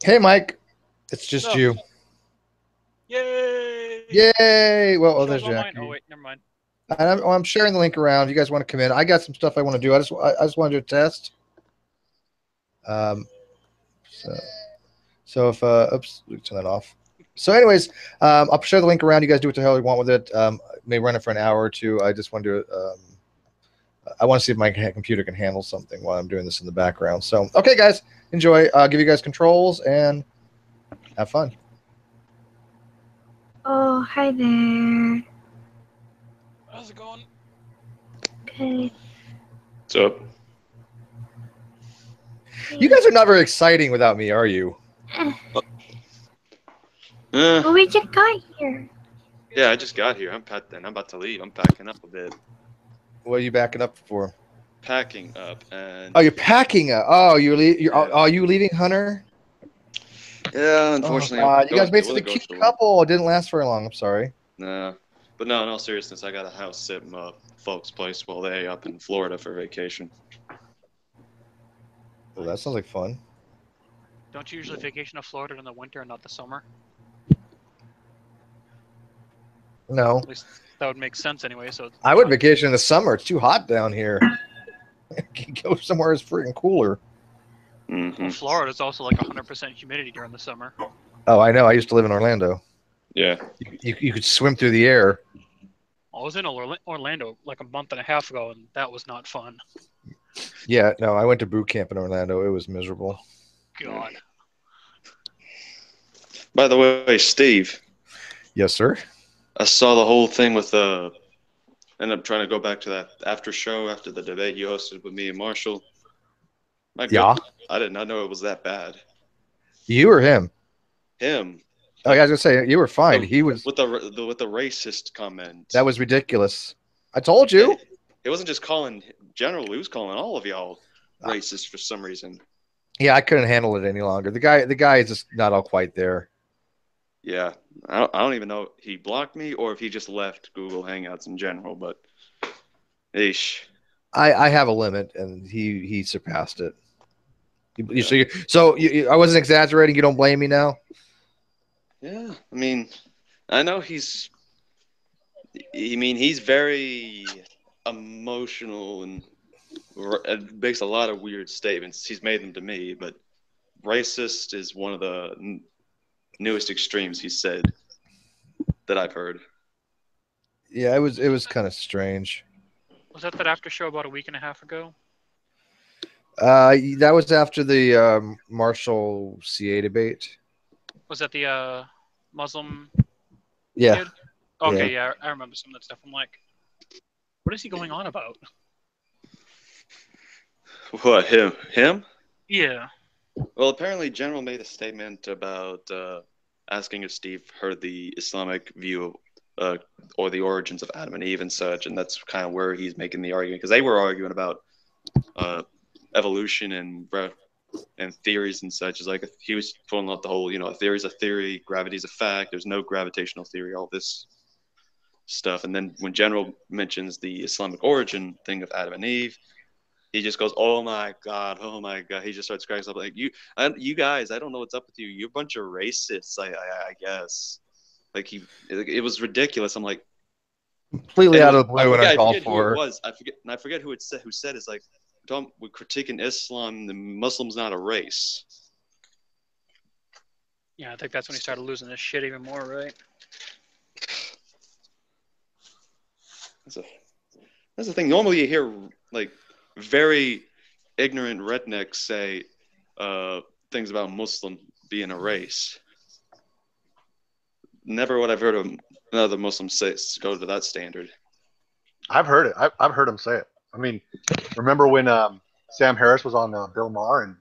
Hey, Mike. It's just So, you. yay! Yay! Well, oh, Show's there's all mine. Oh Jackie. wait, never mind. And I'm sharing the link around. You guys want to come in? I got some stuff I want to do. I just want to do a test. Um, so, so if oops, we can turn that off. So, anyways, I'll share the link around. You guys do what the hell you want with it. May run it for an hour or two. I just want to do it. I want to see if my computer can handle something while I'm doing this in the background. So, okay, guys, enjoy. I'll give you guys controls and have fun. Oh, hi there. How's it going? Okay. What's up? You guys are not very exciting without me, are you? Eh, Uh, we just got here. yeah, I just got here. I'm about to leave. I'm packing up a bit. What are you backing up for? Packing up and Oh, you're packing up. Oh, yeah, are you leaving, Hunter? yeah. Oh Unfortunately, God, you guys it made such a wasn't going cute so well. couple. It didn't last very long. I'm sorry. Nah, but no, in all seriousness, I got a house sit in my folks' place while they up in Florida for vacation. Well, that sounds like fun. Don't you usually vacation to Florida in the winter and not the summer? No, At least that would make sense anyway. So I you're would not. vacation in the summer. It's too hot down here. Go somewhere that's freaking cooler. Well, Hmm. Florida is also like 100% humidity during the summer. Oh, I know. I used to live in Orlando. Yeah. You could swim through the air. I was in Orlando like a month and a half ago, and that was not fun. Yeah, no, I went to boot camp in Orlando. It was miserable. Yeah. God. By the way, Steve, Yes, sir. I saw the whole thing with Ended up trying to go back to that after show after the debate you hosted with me and Marshall. My Yeah, goodness, I did not know it was that bad. you or him? Him, Oh, yeah, I like was gonna say you were fine. the He was. with the racist comment. That was ridiculous. I told Yeah, you. he wasn't just calling general; he was calling all of y'all Uh, racist for some reason. Yeah, I couldn't handle it any longer. The guy is just not all quite there. Yeah, I don't even know if he blocked me or if he just left Google Hangouts in general. But ish, I have a limit, and he surpassed it. yeah, I wasn't exaggerating. You don't blame me now. yeah. I mean, I know he's very emotional and makes a lot of weird statements. He's made them to me, but racist is one of the newest extremes he said that I've heard. Yeah, it was Was that kind of strange. that after show about a week and a half ago? That was after the Marshall CA debate. Was that the Muslim Yeah, kid? yeah. Okay, yeah, I remember some of that stuff. I'm like, what is he going on about? What, him? Him? Yeah. Well, apparently, General made a statement about asking if Steve heard the Islamic view or the origins of Adam and Eve and such, and that's kind of where he's making the argument because they were arguing about uh, evolution and theories and such. Is like he was pulling out the whole, a theory's a theory, gravity's a fact. There's no gravitational theory, all this stuff. And then when General mentions the Islamic origin thing of Adam and Eve, he just goes, "Oh my god, oh my god!" He just starts cracking up like, you guys, I don't know what's up with you. You're a bunch of racists, I guess." Like it was ridiculous. I'm like, Completely and out of the blue and I uncalled forget who it for. was. I forget who said it's like, "Don't we're critiquing Islam. The Muslim's not a race." Yeah, I think that's when he started losing his shit even more, right? That's a that's the thing. Normally you hear like very ignorant rednecks say uh, things about Muslim being a race. Never would I've heard of another Muslim say go to that standard. I've heard it. I've heard him say it. I mean, remember when Sam Harris was on Bill Maher, and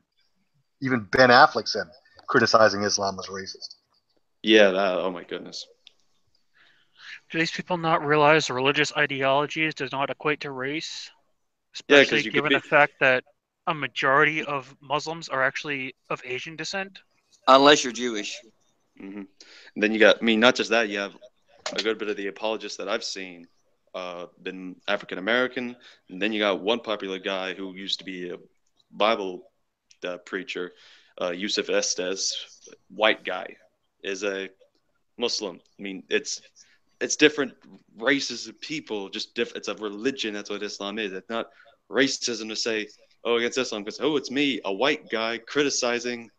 even Ben Affleck said criticizing Islam was racist. Yeah, that. Oh my goodness. Do these people not realize religious ideologies does not equate to race? Yeah, Especially because you could given be. the fact that a majority of Muslims are actually of Asian descent? Unless you're Jewish. Hmm. And then you got. I mean, not just that. You have a good bit of the apologists that I've seen been African American, and then you got one popular guy who used to be a Bible preacher, Yusuf Estes, white guy, is a Muslim. I mean, it's different races of people, just it's a religion. That's what Islam is. It's not racism to say, oh, against Islam, because, oh, it's me, a white guy, criticizing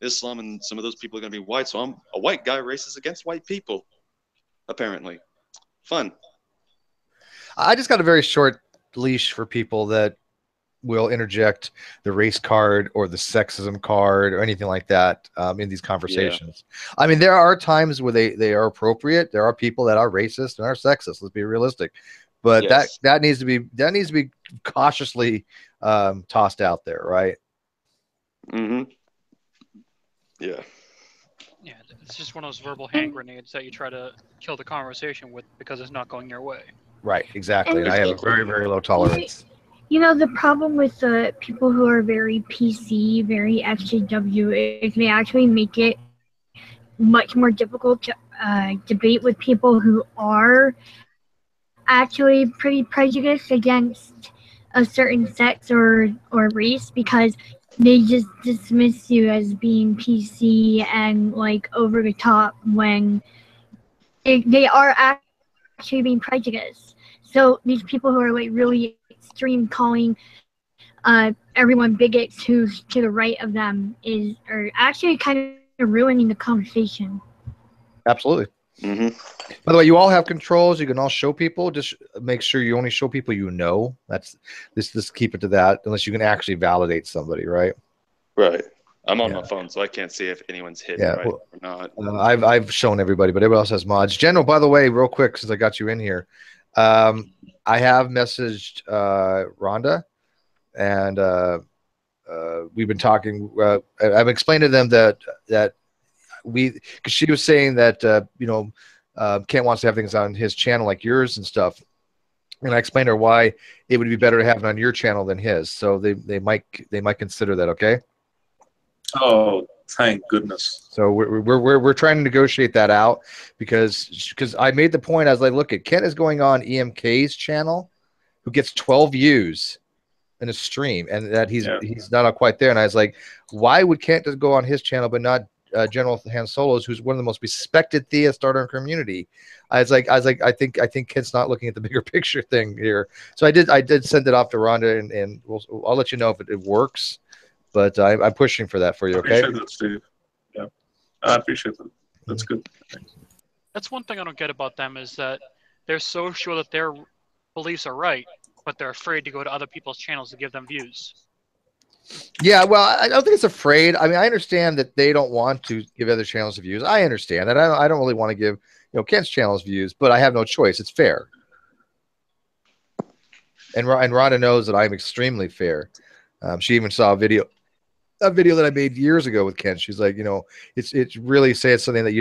Islam, and some of those people are going to be white, so I'm a white guy racist against white people, apparently. Fun. I just got a very short leash for people that will interject the race card or the sexism card or anything like that in these conversations. Yeah. I mean, there are times where they are appropriate. There are people that are racist and are sexist. Let's be realistic, but yes, that needs to be cautiously tossed out there, right? Mm-hmm. Yeah. Yeah, it's just one of those verbal hand grenades that you try to kill the conversation with because it's not going your way. Right, exactly. And I have a very, very low tolerance. You know, the problem with the people who are very PC, very XJW, is they actually make it much more difficult to debate with people who are actually pretty prejudiced against a certain sex or race, because they just dismiss you as being PC and like over the top when they are actually being prejudiced. So these people who are like really extreme, calling everyone bigots who's to the right of them are actually kind of ruining the conversation. Absolutely. Mm-hmm. By the way, you all have controls. You can all show people. Just make sure you only show people you know. Just keep it to that, unless you can actually validate somebody, right? Right. I'm on my phone, so I can't see if anyone's hidden or not. I've shown everybody, but everybody else has mods. General, by the way, real quick, since I got you in here, I have messaged Rhonda, and we've been talking. I've explained to them that because she was saying that Kent wants to have things on his channel like yours and stuff, and I explained to her why it would be better to have it on your channel than his. So they might consider that. Okay. Oh, thank goodness. So we're trying to negotiate that out because I made the point. I was like, look, Kent is going on EMK's channel, who gets 12 views in a stream, and that he's not quite there. And I was like, why would Kent just go on his channel but not General Han Solo's, who's one of the most respected theists in our community? I was like, I think Kent's not looking at the bigger picture thing here. So I did send it off to Rhonda, and I'll let you know if it works. But I'm pushing for that for you, okay? I appreciate that, Steve. Yeah, I appreciate that. That's good. Thanks. That's one thing I don't get about them, is that they're so sure that their beliefs are right, but they're afraid to go to other people's channels to give them views. Yeah, well, I don't think it's afraid. I mean, I understand that they don't want to give other channels views. I understand that. I don't really want to give Kent's channels views, but I have no choice. It's fair. And Rhonda knows that I'm extremely fair. She even saw a video that I made years ago with Kent. She's like, it's really saying something that,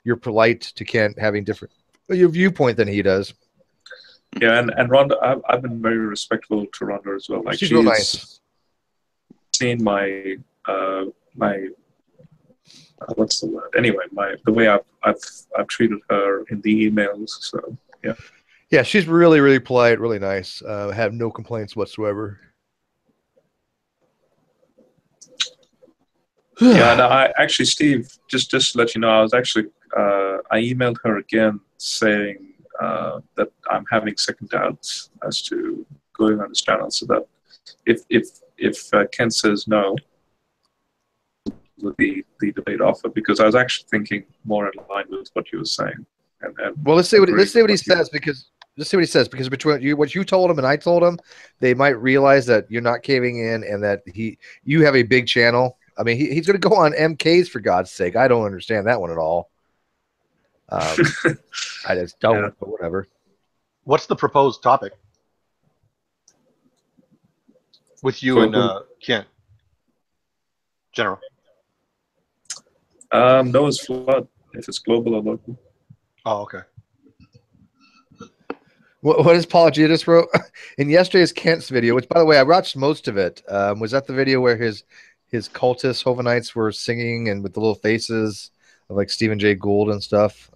you're polite to Kent having different your viewpoint than he does. Yeah, and Rhonda, I've been very respectful to Rhonda as well. Like she's real nice. Seen my what's the word? Anyway, the way I've treated her in the emails. So yeah. Yeah, she's really, really polite, really nice. Have no complaints whatsoever. Yeah, no, I actually, Steve, just to let you know, I was actually I emailed her again saying that I'm having second doubts as to going on this channel, so that if Ken says no, with the debate offer, because I was actually thinking more in line with what you were saying. And well, let's see what he says, because between what you told him and I told him, they might realize that you're not caving in, and that you have a big channel. I mean, he's going to go on MK's, for God's sake. I don't understand that one at all. I just don't, but whatever. What's the proposed topic with you and Kent? General. Noah's flood, if it's global or local. Oh, okay. What is Apologetus wrote? In yesterday's Kent's video, which, by the way, I watched most of it, was that the video where his cultist Hovenites were singing and with the little faces of like Stephen Jay Gould and stuff?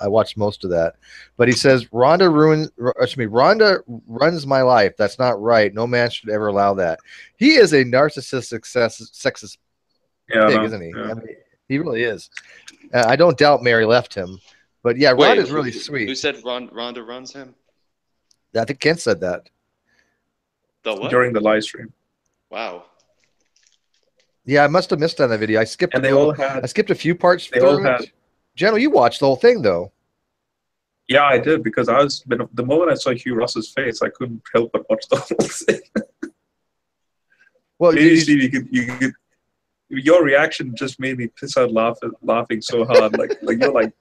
I watched most of that. But he says, Rhonda runs my life. That's not right. No man should ever allow that. He is a narcissistic, sexist Yeah, I pig, know. isn't he? Yeah. I mean, he really is. I don't doubt Mary left him, but yeah, Wait, Rhonda's really Who sweet. said Rhonda runs him? I think Kent said that. The what? During the live stream. Wow. Yeah, I must have missed on that video. I skipped And a they little. all had. I skipped a few parts They all through had. it. General, you watched the whole thing though. Yeah, I did because I was. But the moment I saw Hugh Ross's face, I couldn't help but watch the whole thing. Well, Maybe Steve, your reaction just made me piss out laughing so hard. Like you're like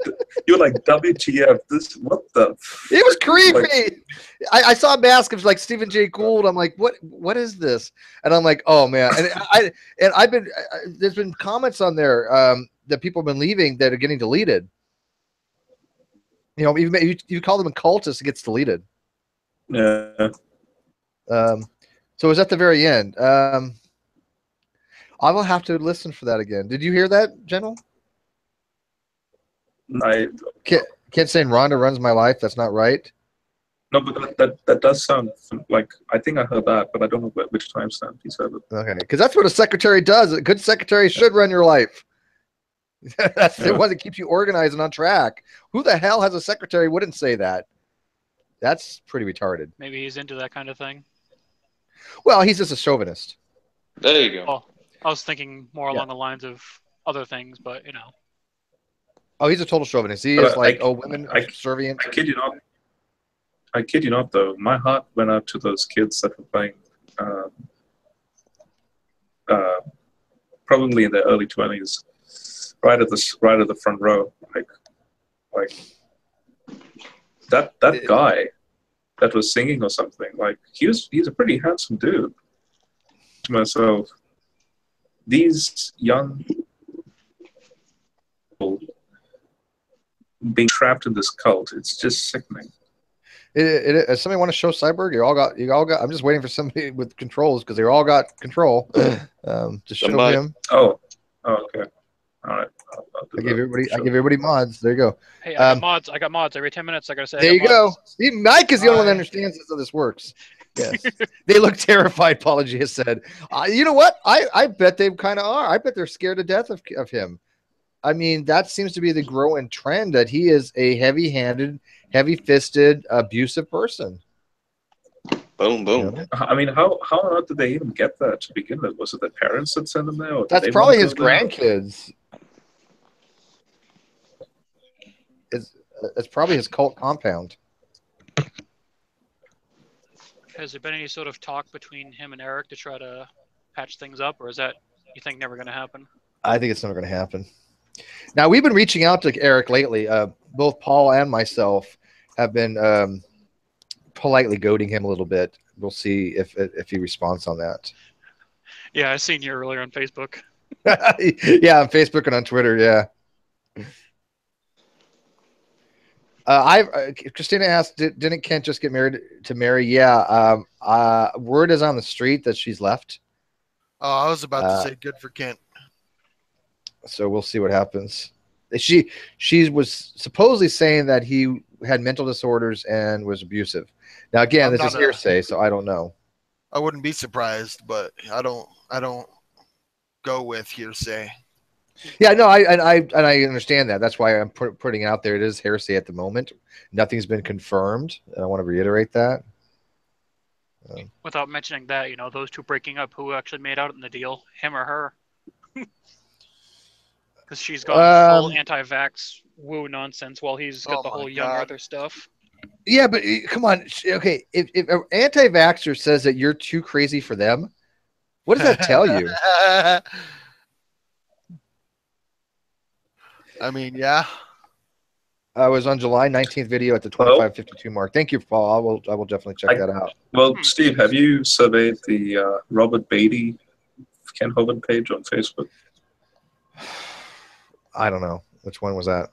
WTF? What the? it was creepy. Like, I saw a mask of like Stephen J. Gould. I'm like, what is this? And I'm like, oh man. And I've been there's been comments on there that people have been leaving that are getting deleted. You know, even you call them a cultist, it gets deleted. yeah. So it was at the very end. I will have to listen for that again. Did you hear that, General? Kent saying Rhonda runs my life. That's not right. No, but that does sound like I think I heard that, but I don't know which timestamp he said it. Okay, because that's what a secretary does. A good secretary should run your life. That's the one that keeps you organized and on track. Who the hell has a secretary who wouldn't say that? That's pretty retarded. Maybe he's into that kind of thing. Well, he's just a chauvinist. There you go. Oh, I was thinking more along the lines of other things, but you know. Oh, he's a total chauvinist. He But is like, women are subservient. I kid you not. I kid you not, though. My heart went out to those kids that were playing, probably in their early 20s, right at the front row. Like that guy that was singing or something. Like he's a pretty handsome dude. To myself, these young people being trapped in this cult, it's just sickening. Does somebody want to show Cyborg? You all got. I'm just waiting for somebody with controls because they all got control. To show him. Oh, okay. All right. I give everybody mods. There you go. Hey, I got mods. I got mods every 10 minutes. I gotta say. There you go. See, Mike is the only one that understands how this works. Yes. They look terrified. Apology has said. You know what? I bet they kind of are. I bet they're scared to death of him. I mean, that seems to be the growing trend that he is a heavy-handed, heavy-fisted, abusive person. Boom, boom. You know? I mean, how on earth did they even get that to begin with? Was it their parents that sent them there? Or That's probably his grandkids. It's probably his cult compound. Has there been any sort of talk between him and Eric to try to patch things up, or is that you think never going to happen? I think it's never going to happen. Now, we've been reaching out to Eric lately. Both Paul and myself have been politely goading him a little bit. We'll see if he responds on that. Yeah, I seen you earlier on Facebook. Yeah, on Facebook and on Twitter, yeah. Christina asked, didn't Kent just get married to Mary? Yeah. Word is on the street that she's left. Oh, I was about to say good for Kent. So we'll see what happens. She was supposedly saying that he had mental disorders and was abusive. Now again, this is hearsay, so I don't know. I wouldn't be surprised, but I don't go with hearsay. Yeah, no, I understand that. That's why I'm putting it out there. It is hearsay at the moment. Nothing's been confirmed, and I want to reiterate that. Without mentioning that, you know, those two breaking up, who actually made out in the deal, him or her? Because she's got full anti-vax woo nonsense while he's got the whole young Arthur stuff. Yeah, but come on. Okay, if an anti-vaxxer says that you're too crazy for them, what does that tell you? I mean, yeah. I was on July 19th video at the 25:52 mark. Thank you, Paul. I will definitely check that out. Well, Steve, have you surveyed the Robert Beatty Ken Hovind page on Facebook? I don't know. Which one was that?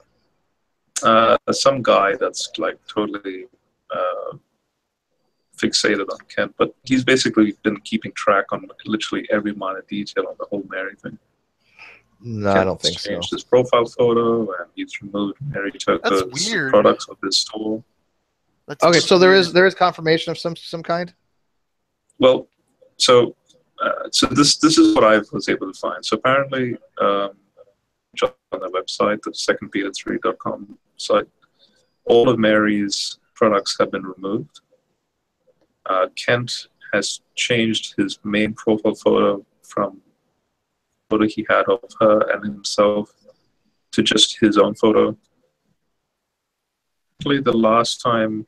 Some guy that's like totally fixated on Kent, but he's basically been keeping track on literally every minor detail on the whole Mary thing. No, I don't think so. Changed his profile photo, and he's removed Mary Tucker's products of his store. Okay, so there is confirmation of some kind. Well, so So this is what I was able to find. So apparently, on the website, the secondpeter3.com site, all of Mary's products have been removed. Kent has changed his main profile photo from the photo he had of her and himself to just his own photo. Actually, the last time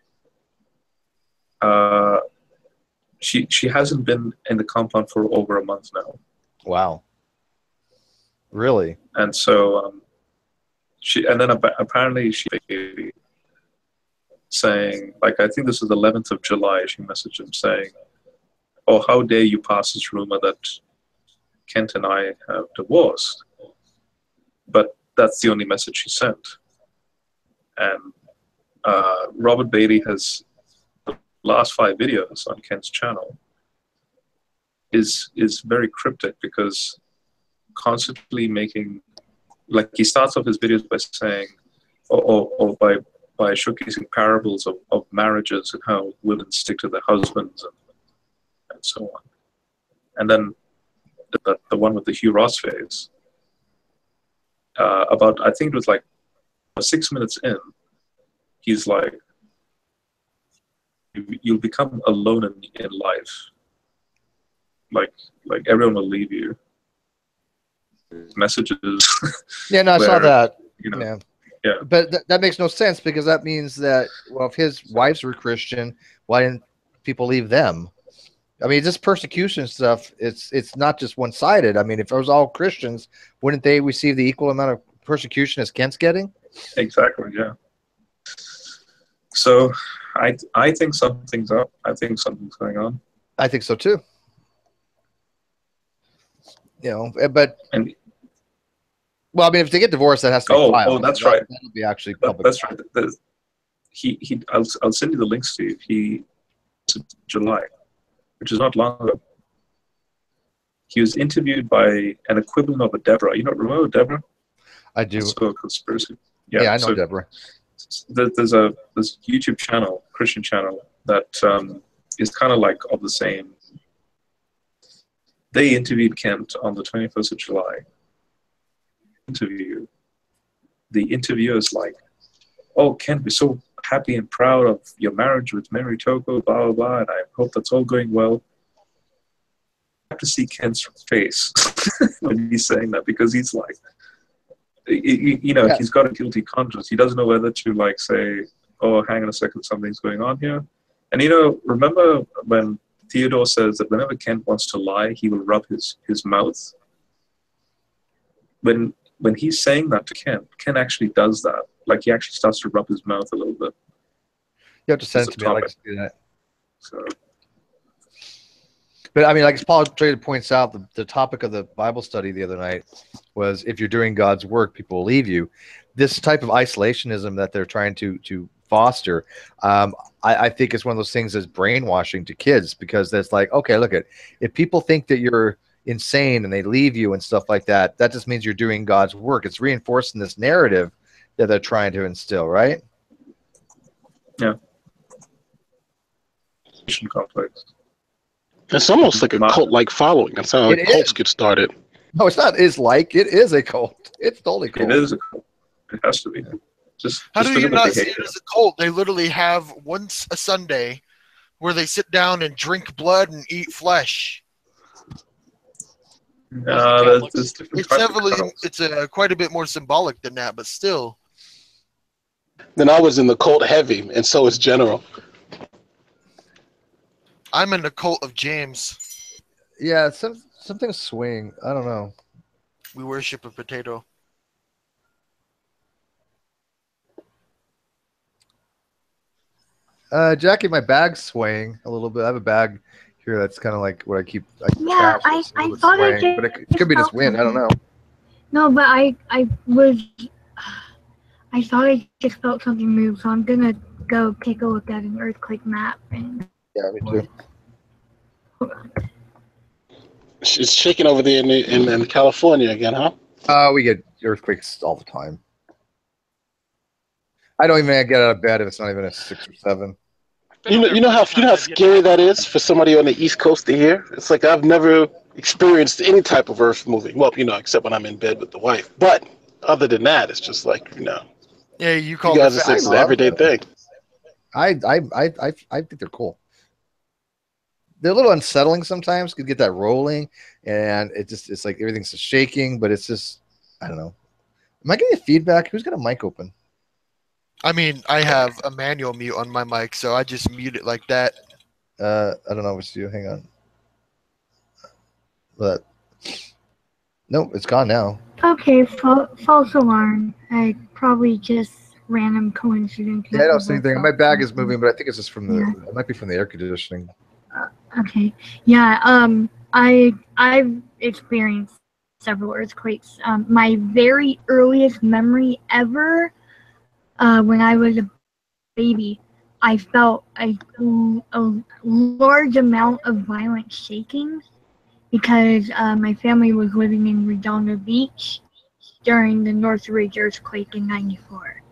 she hasn't been in the compound for over a month now. Wow. Really? And so apparently she saying, like, I think this is the 11th of July, she messaged him saying, "Oh, how dare you pass this rumor that Kent and I have divorced?" But that's the only message she sent. And Robert Beatty has the last 5 videos on Kent's channel is very cryptic, because constantly making, like, he starts off his videos by saying, or by showcasing parables of marriages and how women stick to their husbands and so on. And then the one with the Hugh Ross face, about, I think it was like 6 minutes in, he's like, "You'll become alone in life. Like everyone will leave you." Messages. Yeah, no, I saw that. You know, Yeah. yeah. But that makes no sense, because that means that, well, if his wives were Christian, why didn't people leave them? I mean, this persecution stuff, it's not just one-sided. I mean, if it was all Christians, wouldn't they receive the equal amount of persecution as Kent's getting? Exactly, yeah. So I think something's up. I think something's going on. I think so too. You know, but well, I mean, if they get divorced, that has to be filed. Oh, that's right. That'll be actually public. That's right. I'll send you the link, Steve. July, which is not long ago. He was interviewed by an equivalent of a Deborah. You know, remember Deborah? I do. So conspiracy. Yeah, I know Deborah. There's a YouTube channel, Christian channel, that is kind of like of the same. They interviewed Kent on the 21st of July. The interviewer's like, "Oh, Kent, we're so happy and proud of your marriage with Mary Toko, blah, blah, blah, and I hope that's all going well." I have to see Kent's face when he's saying that, because he's like, he's got a guilty conscience. He doesn't know whether to, like, say, "Oh, hang on a second, something's going on here." And, remember when Theodore says that whenever Kent wants to lie, he will rub his mouth? When he's saying that to Kent actually does that. Like, he actually starts to rub his mouth a little bit. You have to send it to me. I like to do that. So, but I mean, like Paul Trader points out, the topic of the Bible study the other night was, if you're doing God's work, people will leave you. This type of isolationism that they're trying to foster, I think is one of those things that's brainwashing to kids, because that's like, okay, look, if people think that you're insane and they leave you and stuff like that, that just means you're doing God's work. It's reinforcing this narrative that they're trying to instill, right? Yeah. Complex. It's almost like a cult-like following. That's how cults get started. No, it's not. It is a cult. It's totally cool. It is a cult. It has to be. How do you not see it as a cult? They literally have once a Sunday where they sit down and drink blood and eat flesh. No, that's different. It's quite a bit more symbolic than that, but still. Then I was in the cult heavy, and so is General. I'm in the cult of James. Yeah, something swing. I don't know. We worship a potato. Jackie, my bag's swaying a little bit. I have a bag here that's kind of like what I keep. Yeah, I thought swaying, but it could be just wind. I don't know. No, but I thought I just felt something move, so I'm gonna go take a look at an earthquake map. And yeah, me too. Hold on. It's shaking over there in California again, huh? We get earthquakes all the time. I don't even get out of bed if it's not even a 6 or 7. You know how scary that is for somebody on the East Coast to hear. It's like I've never experienced any type of earth moving. Well, except when I'm in bed with the wife. But other than that, it's just like Yeah, you call you it guys it's an everyday thing. I think they're cool. They're a little unsettling sometimes. You get that rolling, and it's like everything's just shaking, but it's just I don't know. Am I getting feedback? Who's got a mic open? I mean, I have a manual mute on my mic, so I just mute it like that. I don't know what's you. Hang on. But nope, it's gone now. Okay, false alarm. I probably just random coincidence. Yeah, I don't see anything. My bag is moving, but I think it's just from the. Yeah. It might be from the air conditioning. Okay. Yeah. I've experienced several earthquakes. My very earliest memory ever, when I was a baby, I felt a large amount of violent shaking because my family was living in Redondo Beach during the Northridge earthquake in '94.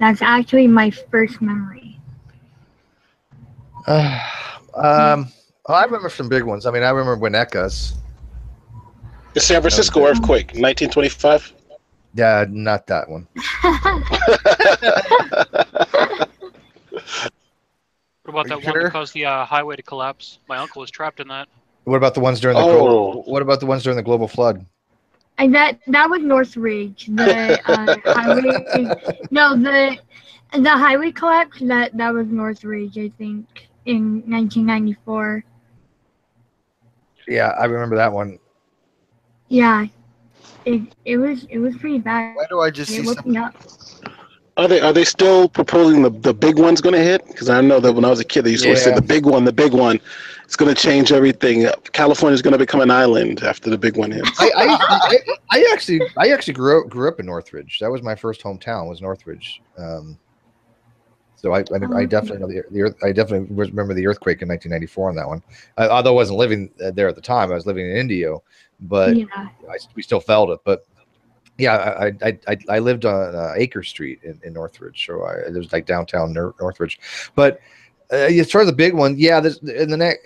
That's actually my first memory. I remember some big ones. I mean, I remember Winnekas. The San Francisco earthquake, 1925. Yeah, not that one. What about that one that caused the highway to collapse? My uncle was trapped in that. What about the ones during the What about the ones during the global flood? And that was Northridge. The highway. No, the highway collapse. That was Northridge, I think, in 1994. Yeah, I remember that one. Yeah, it was pretty bad. Why do I just see something? Are they still proposing the big one's going to hit? Because I know that when I was a kid, they used to always say the big one, it's going to change everything. California's going to become an island after the big one hits. I actually grew up in Northridge. That was my first hometown. Was Northridge. So I definitely know the earth. I definitely remember the earthquake in 1994 on that one. Although I wasn't living there at the time, I was living in Indio, but we still felt it. But yeah, I lived on Acre Street in Northridge, so it was like downtown Northridge. But as far as the big one, yeah,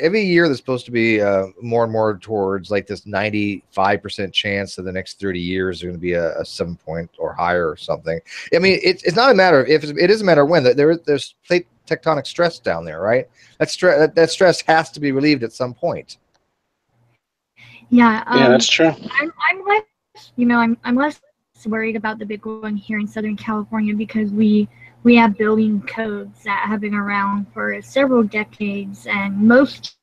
every year there's supposed to be more and more towards like this 95% chance that the next 30 years are going to be a 7 point or higher or something. I mean, it's not a matter of if, it is a matter of when. There's plate tectonic stress down there, right? That stress has to be relieved at some point. Yeah, that's true. I'm less, I'm less worried about the big one here in Southern California because we have building codes that have been around for several decades, and most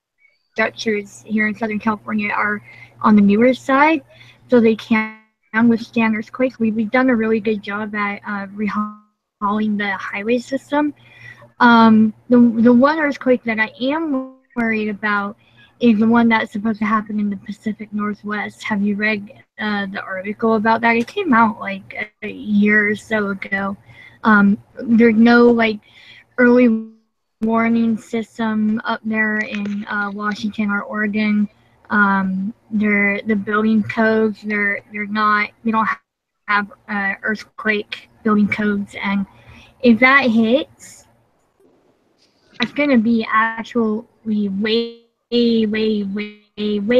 structures here in Southern California are on the newer side, so they can withstand earthquakes. We've done a really good job at rehauling the highway system. The one earthquake that I am worried about is the one that's supposed to happen in the Pacific Northwest. Have you read the article about that? It came out like a year or so ago. There's no like early warning system up there in Washington or Oregon. The building codes, they don't have earthquake building codes, and if that hits, it's gonna be actually way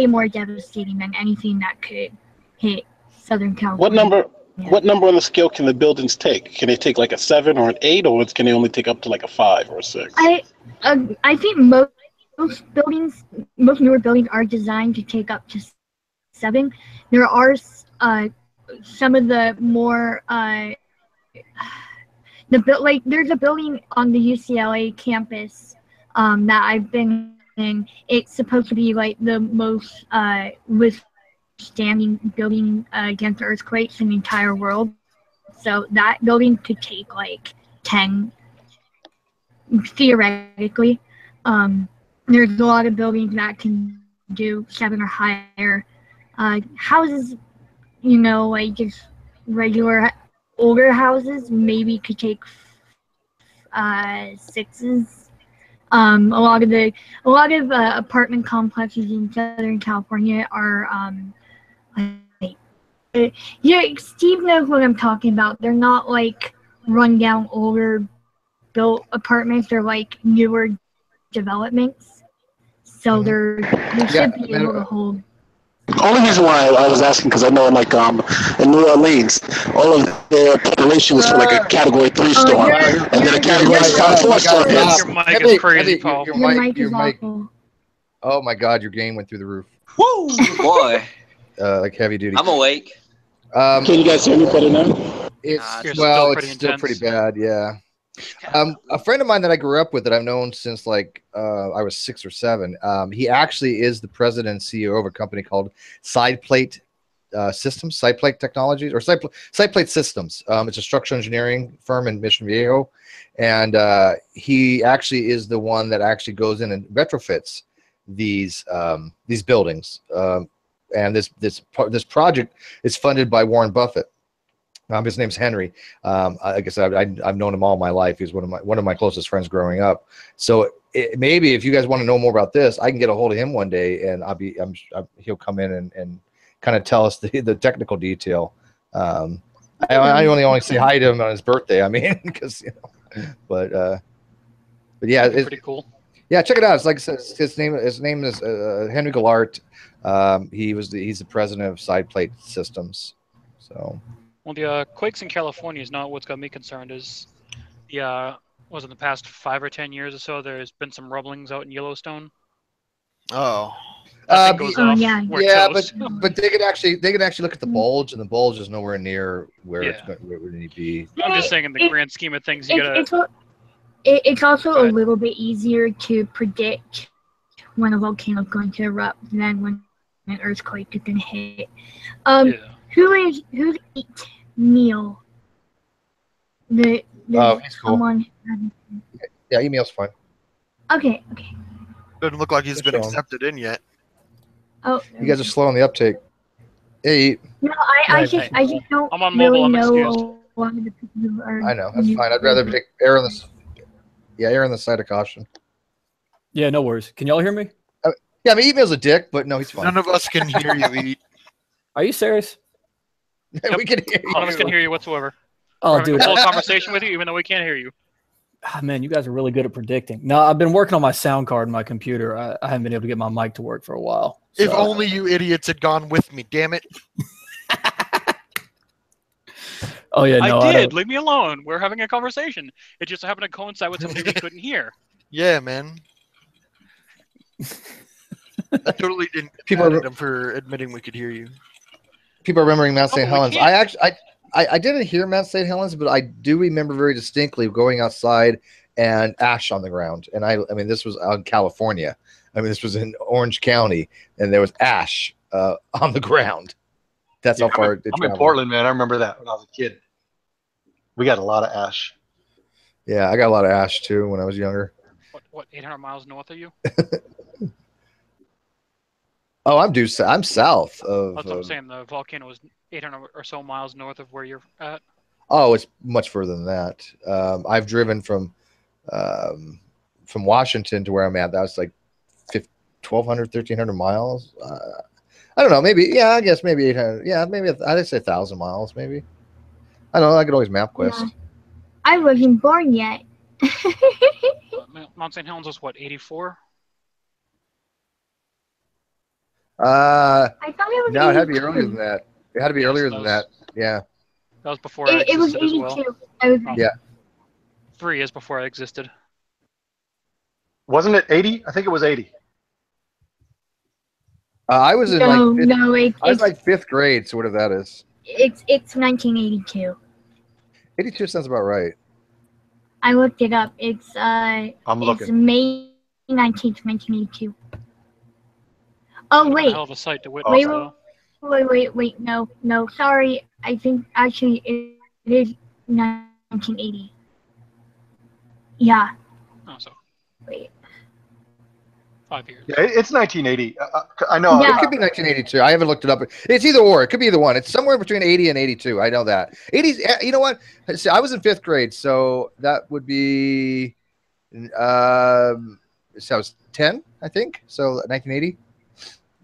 more devastating than anything that could hit Southern California. What number on the scale can the buildings take? Can they take like a 7 or an 8, or can they only take up to like a 5 or a 6? I think most newer buildings are designed to take up to 7. There are some of the more there's a building on the UCLA campus that I've been in. It's supposed to be like the most withstanding building against earthquakes in the entire world. So that building could take like 10 theoretically. There's a lot of buildings that can do 7 or higher. Houses, like just regular older houses maybe could take 6s. A lot of apartment complexes in Southern California are Steve knows what I'm talking about. They're not like rundown older built apartments. They're like newer developments, so they should be able to hold. The only reason why I was asking because I know in New Orleans, all of their population was for like a Category 3 storm, and then a Category 4 storm hits. Your mic is crazy, Paul. Your mic is awful. Oh my God, your game went through the roof. Woo, boy! Like heavy duty. I'm awake. Can you guys hear me better now? It's still pretty bad. Yeah. A friend of mine that I grew up with that I've known since like I was 6 or 7. He actually is the president and CEO of a company called SidePlate Systems, SidePlate Technologies, or SidePlate Systems. It's a structural engineering firm in Mission Viejo, and he actually is the one that actually goes in and retrofits these buildings. And this project is funded by Warren Buffett. His name's Henry. Like I said, I've known him all my life. He's one of my closest friends growing up. So maybe if you guys want to know more about this, I can get a hold of him one day, and he'll come in and kind of tell us the technical detail. I only say hi to him on his birthday. I mean, because but yeah, it's pretty cool. Yeah, check it out. It's like his name is Henry Gallart. He's the president of SidePlate Systems. So. Well, the quakes in California is not what's got me concerned. Is in the past 5 or 10 years or so, there's been some rumblings out in Yellowstone. Oh. Yeah, but they could actually look at the bulge, and the bulge is nowhere near where it would need to be. I'm just saying, in the grand scheme of things, it's also a little bit easier to predict when a volcano is going to erupt than when an earthquake is going to hit. Who's Neil? He's cool. Someone. Yeah, email's fine. Okay. Doesn't look like he's been accepted in yet. Oh, you guys are slow on the uptake. Hey. No, I just don't I'm on mobile. I'm excused. a lot of the people who are. I know, that's fine. I'd rather take err on the side of caution. Yeah, no worries. Can y'all hear me? Yeah, I mean, email's a dick, but no, he's fine. None of us can hear you eat. Are you serious? Yep. We can hear you. None of us can hear you whatsoever. Oh, We're dude. having a full conversation with you, even though we can't hear you. Man, you guys are really good at predicting. No, I've been working on my sound card in my computer. I haven't been able to get my mic to work for a while. If only you idiots had gone with me, damn it. Oh, yeah, no. I did. Leave me alone. We're having a conversation. It just happened to coincide with something we couldn't hear. Yeah, man. I totally didn't credit him for admitting we could hear you. People are remembering Mount St. Helens. I didn't hear Mount St. Helens, but I do remember very distinctly going outside and ash on the ground. And I mean, this was out in California. I mean, this was in Orange County, and there was ash on the ground. That's how far it traveled. I'm in Portland, man. I remember that when I was a kid. We got a lot of ash. Yeah, I got a lot of ash too when I was younger. What 800 miles north of you? Oh, I'm south of. That's what I'm saying. The volcano is 800 or so miles north of where you're at. Oh, it's much further than that. I've driven from Washington to where I'm at. That was like 1,200, 1,300 miles. I don't know. Maybe, yeah, I guess maybe 800. Yeah, maybe I'd say 1,000 miles, maybe. I don't know. I could always MapQuest. Yeah. I wasn't born yet. Mount St. Helens was what, 84? I thought it was No, 82. it had to be earlier than that. It had to be earlier than that. Yeah. That was before I It was existed 82. as well. Yeah. 3 years before I existed. Wasn't it 80? I think it was 80. I was in it's fifth grade, so whatever that is. It's 1982. 82 sounds about right. I looked it up. It's I'm looking. It's May 19th, 1982. Oh wait. Hell of a sight to witness, Wait, no, sorry. I think actually it is 1980. Yeah. Oh, so wait. 5 years. Yeah, it's 1980. I know. Yeah. It could be 1982. I haven't looked it up. It's either or. It could be either one. It's somewhere between 80 and 82. I know that. 80s. You know what? See, I was in 5th grade, so that would be. So I was 10, I think. So 1980.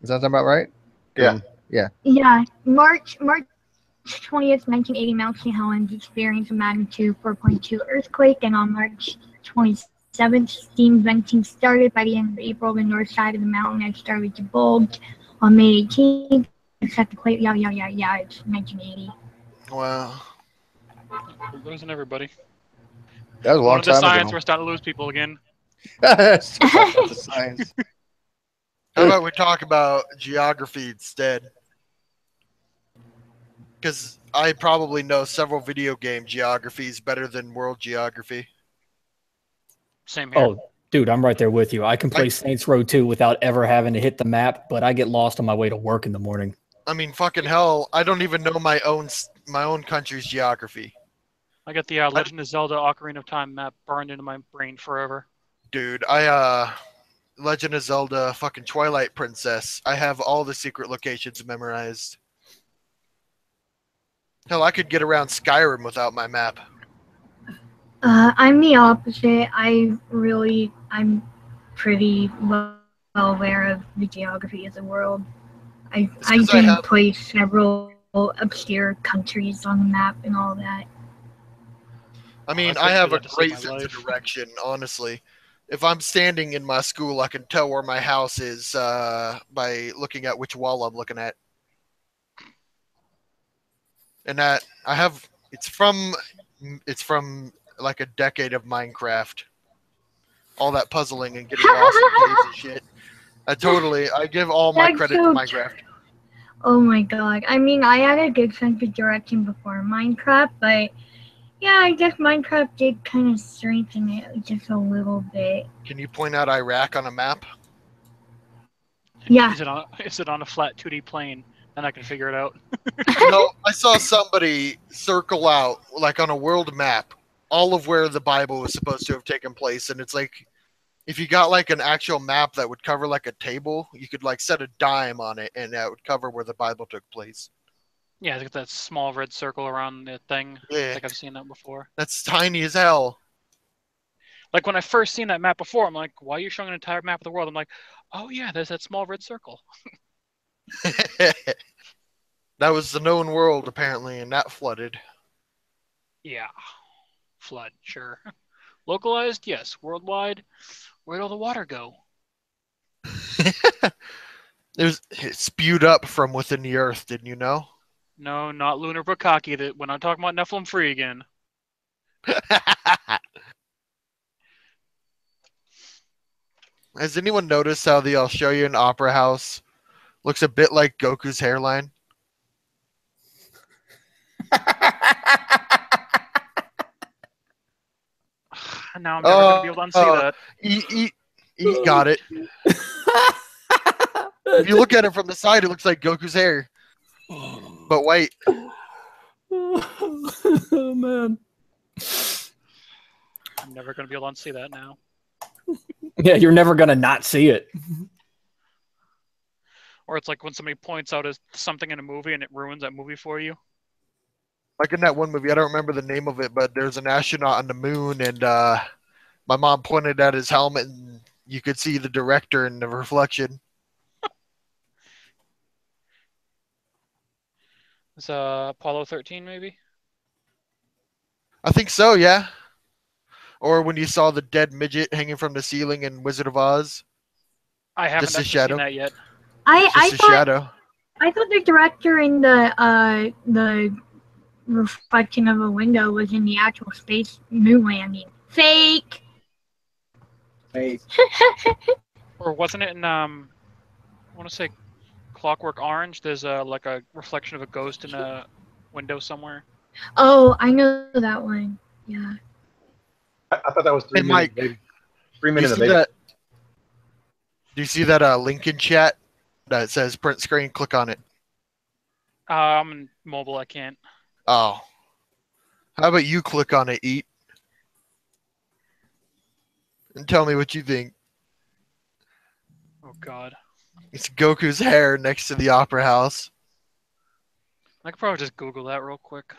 Does that sound about right? Yeah. Yeah. Yeah. March 20th, 1980, Mount St. Helens experienced a magnitude 4.2 earthquake, and on March 22nd, 7th, steam venting started. By the end of April, the north side of the mountain had started to bulge. On May 18th, set the plate. Yeah. It's 1980. Wow. We're losing everybody. That was a long Going to the time science, ago. we're starting to lose people again. Still talking about the science. How about we talk about geography instead? Because I probably know several video game geographies better than world geography. Same here. Oh, dude, I'm right there with you. I can play Saints Row 2 without ever having to hit the map, but I get lost on my way to work in the morning. I mean, fucking hell, I don't even know my own country's geography. I got the Legend of Zelda Ocarina of Time map burned into my brain forever. Dude, Legend of Zelda fucking Twilight Princess. I have all the secret locations memorized. Hell, I could get around Skyrim without my map. I'm the opposite. I'm pretty well aware of the geography of the world. I can place several obscure countries on the map and all that. I mean, I have a great sense of direction, honestly. If I'm standing in my school, I can tell where my house is by looking at which wall I'm looking at. And that it's from like a decade of Minecraft. All that puzzling and getting lost in caves and shit. I give all my credit to Minecraft. Oh my god. I mean, I had a good sense of direction before Minecraft, but yeah, I guess Minecraft did kind of strengthen it just a little bit. Can you point out Iraq on a map? Yeah. Is it on a flat 2D plane? Then I can figure it out. No, I saw somebody circle out, like on a world map, all of where the Bible was supposed to have taken place, and it's like, if you got like an actual map that would cover like a table, you could like set a dime on it, and that would cover where the Bible took place. Yeah, it's got that small red circle around the thing. Yeah. I think I've seen that before. That's tiny as hell. Like when I first seen that map before, I'm like, why are you showing an entire map of the world? I'm like, oh yeah, there's that small red circle. That was the known world, apparently, and that flooded. Yeah. Flood, sure. Localized, yes. Worldwide, where'd all the water go? It spewed up from within the earth, didn't you know? No, not Lunar Bukaki. That when I'm talking about Nephilim Free again. Has anyone noticed how the Australian Opera House looks a bit like Goku's hairline? Now I'm never going to be able to unsee that. He got it. If you look at it from the side, it looks like Goku's hair. But wait. Oh, man. I'm never going to be able to unsee that now. Yeah, you're never going to not see it. Or it's like when somebody points out something in a movie and it ruins that movie for you. Like in that one movie, I don't remember the name of it, but there's an astronaut on the moon, and my mom pointed at his helmet, and you could see the director in the reflection. It's Apollo 13, maybe? I think so, yeah. Or when you saw the dead midget hanging from the ceiling in Wizard of Oz. I haven't Just a shadow. seen that yet. I thought the director in the reflection of a window was in the actual space moon landing. Fake. Or wasn't it in I want to say Clockwork Orange? There's like a reflection of a ghost in a window somewhere. Oh, I know that one. Yeah. I thought that was 3 minutes. Mike, Baby. 3 minutes. Do you see that link in chat that says print screen? Click on it. I'm in mobile. I can't. Oh. How about you click on it, Eat? And tell me what you think. Oh, God. It's Goku's hair next to the Opera House. I could probably just Google that real quick.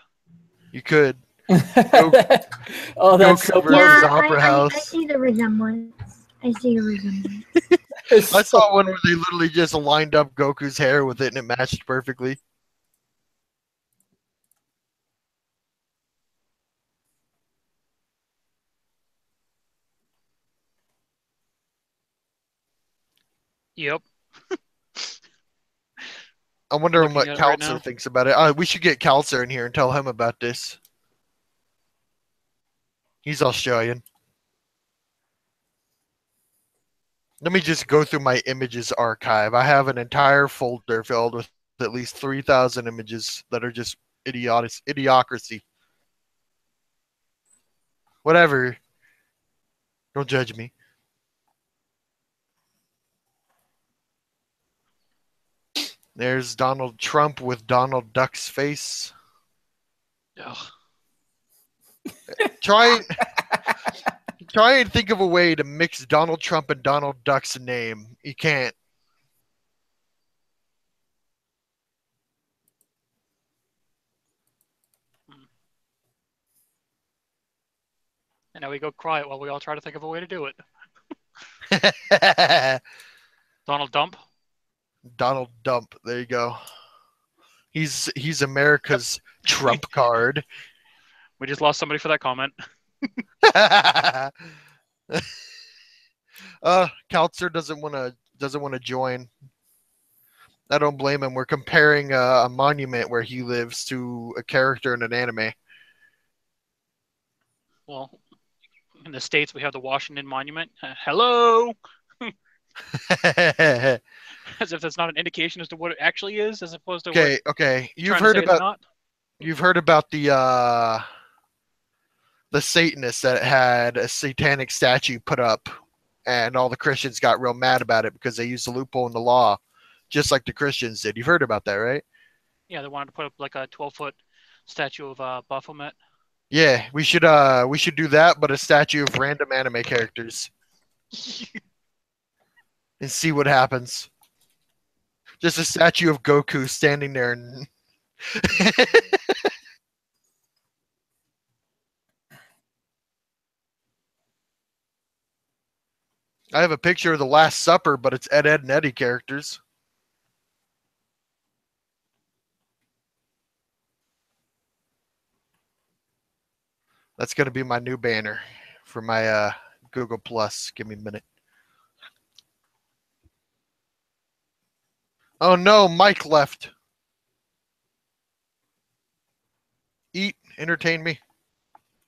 You could. Oh, that's so versus Yeah, Opera House. I see the resemblance. I saw one where they literally just lined up Goku's hair with it and it matched perfectly. Yep. I'm wondering what Looking at it right Kaltzer now. thinks about it. We should get Kaltzer in here and tell him about this. He's Australian. Let me just go through my images archive. I have an entire folder filled with at least 3,000 images that are just idiocracy. Whatever. Don't judge me. There's Donald Trump with Donald Duck's face. Ugh. Try and think of a way to mix Donald Trump and Donald Duck's name. You can't. And now we go quiet while we all try to think of a way to do it. Donald Dump. Donald Dump. There you go. He's America's Trump card. We just lost somebody for that comment. Kaltzer doesn't want to join. I don't blame him. We're comparing a monument where he lives to a character in an anime. Well, in the States, we have the Washington Monument. Hello! As if that's not an indication as to what it actually is, as opposed to okay. You've heard about the Satanists that had a satanic statue put up, and all the Christians got real mad about it because they used a loophole in the law, just like the Christians did. You've heard about that, right? Yeah, they wanted to put up like a 12-foot statue of Baphomet. Yeah, we should do that, but a statue of random anime characters, and see what happens. Just a statue of Goku standing there, and I have a picture of the Last Supper, but it's Ed, and Eddie characters. That's going to be my new banner for my Google Plus. Give me a minute. Oh no, Mike left. Eat, entertain me.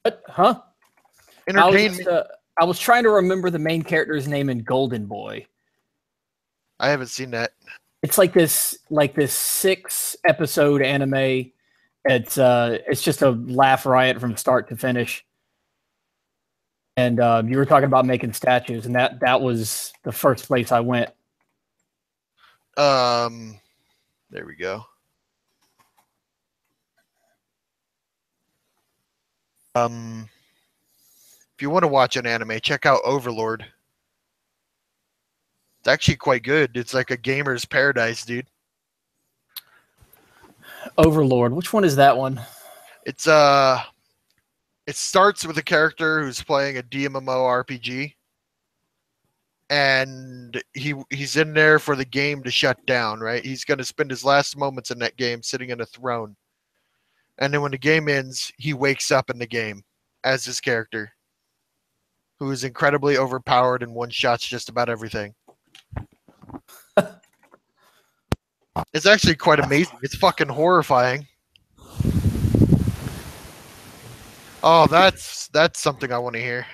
What? Huh? Entertain me. I was trying to remember the main character's name in Golden Boy. I haven't seen that. It's like this 6-episode anime. It's just a laugh riot from start to finish. And you were talking about making statues, and that was the first place I went. There we go. If you want to watch an anime, check out Overlord. It's actually quite good. It's like a gamer's paradise, dude. Overlord. Which one is that one? It's it starts with a character who's playing a DMMO RPG, and he's in there for the game to shut down, right? He's going to spend his last moments in that game sitting in a throne. And then when the game ends, he wakes up in the game as this character, who is incredibly overpowered and one-shots just about everything. It's actually quite amazing. It's fucking horrifying. Oh, that's something I want to hear.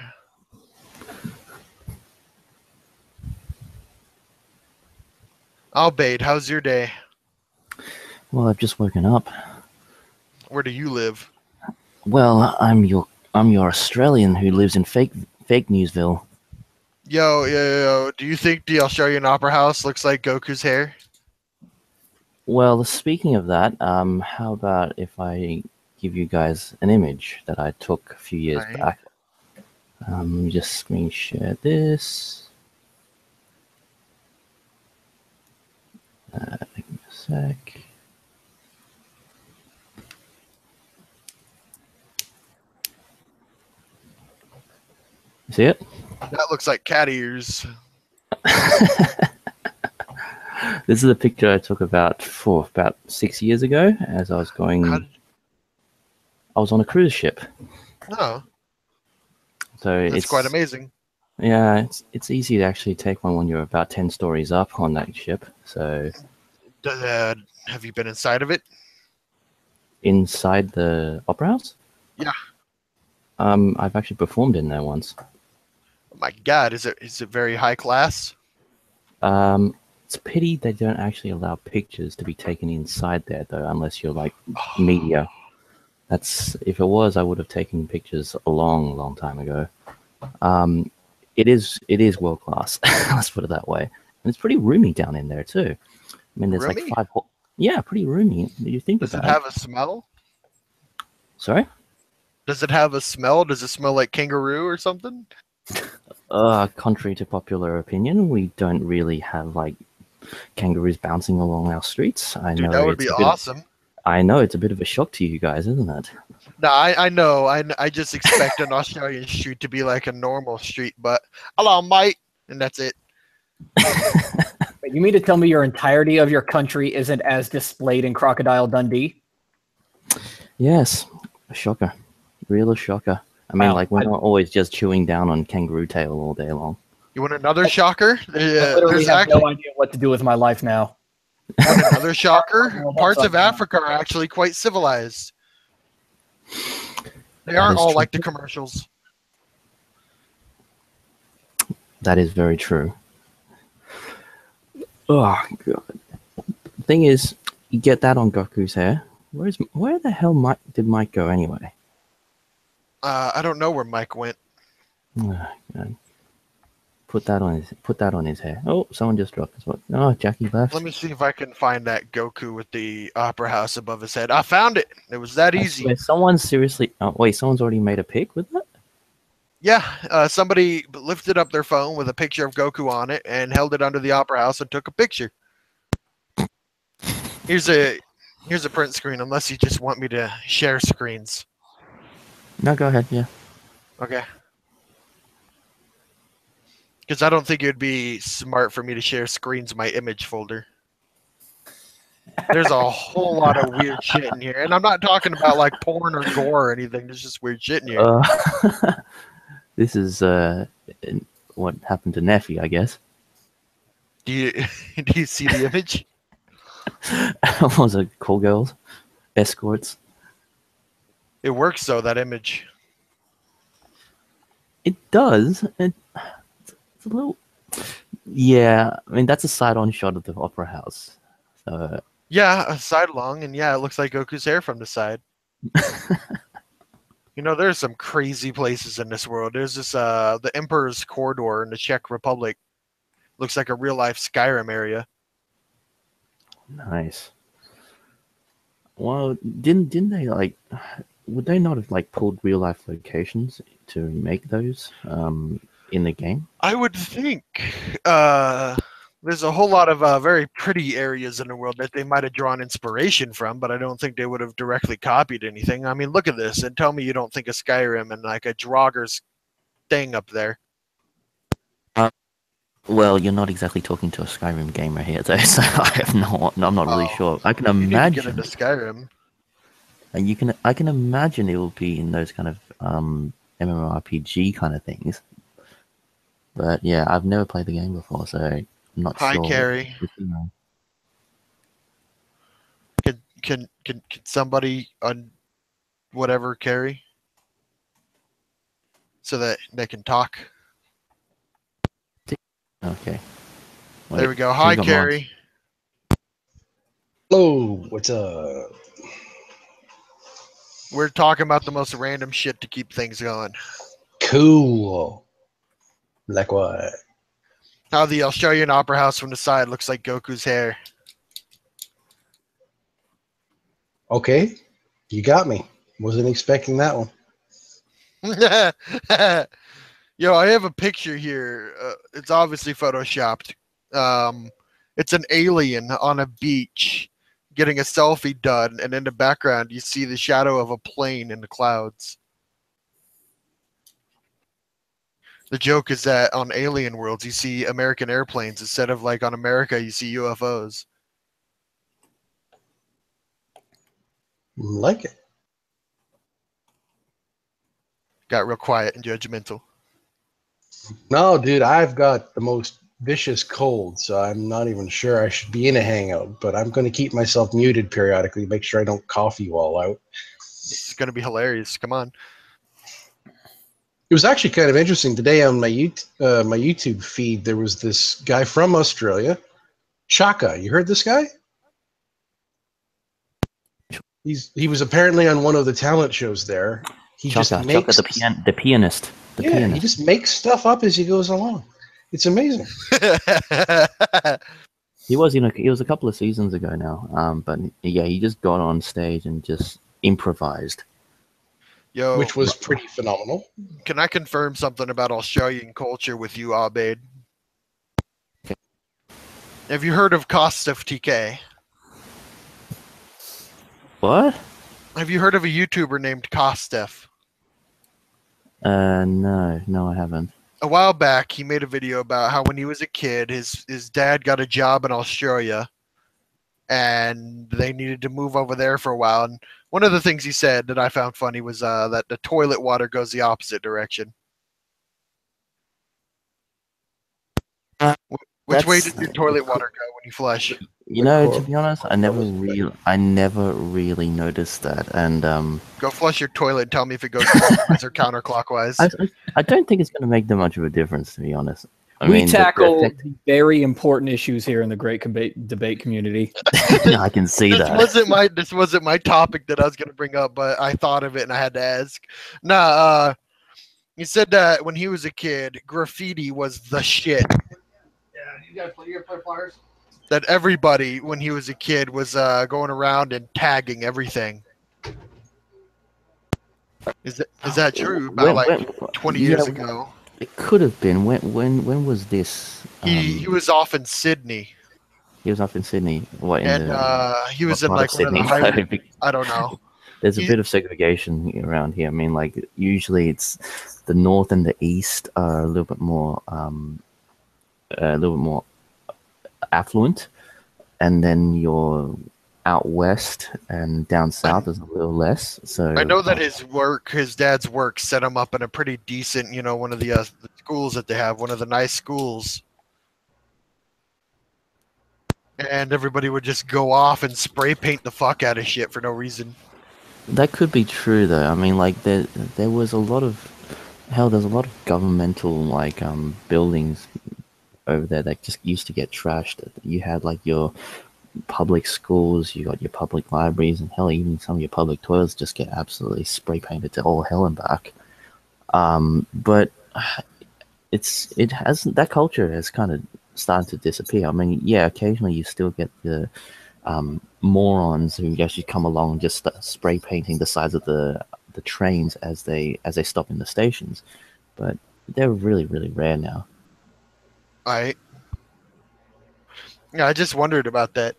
Albade, how's your day? Well, I've just woken up. Where do you live? Well, I'm your Australian who lives in fake Newsville. Yo, do you think the Australian Opera House looks like Goku's hair? Well, speaking of that, how about if I give you guys an image that I took a few years back? Let me just screen share this. Give me a sec. See it? That looks like cat ears. This is a picture I took about 6 years ago as I was going. I was on a cruise ship. Oh. So That's quite amazing. Yeah, it's easy to actually take one when you're about 10 stories up on that ship. So Have you been inside of it? inside the opera house? Yeah. I've actually performed in there once. Oh my God, is it very high class? It's a pity they don't actually allow pictures to be taken inside there, though, unless you're like media. That's if it was, I would have taken pictures a long time ago. It is world class. Let's put it that way. And it's pretty roomy down in there too. I mean, there's Roomy? like 5. Yeah, pretty roomy. You think Does it about have a smell? Sorry? Does it have a smell? Does it smell like kangaroo or something? Contrary to popular opinion, we don't really have like kangaroos bouncing along our streets. I Dude, know that would be awesome. I know it's a bit of a shock to you guys, isn't it? No, I know. I just expect an Australian street to be like a normal street, but hello, mate, and that's it. Wait, you mean to tell me your entirety of your country isn't as displayed in Crocodile Dundee? Yes, a shocker, real shocker. I mean, Wow. like we're not always just chewing down on kangaroo tail all day long. You want another shocker? I literally There's have actually no idea what to do with my life now. another shocker. Parts of Africa are actually quite civilized. They aren't all like the commercials. That is very true. Oh god. The thing is, you get that on Goku's hair. Where the hell did Mike go anyway? I don't know where Mike went. Oh, god. Put that on his hair. Oh, someone just dropped his one. Oh, Jackie left. Let me see if I can find that Goku with the opera house above his head. I found it. It was that easy. Wait, someone's already made a pic with that? Yeah, somebody lifted up their phone with a picture of Goku on it and held it under the opera house and took a picture. Here's a print screen, unless you just want me to share screens. No, go ahead. Yeah. Okay. Because I don't think it would be smart for me to share screens in my image folder. There's a whole lot of weird shit in here. And I'm not talking about like porn or gore or anything. There's just weird shit in here. This is what happened to Neffy, I guess. Do you see the image? Was it call girls? Escorts? It works though, that image. It does. It's a little... Yeah, I mean, that's a side-on shot of the opera house. So... Yeah, a sidelong, and yeah, it looks like Goku's hair from the side. You know, there's some crazy places in this world. There's this, the Emperor's Corridor in the Czech Republic. Looks like a real-life Skyrim area. Nice. Well, didn't they, like... Would they not have, like, pulled real-life locations to make those in the game? I would think there's a whole lot of very pretty areas in the world that they might have drawn inspiration from, but I don't think they would have directly copied anything. I mean, look at this and tell me you don't think of Skyrim and like a Draugr's thing up there. Well, you're not exactly talking to a Skyrim gamer here, though, so I'm not really sure. I can imagine. You need to get into Skyrim. And I can imagine it will be in those kind of MMORPG kind of things. But yeah, I've never played the game before, so I'm not sure. Hi, Carrie. Can somebody on whatever Carrie so that they can talk? Okay. There we go. Hi, Carrie. Hello. What's up? We're talking about the most random shit to keep things going. Cool. Like what? How the Australian Opera House from the side looks like Goku's hair. Okay. You got me. Wasn't expecting that one. Yo, I have a picture here. It's obviously photoshopped. It's an alien on a beach getting a selfie done, and in the background you see the shadow of a plane in the clouds. The joke is that on alien worlds you see American airplanes instead of like on America you see UFOs. Like it. Got real quiet and judgmental. No, dude, I've got the most vicious cold, so I'm not even sure I should be in a hangout, but I'm going to keep myself muted periodically, make sure I don't cough you all out. This is going to be hilarious. Come on. It was actually kind of interesting today on my YouTube feed. There was this guy from Australia, Chaka. You heard this guy? He was apparently on one of the talent shows there. He Chaka, just makes the pianist. The yeah, pianist. he just makes stuff up as he goes along. It's amazing. He was a couple of seasons ago now. But yeah, he just got on stage and just improvised. Yo, which was pretty phenomenal. Can I confirm something about Australian culture with you, Abed? Okay. Have you heard of Kostov TK? What? Have you heard of a YouTuber named Kostov? No, I haven't. A while back, he made a video about how when he was a kid, his dad got a job in Australia, and they needed to move over there for a while. And one of the things he said that I found funny was that the toilet water goes the opposite direction. Which way did your toilet water go when you flush? You know, to be honest, I never really noticed that. And go flush your toilet and tell me if it goes clockwise or counterclockwise. I don't think it's going to make that much of a difference, to be honest. We tackle very important issues here in the great debate community. I can see that. This wasn't my topic that I was going to bring up, but I thought of it and I had to ask. Nah, he said that when he was a kid, graffiti was the shit. Yeah, you gotta play flyers. That everybody, when he was a kid, was going around and tagging everything. Is that true? About 20 years ago. It could have been. When was this? He was off in Sydney. He was off in Sydney. What? He was in like one of the I don't know. There's a bit of segregation around here. I mean, like usually it's the north and the east are a little bit more affluent, and then you're out west and down south is a little less. So I know that his dad's work set him up in a pretty decent, one of the schools that they have, one of the nice schools. And everybody would just go off and spray paint the fuck out of shit for no reason. That could be true, though. I mean, like there was a lot of there's a lot of governmental buildings over there that just used to get trashed. You had like your public schools, you got your public libraries, and hell, even some of your public toilets just get absolutely spray painted to all hell and back. But that culture has kind of started to disappear. I mean, yeah, occasionally you still get the morons who actually come along and just start spray painting the sides of the trains as they stop in the stations, but they're really, really rare now. Yeah, I just wondered about that.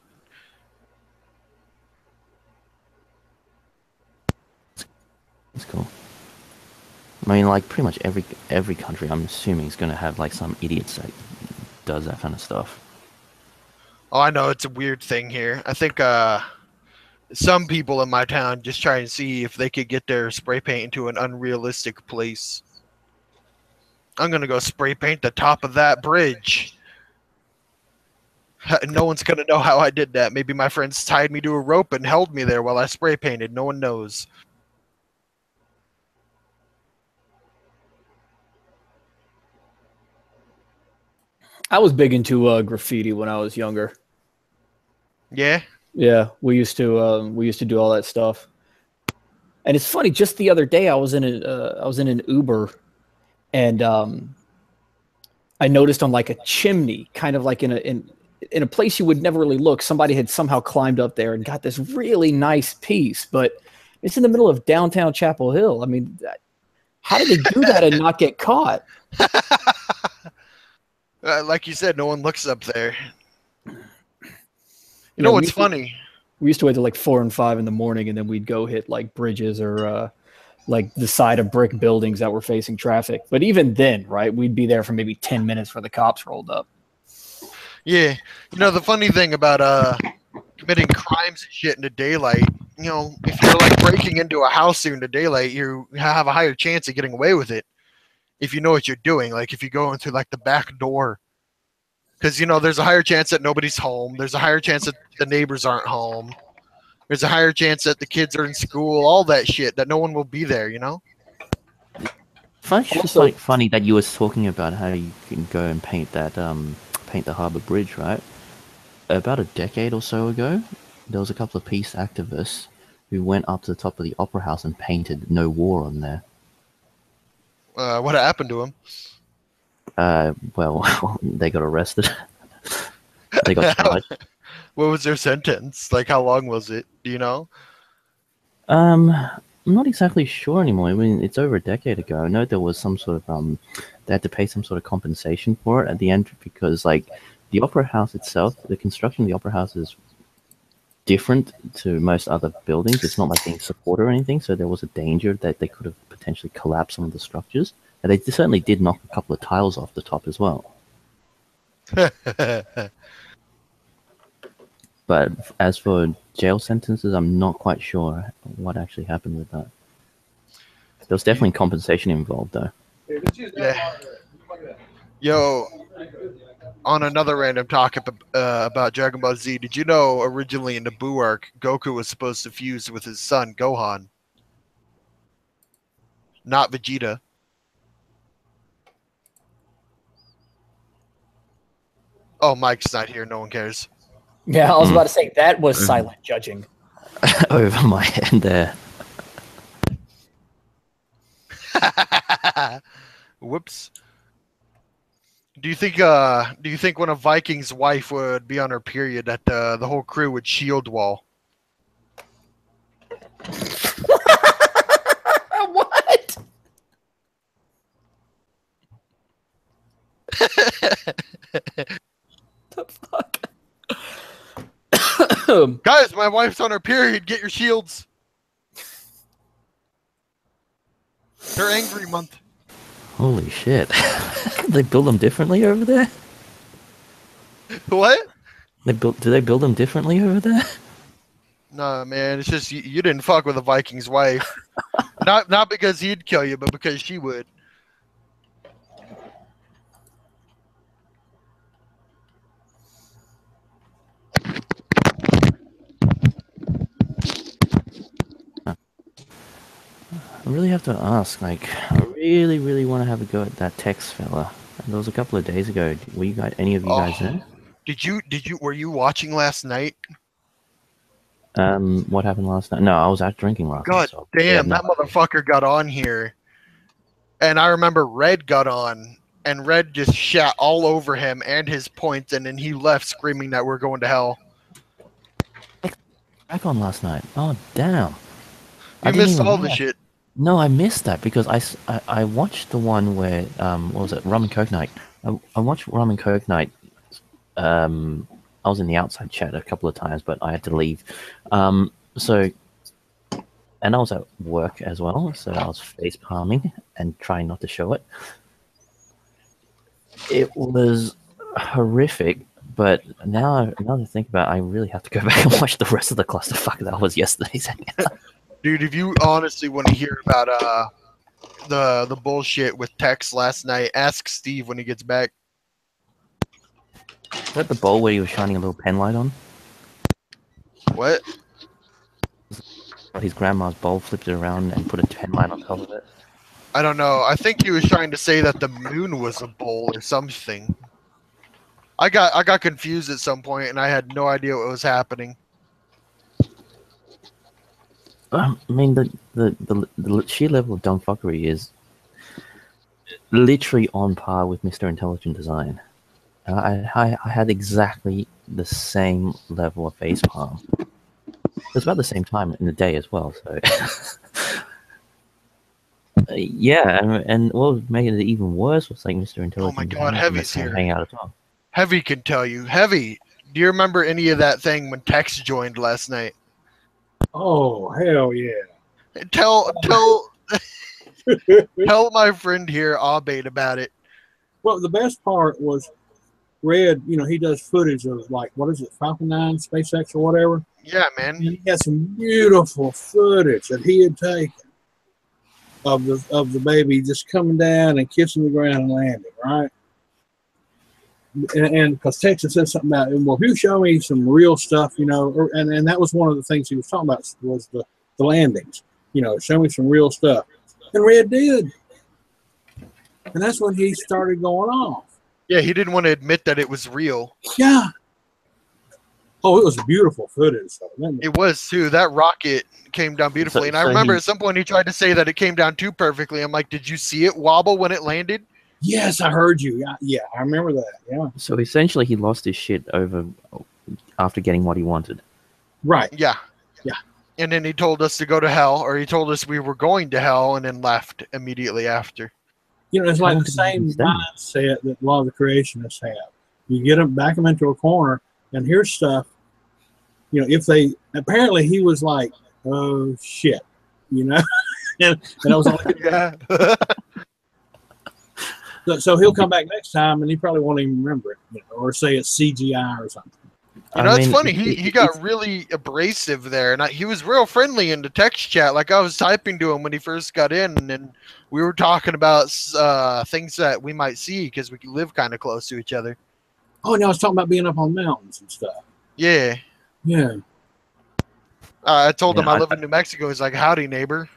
That's cool. I mean, like pretty much every country, I'm assuming, is going to have like some idiots that does that kind of stuff. Oh, I know it's a weird thing here. I think some people in my town just try and see if they could get their spray paint into an unrealistic place. I'm gonna go spray paint the top of that bridge. No one's gonna know how I did that. Maybe my friends tied me to a rope and held me there while I spray painted. No one knows. I was big into graffiti when I was younger. Yeah? Yeah, we used to do all that stuff. And it's funny, just the other day I was in an Uber, and I noticed on like a chimney, kind of like in a place you would never really look, somebody had somehow climbed up there and got this really nice piece, but it's in the middle of downtown Chapel Hill. I mean, how did they do that and not get caught? Like you said, no one looks up there. You know what's funny? We used to wait till like 4 and 5 in the morning, and then we'd go hit like bridges or like the side of brick buildings that were facing traffic. But even then, right, we'd be there for maybe 10 minutes before the cops rolled up. Yeah. The funny thing about committing crimes and shit in the daylight, if you're like breaking into a house during the daylight, you have a higher chance of getting away with it. if you know what you're doing. Like if you go into like the back door, because you know there's a higher chance that nobody's home. There's a higher chance that the neighbors aren't home. There's a higher chance that the kids are in school. All that shit that no one will be there. You know. It's just like funny that you were talking about how you can go and paint that paint the Harbour Bridge, right? About a decade or so ago, there was a couple of peace activists who went up to the top of the Opera House and painted "No War" on there. What happened to him? Well, they got arrested. They got charged. What was their sentence? Like, how long was it? Do you know? I'm not exactly sure anymore. I mean, it's over a decade ago. I know there was some sort of they had to pay some sort of compensation for it at the end because, like, the Opera House itself, the construction of the Opera House is different to most other buildings. It's not like being supported or anything, so there was a danger that they could have potentially collapsed some of the structures. And they certainly did knock a couple of tiles off the top as well. But as for jail sentences, I'm not quite sure what actually happened with that. There was definitely compensation involved, though. Yeah. Yo, on another random topic about Dragon Ball Z, did you know originally in the Buu arc, Goku was supposed to fuse with his son, Gohan? Not Vegeta. Oh, Mike's not here. No one cares. Yeah, I was about to say, that was silent judging. Over my head there. Whoops. Do you think when a Viking's wife would be on her period that the whole crew would shield wall? What? The fuck? Guys, my wife's on her period. Get your shields. They're angry month. Holy shit. They build them differently over there? What? Do they build them differently over there? Nah, man. It's just you didn't fuck with a Viking's wife. not because he'd kill you, but because she would. I really have to ask, like, I really, really want to have a go at that Tex fella. There was a couple of days ago. Were you guys, any of you guys there? Were you watching last night? What happened last night? No, I was out drinking last night. God So damn, that motherfucker got on here. And I remember Red got on, and Red just shat all over him and his points, and then he left screaming that we're going to hell. Back on last night. Oh, damn. You missed all the shit. No, I missed that because I watched the one where what was it, Rum and Coke Night. I watched Rum and Coke Night. I was in the outside chat a couple of times, but I had to leave. And I was at work as well, so I was face palming and trying not to show it. It was horrific, but now to think about it, I really have to go back and watch the rest of the clusterfuck that was yesterday's hangout. Dude, if you honestly want to hear about the bullshit with Tex last night, ask Steve when he gets back. Is that the bowl where he was shining a little pen light on? What? His grandma's bowl, flipped it around and put a pen light on top of it. I don't know. I think he was trying to say that the moon was a bowl or something. I got confused at some point and I had no idea what was happening. I mean, the sheer level of dumb fuckery is literally on par with Mr. Intelligent Design. I had exactly the same level of face palm. It was about the same time in the day as well, so... yeah, and what was making it even worse was like Mr. Intelligent. Oh my god, Heavy's here. Hang out as well. Heavy can tell you. Heavy, do you remember any of that thing when Tex joined last night? Oh, hell yeah. Tell my friend here, Abed, about it. Well, the best part was Red, you know, he does footage of, like, what is it, Falcon 9, SpaceX or whatever? Yeah, man. And he had some beautiful footage that he had taken. of the baby just coming down and kissing the ground and landing, right? And because Texas said something about, well, if you show me some real stuff, you know, and that was one of the things he was talking about was the landings, you know, show me some real stuff. And Red did. And that's when he started going off. Yeah, he didn't want to admit that it was real. Yeah. Oh, it was beautiful footage. It was too. That rocket came down beautifully. And I remember at some point he tried to say that it came down too perfectly. I'm like, did you see it wobble when it landed? Yes, I heard you. Yeah, I remember that. Yeah. So essentially, he lost his shit after getting what he wanted. Right. Yeah. Yeah. And then he told us to go to hell, or he told us we were going to hell, and then left immediately after. You know, it's like the same mindset that a lot of the creationists have. You get them, back them into a corner, and here's stuff. You know, if they apparently he was like, oh shit, you know, and I was like, yeah. So he'll come back next time, and he probably won't even remember it, you know, or say it's CGI or something. You know, it's funny. He got really abrasive there, and he was real friendly in the text chat. Like I was typing to him when he first got in, and we were talking about things that we might see because we live kind of close to each other. Oh, no, I was talking about being up on mountains and stuff. Yeah. Yeah. I told him I live in New Mexico. He's like, howdy, neighbor.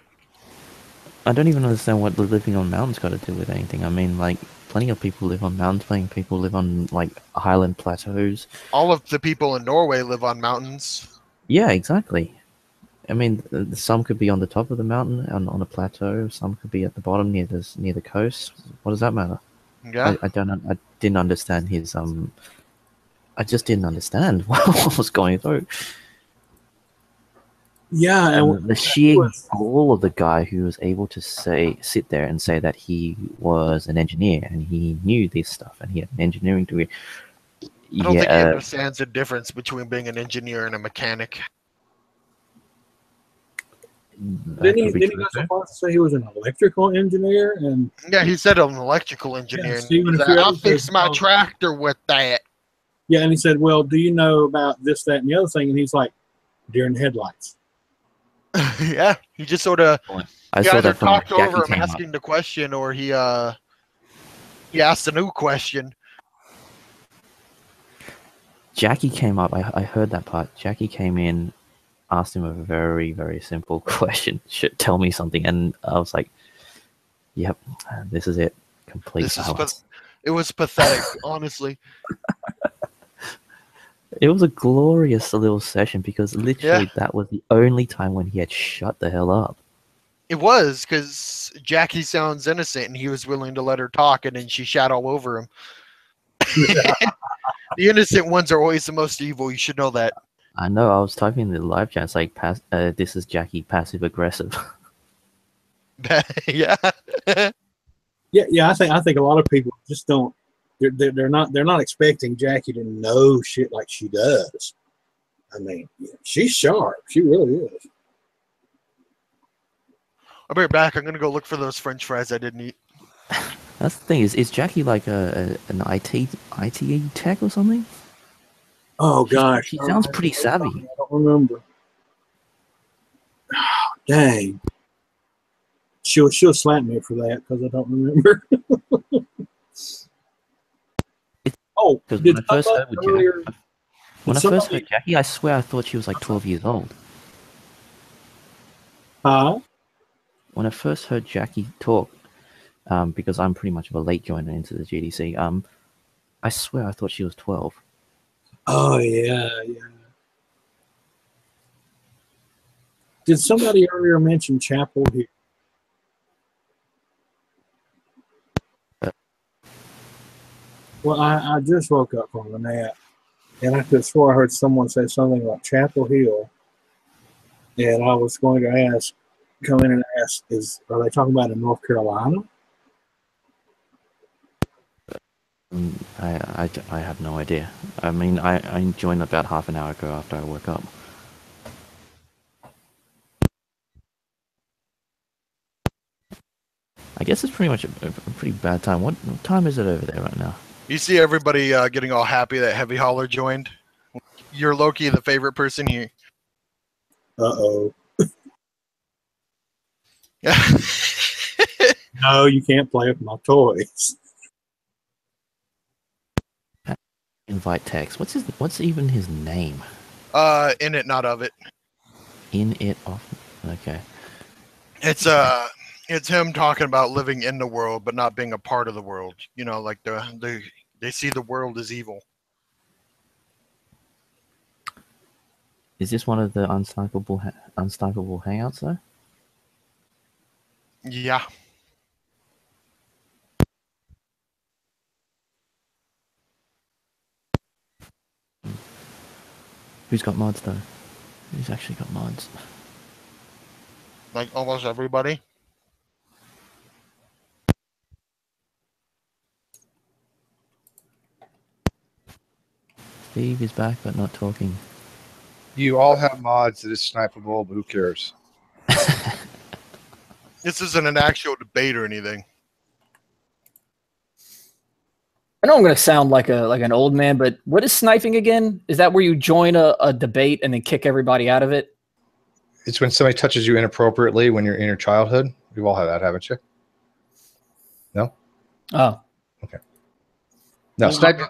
I don't even understand what the living on mountains got to do with anything. I mean, like, plenty of people live on mountains, plenty of people live on, like, highland plateaus. All of the people in Norway live on mountains. Yeah, exactly. I mean, some could be on the top of the mountain, on a plateau. Some could be at the bottom near the coast. What does that matter? Yeah. I didn't understand his, I just didn't understand what was going through. Yeah, and the sheer gall of the guy who was able to sit there and say that he was an engineer and he knew this stuff and he had an engineering degree. I don't think he understands the difference between being an engineer and a mechanic. Didn't he go so far as to say he was an electrical engineer? And yeah, he said an electrical engineer. Yeah, I'll fix my tractor with that. Yeah, and he said, well, do you know about this, that, and the other thing? And he's like, deer in the headlights. Yeah, he just sort of either talked over him asking the question, or he asked a new question. Jackie came up. I heard that part. Jackie came in, asked him a very, very simple question. Tell me something, and I was like, "Yep, this is it. Complete silence." It was pathetic, honestly. It was a glorious little session because literally that was the only time when he had shut the hell up. It was because Jackie sounds innocent and he was willing to let her talk, and then she shat all over him. The innocent ones are always the most evil. You should know that. I know. I was typing in the live chat. It's like, this is Jackie passive aggressive. Yeah. Yeah. I think a lot of people just don't. They're not expecting Jackie to know shit like she does. I mean, she's sharp. She really is. I'll be right back. I'm gonna go look for those French fries I didn't eat. That's the thing. Is Jackie like an IT tech or something? Oh gosh, she sounds pretty savvy. I don't remember. Dang. She'll slap me for that because I don't remember. Oh, when I first heard Jackie, I swear I thought she was like 12 years old. Huh? When I first heard Jackie talk, because I'm pretty much of a late joiner into the GDC, I swear I thought she was 12. Oh, yeah. Did somebody earlier mention Chapel Hill? Well, I just woke up from a nap, and I could have swore I heard someone say something about Chapel Hill, and I was going to come in and ask, are they talking about in North Carolina? I have no idea. I mean, I joined about half an hour ago after I woke up. I guess it's pretty much a pretty bad time. What time is it over there right now? You see everybody getting all happy that Heavy Hauler joined. You're Loki, the favorite person here. Uh-oh. No, you can't play with my toys. Invite text. What's even his name? In it, not of it. In it off. Okay. It's him talking about living in the world but not being a part of the world. You know, like they see the world as evil. Is this one of the unsnipeable hangouts though? Yeah. Who's got mods though? Who's actually got mods? Like almost everybody. Steve is back but not talking. You all have mods that is snipeable, but who cares? This isn't an actual debate or anything. I know I'm going to sound like an old man, but what is sniping again? Is that where you join a debate and then kick everybody out of it? It's when somebody touches you inappropriately when you're in your childhood. We've all had that, haven't you? No? Oh. Okay. No, sniping.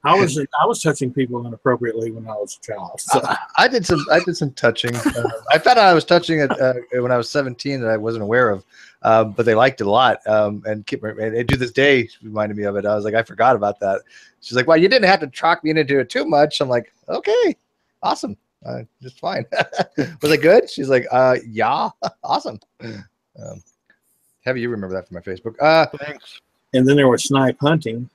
I was touching people inappropriately when I was a child. So. I did some touching. I found out I was touching it when I was 17 that I wasn't aware of, but they liked it a lot. And to this day reminded me of it. I was like, I forgot about that. She's like, well, you didn't have to talk me into it too much. I'm like, okay, awesome, just fine. Was it good? She's like, yeah, awesome. Have you remember that from my Facebook? Thanks. And then there was snipe hunting.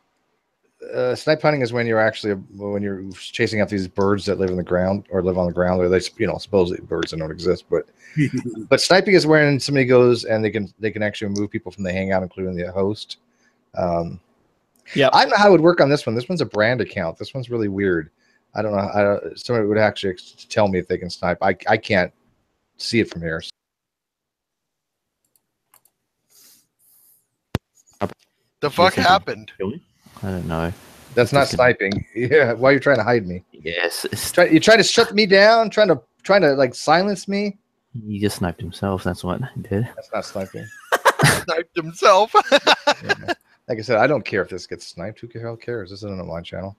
Snipe hunting is when you're chasing out these birds that live in the ground or live on the ground, or they, supposedly birds that don't exist. But sniping is when somebody goes and they can actually remove people from the hangout, including the host. Yeah, I don't know how it would work on this one. This one's a brand account. This one's really weird. I don't know. Somebody would actually tell me if they can snipe. I can't see it from here. The fuck happened? I don't know. That's not sniping. Yeah, why are you trying to hide me? Yes. You trying to shut me down? Trying to like silence me? He just sniped himself. That's what he did. That's not sniping. Sniped himself. Yeah. Like I said, I don't care if this gets sniped. Who the hell cares? This isn't a my channel.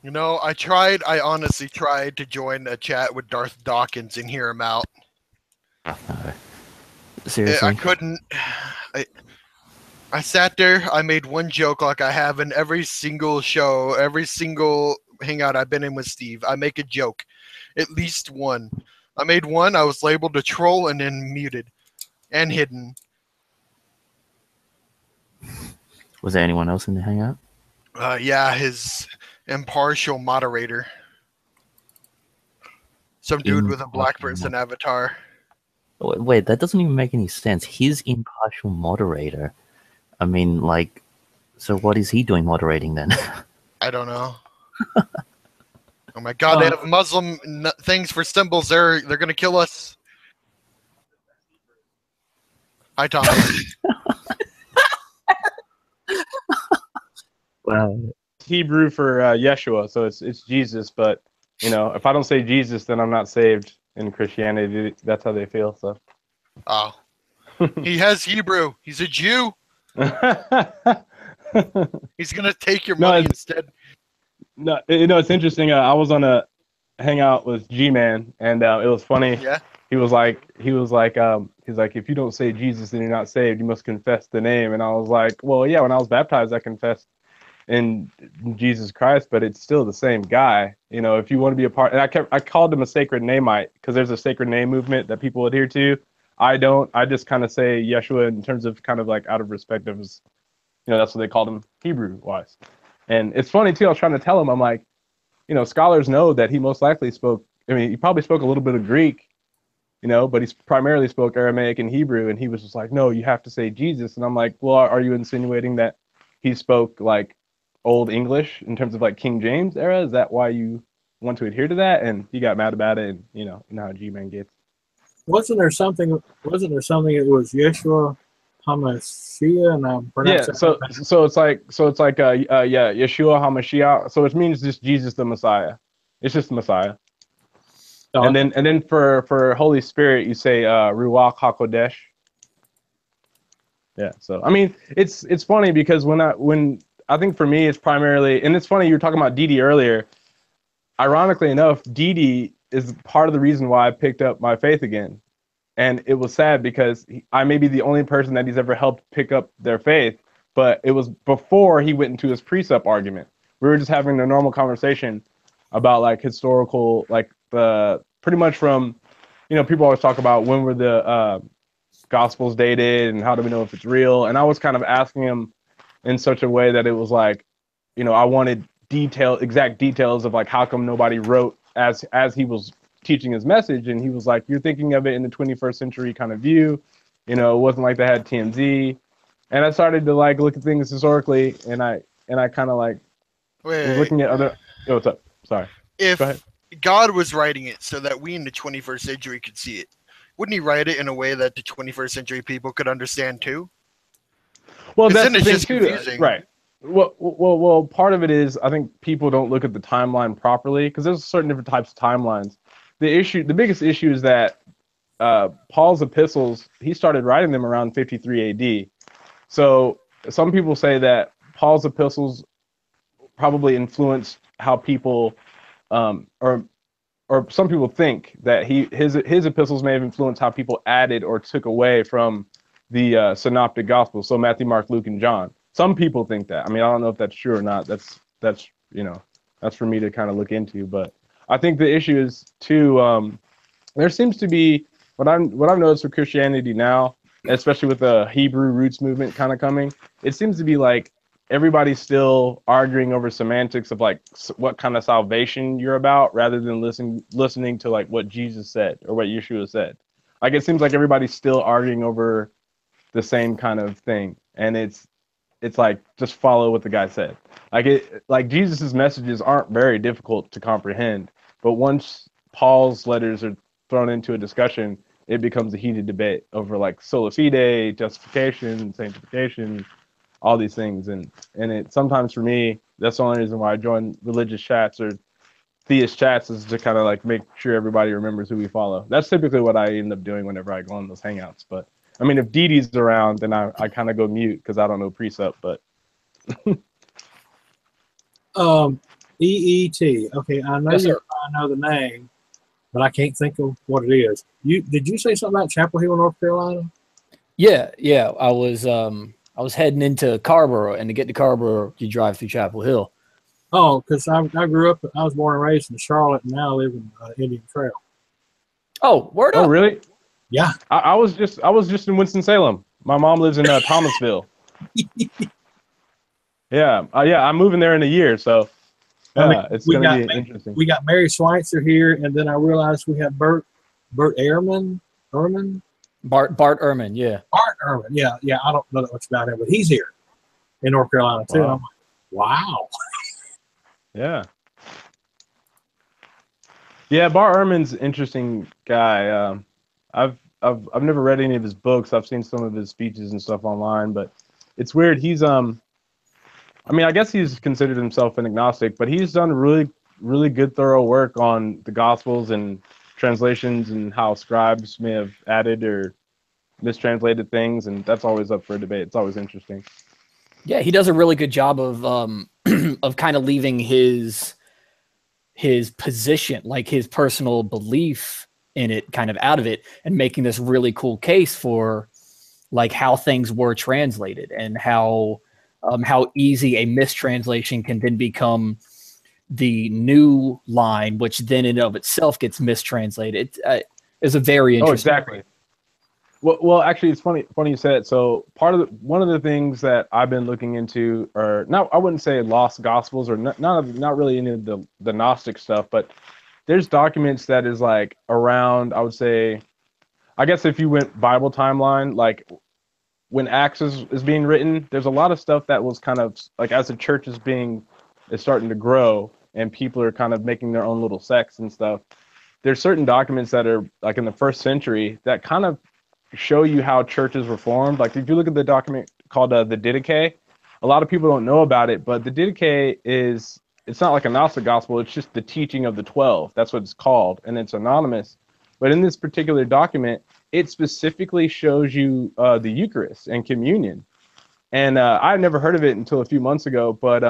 You know, I honestly tried to join a chat with Darth Dawkins and hear him out. Seriously? I couldn't. I sat there, I made one joke like I have in every single show, every single hangout I've been in with Steve. I make a joke. At least one. I made one, I was labeled a troll and then muted. And hidden. Was there anyone else in the hangout? Yeah, his impartial moderator. Some dude with a black person avatar. Wait, that doesn't even make any sense. His impartial moderator. I mean, like, so what is he doing moderating then? I don't know. Oh my god, they have Muslim things for symbols. They're gonna kill us. Hi, Thomas. Wow. Hebrew for Yeshua, so it's Jesus. But if I don't say Jesus, then I'm not saved in Christianity. That's how they feel. So. Oh, he has Hebrew. He's a Jew. He's gonna take your money instead. No, it's interesting. I was on a hangout with G-Man, and it was funny. Yeah. He was like, if you don't say Jesus, then you're not saved. You must confess the name. And I was like, well, yeah. When I was baptized, I confessed in Jesus Christ, but it's still the same guy. If you want to be a part, and I called him a sacred nameite because there's a sacred name movement that people adhere to. I don't. I just kind of say Yeshua in terms of kind of like out of respect of his, that's what they called him Hebrew-wise. And it's funny, too. I was trying to tell him, I'm like, scholars know that he most likely spoke, he probably spoke a little bit of Greek, but he primarily spoke Aramaic and Hebrew. And he was just like, no, you have to say Jesus. And I'm like, well, are you insinuating that he spoke like Old English in terms of like King James era? Is that why you want to adhere to that? And he got mad about it. And, you know how G-Man gets. Wasn't there something? It was Yeshua Hamashiach, and I'm pronouncing. Yeah. So it's like Yeshua Hamashiach. So it means just Jesus the Messiah. It's just the Messiah. Oh, and then, for Holy Spirit, you say Ruach HaKodesh. Yeah. So I mean, it's funny because when I think for me it's primarily, and it's funny you were talking about Didi earlier. Ironically enough, Didi is part of the reason why I picked up my faith again. And it was sad because I may be the only person that he's ever helped pick up their faith, but it was before he went into his precept argument. We were just having a normal conversation about like historical, like the pretty much from, people always talk about when were the Gospels dated and how do we know if it's real? And I was kind of asking him in such a way that it was like, I wanted exact details of like how come nobody wrote as he was teaching his message, and he was like, you're thinking of it in the 21st century kind of view. It wasn't like they had TMZ. And I started to like look at things historically, and I kind of like was looking at other. Oh, what's up? Sorry. If God was writing it so that we in the 21st century could see it, wouldn't he write it in a way that the 21st century people could understand too? Well, that's the thing too, right? Well, part of it is I think people don't look at the timeline properly because there's certain different types of timelines. The biggest issue is that Paul's epistles, he started writing them around 53 AD. So some people say that Paul's epistles probably influenced how people, or some people think that his epistles may have influenced how people added or took away from the synoptic gospels. So Matthew, Mark, Luke, and John. Some people think that. I mean, I don't know if that's true or not. That's for me to kind of look into. But I think the issue is too. There seems to be what I've noticed with Christianity now, especially with the Hebrew roots movement kind of coming. It seems to be like everybody's still arguing over semantics of like what kind of salvation you're about, rather than listening to like what Jesus said or what Yeshua said. Like it seems like everybody's still arguing over the same kind of thing, and it's like just follow what the guy said. Like Jesus's messages aren't very difficult to comprehend, but once Paul's letters are thrown into a discussion, it becomes a heated debate over like sola fide, justification, sanctification, all these things. And it sometimes for me, that's the only reason why I join religious chats or theist chats, is to kind of like make sure everybody remembers who we follow. That's typically what I end up doing whenever I go on those hangouts. But I mean, if Didi's around, then I kind of go mute because I don't know precept. But EET. Okay, I know I know the name, but I can't think of what it is. Did you say something about Chapel Hill, North Carolina? Yeah. I was heading into Carborough, and to get to Carborough, you drive through Chapel Hill. Oh, because I grew up. I was born and raised in Charlotte, and now I live in Indian Trail. Oh, word up! Oh, really? Yeah. I was just in Winston-Salem. My mom lives in Thomasville. Yeah. I'm moving there in a year, so it's gonna be interesting. We got Mary Schweitzer here, and then I realized we have Bert Ehrman. Bart Ehrman, yeah. Bart Ehrman, yeah. I don't know that much about him, but he's here in North Carolina too. Wow. I'm like, wow. Yeah. Yeah, Bart Ehrman's an interesting guy. I've never read any of his books. I've seen some of his speeches and stuff online, but it's weird. He's I mean, I guess he's considered himself an agnostic, but he's done really, really good, thorough work on the Gospels and translations and how scribes may have added or mistranslated things, and that's always up for a debate. It's always interesting. Yeah, he does a really good job of of kind of leaving his position, like his personal belief in it, kind of out of it, and making this really cool case for like how things were translated and how easy a mistranslation can then become the new line, which then in and of itself gets mistranslated. Is a very interesting. Oh, exactly. Well, actually, it's funny you said it. So one of the things that I've been looking into, or not, I wouldn't say lost gospels, or not really any of the Gnostic stuff, but there's documents that is like around, I would say, I guess if you went Bible timeline, like when Acts is being written, there's a lot of stuff that was kind of like as the church is starting to grow and people are kind of making their own little sects and stuff. There's certain documents that are like in the 1st century that kind of show you how churches were formed. Like if you look at the document called the Didache, a lot of people don't know about it, but the Didache it's not like a Gnostic gospel. It's just the teaching of the 12. That's what it's called, and it's anonymous. But in this particular document, it specifically shows you the Eucharist and communion. And I've never heard of it until a few months ago. But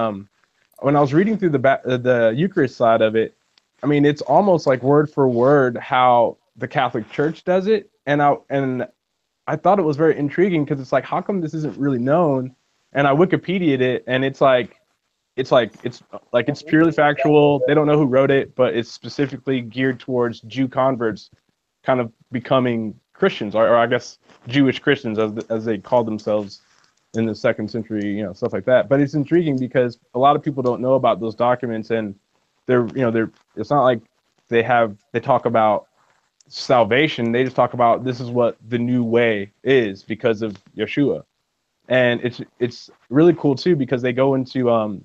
when I was reading through the Eucharist side of it, I mean, it's almost like word for word how the Catholic Church does it. And I thought it was very intriguing because it's like, how come this isn't really known? And I Wikipedia'd it, and it's purely factual. They don't know who wrote it, but it's specifically geared towards Jew converts kind of becoming Christians, or I guess Jewish Christians as they called themselves in the 2nd century, stuff like that. But it's intriguing because a lot of people don't know about those documents, and it's not like they talk about salvation. They just talk about this is what the new way is because of Yeshua. And it's really cool too because they go into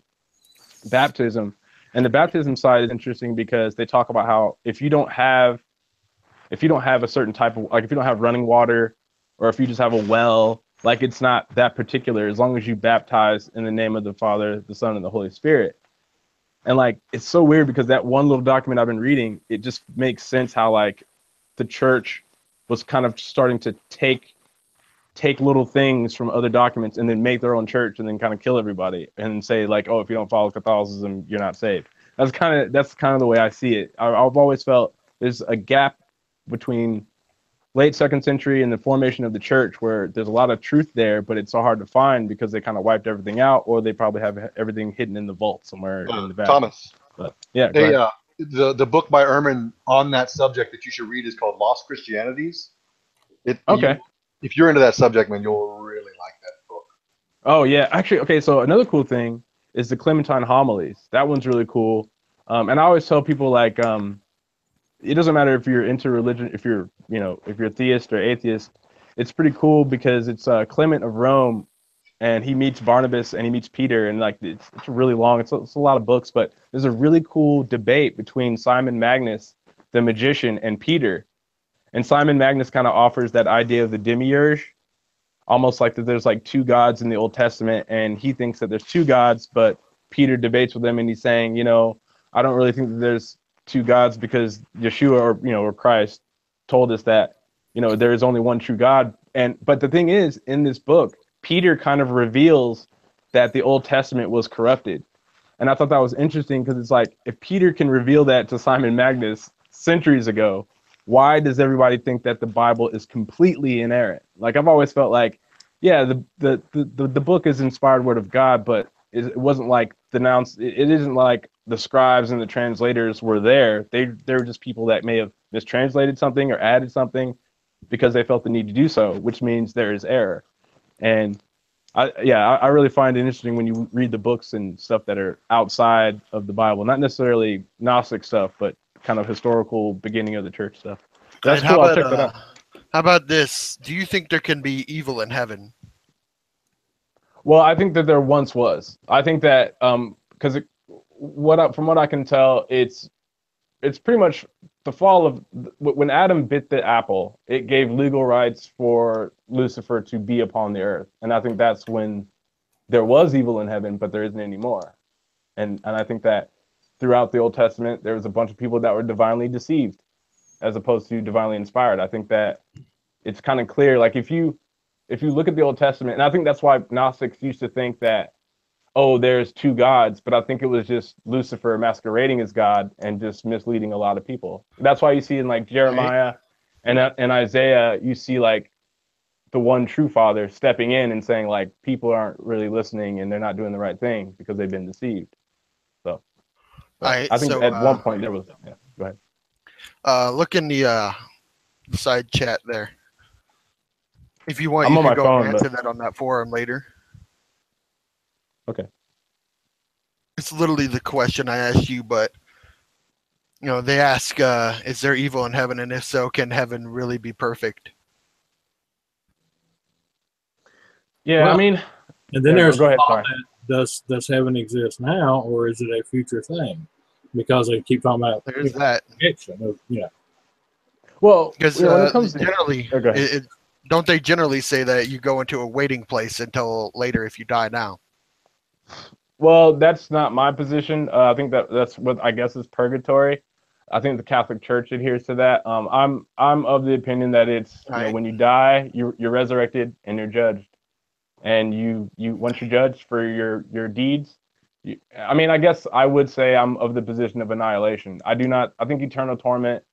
baptism, and the baptism side is interesting because they talk about how if you don't have a certain type of, like, if you don't have running water, or if you just have a well, like, it's not that particular as long as you baptize in the name of the Father, the Son, and the Holy Spirit. And like, it's so weird because that one little document I've been reading, it just makes sense how like the church was kind of starting to take little things from other documents and then make their own church and then kind of kill everybody and say like, oh, if you don't follow Catholicism, you're not saved. That's kind of the way I see it. I've always felt there's a gap between late 2nd century and the formation of the church where there's a lot of truth there, but it's so hard to find because they kind of wiped everything out, or they probably have everything hidden in the vault somewhere in the back. Thomas. But yeah, the book by Ehrman on that subject that you should read is called Lost Christianities. Okay. If you're into that subject, man, you'll really like that book. Oh yeah, actually, okay. So another cool thing is the Clementine homilies. That one's really cool. And I always tell people like, it doesn't matter if you're into religion, if you're theist or atheist, it's pretty cool because it's Clement of Rome, and he meets Barnabas and he meets Peter, and like it's really long. It's a lot of books, but there's a really cool debate between Simon Magus, the magician, and Peter. And Simon Magus kind of offers that idea of the demiurge, almost like that there's like 2 gods in the Old Testament, and he thinks that there's 2 gods, but Peter debates with him, and he's saying, I don't really think that there's 2 gods because Yeshua or Christ told us that, there is only one true God. But the thing is, in this book, Peter kind of reveals that the Old Testament was corrupted. And I thought that was interesting because it's like, if Peter can reveal that to Simon Magus centuries ago, why does everybody think that the Bible is completely inerrant? Like, I've always felt like, yeah, the book is inspired word of God, but it wasn't like denounced. It isn't like the scribes and the translators were there. They were just people that may have mistranslated something or added something because they felt the need to do so, which means there is error. And I really find it interesting when you read the books and stuff that are outside of the Bible, not necessarily Gnostic stuff, but kind of historical beginning of the church stuff. That's cool. I'll check that out. How about this? Do you think there can be evil in heaven? Well, I think that there once was. I think that because from what I can tell, it's pretty much the fall of when Adam bit the apple. It gave legal rights for Lucifer to be upon the earth, and I think that's when there was evil in heaven, but there isn't anymore. And I think that throughout the Old Testament, there was a bunch of people that were divinely deceived, as opposed to divinely inspired. I think that it's kind of clear. Like if you look at the Old Testament, and I think that's why Gnostics used to think that, oh, there's 2 gods, but I think it was just Lucifer masquerading as God and just misleading a lot of people. That's why you see in like Jeremiah and Isaiah, you see like the one true Father stepping in and saying like people aren't really listening and they're not doing the right thing because they've been deceived. So I think at one point there was. Yeah, go ahead. Look in the side chat there. If you want, I'm you on can my go phone, and answer that on that forum later. Okay. It's literally the question I asked you, but they ask, is there evil in heaven, and if so, can heaven really be perfect? Yeah, Well, I mean, and then there's go ahead, thought that does heaven exist now, or is it a future thing? Because they keep talking about there's that fiction. Well, because when it comes generally, don't they generally say that you go into a waiting place until later if you die now? Well, that's not my position. I think that's what I guess is purgatory. I think the Catholic Church adheres to that. I'm of the opinion that it's when you die, you're resurrected and you're judged, and you once you're judged for your deeds. I mean, I guess I would say I'm of the position of annihilation. I think eternal torment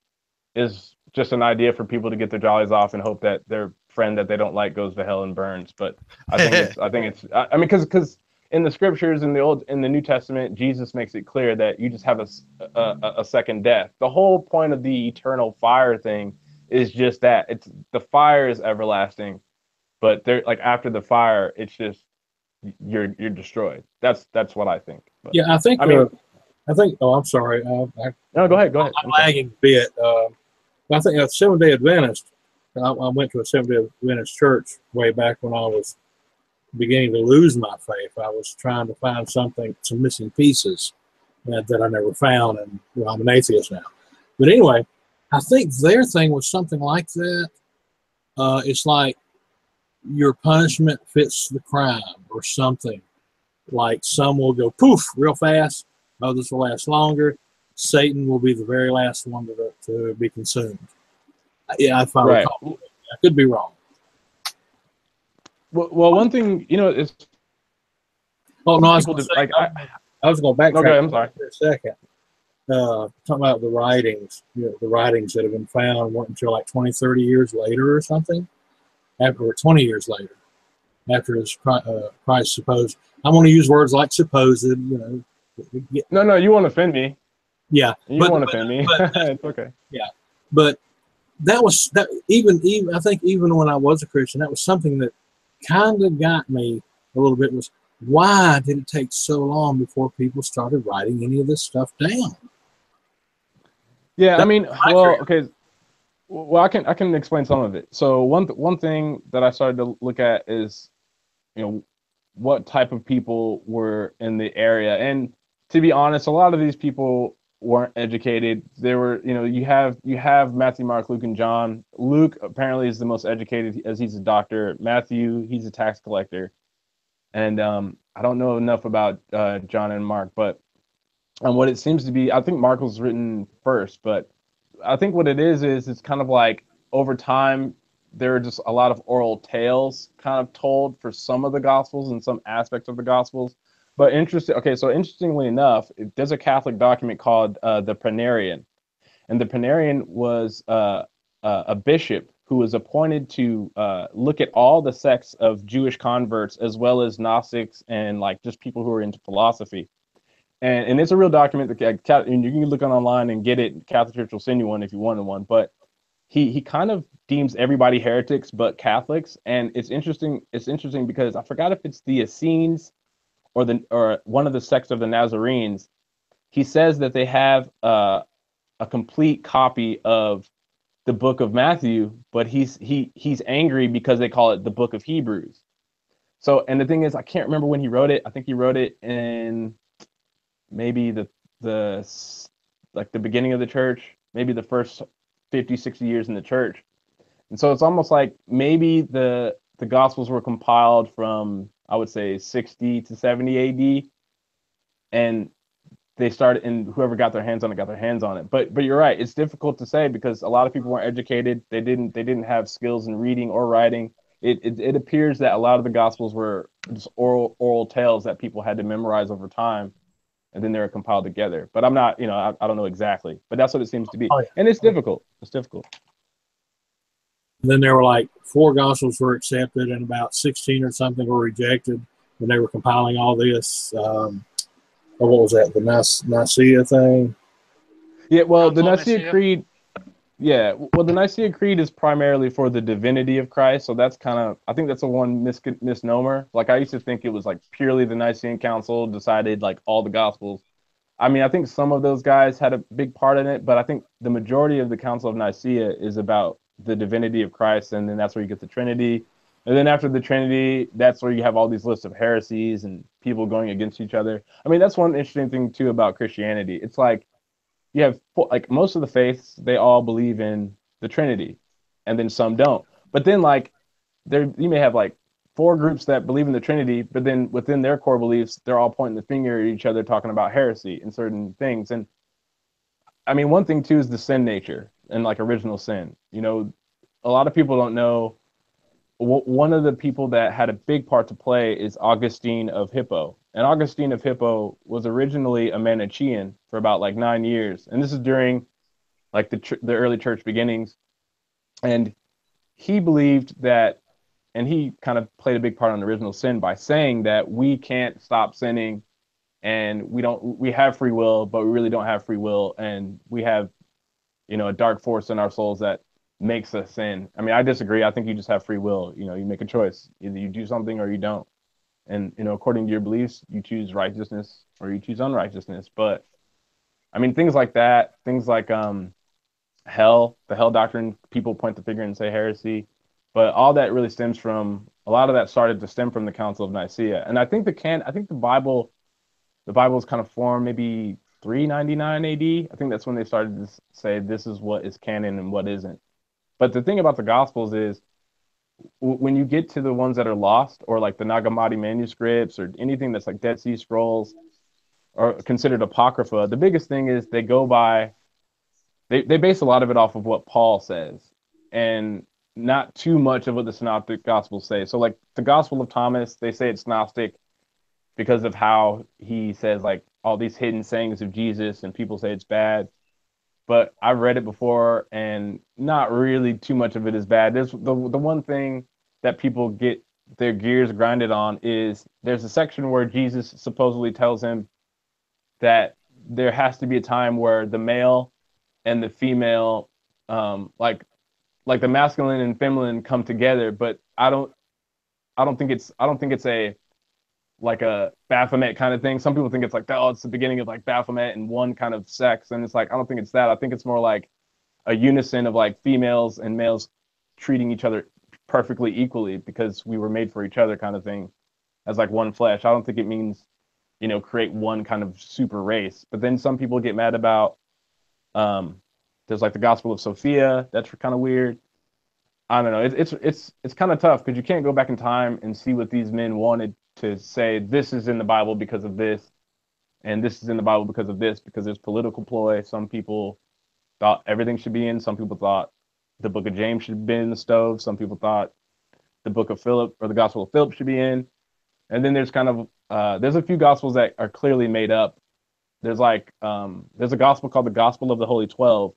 is just an idea for people to get their jollies off and hope that their friend that they don't like goes to hell and burns. But I mean, because in the scriptures in the New Testament, Jesus makes it clear that you just have a second death. The whole point of the eternal fire thing is just that the fire is everlasting, but after the fire, it's just you're destroyed. That's what I think. But, yeah, I think. Oh, I'm sorry. No, go ahead. I'm lagging a bit. I think a Seventh-day Adventist. I went to a Seventh-day Adventist church way back when I was beginning to lose my faith. I was trying to find some missing pieces that I never found, and I'm an atheist now. But anyway, I think their thing was something like that. It's like your punishment fits the crime or something. Like some will go poof real fast, others will last longer. Satan will be the very last one to be consumed. Yeah, if I recall. I could be wrong. Well, one thing is. Oh no, I was going to backtrack. Okay, I'm sorry. For a second. Talking about the writings, the writings that have been found weren't until like 20, 30 years later or something, or 20 years later, after his Christ supposed. I'm going to use words like supposed. No, you won't offend me. Yeah, you won't offend me. It's okay. Yeah, but that was that. Even I think even when I was a Christian, that was something that kind of got me a little bit. Was why did it take so long before people started writing any of this stuff down? Yeah, I mean, okay. Well, I can explain some of it. So one thing that I started to look at is, what type of people were in the area, and to be honest, a lot of these people weren't educated. They were, you have Matthew, Mark, Luke, and John. Luke apparently is the most educated as he's a doctor. Matthew, he's a tax collector. And I don't know enough about John and Mark, but what it seems to be, I think Mark was written first, but I think what it is it's kind of like over time, there are just a lot of oral tales kind of told for some of the Gospels and some aspects of the Gospels. But interestingly enough, there's a Catholic document called the Plenarian, and the Plenarian was a bishop who was appointed to look at all the sects of Jewish converts as well as Gnostics and like just people who are into philosophy. And it's a real document that and you can look on online and get it. Catholic Church will send you one if you wanted one. But he kind of deems everybody heretics but Catholics, and it's interesting. It's interesting because I forgot if it's the Essenes or one of the sects of the Nazarenes. He says that they have a complete copy of the book of Matthew, but he's angry because they call it the book of Hebrews. So, and the thing is, I can't remember when he wrote it. I think he wrote it in maybe the beginning of the church, maybe the first 50, 60 years in the church. And so it's almost like maybe the Gospels were compiled from, I would say, 60 to 70 AD, and they started, and whoever got their hands on it. But you're right, it's difficult to say because a lot of people weren't educated. They didn't have skills in reading or writing. It appears that a lot of the Gospels were just oral tales that people had to memorize over time, and then they were compiled together. But I'm not, I don't know exactly, but that's what it seems to be. Oh, yeah. And it's difficult. It's difficult. And then there were like 4 Gospels were accepted and about 16 or something were rejected when they were compiling all this. What was that? The Nicaea thing? Yeah, well, the Nicaea Creed. Yeah, well, the Nicaea Creed is primarily for the divinity of Christ, so that's I think that's a one misnomer. Like I used to think it was like purely the Nicene Council decided like all the Gospels. I mean, I think some of those guys had a big part in it, but I think the majority of the Council of Nicaea is about the divinity of Christ, and then that's where you get the Trinity. And then after the Trinity, that's where you have all these lists of heresies and people going against each other. I mean, that's one interesting thing too about Christianity. It's like you have like most of the faiths, they all believe in the Trinity, and then some don't. But then like you may have like 4 groups that believe in the Trinity, but then within their core beliefs, they're all pointing the finger at each other, talking about heresy and certain things. And I mean, one thing too is the sin nature and like original sin. You know, a lot of people don't know. One of the people that had a big part to play is Augustine of Hippo. And Augustine of Hippo was originally a Manichaean for about like 9 years, and this is during like the early church beginnings. And he believed that, and he kind of played a big part on original sin by saying that we can't stop sinning, and we have free will, but we really don't have free will, and we have, you know, a dark force in our souls that makes us sin. I mean, I disagree. I think you just have free will. You know, you make a choice. Either you do something or you don't. And, you know, according to your beliefs, you choose righteousness or you choose unrighteousness. But I mean, things like that, things like hell, the hell doctrine, people point the finger and say heresy. But all that really stems from, a lot of that started to stem from the Council of Nicaea. And I think the Bible is kind of formed maybe 399 AD. I think that's when they started to say this is what is canon and what isn't. But the thing about the Gospels is, when you get to the ones that are lost, or like the Nag Hammadi manuscripts, or anything that's like Dead Sea Scrolls or considered apocrypha, the biggest thing is they base a lot of it off of what Paul says, and not too much of what the Synoptic Gospels say. So like the Gospel of Thomas, they say it's Gnostic because of how he says like all these hidden sayings of Jesus, and people say it's bad. But I've read it before, and not really too much of it is bad. There's the one thing that people get their gears grinded on is there's a section where Jesus supposedly tells him that there has to be a time where the male and the female, like the masculine and feminine come together. But I don't think it's a like a Baphomet kind of thing. Some people think it's like, oh, it's the beginning of like Baphomet and one kind of sex. And it's like, I don't think it's that. I think it's more like a unison of like females and males treating each other perfectly equally because we were made for each other kind of thing, as like one flesh. I don't think it means, you know, create one kind of super race. But then some people get mad about, there's like the Gospel of Sophia. That's kind of weird. I don't know. It's kind of tough because you can't go back in time and see what these men wanted to say. This is in the Bible because of this, and this is in the Bible because of this, because there's political ploy. Some people thought everything should be in. Some people thought the book of James should have been in the stove. Some people thought the book of Philip or the Gospel of Philip should be in. And then there's kind of there's a few Gospels that are clearly made up. There's like there's a Gospel called the Gospel of the Holy 12,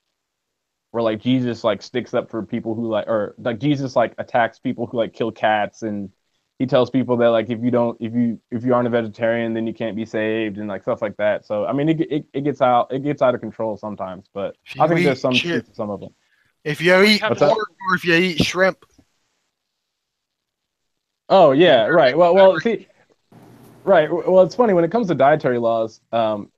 where like Jesus like sticks up for people who like, or like Jesus like attacks people who like kill cats, and he tells people that like if you aren't a vegetarian, then you can't be saved, and like stuff like that. So I mean, it gets out of control sometimes, but I think there's some truth to some of them. If you eat pork or if you eat shrimp. Oh yeah, right. Well, see, right. Well, it's funny when it comes to dietary laws.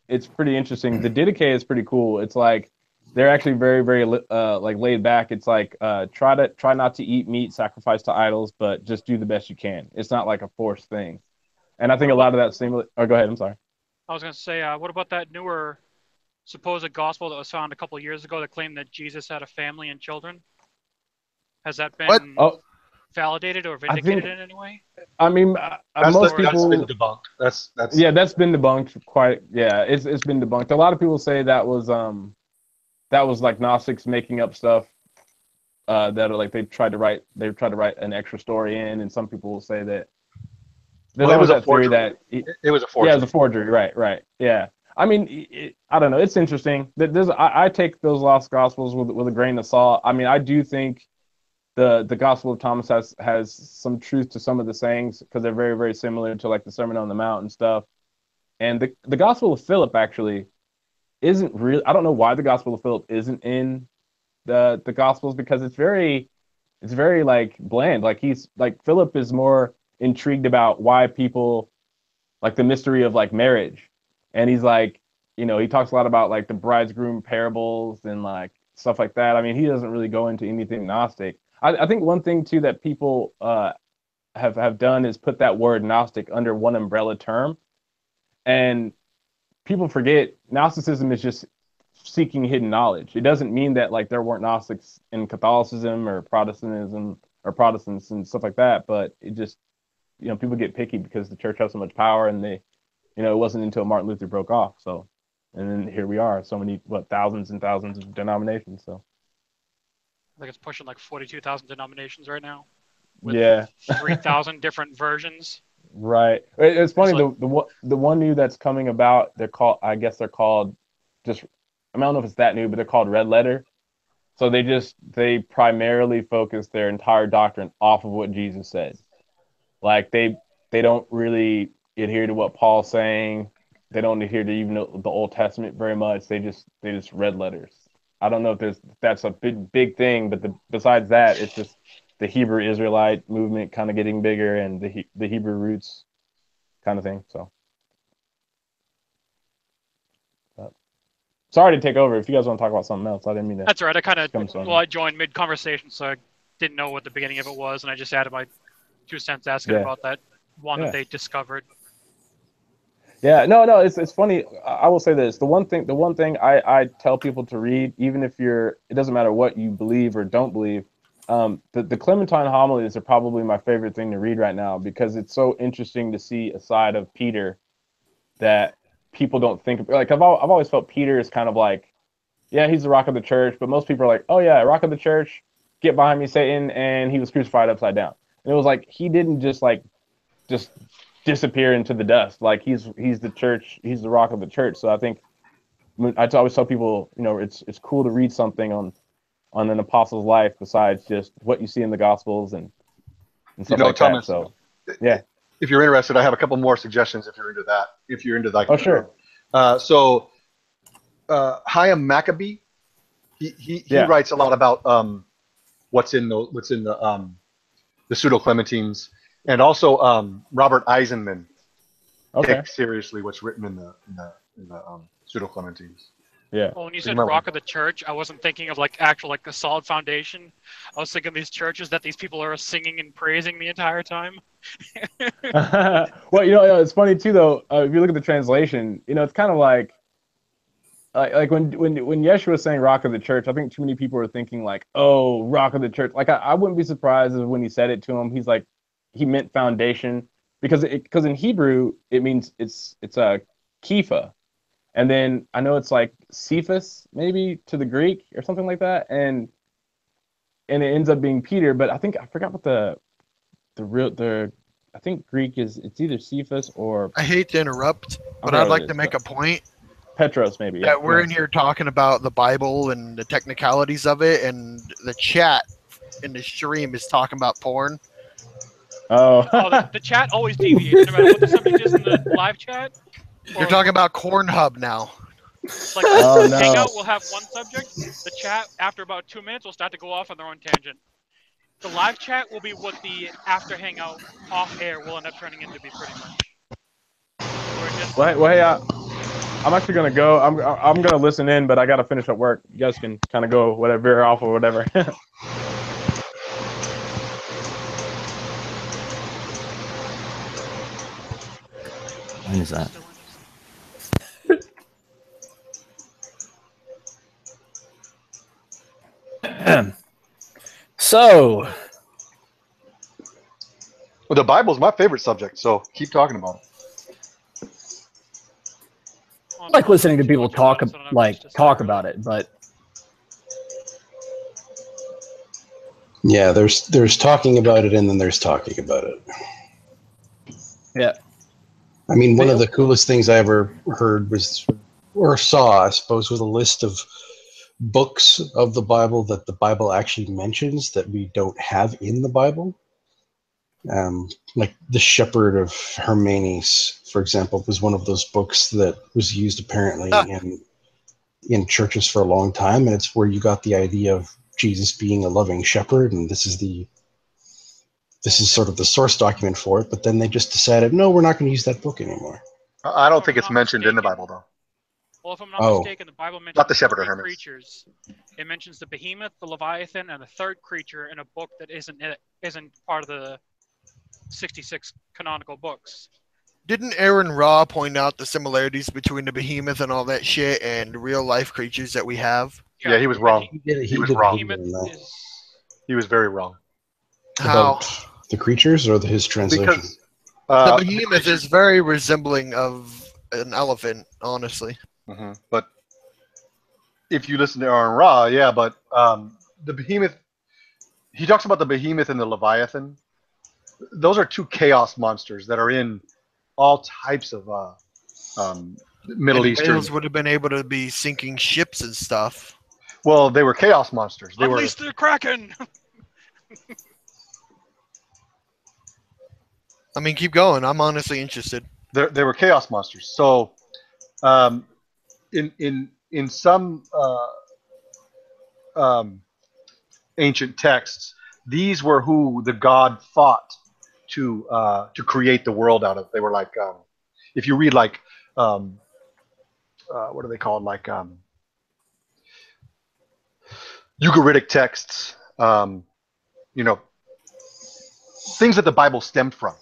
It's pretty interesting. The Didache is pretty cool. It's like they're actually very, very like laid back. It's like try not to eat meat sacrificed to idols, but just do the best you can. It's not like a forced thing. And I think a lot of that similar. Oh, go ahead. I'm sorry. I was going to say, what about that newer supposed gospel that was found a couple of years ago that claimed that Jesus had a family and children? Has that been validated or vindicated in any way? I mean, most people. That's been debunked. That's yeah, that's been debunked. Quite. Yeah, it's been debunked. A lot of people say that was like Gnostics making up stuff that are like they tried to write an extra story in, and some people will say that there was that theory that it was a forgery. Yeah, it was a forgery. Right. Yeah. I mean, I don't know. It's interesting. I take those lost gospels with a grain of salt. I mean, I do think the Gospel of Thomas has some truth to some of the sayings because they're very, very similar to like the Sermon on the Mount and stuff. And the Gospel of Philip actually isn't really. I don't know why the Gospel of Philip isn't in the Gospels, because it's very like bland. Like he's like Philip is more intrigued about why people like the mystery of like marriage, and he's like, you know, he talks a lot about like the bridegroom parables and like stuff like that. I mean, he doesn't really go into anything Gnostic. I think one thing too that people have done is put that word Gnostic under one umbrella term, and people forget Gnosticism is just seeking hidden knowledge. It doesn't mean that like there weren't Gnostics in Catholicism or Protestantism or Protestants and stuff like that, but it just, you know, people get picky because the church has so much power, and they, you know, it wasn't until Martin Luther broke off. So And then here we are, so many, thousands and thousands of denominations. So I think it's pushing like 42,000 denominations right now. With yeah, 3,000 different versions. right. It's funny. Like, the one new that's coming about. They're called. I guess they're called. Just I don't know if it's that new, but they're called Red Letter. So they primarily focus their entire doctrine off of what Jesus said. Like they don't really adhere to what Paul's saying. They don't adhere to even the Old Testament very much. They just red letters. I don't know if that's a big thing, but besides that, it's just the Hebrew Israelite movement kind of getting bigger and the Hebrew roots kind of thing. So, sorry to take over. If you guys want to talk about something else, I didn't mean to. That's all right. I joined mid conversation, so I didn't know what the beginning of it was, and I just added my 2 cents asking about that one that they discovered. Yeah, no, it's funny. I will say this: the one thing I tell people to read, even if it doesn't matter what you believe or don't believe. The Clementine homilies are probably my favorite thing to read right now because it's so interesting to see a side of Peter that people don't think of. Like I've always felt Peter is kind of like, yeah, he's the rock of the church, but most people are like, oh yeah, rock of the church, get behind me, Satan, and he was crucified upside down. And it was like he didn't just disappear into the dust. Like he's the church, he's the rock of the church. So I think I always tell people, it's cool to read something on an apostle's life besides just what you see in the Gospels and stuff like Thomas, that. So yeah. If you're interested, I have a couple more suggestions if you're into that. If you're into that. Oh, sure. Chaim Maccabee, he writes a lot about what's in the Pseudo Clementines, and also Robert Eisenman takes seriously what's written in the Pseudo Clementines. Yeah. Well, when you said rock of the church, I wasn't thinking of a solid foundation. I was thinking of these churches that these people are singing and praising the entire time. Well, it's funny too though. If you look at the translation, it's kind of like when Yeshua was saying rock of the church, I think too many people are thinking like, oh, rock of the church. Like I wouldn't be surprised if when he said it to him, he's like, he meant foundation because in Hebrew it means it's a kifa. And then I know it's like Cephas, maybe to the Greek or something like that, and it ends up being Peter. But I forgot what I think Greek is. It's either Cephas or. I hate to interrupt, but I'd like to make a point. Petros, maybe. Yeah, we're in here talking about the Bible and the technicalities of it, and the chat in the stream is talking about porn. Oh. The chat always deviates, no matter what the subject is in the live chat. You're talking about Cornhub now. Like Hangout will have one subject. The chat, after about 2 minutes, will start to go off on their own tangent. The live chat will be what the after Hangout off air will end up turning into, be pretty much. Well, hey, I'm actually gonna go. I'm gonna listen in, but I gotta finish up work. You guys can kind of go veer off or whatever. When is that? So, well, the Bible's my favorite subject, so keep talking about it. I like listening to people talk about it, but yeah, there's talking about it, and then there's talking about it. Yeah. I mean, one of the coolest things I ever heard or saw, I suppose, was a list of books of the Bible that the Bible actually mentions that we don't have in the Bible. Like The Shepherd of Hermanes, for example, was one of those books that was used apparently in churches for a long time, and it's where you got the idea of Jesus being a loving shepherd, and this is sort of the source document for it. But then they just decided, no, we're not going to use that book anymore. I don't think it's mentioned in the Bible, though. Well, if I'm not mistaken, the Bible mentions not the shepherd of three Hermes. creatures. It mentions the behemoth, the leviathan, and the third creature in a book that isn't part of the 66 canonical books. Didn't Aaron Raw point out the similarities between the behemoth and all that shit and real life creatures that we have? Yeah, he was wrong. He was wrong. He was very wrong. How? About the creatures or his translation? Because the behemoth is very resembling of an elephant, honestly. But if you listen to Aaron Ra, yeah, but the behemoth, he talks about the behemoth and the Leviathan. Those are two chaos monsters that are in all types of Middle Eastern. Whales would have been able to be sinking ships and stuff. Well, they were chaos monsters. They Unleash the Kraken! I mean, keep going. I'm honestly interested. They were chaos monsters. So, in some ancient texts, these were who the god fought to create the world out of. They were like, if you read like, what are they called? Like Ugaritic texts, you know, things that the Bible stemmed from.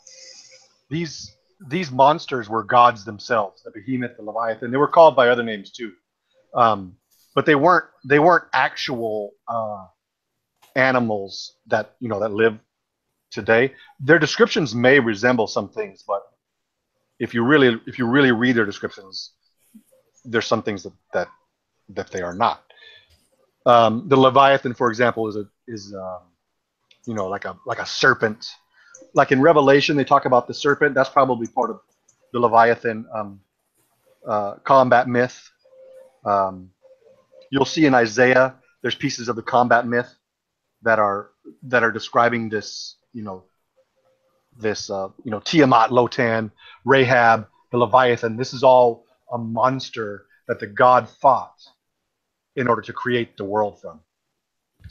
These monsters were gods themselves, the behemoth, the Leviathan. They were called by other names too, but they weren't actual animals that that live today. Their descriptions may resemble some things, but if you really read their descriptions, there's some things that they are not. The Leviathan, for example, is like a serpent. Like in Revelation, they talk about the serpent. That's probably part of the Leviathan combat myth. You'll see in Isaiah, there's pieces of the combat myth that are describing this, Tiamat, Lotan, Rahab, the Leviathan. This is all a monster that the god fought in order to create the world from.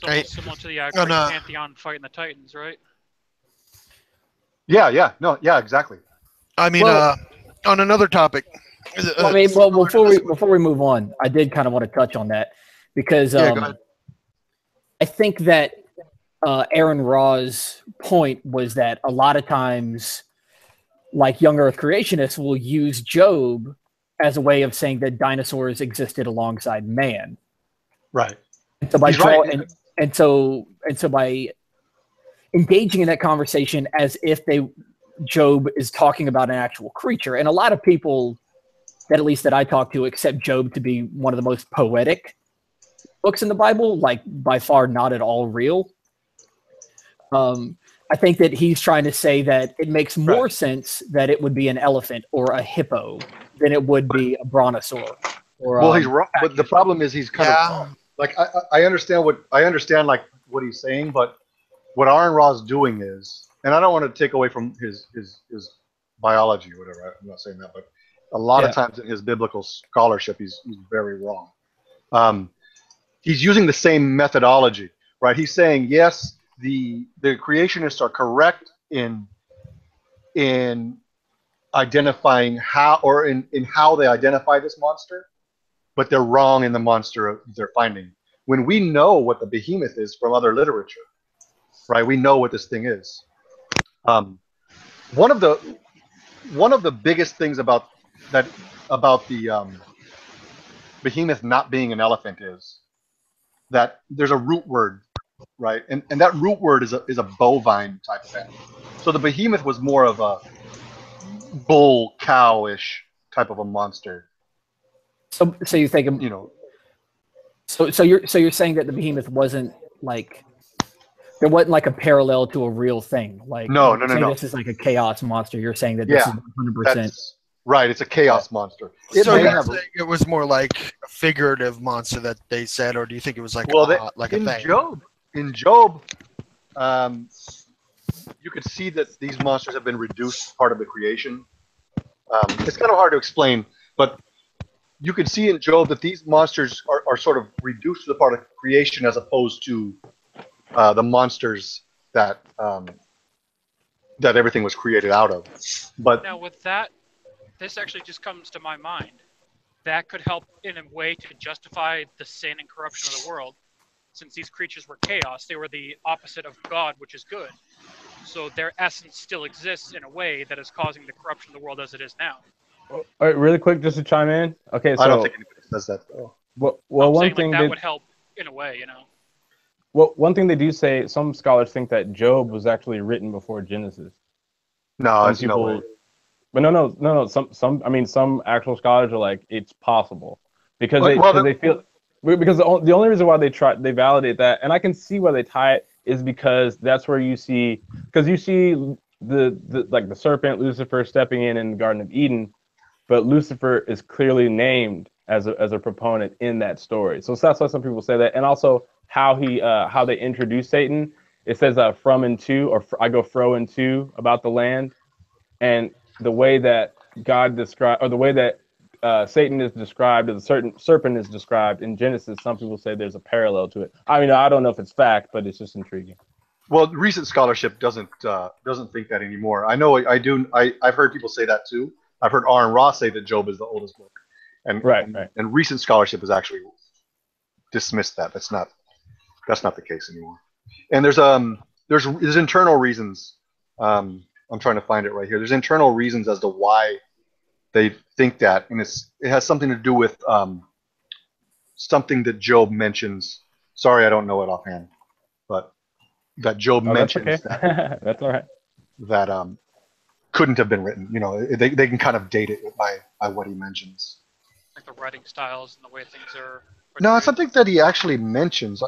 It's almost similar to the Greek pantheon fighting the Titans, right? Yeah, exactly. I mean, on another topic. Before we move on, I did kind of want to touch on that because I think that Aaron Ra's point was that a lot of times, like young Earth creationists will use Job as a way of saying that dinosaurs existed alongside man. Right. And so by engaging in that conversation as if Job is talking about an actual creature, and a lot of people that I talk to accept Job to be one of the most poetic books in the Bible, like by far not at all real. I think that he's trying to say that it makes more sense that it would be an elephant or a hippo than it would be a brontosaur. Or, he's wrong, but the problem is he's kind of like I understand like what he's saying, but what Aaron Ra's doing is, and I don't want to take away from his biology or whatever. I'm not saying that, but a lot of times in his biblical scholarship, he's very wrong. He's using the same methodology, right? He's saying yes, the creationists are correct in identifying how, or in how they identify this monster, but they're wrong in the monster they're finding. When we know what the behemoth is from other literature, right? We know what this thing is. One of the biggest things about the behemoth not being an elephant is that there's a root word, right? And that root word is a bovine type of animal. So the behemoth was more of a bull cow-ish type of a monster. So you think So you're saying that the behemoth wasn't like, there wasn't like a parallel to a real thing. Like no. This is like a chaos monster. You're saying that this is 100%. Right, it's a chaos monster. It was more like a figurative monster that they said, or do you think it was like a thing? In Job, you could see that these monsters have been reduced to part of the creation. It's kind of hard to explain, but you can see in Job that these monsters are sort of reduced to the part of creation as opposed to the monsters that everything was created out of. But now with that, this actually just comes to my mind. That could help in a way to justify the sin and corruption of the world. Since these creatures were chaos, they were the opposite of God, which is good. So their essence still exists in a way that is causing the corruption of the world as it is now. All right, really quick, just to chime in. Okay, so I don't think anybody says that though. Well, one thing that would help in a way, Well, one thing they do say, some scholars think that Job was actually written before Genesis. No, it's no way. But no. Some actual scholars are like, it's possible. because they feel, because the only reason why they validate that, and I can see why they tie it, is because that's where you see the serpent Lucifer stepping in the Garden of Eden, but Lucifer is clearly named as a proponent in that story. So that's why some people say that, and also how they introduce Satan. It says from and to, or I go fro and to about the land, and the way that God described, or the way that Satan is described, or the certain serpent is described in Genesis, some people say there's a parallel to it. I mean, I don't know if it's fact, but it's just intriguing. Well, recent scholarship doesn't think that anymore. I know I do. I've heard people say that too. I've heard Aaron Ross say that Job is the oldest book, and recent scholarship has actually dismissed that. That's not the case anymore. And there's internal reasons. I'm trying to find it right here. There's internal reasons as to why they think that, and it has something to do with something that Job mentions. Sorry, I don't know it offhand, but that Job mentions that's okay. that that's all right. That couldn't have been written. You know, they can kind of date it by what he mentions. Like the writing styles and the way things are. No, it's something that he actually mentions.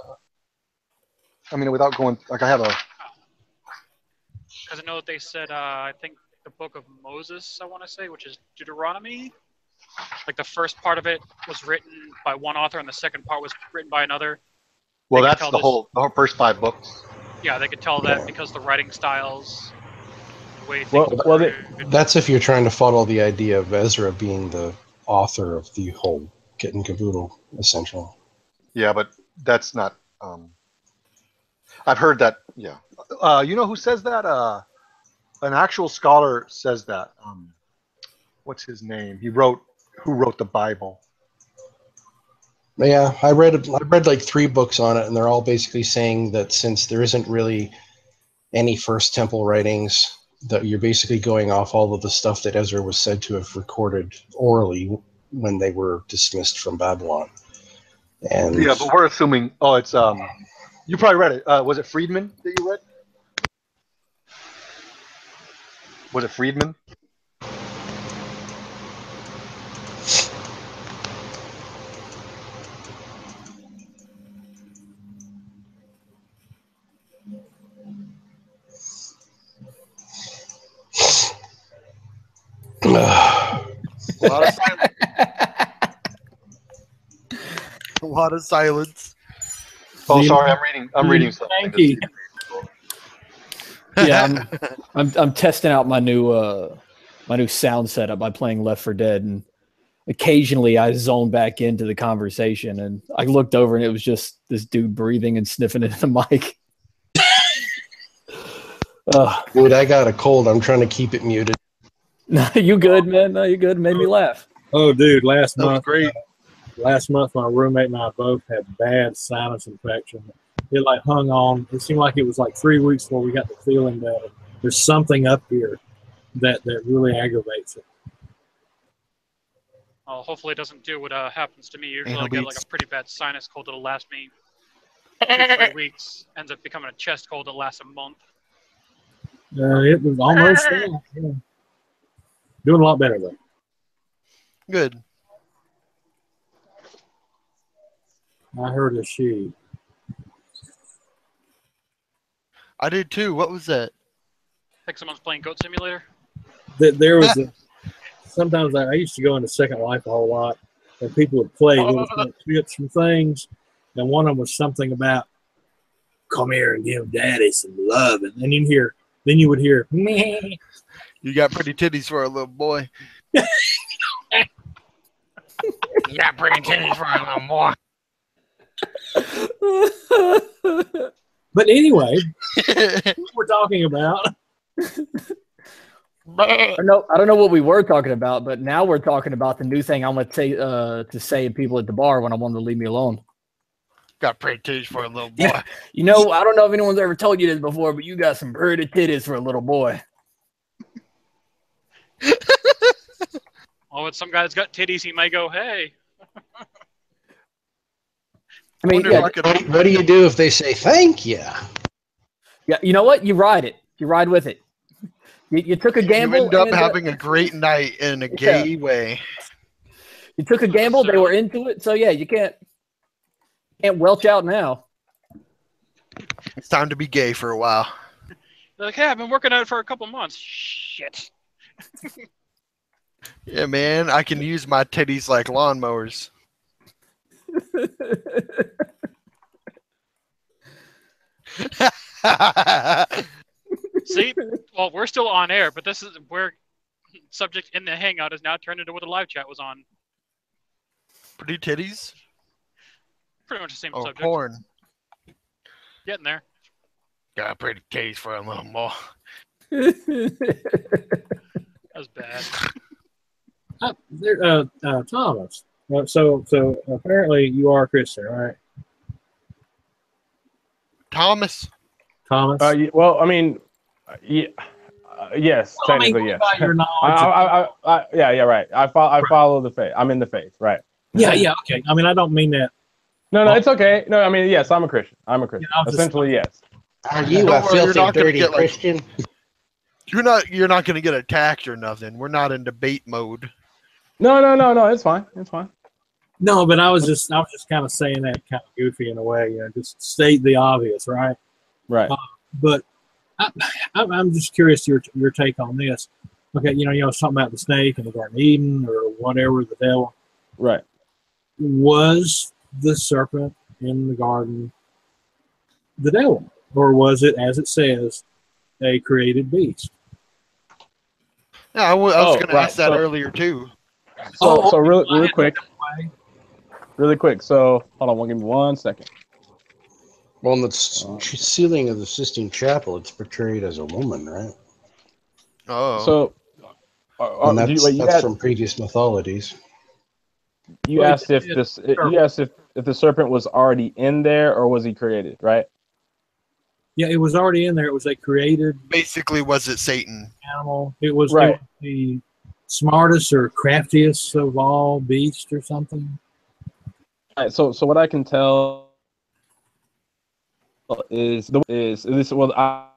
I mean, without going, like I have a. Because I know that they said, I think the book of Moses, I want to say, which is Deuteronomy. Like the first part of it was written by one author, and the second part was written by another. Well, that's the whole first 5 books. Yeah, they could tell that because the writing styles, the way that's if you're trying to follow the idea of Ezra being the author of the whole kit and caboodle, essentially. Yeah, but that's not. I've heard that. Yeah, you know who says that? An actual scholar says that. What's his name? Who wrote the Bible? Yeah, I read like 3 books on it, and they're all basically saying that since there isn't really any First Temple writings, that you're basically going off all of the stuff that Ezra was said to have recorded orally when they were dismissed from Babylon. And yeah, but we're assuming. Oh, it's you probably read it. Was it Friedman that you read? Was it Friedman? A lot of silence. Oh, sorry, I'm reading something. Thank you. Yeah, I'm testing out my new sound setup by playing Left 4 Dead, and occasionally I zone back into the conversation, and I looked over and it was just this dude breathing and sniffing into the mic. Dude, I got a cold. I'm trying to keep it muted. No, you good, man? No, you good. Made me laugh. Oh, dude, last month, my roommate and I both had bad sinus infection. It like hung on. It seemed like it was like 3 weeks before we got the feeling that there's something up here that really aggravates it. Well, hopefully it doesn't do what happens to me. Usually I get like a pretty bad sinus cold that'll last me 2-3 weeks. Ends up becoming a chest cold that lasts a month. It was almost there. Yeah. Doing a lot better though. Good. I heard a she. I did too. What was that? I think someone's playing Goat Simulator. There was sometimes I used to go into Second Life a whole lot, and people would play little clips from things, and one of them was something about come here and give Daddy some love, and then you would hear meh. You got pretty titties for a little boy. You got pretty titties for a little boy. But anyway, what we're talking about. I don't know what we were talking about, but now we're talking about the new thing I'm going to say to people at the bar when I want them to leave me alone. Got pretty titties for a little boy. Yeah. You know, I don't know if anyone's ever told you this before, but you got some pretty titties for a little boy. Oh, when some guy's got titties, he may go, hey. I mean, what do you do if they say thank you? Yeah, you know what? You ride it. You ride with it. You took a gamble. You end up having a great night in a gay way. You took a gamble. They were into it, so yeah, you can't welch out now. It's time to be gay for a while. They're like, hey, I've been working on it for a couple months. Shit. Yeah, man, I can use my titties like lawnmowers. See, well, we're still on air, but this is where subject in the hangout is now turned into what the live chat was on. Pretty titties? Pretty much the same Oh, subject. porn. Getting there. Got pretty titties for a little more. That was bad. Thomas. So apparently you are a Christian, right? Thomas. Thomas. Well, I mean, yeah, yes, Well, I mean, technically, yes. what about your knowledge Yeah, right. I follow the faith. I'm in the faith, right? Yeah, okay. I mean, I don't mean that. No, it's okay. No, I mean, yes, I'm a Christian. Essentially, yes. Are you a filthy, dirty Christian? You're not going to get attacked or nothing. We're not in debate mode. No. It's fine. It's fine. No, but I was just kind of saying that kind of goofy in a way. Just state the obvious, right? Right. But I'm just curious your take on this. Okay, I was talking about the snake in the Garden of Eden or whatever, the devil. Right. Was the serpent in the garden the devil, or was it, as it says, a created beast? Yeah, I was going to ask that earlier too. So really quick. So hold on, give me 1 second. Well, in the ceiling of the Sistine Chapel, it's portrayed as a woman, right? Oh. So and that's from previous mythologies. You asked if the serpent was already in there or was he created, right? Yeah, it was already in there. It was a created. Basically, was it Satan? Animal. It was, right. It was the smartest or craftiest of all beasts or something. All right. So what I can tell is this. Well, I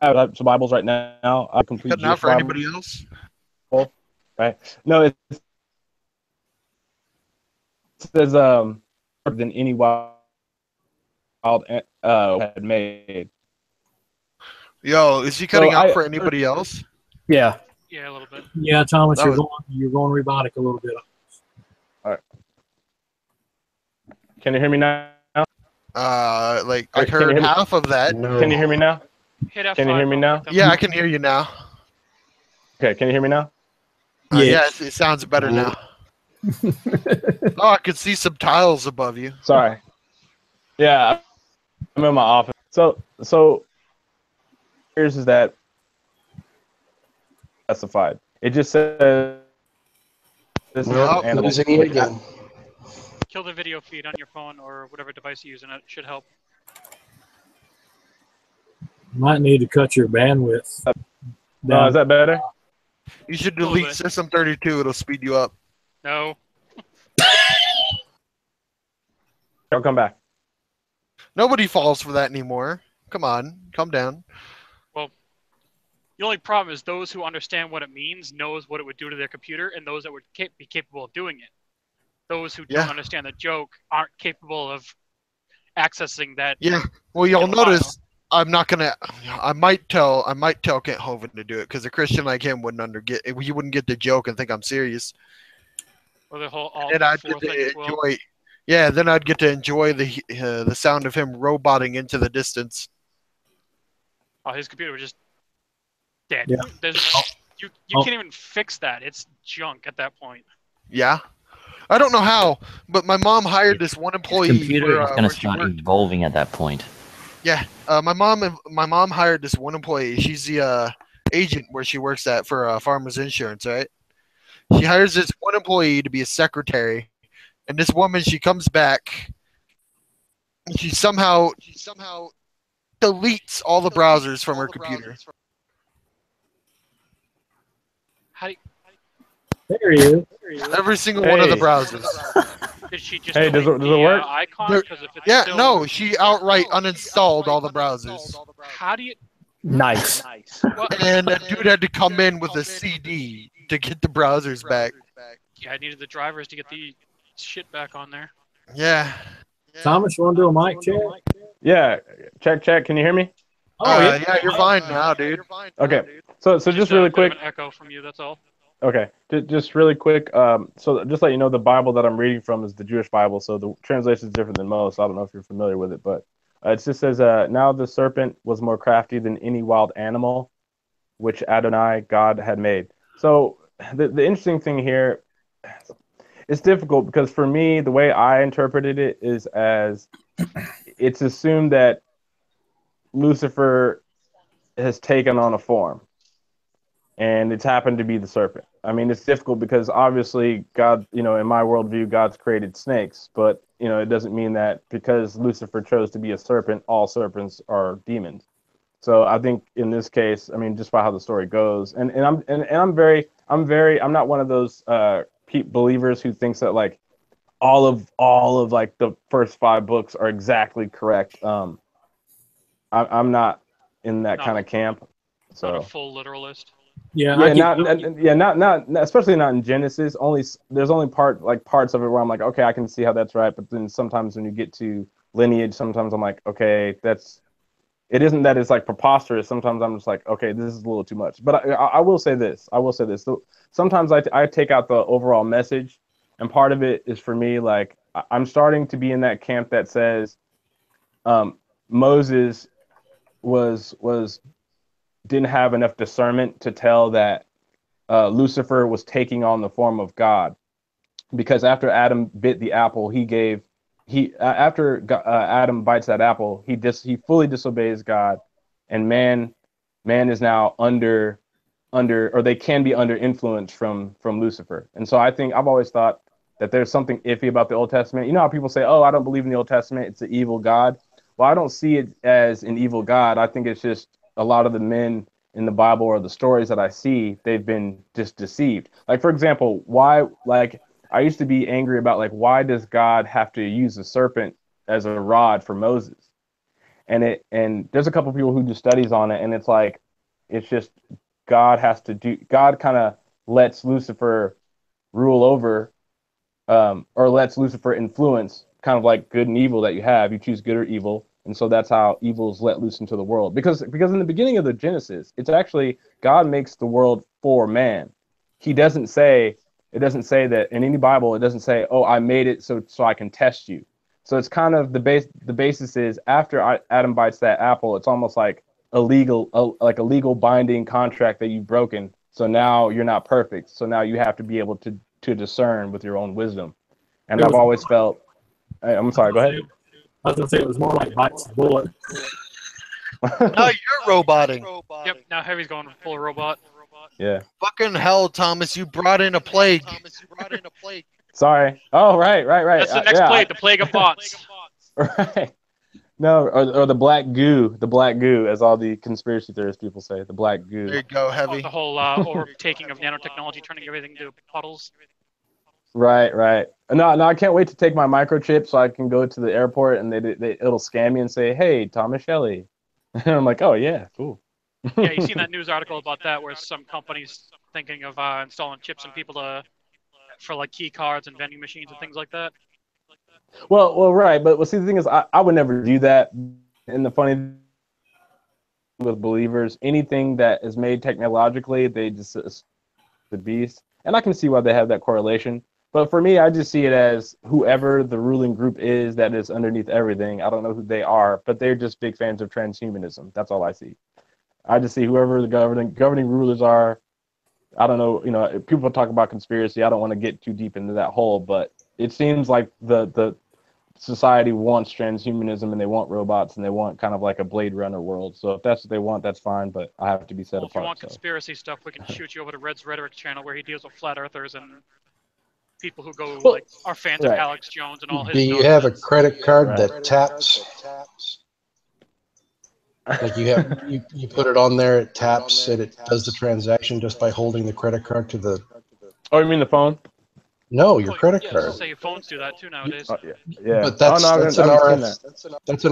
have some Bibles right now. I complete. Not for anybody else. Right. No, it says than any wild had made. Yo, is he cutting out for anybody else? Yeah. Yeah, a little bit. Yeah, Thomas, you're going robotic a little bit. All right. Can you hear me now? I heard half of that. No. Can you hear me now? Can you hear me now? Yeah, I can hear you now. Okay, can you hear me now? Yeah, it sounds better now. Oh, I could see some tiles above you. Sorry. Yeah, I'm in my office. So here's that specified. It just says this is losing you again. Kill the video feed on your phone or whatever device you use, and it should help. Might need to cut your bandwidth. No, is that better? You should delete System 32. It'll speed you up. No. Don't come back. Nobody falls for that anymore. Come on, calm down. Well, the only problem is those who understand what it means knows what it would do to their computer, and those that would be capable of doing it. Those who don't understand the joke aren't capable of accessing that. Yeah. Well, you'll notice I'm not gonna. I might tell Kent Hovind to do it because a Christian like him he wouldn't get the joke and think I'm serious. Or the whole and I'd get to enjoy. Yeah, then I'd get to enjoy the sound of him roboting into the distance. Oh, his computer was just dead. Yeah. You can't even fix that. It's junk at that point. Yeah. I don't know how, but my mom hired this one employee. The computer is going to start evolving at that point. Yeah, my mom hired this one employee. She's the agent where she works at for Farmers Insurance, right? She hires this one employee to be a secretary, and this woman, she comes back, and she somehow deletes all the browsers from her computer. There he is. Every single one of the browsers. Did she just does it work? Icon? No, she outright uninstalled all the browsers. How do you? Nice. And that dude had to come in with a CD to get the browsers back. Yeah, I needed the drivers to get the shit back on there. Yeah. Thomas, you want to do a mic check? Yeah, check. Can you hear me? Oh yeah, you're fine now, dude. Okay, so just really quick. An echo from you. That's all. Okay, just really quick. So just let you know, the Bible that I'm reading from is the Jewish Bible, so the translation is different than most. I don't know if you're familiar with it, but it just says, "Now the serpent was more crafty than any wild animal, which Adonai God had made." So the interesting thing here, it's difficult because for me, the way I interpreted it is as it's assumed that Lucifer has taken on a form, and it's happened to be the serpent. I mean, it's difficult because obviously God, in my worldview, God's created snakes, but it doesn't mean that because Lucifer chose to be a serpent, all serpents are demons. So I think in this case, I mean, just by how the story goes, and I'm not one of those believers who thinks that like all of like the first 5 books are exactly correct. I'm not in that kind of camp. So not a full literalist. Yeah, not especially not in Genesis. There's only parts of it where I'm like, okay, I can see how that's right. But then sometimes when you get to lineage, sometimes I'm like, okay, it isn't that it's like preposterous. Sometimes I'm just like, okay, this is a little too much. But I will say this. So sometimes I take out the overall message, and part of it is for me like I'm starting to be in that camp that says Moses didn't have enough discernment to tell that Lucifer was taking on the form of God, because after Adam bit the apple, after Adam bites that apple, he fully disobeys God, and man is now under, or they can be under influence from Lucifer. And so I think I've always thought that there's something iffy about the Old Testament. You know how people say, oh, I don't believe in the Old Testament, it's an evil God. Well, I don't see it as an evil God. I think it's just a lot of the men in the Bible or the stories that I see, they've been just deceived. Like, for example, I used to be angry about why does God have to use a serpent as a rod for Moses? And there's a couple people who do studies on it, and it's just God kind of lets Lucifer rule over, or lets Lucifer influence kind of like good and evil that you have. You choose good or evil. And so that's how evil is let loose into the world. Because in the beginning of the Genesis, it's actually God makes the world for man. It doesn't say that in any Bible. It doesn't say, oh, I made it so I can test you. So it's kind of the basis is after Adam bites that apple, it's almost like a legal binding contract that you've broken. So now you're not perfect. So now you have to be able to discern with your own wisdom. And I've always felt. I'm sorry. Go ahead. I was gonna say it was more like bites the bullet. Now you're roboting. Yep. Now Heavy's going full robot. Yeah. Fucking hell, Thomas! You brought in a plague. Sorry. Oh, right. That's the next plague. The plague of bots. Right. No, or the black goo, as all the conspiracy theorist people say, the black goo. There you go, Heavy. The whole overtaking of nanotechnology, turning everything into puddles. Right. No, I can't wait to take my microchip so I can go to the airport and it'll scan me and say, "Hey, Thomas Shelley," and I'm like, "Oh yeah, cool." Yeah, you seen that news article about that where some companies thinking of installing chips in people for like key cards and vending machines and things like that. Well, right, but see, the thing is, I would never do that. And the funny thing with believers, anything that is made technologically, they just the beast, and I can see why they have that correlation. But for me, I just see it as whoever the ruling group is that is underneath everything. I don't know who they are, but they're just big fans of transhumanism. That's all I see. I just see whoever the governing rulers are. I don't know, people talk about conspiracy. I don't want to get too deep into that hole, but it seems like the society wants transhumanism and they want robots and they want kind of like a Blade Runner world. So if that's what they want, that's fine, but I have to be set apart. If you want conspiracy stuff, we can shoot you over to Red's Rhetoric channel where he deals with flat earthers and people who are fans of Alex Jones and all his. Do you have a credit card that taps? Like you put it on there, it taps, and it does the transaction just by holding the credit card to the. Oh, you mean the phone? No, your credit card. Say your phones do that too nowadays. Yeah. But that's an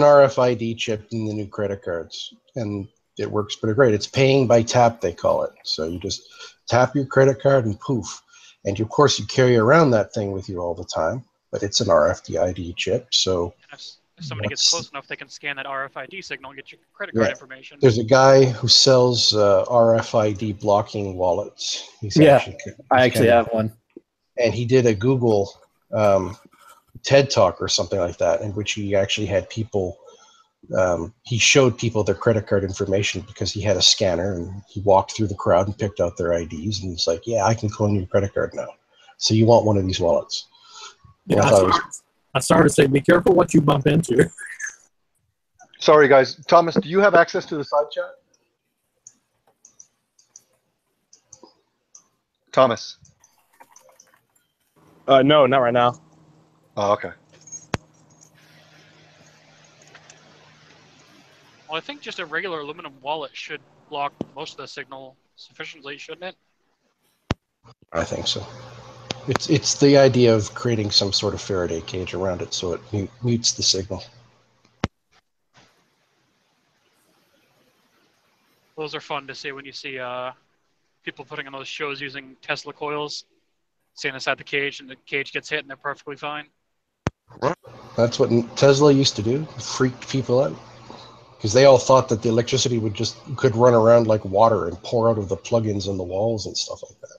RFID chip in the new credit cards, and it works pretty great. It's paying by tap, they call it. So you just tap your credit card, and poof, And of course, you carry around that thing with you all the time, but it's an RFID chip. So If somebody gets close enough, they can scan that RFID signal and get your credit yeah, card information. there's a guy who sells RFID blocking wallets. He's I actually have one. And he did a Google TED Talk or something like that, in which he actually had people. He showed people their credit card information because he had a scanner, and he walked through the crowd and picked out their IDs, and he's like, "Yeah, I can clone your credit card now. So you want one of these wallets?" Yeah, I started to say, be careful what you bump into. Sorry, guys. Thomas, do you have access to the side chat? Thomas. No, not right now. Oh, okay. Well, I think just a regular aluminum wallet should block most of the signal sufficiently, shouldn't it? I think so. It's the idea of creating some sort of Faraday cage around it so it mutes the signal. Those are fun to see when you see people putting on those shows using Tesla coils, staying inside the cage, and the cage gets hit and they're perfectly fine. That's what Tesla used to do, freak people out. Because they all thought that the electricity could run around like water and pour out of the plugins in the walls and stuff like that.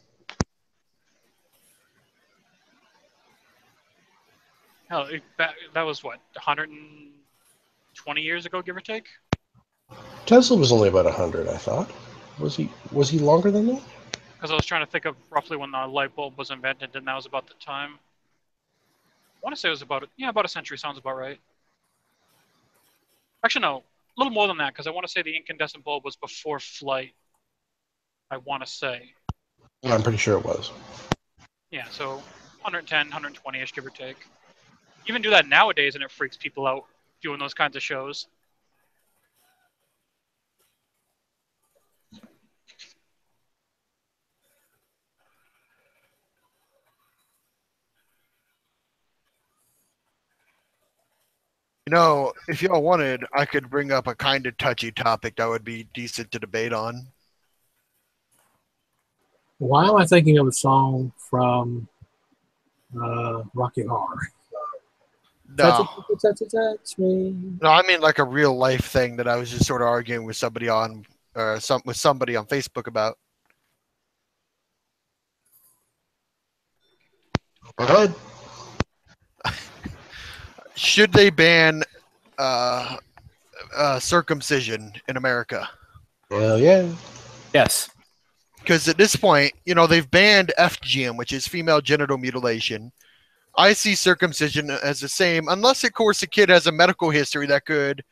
Hell, that was what, 120 years ago, give or take? Tesla was only about 100, I thought. Was he longer than that? Because I was trying to think of roughly when the light bulb was invented, and that was about the time. I want to say it was about a century. Sounds about right. Actually, no, a little more than that, because I want to say the incandescent bulb was before flight. I want to say. I'm pretty sure it was. Yeah, so 110, 120-ish, give or take. You even do that nowadays, and it freaks people out doing those kinds of shows. You know, if y'all wanted, I could bring up a kind of touchy topic that would be decent to debate on. Why am I thinking of a song from Rocky Horror? No. Touch me. No, I mean like a real life thing that I was just sort of arguing with somebody on, with somebody on Facebook about. Go ahead. Should they ban circumcision in America? Well, yeah. Yes. Because at this point, you know, they've banned FGM, which is female genital mutilation. I see circumcision as the same, unless, of course, a kid has a medical history that could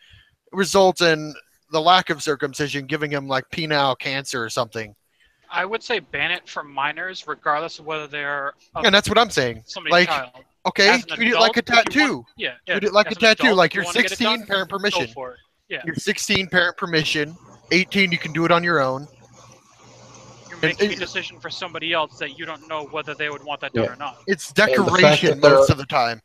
result in the lack of circumcision, giving him like penile cancer or something. I would say ban it for minors, regardless of whether they're and that's what I'm saying. Somebody's like, child. okay, treat it like a tattoo. Treat it like a tattoo. Like you're 16, parent permission. Go for it. Yeah. You're 16, parent permission. 18, you can do it on your own. You're making a decision for somebody else that you don't know whether they would want that done or not. It's decoration most of the time.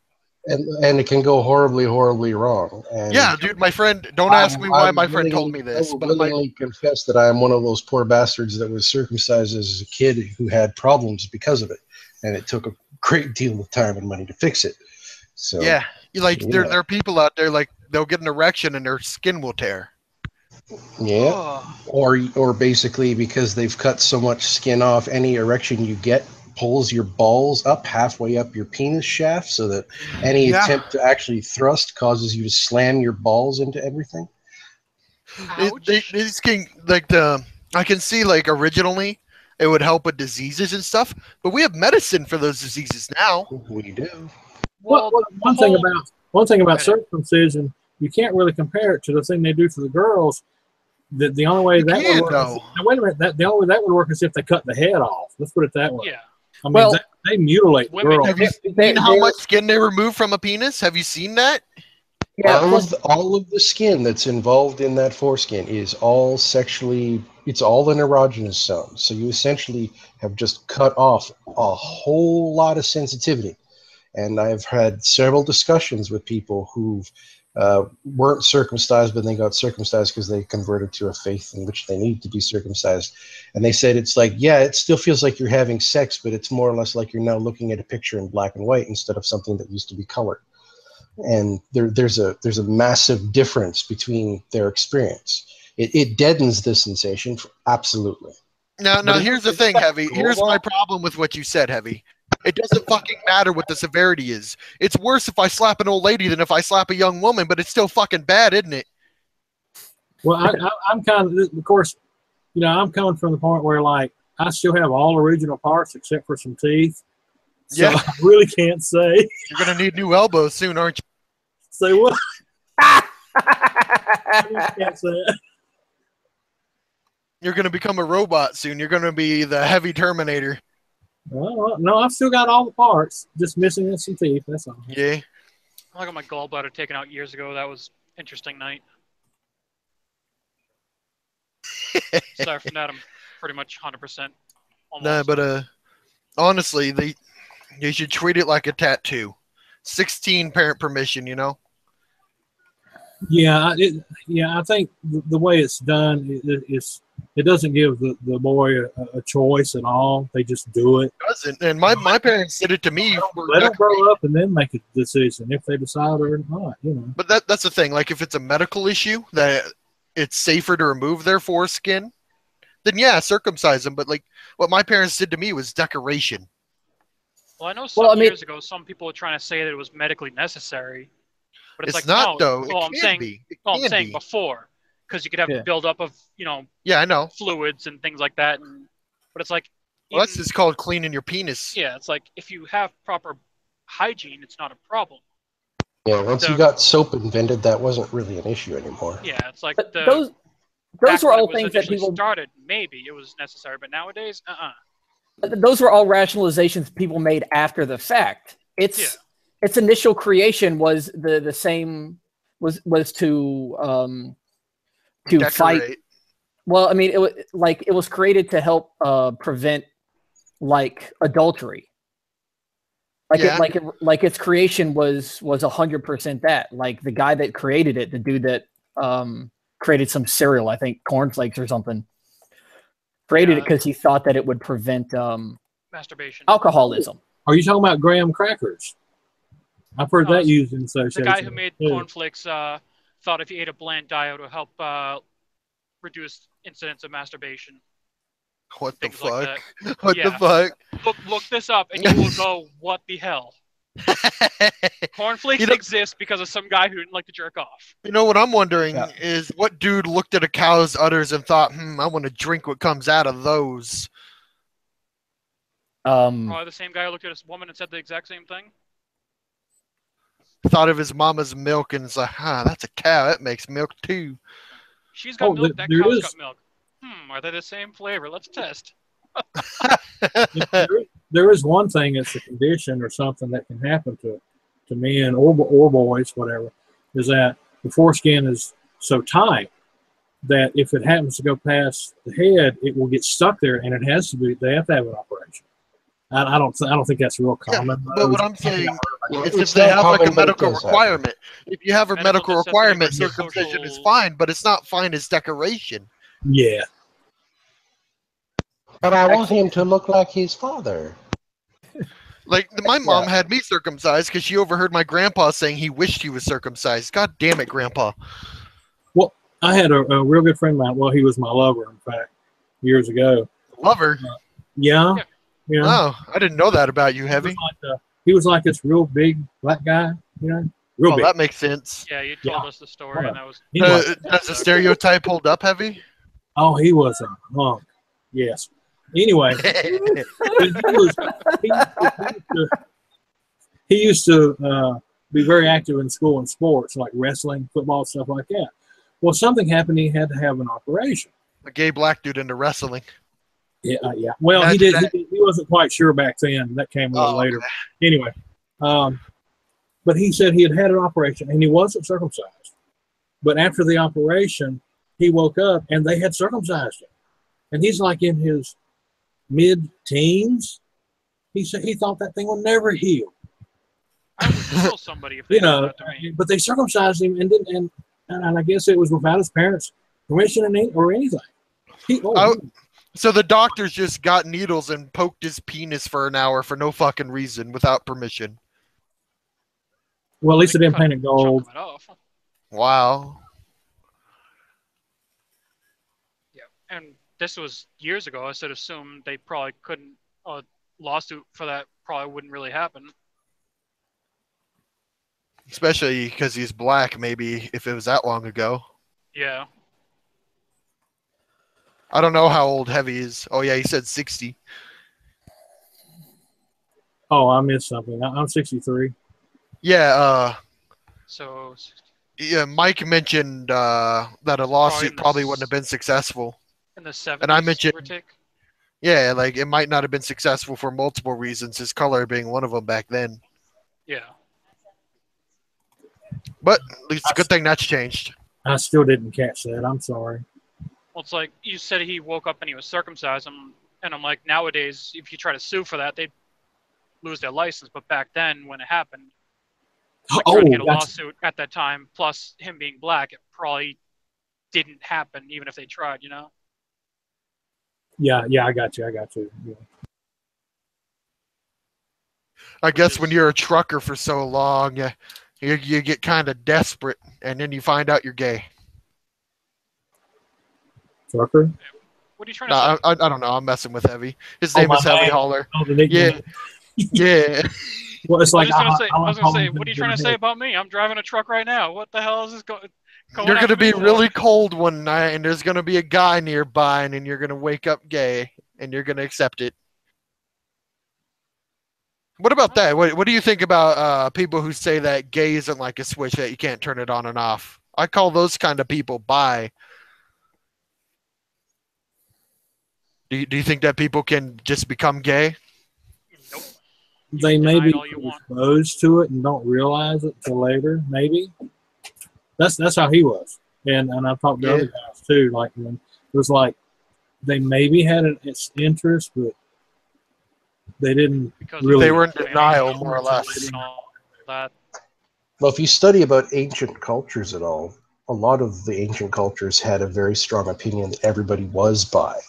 And it can go horribly, horribly wrong. And yeah, dude, my friend, don't ask me why my friend told me this. I will willingly confess that I am one of those poor bastards that was circumcised as a kid who had problems because of it. And it took a great deal of time and money to fix it. So yeah, there are people out there, like, they'll get an erection and their skin will tear. Yeah, or basically because they've cut so much skin off, any erection you get pulls your balls up halfway up your penis shaft, so that any attempt to actually thrust causes you to slam your balls into everything. These can, like, I can see, like, originally it would help with diseases and stuff, but we have medicine for those diseases now. We do. Well, one thing about circumcision, you can't really compare it to the thing they do to the girls. The only way that would work. Now, wait a minute. The only way that would work is if they cut the head off. Let's put it that way. Yeah. I mean, they mutilate girls. Have you seen how much skin they remove from a penis? Have you seen that? Yeah, all of the skin that's involved in that foreskin is all sexually. It's all an erogenous zone. So you essentially have just cut off a whole lot of sensitivity. And I've had several discussions with people who've weren't circumcised, but they got circumcised because they converted to a faith in which they need to be circumcised. And they said it's like, yeah, it still feels like you're having sex, but it's more or less like you're now looking at a picture in black and white instead of something that used to be colored. And there's a massive difference between their experience. It deadens the sensation, absolutely. Now here's the thing, Heavy. Here's my problem with what you said, Heavy. It doesn't fucking matter what the severity is. It's worse if I slap an old lady than if I slap a young woman, but it's still fucking bad, isn't it? Well, I'm kind of course, I'm coming from the point where, like, I still have all original parts except for some teeth. So yeah. I really can't say. You're going to need new elbows soon, aren't you? Say what? I can't say it. You're going to become a robot soon. You're going to be the Heavy Terminator. Well, no, I've still got all the parts, just missing some teeth. That's all. Yeah. I got my gallbladder taken out years ago. That was an interesting night. Aside from that, I'm pretty much 100%. No, but honestly, they should treat it like a tattoo. 16 parent permission, Yeah, I think the way it's done it doesn't give the boy a choice at all. They just do it. It doesn't. And my parents did it to me. Let them grow up and then make a decision if they decide or not. But that's the thing. Like, if it's a medical issue that it's safer to remove their foreskin, then yeah, circumcise them. But like what my parents did to me was decoration. Well, I know some years ago, some people were trying to say that it was medically necessary. But it's like, not, no. though. I'm saying before, because you could have a buildup of, yeah, I know, fluids and things like that. But it's like, well, that's just called cleaning your penis. Yeah, it's like if you have proper hygiene, it's not a problem. Yeah, once you got soap invented, that wasn't really an issue anymore. Yeah, it's like those were all things that people started. Maybe it was necessary, but nowadays, Those were all rationalizations people made after the fact. Its initial creation was the same was to fight. Well, I mean, it was created to help prevent like adultery. Like its creation was 100% that. Like the guy that created it, the dude that created some cereal, I think cornflakes or something, created it because he thought that it would prevent masturbation, alcoholism. Are you talking about graham crackers? I've heard that used in association. The guy who made cornflakes thought if you ate a bland diet, it would help reduce incidence of masturbation. What the fuck? Like what the fuck? Look this up, and you will go, what the hell? Cornflakes exist because of some guy who didn't like to jerk off. You know what I'm wondering is what dude looked at a cow's udders and thought, I want to drink what comes out of those. Probably the same guy who looked at this woman and said the exact same thing. Thought of his mama's milk and was like, that's a cow. That makes milk too. She's got milk. That cow's got milk. Are they the same flavor? Let's test. There is one thing that's a condition or something that can happen to men or boys, whatever, is that the foreskin is so tight that if it happens to go past the head, it will get stuck there, and they have to have an operation. I don't think that's real common. Yeah, but what I'm saying is if they have like a medical requirement. If you have a medical requirement, circumcision is fine, but it's not fine as decoration. Yeah. But I want him to look like his father. Like my mom had me circumcised because she overheard my grandpa saying he wished he was circumcised. God damn it, Grandpa. Well, I had a real good friend of mine. Well, he was my lover, in fact, years ago. Lover? Yeah. Oh, I didn't know that about you, Heavy. He was like this real big black guy, real big. That makes sense. Yeah, you told us the story, and that was. Does the stereotype hold up, Heavy? Oh, he was a hunk. Yes. Anyway, he used to be very active in school and sports, like wrestling, football, stuff like that. Well, something happened. He had to have an operation. A gay black dude into wrestling. Yeah. Well, he did. He wasn't quite sure back then. That came a little later. Okay. Anyway, but he said he had an operation and he wasn't circumcised. But after the operation, he woke up and they had circumcised him, and he's like in his mid-teens. He said he thought that thing would never heal. I kill somebody if they do that to me. but they circumcised him and didn't, and I guess it was without his parents' permission or anything. So the doctors just got needles and poked his penis for an hour for no fucking reason without permission. Well, at least they didn't paint it gold. Wow. Yeah, and this was years ago. I should assume they probably couldn't. A lawsuit for that probably wouldn't really happen. Especially because he's black, maybe, if it was that long ago. Yeah. I don't know how old Heavy is. Oh, yeah, he said 60. Oh, I missed something. I'm 63. Yeah, So... Yeah, Mike mentioned that a lawsuit probably wouldn't have been successful. In the 70s, and I mentioned, take? yeah, like it might not have been successful for multiple reasons, his color being one of them back then. Yeah. But at least it's a good thing that's changed. I still didn't catch that. I'm sorry. Well, it's like you said he woke up and he was circumcised, and I'm like, nowadays, if you try to sue for that, they'd lose their license. But back then, when it happened, like trying to get a lawsuit at that time, plus him being black, it probably didn't happen, even if they tried, you know? Yeah, I got you. Yeah. I guess when you're a trucker for so long, you get kind of desperate, and then you find out you're gay. Trucker? What are you trying to say? I don't know. I'm messing with Heavy. His name is Heavy Hauler. Yeah. Yeah. Well, it's like I was gonna say, what are you trying to say about me? I'm driving a truck right now. What the hell is this going? You're gonna be really cold one night, and there's gonna be a guy nearby, and then you're gonna wake up gay, and you're gonna accept it. What about that? What do you think about people who say that gay isn't like a switch that you can't turn it on and off? I call those kind of people bi. Do you think that people can just become gay? Nope. They may be exposed to it and don't realize it till later. Maybe that's how he was, and I've talked to other guys too. Like when it was like they maybe had an interest, but they didn't really. They were in denial, more or less. Well, if you study about ancient cultures at all, a lot of the ancient cultures had a very strong opinion that everybody was bi.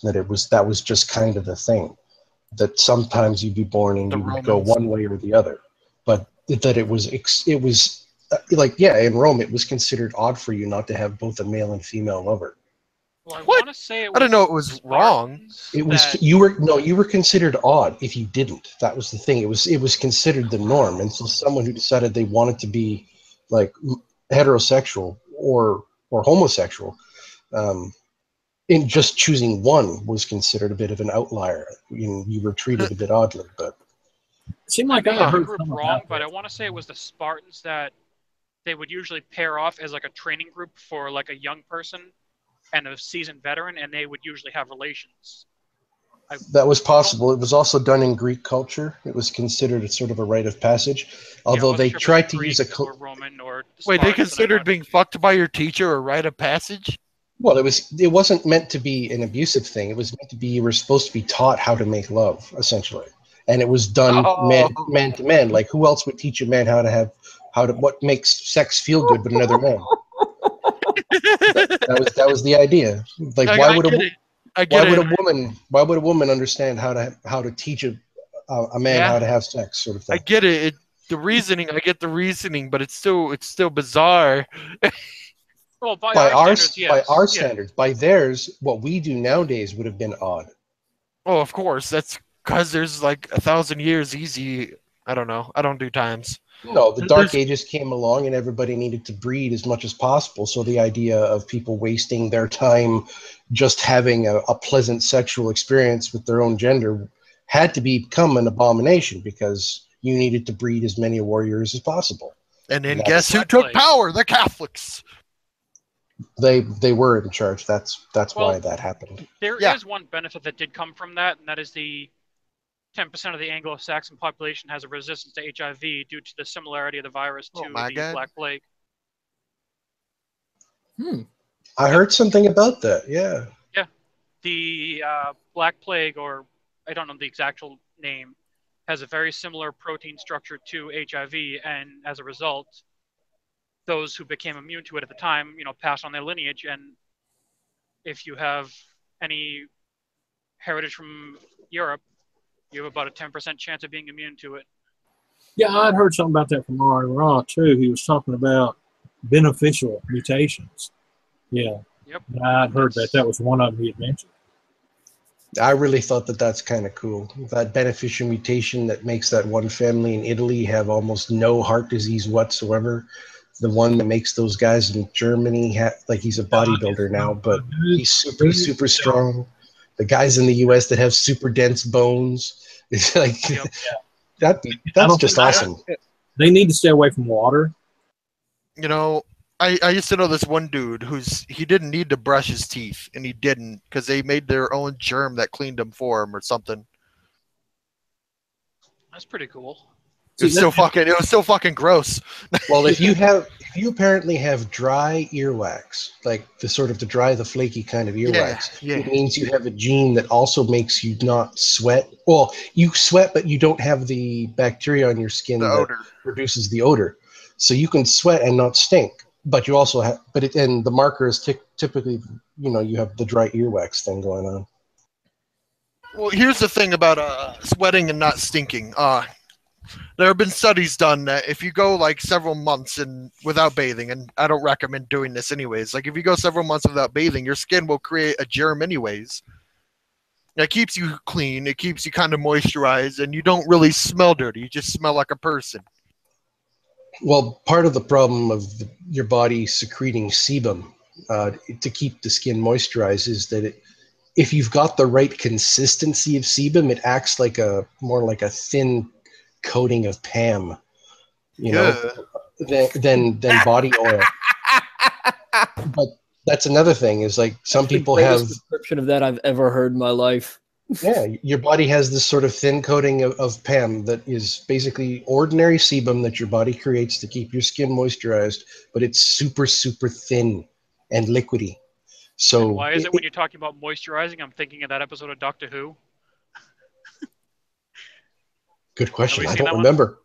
That was just kind of the thing, that sometimes you'd be born and you would go one way or the other, but that it was like, yeah, in Rome it was considered odd for you not to have both a male and female lover. Well, I want to say it was I don't know it was wrong. It was you were considered odd if you didn't. That was the thing. It was considered the norm, and so someone who decided they wanted to be like heterosexual or homosexual. In just choosing one was considered a bit of an outlier. You were treated a bit oddly, but it seemed like I heard wrong, but I want to say it was the Spartans that they would usually pair off as like a training group for like a young person and a seasoned veteran, and they would usually have relations. That was possible. It was also done in Greek culture. It was considered a sort of a rite of passage, although they tried to use a Roman or wait, they considered being fucked by your teacher a rite of passage? Well, it wasn't meant to be an abusive thing. It was meant to be you were supposed to be taught how to make love, essentially, and it was done man to man. Like, who else would teach a man what makes sex feel good but another man? that was the idea. Like, why would a woman understand how to teach a man how to have sex, sort of thing? I get it. I get the reasoning, but it's still bizarre. Well, by our standards, by theirs, what we do nowadays would have been odd. Oh, of course. That's because there's like 1,000 years easy. I don't know. I don't do times. No, the Dark Ages came along and everybody needed to breed as much as possible. So the idea of people wasting their time just having a pleasant sexual experience with their own gender had to become an abomination because you needed to breed as many warriors as possible. And then guess who took power? The Catholics. They were in charge. That's why that happened. There is one benefit that did come from that, and that is the 10% of the Anglo-Saxon population has a resistance to HIV due to the similarity of the virus to the Black Plague. I heard something about that. Yeah. Yeah, the Black Plague, or I don't know the exact name, has a very similar protein structure to HIV, and as a result, those who became immune to it at the time, passed on their lineage. And if you have any heritage from Europe, you have about a 10% chance of being immune to it. Yeah, I'd heard something about that from Ari Ra too. He was talking about beneficial mutations. Yeah. Yep. I'd heard that was one of them he had mentioned. I really thought that that's kind of cool. That beneficial mutation that makes that one family in Italy have almost no heart disease whatsoever. The one that makes those guys in Germany like he's a bodybuilder now, but he's super strong. The guys in the US that have super dense bones. It's like that's just awesome. They need to stay away from water. I used to know this one dude he didn't need to brush his teeth, and he didn't because they made their own germ that cleaned them for him or something. That's pretty cool. It was so fucking gross. Well, if you apparently have dry earwax, like the dry, the flaky kind of earwax, it means you have a gene that also makes you not sweat. Well, you sweat, but you don't have the bacteria on your skin that produces the odor. So you can sweat and not stink, but you also have, and the marker is typically, you have the dry earwax thing going on. Well, here's the thing about sweating and not stinking. There have been studies done that if you go like several months without bathing, and I don't recommend doing this anyways, like if you go several months without bathing, your skin will create a germ anyways. It keeps you clean, it keeps you kind of moisturized, and you don't really smell dirty, you just smell like a person. Well, part of the problem of your body secreting sebum to keep the skin moisturized is that if you've got the right consistency of sebum, it acts more like a thin coating of Pam, than body oil. But that's another thing is like some people have description of that I've ever heard in my life. Yeah, your body has this sort of thin coating of PEM that is basically ordinary sebum that your body creates to keep your skin moisturized, but it's super, super thin and liquidy. So and why is it when you're talking about moisturizing, I'm thinking of that episode of Doctor Who? Good question. I don't remember.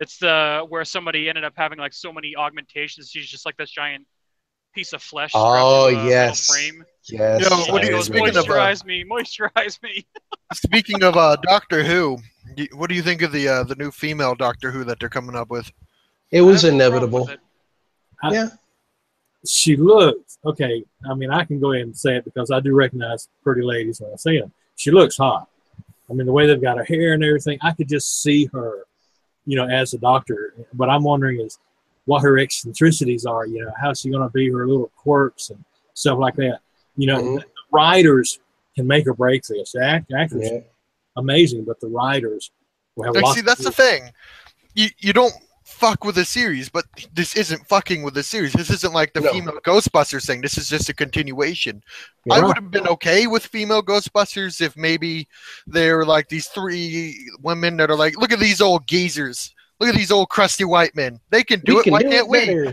It's where somebody ended up having like so many augmentations. She's just like this giant piece of flesh strapped to a metal frame. Yes. Moisturize me. Speaking of Doctor Who, what do you think of the new female Doctor Who that they're coming up with? It was inevitable. Yeah. She looks okay. I mean, I can go ahead and say it because I do recognize pretty ladies when I see them. She looks hot. I mean, the way they've got her hair and everything, I could just see her, as a doctor. But I'm wondering is what her eccentricities are. How's she going to be, her little quirks and stuff like that. The writers can make or break this. The actors, amazing, but the writers will have lots. See, that's the thing. You don't fuck with a series, but this isn't fucking with the series. This isn't like the female Ghostbusters thing. This is just a continuation. I would have been okay with female Ghostbusters if maybe they're like these three women that are like, look at these old geezers. Look at these old crusty white men. They can do it. Why can't we?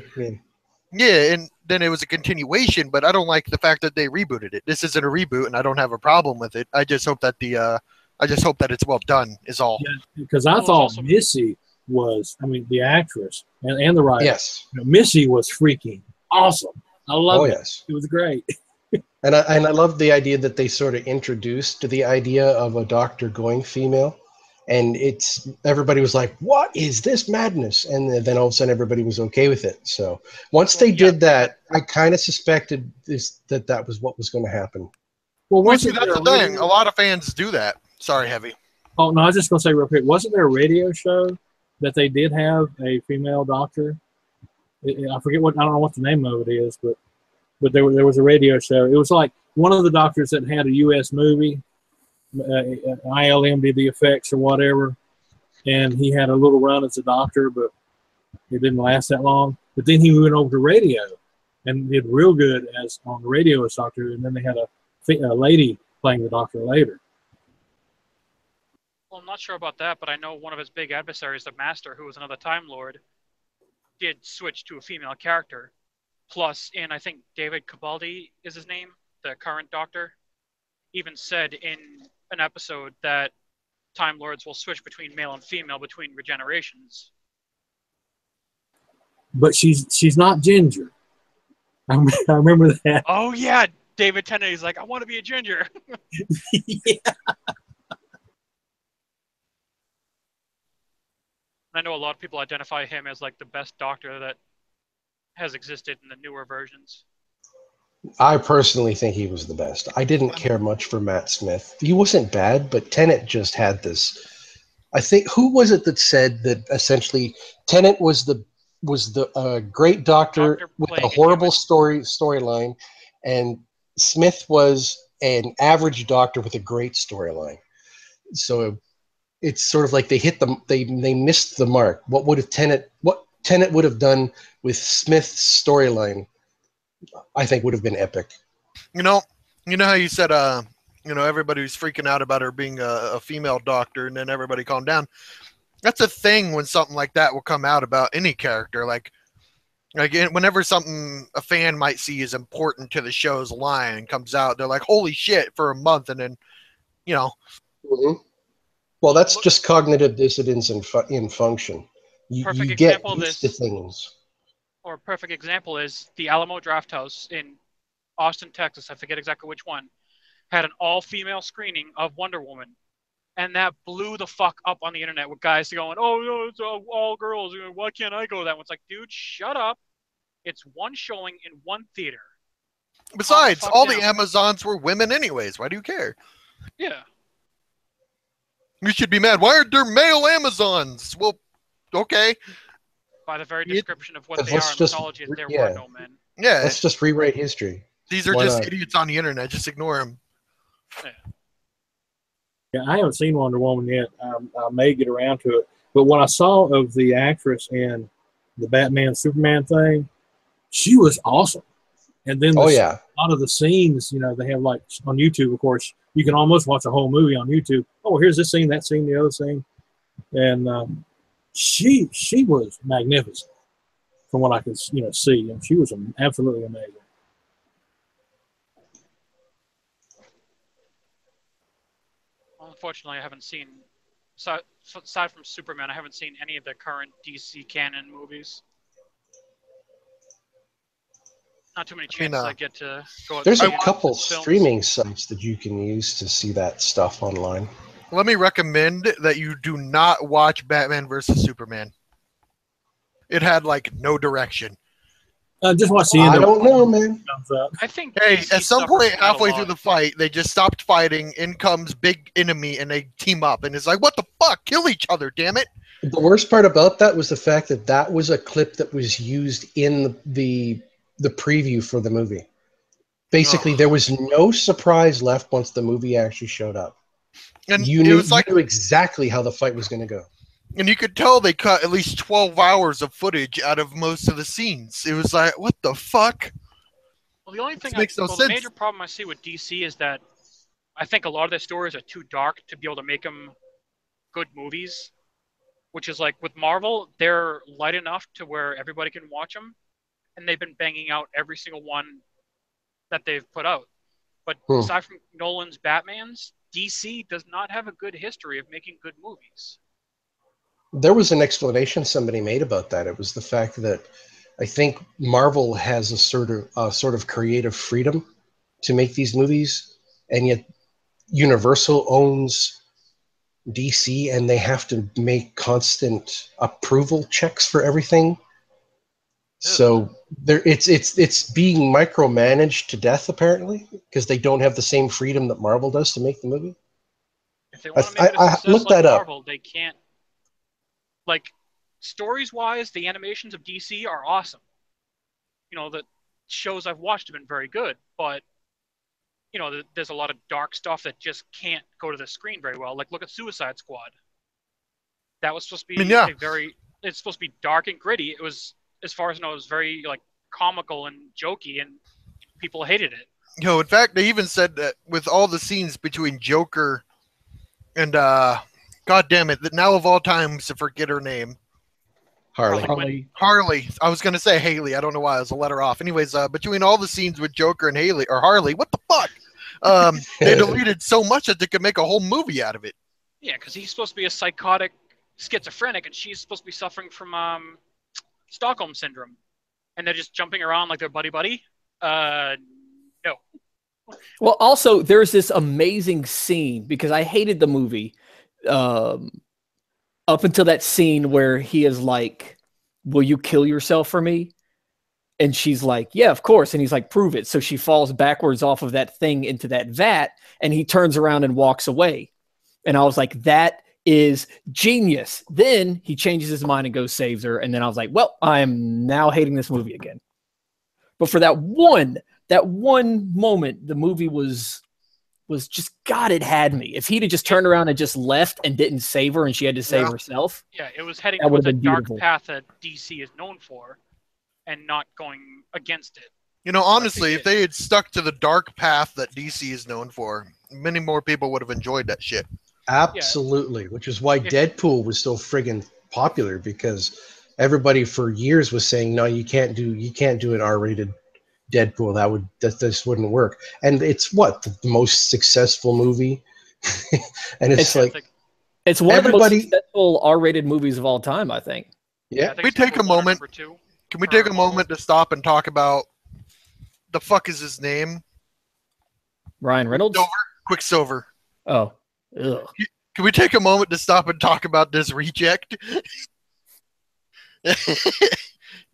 Yeah, and then it was a continuation, but I don't like the fact that they rebooted it. This isn't a reboot, and I don't have a problem with it. I just hope that it's well done. Is all. Yeah, because I thought Missy was, the actress and the writer. Yes, Missy was freaking awesome. I love it. Yes, it was great. And I love the idea that they sort of introduced the idea of a doctor going female. And everybody was like, what is this madness? And then all of a sudden everybody was okay with it. So once they did that, I kind of suspected that was what was going to happen. Well, that's the thing. A lot of fans do that. Sorry, Heavy. Oh, no, I was just going to say real quick, wasn't there a radio show that they did have a female doctor? I forget I don't know what the name of it is, but there was a radio show. It was like one of the doctors that had a U.S. movie. ILM did the effects or whatever, and he had a little run as a doctor, but it didn't last that long. But then he went over to radio and did real good as on the radio as doctor, and then they had a lady playing the doctor later. Well, I'm not sure about that, but I know one of his big adversaries, the Master, who was another Time Lord, did switch to a female character. Plus, and I think David Cabaldi is his name, the current doctor, even said in an episode that Time Lords will switch between male and female between regenerations. But she's not ginger. I remember that. Oh yeah, David Tennant is like, I want to be a ginger. Yeah. I know a lot of people identify him as like the best Doctor that has existed in the newer versions. I personally think he was the best. I didn't care much for Matt Smith. He wasn't bad, but Tennant just had this. I think, who was it that said that essentially Tennant was the great doctor with a horrible storyline, and Smith was an average doctor with a great storyline. So it's sort of like they missed the mark. What Tennant would have done with Smith's storyline, I think, would have been epic. You know how you said, everybody was freaking out about her being a female doctor, and then everybody calmed down. That's a thing when something like that will come out about any character. Like whenever something a fan might see is important to the show's line comes out, they're like, "Holy shit!" for a month, and then, Mm-hmm. Well, that's just cognitive dissonance in function. You get used to things. Or a perfect example is the Alamo Drafthouse in Austin, Texas. I forget exactly which one. Had an all-female screening of Wonder Woman. And that blew the fuck up on the internet with guys going, "Oh, no, it's all girls. Why can't I go to that one?" It's like, dude, shut up. It's one showing in one theater. Besides, all the Amazons were women anyways. Why do you care? Yeah. You should be mad. Why aren't there male Amazons? Well, okay. By the very description of what they are in mythology, there were no men. Yeah. Let's just rewrite history. These are just idiots on the internet. Just ignore them. Yeah, I haven't seen Wonder Woman yet. I may get around to it. But what I saw of the actress in the Batman Superman thing, she was awesome. And then a lot of the scenes, they have like on YouTube, of course, you can almost watch a whole movie on YouTube. Oh, here's this scene, that scene, the other scene. And she was magnificent from what I could see. And she was absolutely amazing. Unfortunately, I haven't seen, aside from Superman, I haven't seen any of the current DC canon movies. Not too many chances I get to go out. There's a couple streaming sites that you can use to see that stuff online. Let me recommend that you do not watch Batman versus Superman. It had like no direction. Just watch the end. I don't know, man. I think. Hey, at some point halfway through the fight, they just stopped fighting. In comes big enemy, and they team up, and it's like, what the fuck? Kill each other, damn it! The worst part about that was the fact that was a clip that was used in the preview for the movie. Basically, there was no surprise left once the movie actually showed up. And you knew exactly how the fight was going to go. And you could tell they cut at least 12 hours of footage out of most of the scenes. It was like, what the fuck? Well, the only thing the major problem I see with DC is that I think a lot of their stories are too dark to be able to make them good movies. Which is like with Marvel, they're light enough to where everybody can watch them, and they've been banging out every single one that they've put out. But aside from Nolan's Batmans, DC does not have a good history of making good movies. There was an explanation somebody made about that. It was the fact that I think Marvel has a sort of creative freedom to make these movies, and yet Universal owns DC, and they have to make constant approval checks for everything. So it's being micromanaged to death, apparently, because they don't have the same freedom that Marvel does to make the movie. If they want to make it a success looked like that Marvel, up. They can't. Like, stories-wise, the animations of DC are awesome. The shows I've watched have been very good, but there's a lot of dark stuff that just can't go to the screen very well. Like, look at Suicide Squad. That was supposed to be it's supposed to be dark and gritty. It was, as far as I know, it was very like comical and jokey, and people hated it. In fact, they even said that with all the scenes between Joker and God damn it, now of all times to forget her name. Harley. I was going to say Haley. I don't know why. I was a letter off. Anyways, between all the scenes with Joker and Harley, what the fuck? They deleted so much that they could make a whole movie out of it. Yeah, because he's supposed to be a psychotic schizophrenic, and she's supposed to be suffering from Stockholm syndrome, and they're just jumping around like they're buddy. No. Well, also there's this amazing scene because I hated the movie up until that scene where he is like, "Will you kill yourself for me?" And she's like, "Yeah, of course." And he's like, "Prove it." So she falls backwards off of that thing into that vat, and he turns around and walks away. And I was like, that is genius. Then he changes his mind and goes saves her. And then I was like, well, I am now hating this movie again. But for that one moment, the movie was just, God, it had me. If he'd have just turned around and just left and didn't save her and she had to save herself. Yeah, it was heading that towards a been dark beautiful. path that DC is known for and not going against it. You know, honestly, if they had stuck to the dark path that DC is known for, many more people would have enjoyed that shit. Absolutely, which is why Deadpool was so friggin' popular, because everybody for years was saying, no, you can't do an R-rated Deadpool. This wouldn't work. And it's what, the most successful movie? And it's like it's one of the most successful R-rated movies of all time, I think. Yeah. Can we take a moment? Can we take a moment to stop and talk about the fuck is his name? Ryan Reynolds? Quicksilver. Oh. Ugh. Can we take a moment to stop and talk about this reject?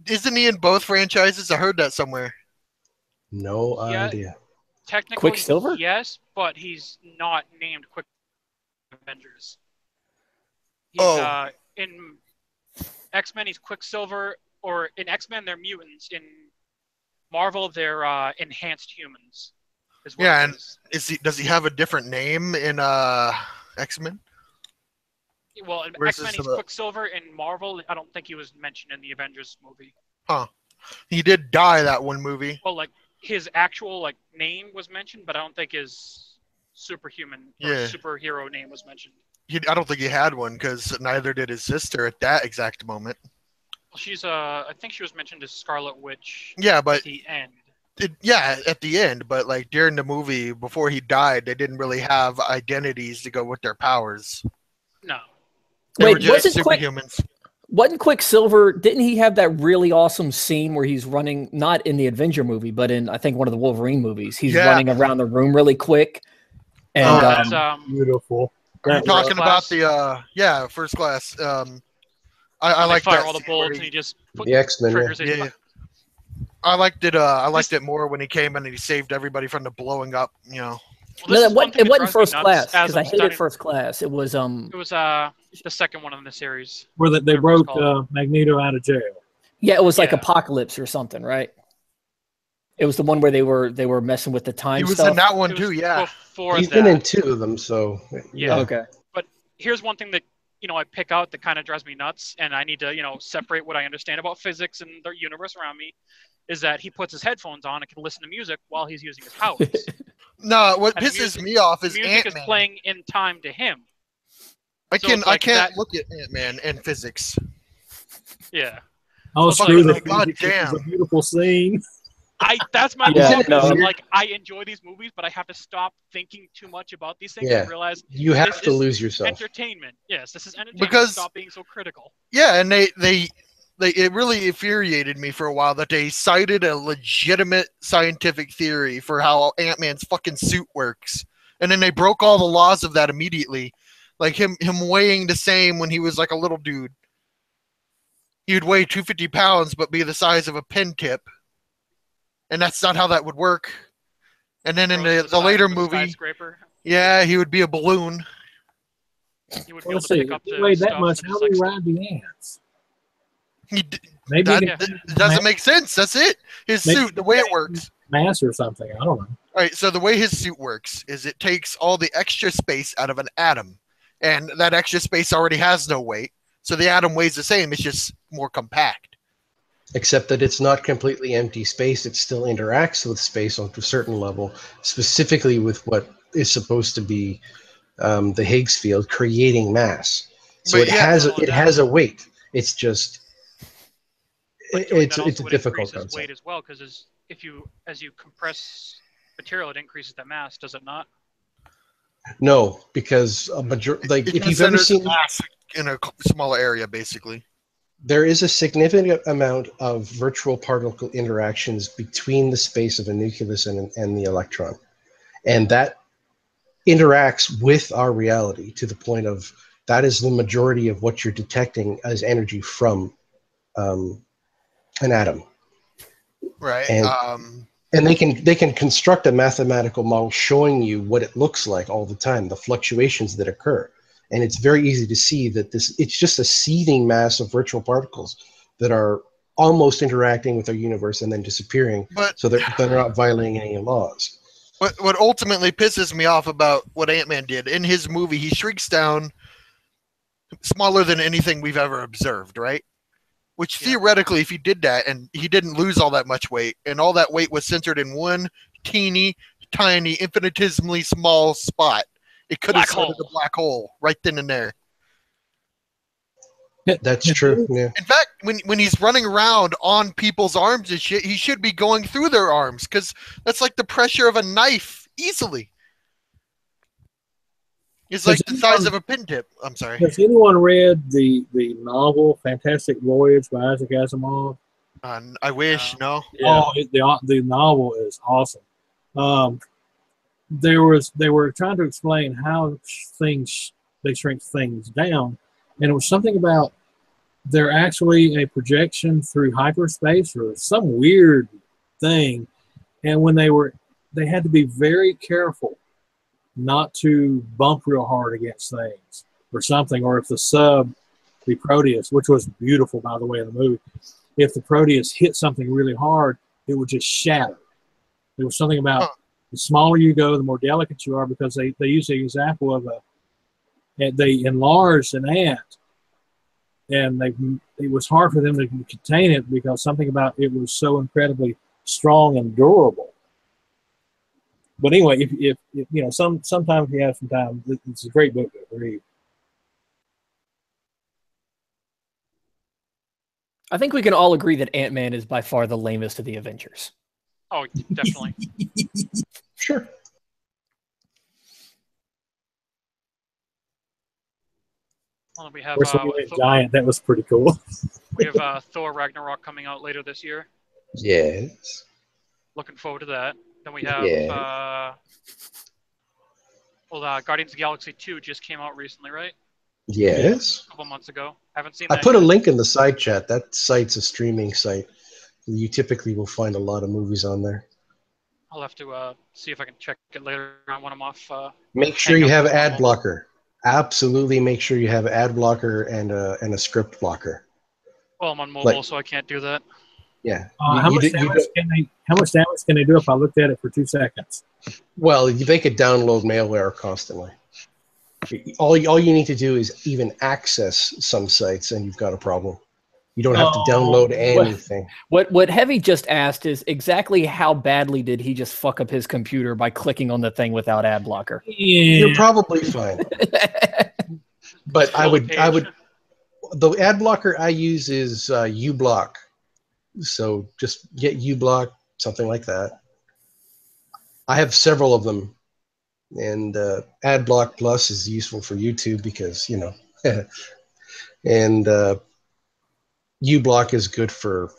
Isn't he in both franchises? I heard that somewhere. No idea. Technically, Quicksilver? Yes, but he's not named Avengers. He's, in X-Men, he's Quicksilver, or in X-Men, they're mutants. In Marvel, they're enhanced humans. Yeah, and does he have a different name in X-Men? Well, in X-Men, he's Quicksilver. In Marvel, I don't think he was mentioned in the Avengers movie. Huh. He did die that one movie. Well, like, his actual name was mentioned, but I don't think his superhuman or superhero name was mentioned. I don't think he had one, because neither did his sister at that exact moment. Well, she's I think she was mentioned as Scarlet Witch. Yeah, but at the end. At the end, but like during the movie, before he died, they didn't really have identities to go with their powers. No. They were just superhumans. Wasn't Quicksilver, didn't he have that really awesome scene where he's running, not in the Avenger movie, but in, I think, one of the Wolverine movies? He's running around the room really quick. And beautiful. Are you talking about the, First Class. I like fire that all the bullets and he just the X-Men. triggers it. I liked it. I liked it more when he came in and he saved everybody from the blowing up. You know. Well, it wasn't First Class, because I hated First Class. It was It was the second one in the series. Where they broke Magneto out of jail. Yeah, it was like Apocalypse or something, right? It was the one where they were messing with the time. He was stuff. in that one too. Yeah. He's been in two of them, so yeah. Okay. But here's one thing that I pick out that kind of drives me nuts, and I need to separate what I understand about physics and the universe around me. Is that he puts his headphones on and can listen to music while he's using his powers. No, what pisses me off is music Ant-Man. is playing in time to him. I can't look at Ant-Man and physics. Yeah. Oh, screw the God physics. damn. It's a beautiful scene. That's my problem. Like, I enjoy these movies, but I have to stop thinking too much about these things and realize you have to lose yourself. Entertainment. Yes, this is entertainment. Because stop being so critical. Yeah, and it really infuriated me for a while that they cited a legitimate scientific theory for how Ant-Man's fucking suit works. And then they broke all the laws of that immediately. Like him weighing the same when he was like a little dude. He would weigh 250 pounds but be the size of a pen tip. And that's not how that would work. And then in the later movie, he would be a balloon. He would be able to pick up the weigh that much, how do you ride the ants? Maybe that doesn't make sense. That's it. His suit, the way it works. Mass or something. I don't know. All right. So the way his suit works is it takes all the extra space out of an atom, and that extra space already has no weight. So the atom weighs the same. It's just more compact. Except that it's not completely empty space. It still interacts with space on a certain level, specifically with what is supposed to be the Higgs field, creating mass. So it has a weight. It's just it's a difficult concept. Weight as well, because as you compress material, it increases the mass, does it not? No, because like if you've ever seen mass in a smaller area, basically. There is a significant amount of virtual particle interactions between the space of a nucleus and the electron. And that interacts with our reality to the point of that is the majority of what you're detecting as energy from an atom. Right. And they can construct a mathematical model showing you what it looks like all the time, the fluctuations that occur. And it's very easy to see that it's just a seething mass of virtual particles that are almost interacting with our universe and then disappearing. So they're not violating any laws. What ultimately pisses me off about what Ant-Man did in his movie, he shrinks down smaller than anything we've ever observed, right? Which theoretically, if he did that and he didn't lose all that much weight, and all that weight was centered in one teeny, tiny, infinitesimally small spot, it could have started a black hole right then and there. That's true. Yeah. In fact, when he's running around on people's arms and shit, he should be going through their arms because that's like the pressure of a knife easily. It's like the size of a pin tip. I'm sorry. Has anyone read the novel Fantastic Voyage by Isaac Asimov? I wish, no. Yeah. Oh, the novel is awesome. They were trying to explain how they shrink things down, and it was something about they're actually a projection through hyperspace or some weird thing, and when they had to be very careful not to bump real hard against things or something, or if the Proteus, which was beautiful by the way in the movie, if the Proteus hit something really hard, it would just shatter. There was something about the smaller you go, the more delicate you are, because they use the example of they enlarged an ant, and it was hard for them to contain it because something about it was so incredibly strong and durable. But anyway, if you know, sometimes if you have some time, it's a great book to read. I think we can all agree that Ant-Man is by far the lamest of the Avengers. Oh, definitely. Sure. Well, we have Giant. That was pretty cool. We have Thor Ragnarok coming out later this year. Yes. Looking forward to that. Then we have Guardians of the Galaxy 2 just came out recently, right? Yes. A couple months ago. Haven't seen I that put yet. a link in the side chat. That site's a streaming site. You typically will find a lot of movies on there. I'll have to see if I can check it later on when I'm off. Make sure you have ad blocker. Absolutely make sure you have ad blocker and a script blocker. Well, I'm on mobile, so I can't do that. Yeah. How much damage can they do if I looked at it for 2 seconds? Well, they could download malware constantly. All you need to do is even access some sites, and you've got a problem. You don't have to download anything. What Heavy just asked is exactly how badly did he just fuck up his computer by clicking on the thing without ad blocker? You're probably fine. But I would the ad blocker I use is uBlock. So just get uBlock, something like that. I have several of them, and AdBlock Plus is useful for YouTube because, you know, and uBlock is good for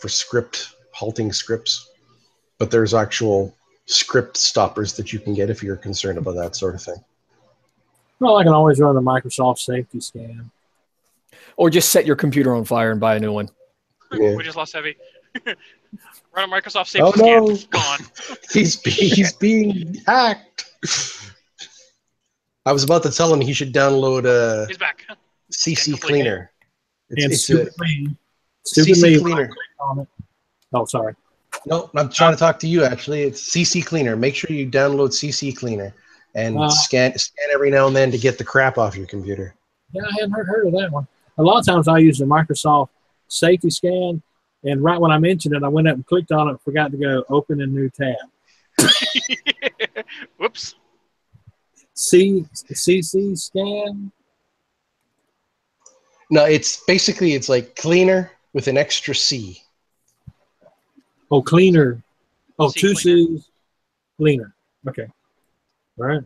halting scripts, but there's actual script stoppers that you can get if you're concerned about that sort of thing. Well, I can always run the Microsoft Safety Scan. Or just set your computer on fire and buy a new one. Yeah. We just lost Heavy. Run a Microsoft Safety Scan. Gone. He's being hacked. I was about to tell him he should download He's back. CC Cleaner. It's CC Cleaner. Oh, sorry. No, I'm trying to talk to you, actually. It's CC Cleaner. Make sure you download CC Cleaner and scan every now and then to get the crap off your computer. Yeah, I hadn't heard of that one. A lot of times I use the Microsoft Safety Scan, and right when I mentioned it, I went up and clicked on it and forgot to go open a new tab. Whoops. CC Scan? No, it's like Cleaner with an extra C. Oh, Cleaner. Oh, C two Cleaner. C's. Cleaner. Okay. All right.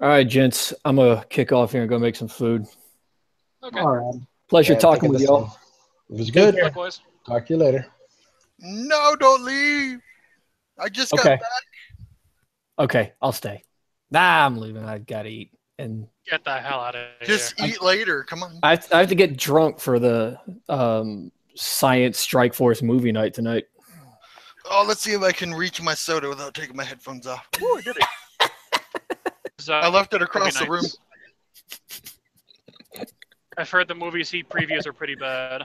All right, gents. I'm gonna kick off here and go make some food. Okay. All right. Pleasure Yeah, talking thinking with the y'all. same. It was good. Likewise. Talk to you later. No, don't leave. I just got Okay. back. Okay, I'll stay. Nah, I'm leaving. I gotta eat, and Get the hell out of here. Just eat later. Come on. I have to get drunk for the Science Strike Force movie night tonight. Oh, let's see if I can reach my soda without taking my headphones off. Ooh, I did it. I left it across the room. I've heard the movies he previews are pretty bad.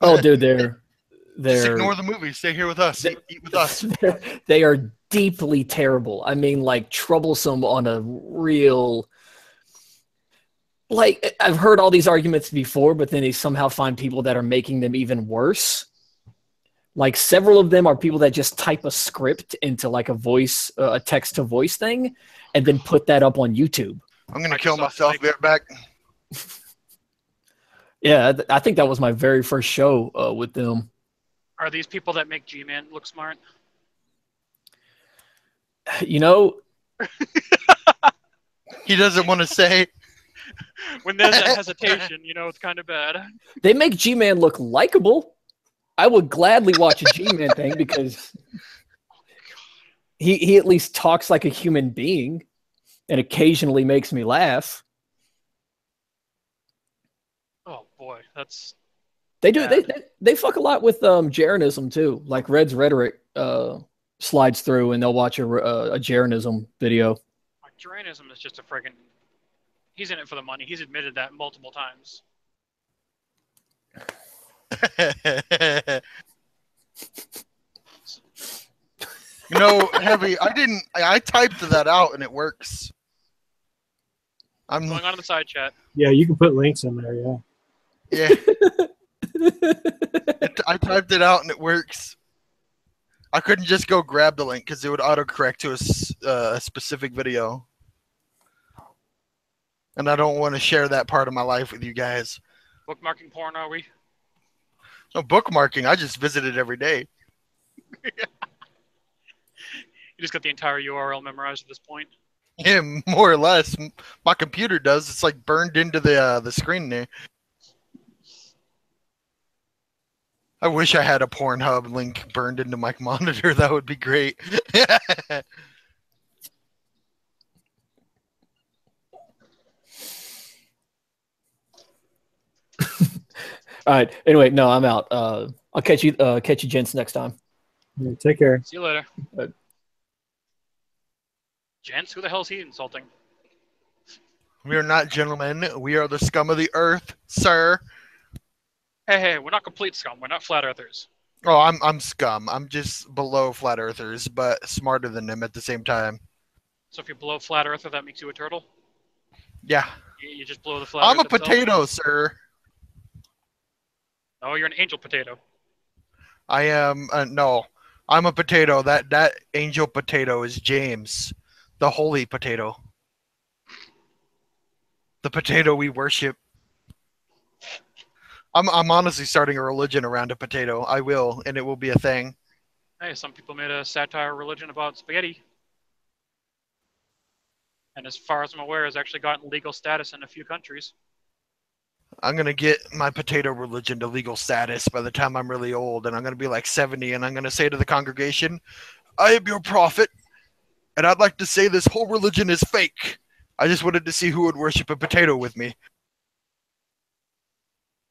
Oh, dude, they're Just ignore the movie. Stay here with us. Eat with us. they are deeply terrible. I mean, like troublesome on a real. Like I've heard all these arguments before, but then they somehow find people that are making them even worse. Like several of them are people that just type a script into like a text to voice thing, and then put that up on YouTube. I'm gonna kill myself. Be right back. Yeah, I think that was my very first show with them. Are these people that make G-Man look smart? You know, he doesn't want to say. When there's a hesitation, you know it's kind of bad. They make G-Man look likable. I would gladly watch a G-Man thing because he at least talks like a human being and occasionally makes me laugh. Oh boy, that's They do. They fuck a lot with Jeranism too. Like Red's rhetoric slides through, and they'll watch a Jeranism video. Jeranism is just a friggin'. He's in it for the money. He's admitted that multiple times. You know, Heavy, I typed that out and it works. I'm going on in the side chat. Yeah, you can put links in there, yeah. Yeah. I typed it out and it works. I couldn't just go grab the link because it would autocorrect to a specific video. And I don't want to share that part of my life with you guys. Bookmarking porn, are we? No bookmarking. I just visit it every day. You just got the entire URL memorized at this point. Yeah, more or less. My computer does. It's like burned into the screen there. I wish I had a Pornhub link burned into my monitor. That would be great. All right. Anyway, no, I'm out. I'll catch you gents next time. Yeah, take care. See you later. Gents, who the hell is he insulting? We are not gentlemen. We are the scum of the earth, sir. Hey, we're not complete scum. We're not flat earthers. Oh, I'm scum. I'm just below flat earthers, but smarter than them at the same time. So if you're below flat earther, that makes you a turtle? Yeah. You just blow the flat I'm earth a potato, sir. Oh, you're an angel potato. I am no. I'm a potato. That angel potato is James, the holy potato. The potato we worship. I'm honestly starting a religion around a potato. I will, and it will be a thing. Hey, some people made a satire religion about spaghetti. And as far as I'm aware, has actually gotten legal status in a few countries. I'm going to get my potato religion to legal status by the time I'm really old, and I'm going to be like 70, and I'm going to say to the congregation, I am your prophet, and I'd like to say this whole religion is fake. I just wanted to see who would worship a potato with me.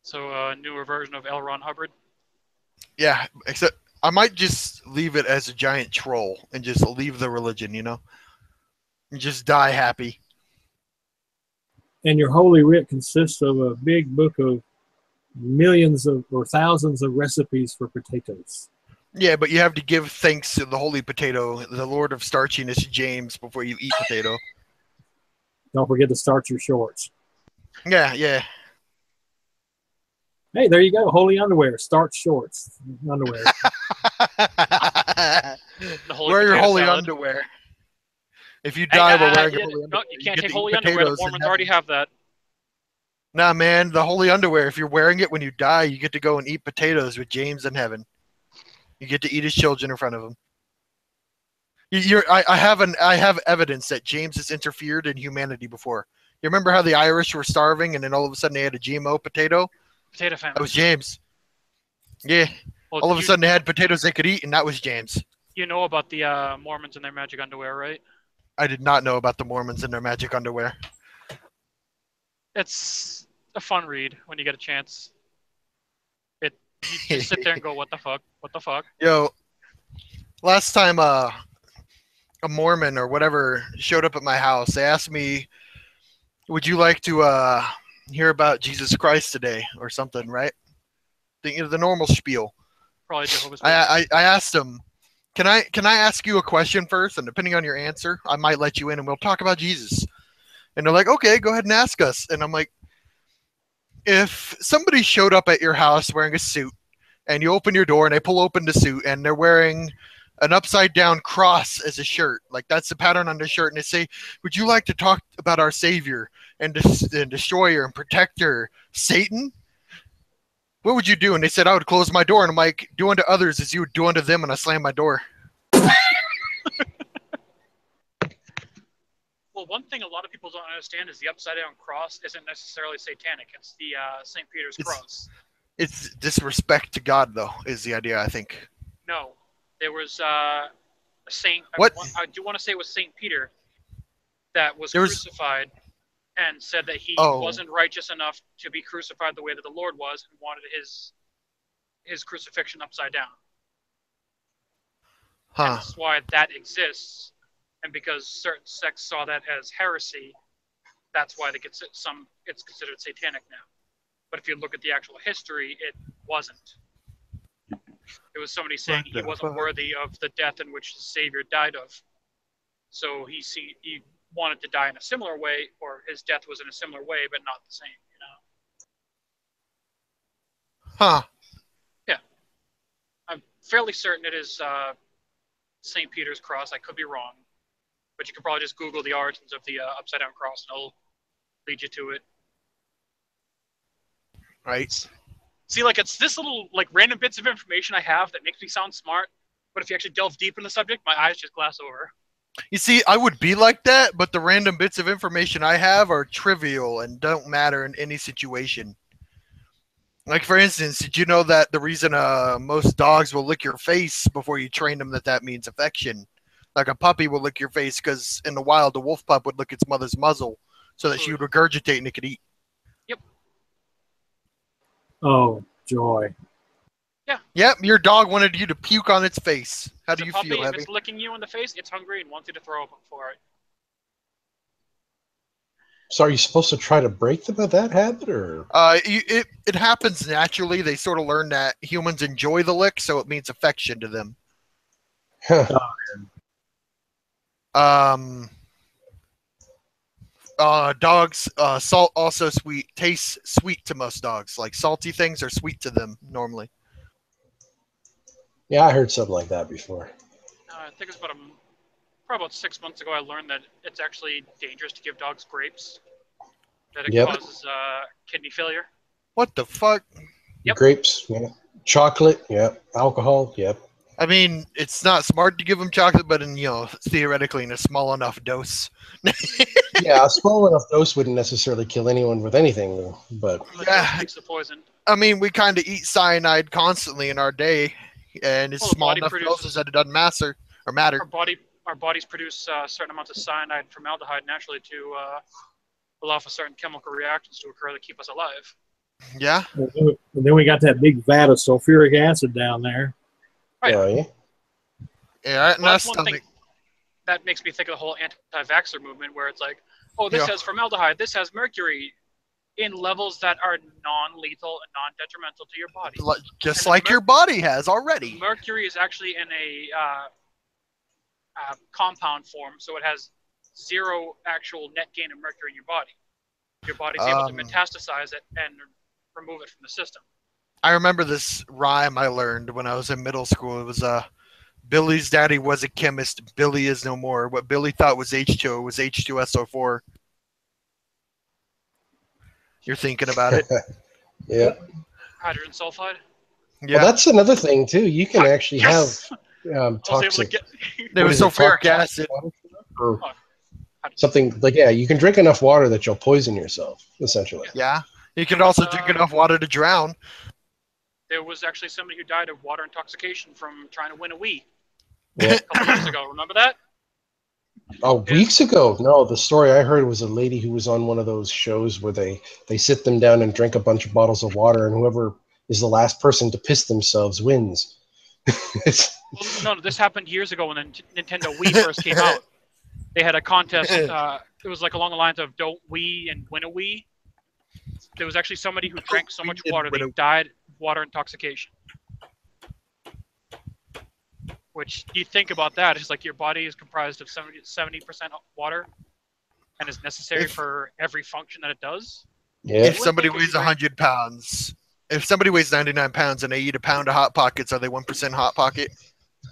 So a newer version of L. Ron Hubbard? Yeah, except I might just leave it as a giant troll and just leave the religion, you know? And just die happy. And your Holy Writ consists of a big book of millions of or thousands of recipes for potatoes. Yeah, but you have to give thanks to the holy potato, the Lord of Starchiness, James, before you eat potato. Don't forget to starch your shorts. Yeah, yeah. Hey, there you go. Holy underwear. Starch shorts. Underwear. Wear your holy underwear. If you die while wearing your holy underwear, no, you can't take holy underwear. The Mormons already have that. Nah, man, the holy underwear, if you're wearing it when you die, you get to go and eat potatoes with James in heaven. You get to eat his children in front of him. I have evidence that James has interfered in humanity before. You remember how the Irish were starving and then all of a sudden they had a GMO potato? Potato famine. That was James. Yeah. Well, all of a sudden they had potatoes they could eat, and that was James. You know about the Mormons and their magic underwear, right? I did not know about the Mormons and their magic underwear. It's a fun read when you get a chance. You just sit there and go, what the fuck? What the fuck? Yo, last time a Mormon or whatever showed up at my house, they asked me, would you like to hear about Jesus Christ today or something, right? The normal spiel. Probably Jehovah's Witness. I asked them, can I ask you a question first? And depending on your answer, I might let you in and we'll talk about Jesus. And they're like, okay, go ahead and ask us. And I'm like, if somebody showed up at your house wearing a suit and you open your door and they pull open the suit and they're wearing an upside down cross as a shirt, like that's the pattern on the shirt, and they say, would you like to talk about our Savior and destroyer and protector, Satan? What would you do? And they said, I would close my door. And I'm like, do unto others as you would do unto them. And I slam my door. Well, one thing a lot of people don't understand is the upside down cross isn't necessarily satanic. It's the St. Peter's cross. It's disrespect to God, though, is the idea, I think. No. There was a saint. What? I do want to say it was St. Peter that was crucified and said that he wasn't righteous enough to be crucified the way that the Lord was and wanted his crucifixion upside down. And that's why that exists. And because certain sects saw that as heresy, that's why it's considered satanic now. But if you look at the actual history, it wasn't. It was somebody saying he wasn't worthy of the death in which the Savior died of. So he wanted to die in a similar way, or his death was in a similar way, but not the same, you know? Huh. Yeah. I'm fairly certain it is St. Peter's cross. I could be wrong. But you can probably just Google the origins of the upside down cross and it'll lead you to it. Right. See, like, it's this little, like, random bits of information I have that makes me sound smart, but if you actually delve deep in the subject, my eyes just glass over. You see, I would be like that, but the random bits of information I have are trivial and don't matter in any situation. Like, for instance, did you know that the reason most dogs will lick your face before you train them that means affection? Like a puppy will lick your face because in the wild, a wolf pup would lick its mother's muzzle so that she would regurgitate and it could eat. Yep. Oh, joy. Yeah. Yep, your dog wanted you to puke on its face. How do you puppy, feel, if Heavy? it's licking you in the face, it's hungry and wants you to throw up for it. So are you supposed to try to break them of that habit, or? It happens naturally. They sort of learn that humans enjoy the lick, so it means affection to them. Dogs, salt also sweet, tastes sweet to most dogs. Like salty things are sweet to them normally. Yeah, I heard something like that before. I think it's probably about 6 months ago I learned that it's actually dangerous to give dogs grapes. That it causes kidney failure. What the fuck? Yep. Grapes, yeah. Chocolate, yeah. Alcohol, yep. I mean, it's not smart to give them chocolate, but theoretically in a small enough dose. Yeah, a small enough dose wouldn't necessarily kill anyone with anything, though. But yeah, the poison. I mean, we kind of eat cyanide constantly in our day, and it's small enough doses that it doesn't matter. Our bodies produce certain amounts of cyanide and formaldehyde naturally to allow for certain chemical reactions to occur that keep us alive. Yeah. And then we got that big vat of sulfuric acid down there. Right. Oh, yeah. Yeah, well, that's one thing that makes me think of the whole anti-vaxxer movement, where it's like, oh, this has formaldehyde, this has mercury, in levels that are non-lethal and non-detrimental to your body. Just like your body has already. Mercury is actually in a compound form, so it has zero actual net gain of mercury in your body. Your body's able to metastasize it and remove it from the system. I remember this rhyme I learned when I was in middle school. It was Billy's daddy was a chemist. Billy is no more. What Billy thought was H2O was H2SO4. You're thinking about it. Yeah. Hydrogen sulfide? Yeah. Well, that's another thing, too. You can actually have toxic. There was sulfuric acid. Or something like, yeah, you can drink enough water that you'll poison yourself, essentially. Yeah. You can also drink enough water to drown. There was actually somebody who died of water intoxication from trying to win a Wii Yeah. a couple years ago. Remember that? Oh, weeks ago? No, the story I heard was a lady who was on one of those shows where they sit them down and drink a bunch of bottles of water, and whoever is the last person to piss themselves wins. Well, no, this happened years ago when the Nintendo Wii first came out. They had a contest. It was like along the lines of "Don't Wii and win a Wii." There was actually somebody who drank so much water they died of water intoxication. Which you think about that, it's like your body is comprised of 70% water and is necessary for every function that it does. Yeah. If somebody weighs 100 pounds, if somebody weighs 99 pounds and they eat a pound of Hot Pockets, are they 1% Hot Pocket?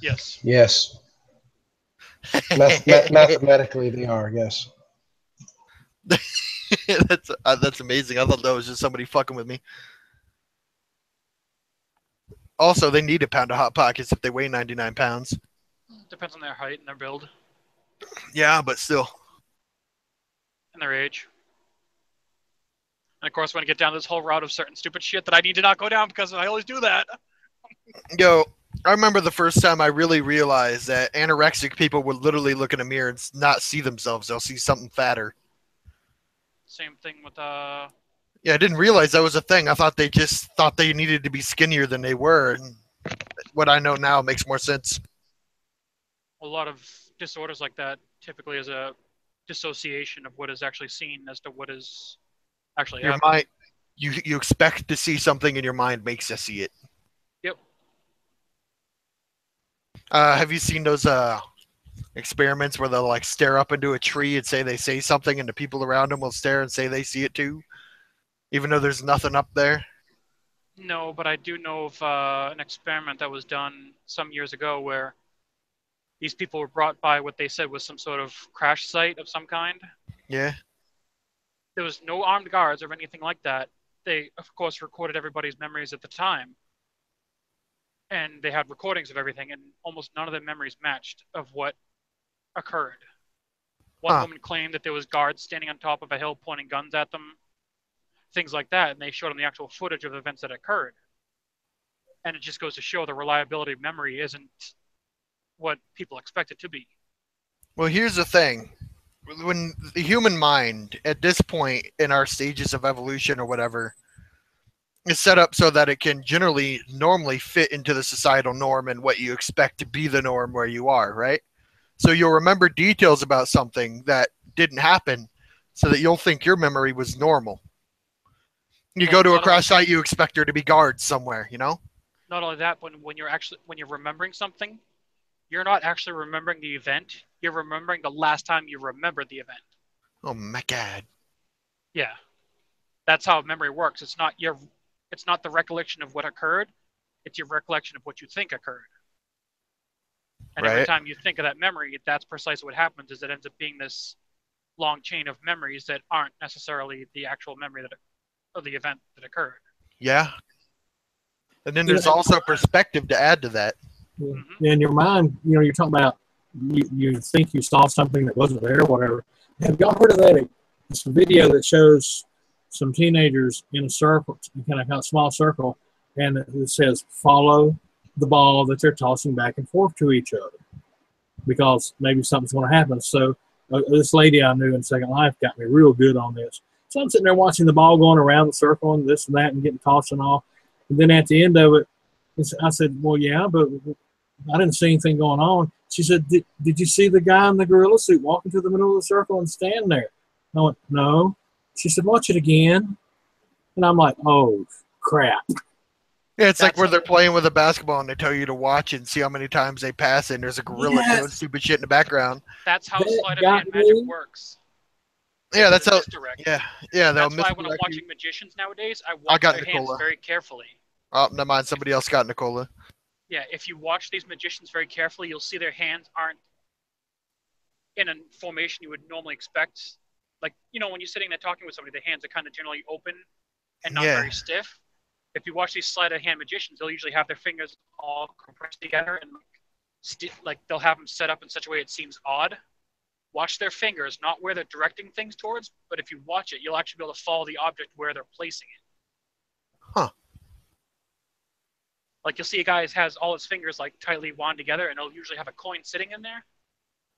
Yes. Yes. Mathematically, they are, yes. That's amazing. I thought that was just somebody fucking with me. Also, they need a pound of Hot Pockets if they weigh 99 pounds. Depends on their height and their build. Yeah, but still. And their age. And of course, when I get down this whole route of certain stupid shit that I need to not go down because I always do that. Yo, I remember the first time I really realized that anorexic people would literally look in a mirror and not see themselves. They'll see something fatter. Same thing with Yeah, I didn't realize that was a thing. I thought they just thought they needed to be skinnier than they were. And what I know now makes more sense. a lot of disorders like that typically is a dissociation of what is actually seen as to what is actually your happening. mind, you expect to see something and your mind makes you see it. Yep. Have you seen those experiments where they'll like stare up into a tree and say they say something and the people around them will stare and say they see it too, even though there's nothing up there? No, but I do know of an experiment that was done some years ago where these people were brought by what they said was some sort of crash site of some kind. Yeah. There was no armed guards or anything like that. They, of course, recorded everybody's memories at the time. And they had recordings of everything, and almost none of the memories matched of what occurred. One woman claimed that there was guards standing on top of a hill pointing guns at them, things like that, and they showed them the actual footage of events that occurred. And it just goes to show the reliability of memory isn't what people expect it to be. Well, here's the thing. When the human mind, at this point in our stages of evolution or whatever, is set up so that it can generally normally fit into the societal norm and what you expect to be the norm where you are, right? So you'll remember details about something that didn't happen so that you'll think your memory was normal. You go to a crash site, you expect there to be guards somewhere, you know? Not only that, but when you're remembering something, you're not actually remembering the event. You're remembering the last time you remembered the event. Oh my God. Yeah. That's how memory works. It's not the recollection of what occurred. It's your recollection of what you think occurred. And every time you think of that memory, that's precisely what happens, is it ends up being this long chain of memories that aren't necessarily the actual memory of the event that occurred. Yeah. And then there's also perspective to add to that. Yeah. In your mind, you're talking about you think you saw something that wasn't there or whatever. Have y'all heard of that? It's a video that shows some teenagers in a circle, kind of a small circle, and it says, follow the ball that they're tossing back and forth to each other because maybe something's going to happen. So this lady I knew in Second Life got me real good on this. So I'm sitting there watching the ball going around the circle and this and that and getting tossed and all. And then at the end of it, I said, well, yeah, but I didn't see anything going on. She said, did you see the guy in the gorilla suit walking to the middle of the circle and stand there? I went, no. She said, watch it again. And I'm like, oh, crap. Yeah, it's like where they're playing with a basketball and they tell you to watch it and see how many times they pass it and there's a gorilla doing stupid shit in the background. That's how sleight of hand magic works. Yeah, that's how. Misdirect. Yeah. That's why when I'm watching magicians nowadays, I watch their hands very carefully. Oh, never mind. Somebody else got Nicola. Yeah, if you watch these magicians very carefully, you'll see their hands aren't in a formation you would normally expect. Like, when you're sitting there talking with somebody, the hands are kind of generally open and not very stiff. If you watch these sleight of hand magicians, they'll usually have their fingers all compressed together and like they'll have them set up in such a way it seems odd. Watch their fingers, not where they're directing things towards, but if you watch it, you'll actually be able to follow the object where they're placing it. Huh. Like you'll see a guy has all his fingers like tightly wound together, and he'll usually have a coin sitting in there,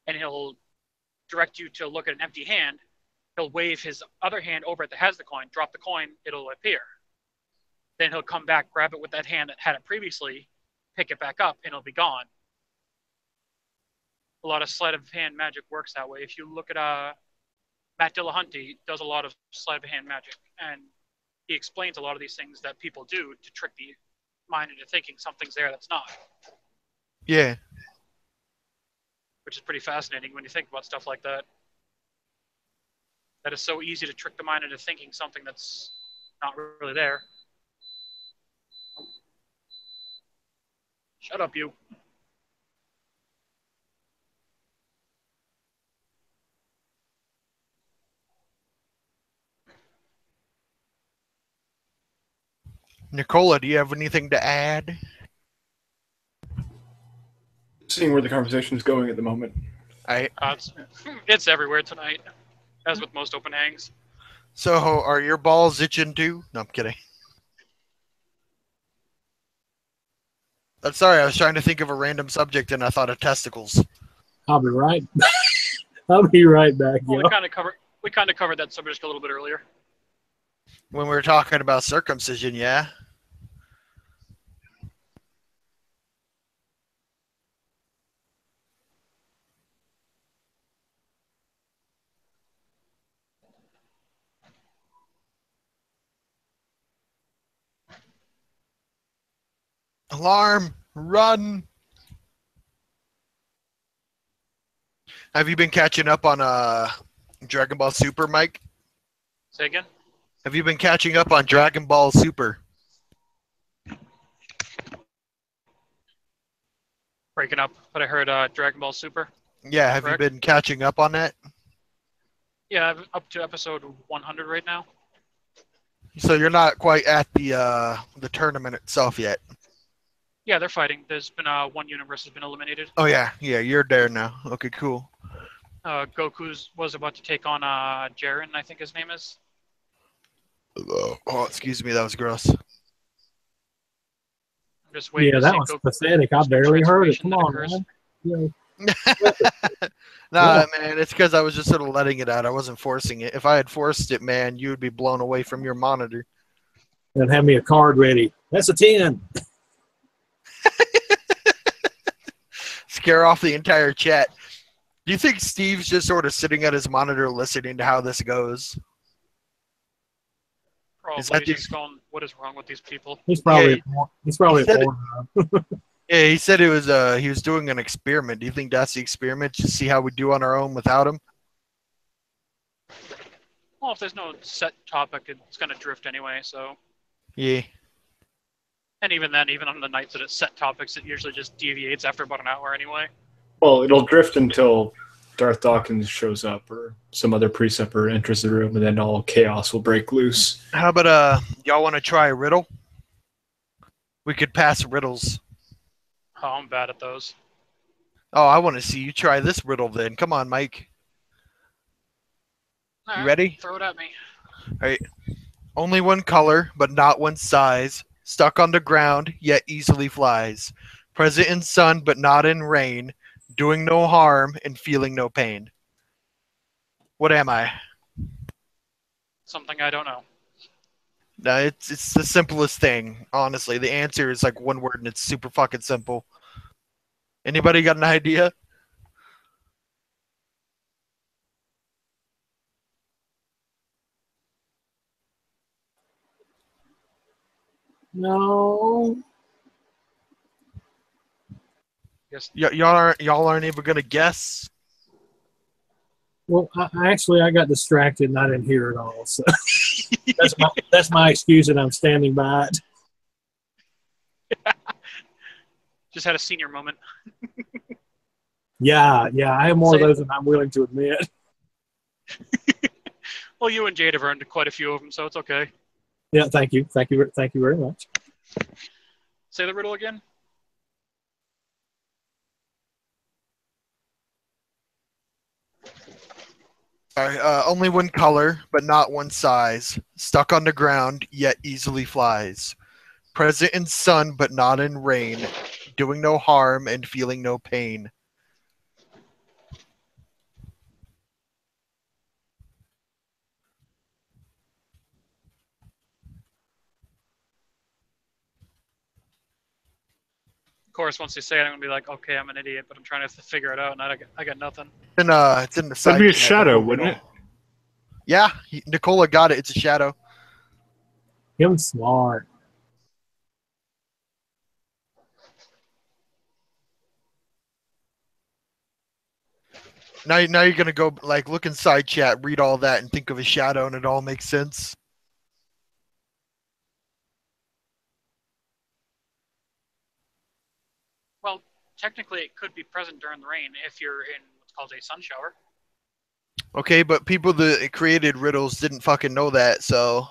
and he'll direct you to look at an empty hand. He'll wave his other hand over it that has the coin, drop the coin, it'll appear. Then he'll come back, grab it with that hand that had it previously, pick it back up, and it'll be gone. A lot of sleight of hand magic works that way. If you look at Matt Dillahunty, does a lot of sleight of hand magic, and he explains a lot of these things that people do to trick the mind into thinking something's there that's not. Yeah. Which is pretty fascinating when you think about stuff like that. That is so easy to trick the mind into thinking something that's not really there. Shut up, you. Nicola, do you have anything to add? Seeing where the conversation is going at the moment. It's everywhere tonight, as with most open hangs. So, are your balls itching too? No, I'm kidding. I'm sorry, I was trying to think of a random subject and I thought of testicles. I'll be right. I'll be right back. Well, we kind of covered that subject a little bit earlier. When we were talking about circumcision, yeah. Alarm! Run! Have you been catching up on Dragon Ball Super, Mike? Say again? Have you been catching up on Dragon Ball Super? Breaking up, but I heard Dragon Ball Super. Yeah, have Correct? you been catching up on that? Yeah, I'm up to episode 100 right now. So you're not quite at the tournament itself yet. Yeah, they're fighting. There's been one universe has been eliminated. Oh yeah, you're there now. Okay, cool. Goku's was about to take on Jiren, I think his name is. Oh, excuse me, that was gross. I'm just waiting Yeah, to that see was Goku pathetic. I barely heard it. Come on, man. Nah, man, it's because I was just sort of letting it out. I wasn't forcing it. If I had forced it, man, you would be blown away from your monitor. And have me a card ready. That's a 10. Scare off the entire chat. Do you think Steve's just sort of sitting at his monitor listening to how this goes? Probably just going, what is wrong with these people? He's probably Yeah, he said it was he was doing an experiment. Do you think that's the experiment? Just see how we do on our own without him? Well, if there's no set topic, it's going to drift anyway, so. Yeah. And even then, even on the nights that it's set topics, it usually just deviates after about an hour anyway. Well, it'll drift until Darth Dawkins shows up or some other preceptor enters the room, and then all chaos will break loose. How about y'all want to try a riddle? We could pass riddles. Oh, I'm bad at those. Oh, I want to see you try this riddle then. Come on, Mike. All You ready? Throw it at me. All right. Only one color, but not one size. Stuck on the ground, yet easily flies. Present in sun, but not in rain. Doing no harm and feeling no pain. What am I? Something I don't know. No, it's the simplest thing, honestly. The answer is like one word and it's super fucking simple. Anybody got an idea? No. Yes. Y'all aren't even gonna guess. Well, I got distracted and I didn't hear it all. So that's my excuse, and I'm standing by it. Just had a senior moment. Yeah, I have more of those than I'm willing to admit. Well, you and Jade have earned quite a few of them, so it's okay. Yeah, thank you very much. Say the riddle again. Only one color, but not one size. Stuck on the ground, yet easily flies. Present in sun, but not in rain. Doing no harm and feeling no pain. Of course, once you say it, I'm gonna be like, okay, I'm an idiot, but I'm trying to figure it out, and I got nothing. And it's in the side. That'd be a chat, shadow, wouldn't it? Yeah, Nicola got it. It's a shadow. Him smart. Now you're gonna go like look inside chat, read all that, and think of a shadow, and it all makes sense. Well, technically, it could be present during the rain if you're in what's called a sun shower. Okay, but people that created riddles didn't fucking know that, so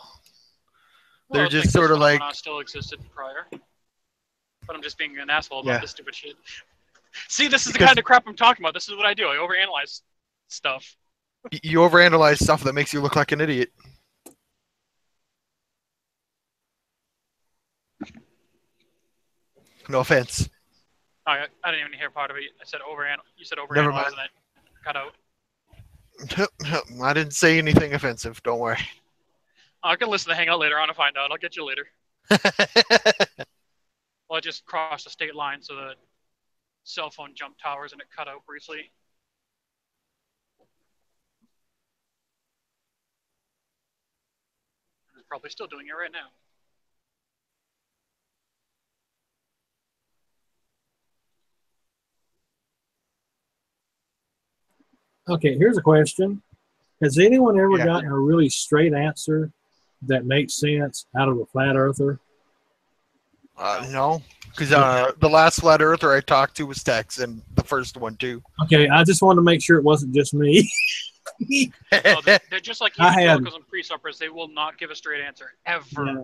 they're Well, just sort of like. Still existed prior. But I'm just being an asshole about Yeah. this stupid shit. See, this is the kind of crap I'm talking about. This is what I do. I overanalyze stuff. You overanalyze stuff that makes you look like an idiot. No offense. Oh, I didn't even hear part of it. I said You said Never overanalyze, mind. and it cut out. I didn't say anything offensive. Don't worry. I can listen to Hangout later on to find out. I'll get you later. Well, I just crossed the state line, so the cell phone jumped towers and it cut out briefly. It's probably still doing it right now. Okay, here's a question. Has anyone ever gotten a really straight answer that makes sense out of a flat earther? No, because the last flat earther I talked to was Tex, and the first one too. Okay, I just wanted to make sure it wasn't just me. No, they're just like evangelicals and pre-suppers. They will not give a straight answer ever. Yeah.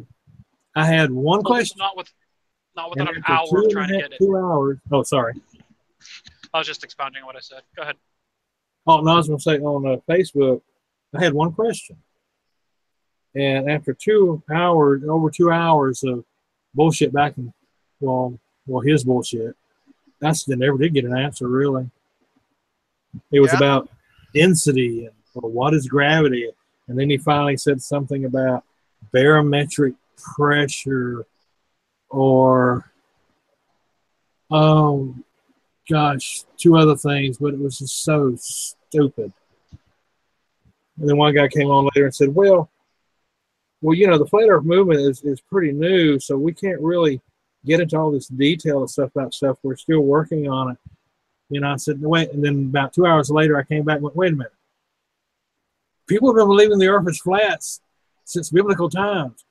I had one question. Not within an after hour of trying to get it. 2 hours. Oh, sorry. I was just expounding on what I said. Go ahead. Oh, no, I was going to say on Facebook, I had one question. And after 2 hours, over 2 hours of bullshit back and, well, his bullshit, I never did get an answer, really. It was about density and what is gravity. And then he finally said something about barometric pressure or, oh, gosh, 2 other things, but it was just so stupid. And then one guy came on later and said, well, you know, the flat earth movement is pretty new, so we can't really get into all this detail and stuff about stuff. We're still working on it. You know, I said, wait, and then about 2 hours later, I came back and went, wait a minute. People have been believing the earth is flat since biblical times.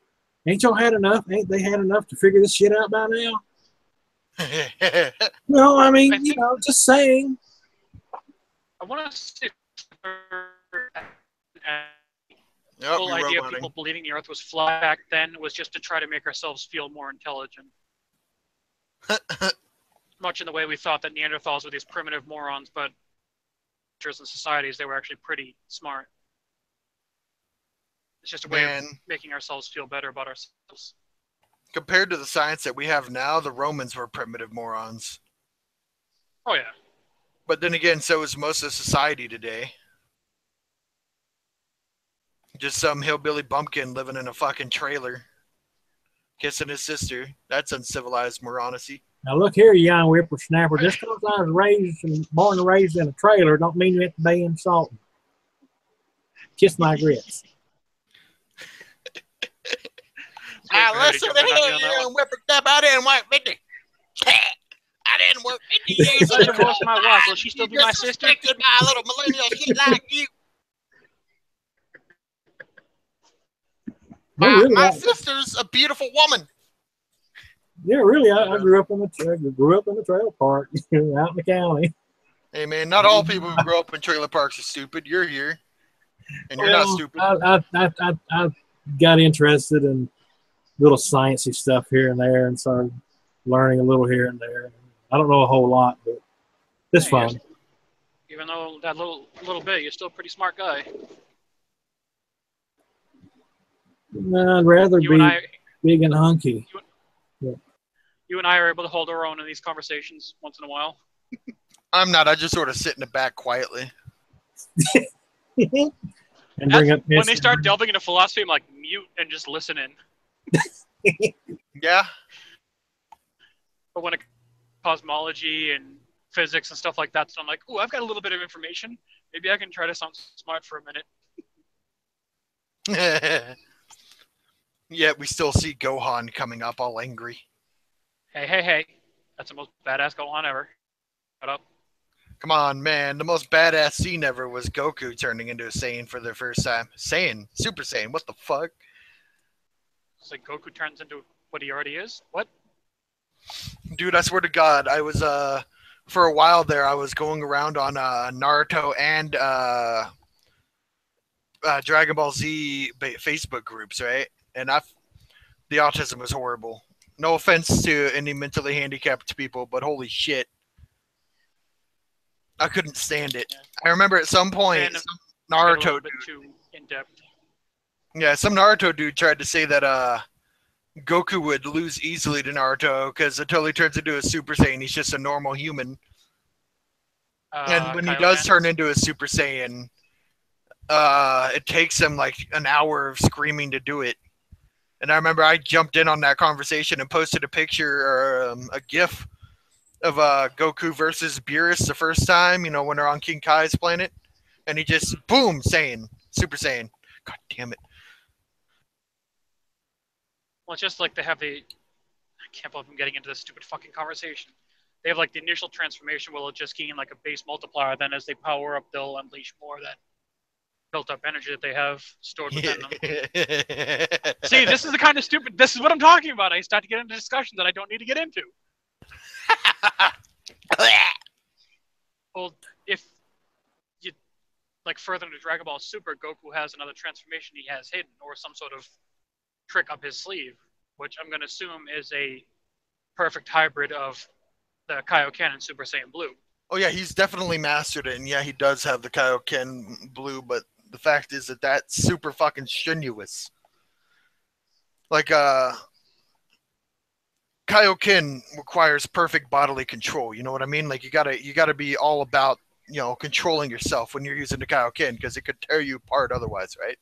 Ain't y'all had enough? Ain't they had enough to figure this shit out by now? No, I mean, you know, just saying. I want to see the whole idea of people believing the earth was flat back then was just to try to make ourselves feel more intelligent. Much in the way we thought that Neanderthals were these primitive morons, but in societies, they were actually pretty smart. It's just a way of making ourselves feel better about ourselves. Compared to the science that we have now, the Romans were primitive morons. Oh, yeah. But then again, so is most of society today. Just some hillbilly bumpkin living in a fucking trailer, kissing his sister. That's uncivilized moronacy. Now look here, you young whippersnapper. Just because I was born and raised in a trailer don't mean you have to be insulting. Kiss my grits. Now listen to here, you young whippersnapper. I didn't work 50. I didn't work 50 years. I divorced my wife. Will she still be my sister? By a little millennial shit like you. My sister's a beautiful woman. Yeah, really. I grew up in the trailer park out in the county. Hey man, not all people who grow up in trailer parks are stupid. You're here, and you're not stupid. I got interested in little sciencey stuff here and there, and started learning a little here and there. I don't know a whole lot, but it's fun. Even though that little bit, you're still a pretty smart guy. I'd rather You be and I, big and hunky. you and I are able to hold our own in these conversations once in a while. I'm not. I just sort of sit in the back quietly. And bring up when they start delving into philosophy, I'm like, mute and just listen in. Yeah. But when it cosmology and physics and stuff like that, so I'm like, ooh, I've got a little bit of information. Maybe I can try to sound smart for a minute. Yet we still see Gohan coming up all angry. Hey. That's the most badass Gohan ever. Shut up. Come on, man. The most badass scene ever was Goku turning into a Saiyan for the first time. Saiyan? Super Saiyan? What the fuck? It's like Goku turns into what he already is? What? Dude, I swear to God, I was, for a while there, I was going around on Naruto and Dragon Ball Z Facebook groups, right? And the autism was horrible. No offense to any mentally handicapped people, but holy shit. I couldn't stand it. I remember at some point, some Naruto dude. Too in-depth. Yeah, some Naruto dude tried to say that Goku would lose easily to Naruto because until he turns into a Super Saiyan, he's just a normal human. And when he does turn into a Super Saiyan, it takes him like an hour of screaming to do it. And I remember I jumped in on that conversation and posted a picture or a GIF of Goku versus Beerus the first time, you know, when they're on King Kai's planet. And he just, boom, Saiyan, Super Saiyan. God damn it. Well, it's just like they have I can't believe I'm getting into this stupid fucking conversation. They have like the initial transformation where they'll just gain like a base multiplier. Then as they power up, they'll unleash more of that built up energy that they have stored within them. See, this is the kind of stupid, this is what I'm talking about. I start to get into discussions that I don't need to get into. Well, if you like further into Dragon Ball Super, Goku has another transformation he has hidden or some sort of trick up his sleeve, which I'm going to assume is a perfect hybrid of the Kaioken and Super Saiyan Blue. Oh yeah, he's definitely mastered it, and yeah, he does have the Kaioken Blue, but the fact is that that's super fucking strenuous. Like, Kaioken requires perfect bodily control, you know what I mean? Like, you gotta be all about, you know, controlling yourself when you're using the Kaioken, because it could tear you apart otherwise, right?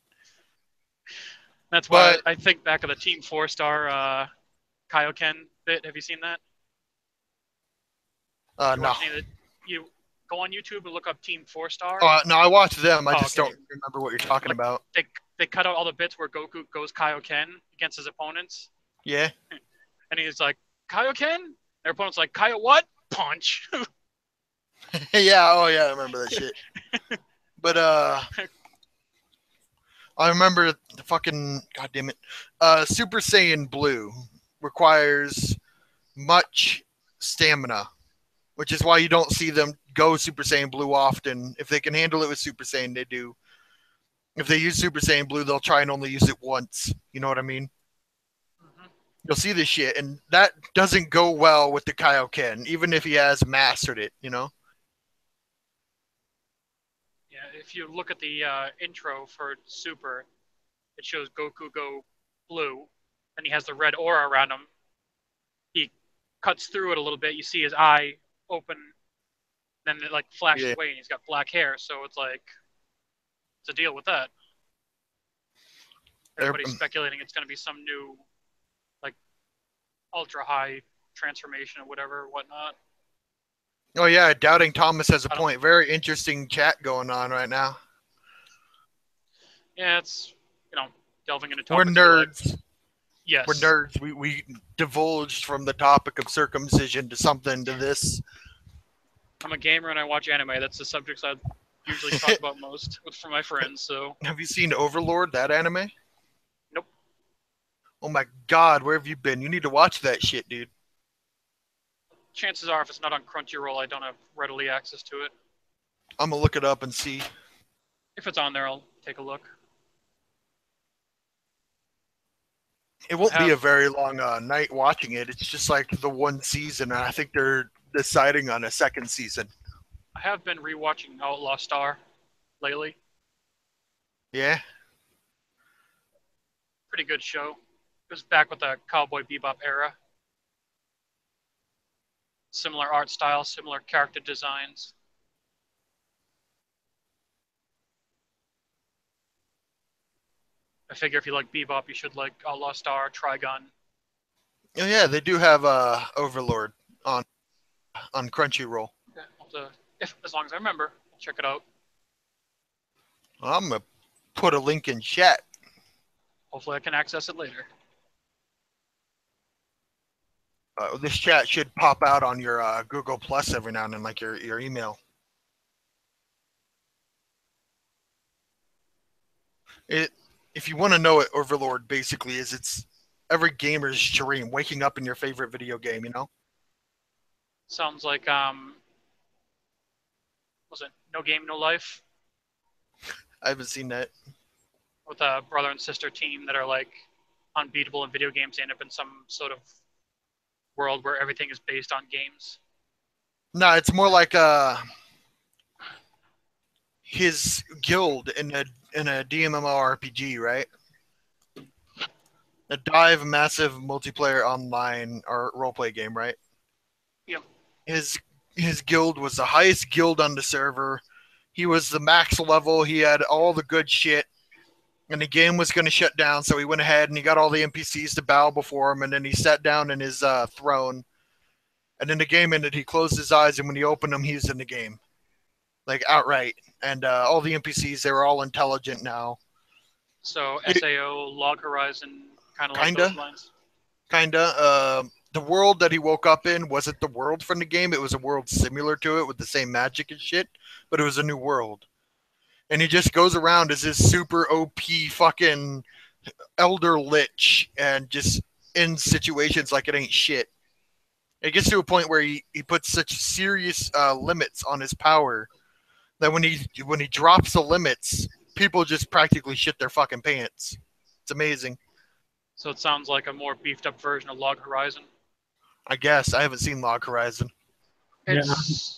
That's why I think back of the Team 4-star Kaioken bit. Have you seen that? No. You go on YouTube and look up Team 4-star. No, I watched them. I just don't remember what you're talking about. They cut out all the bits where Goku goes Kaioken against his opponents. Yeah. And he's like, Kaioken? Their opponent's like, Kaio what? Punch. Yeah, oh yeah, I remember that shit. But I remember the fucking, goddamn it, Super Saiyan Blue requires much stamina, which is why you don't see them go Super Saiyan Blue often. If they can handle it with Super Saiyan, they do. If they use Super Saiyan Blue, they'll try and only use it once. You know what I mean? Mm-hmm. You'll see this shit, and that doesn't go well with the Kaioken, even if he has mastered it, you know? If you look at the intro for Super, it shows Goku go blue, and he has the red aura around him. He cuts through it a little bit. You see his eye open, then it like flashes away, and he's got black hair. So it's like, it's a deal with that. Everybody's speculating it's going to be some new, like, ultra high transformation or whatever, whatnot. Oh yeah, Doubting Thomas has a point. Very interesting chat going on right now. Yeah, it's, you know, delving into topics. We're nerds. Yes. We're nerds. We divulged from the topic of circumcision to something to this. I'm a gamer and I watch anime. That's the subjects I usually talk about most for my friends. So. Have you seen Overlord, that anime? Nope. Oh my god, where have you been? You need to watch that shit, dude. Chances are, if it's not on Crunchyroll, I don't have readily access to it. I'm gonna look it up and see. If it's on there, I'll take a look. It won't be a very long night watching it. It's just like the one season, and I think they're deciding on a second season. I have been rewatching Outlaw Star lately. Yeah. Pretty good show. It was back with the Cowboy Bebop era. Similar art style, similar character designs. I figure if you like Bebop, you should like Outlaw Star, Trigun. Oh yeah, they do have Overlord on Crunchyroll. Yeah, as long as I remember, I'll check it out. I'm gonna put a link in chat. Hopefully, I can access it later. This chat should pop out on your Google Plus every now and then, like your email. If you want to know what Overlord basically is, it's every gamer's dream, waking up in your favorite video game, you know? Sounds like, was it No Game, No Life? I haven't seen that. With a brother and sister team that are like unbeatable in video games. They end up in some sort of world where everything is based on games. No, it's more like his guild in a DMMORPG, right? A dive massive multiplayer online or roleplay game, right? Yep. His guild was the highest guild on the server. He was the max level. He had all the good shit. And the game was going to shut down, so he went ahead and he got all the NPCs to bow before him, and then he sat down in his throne. And then the game ended. He closed his eyes, and when he opened them, he was in the game. Like, outright. And all the NPCs, they were all intelligent now. So, SAO, Log Horizon, kind of like those lines? Kinda. The world that he woke up in wasn't the world from the game. It was a world similar to it with the same magic and shit, but it was a new world. And he just goes around as this super OP fucking elder lich and just in situations like it ain't shit. It gets to a point where he puts such serious limits on his power that when he drops the limits, people just practically shit their fucking pants. It's amazing. So it sounds like a more beefed up version of Log Horizon. I guess. I haven't seen Log Horizon. Yeah,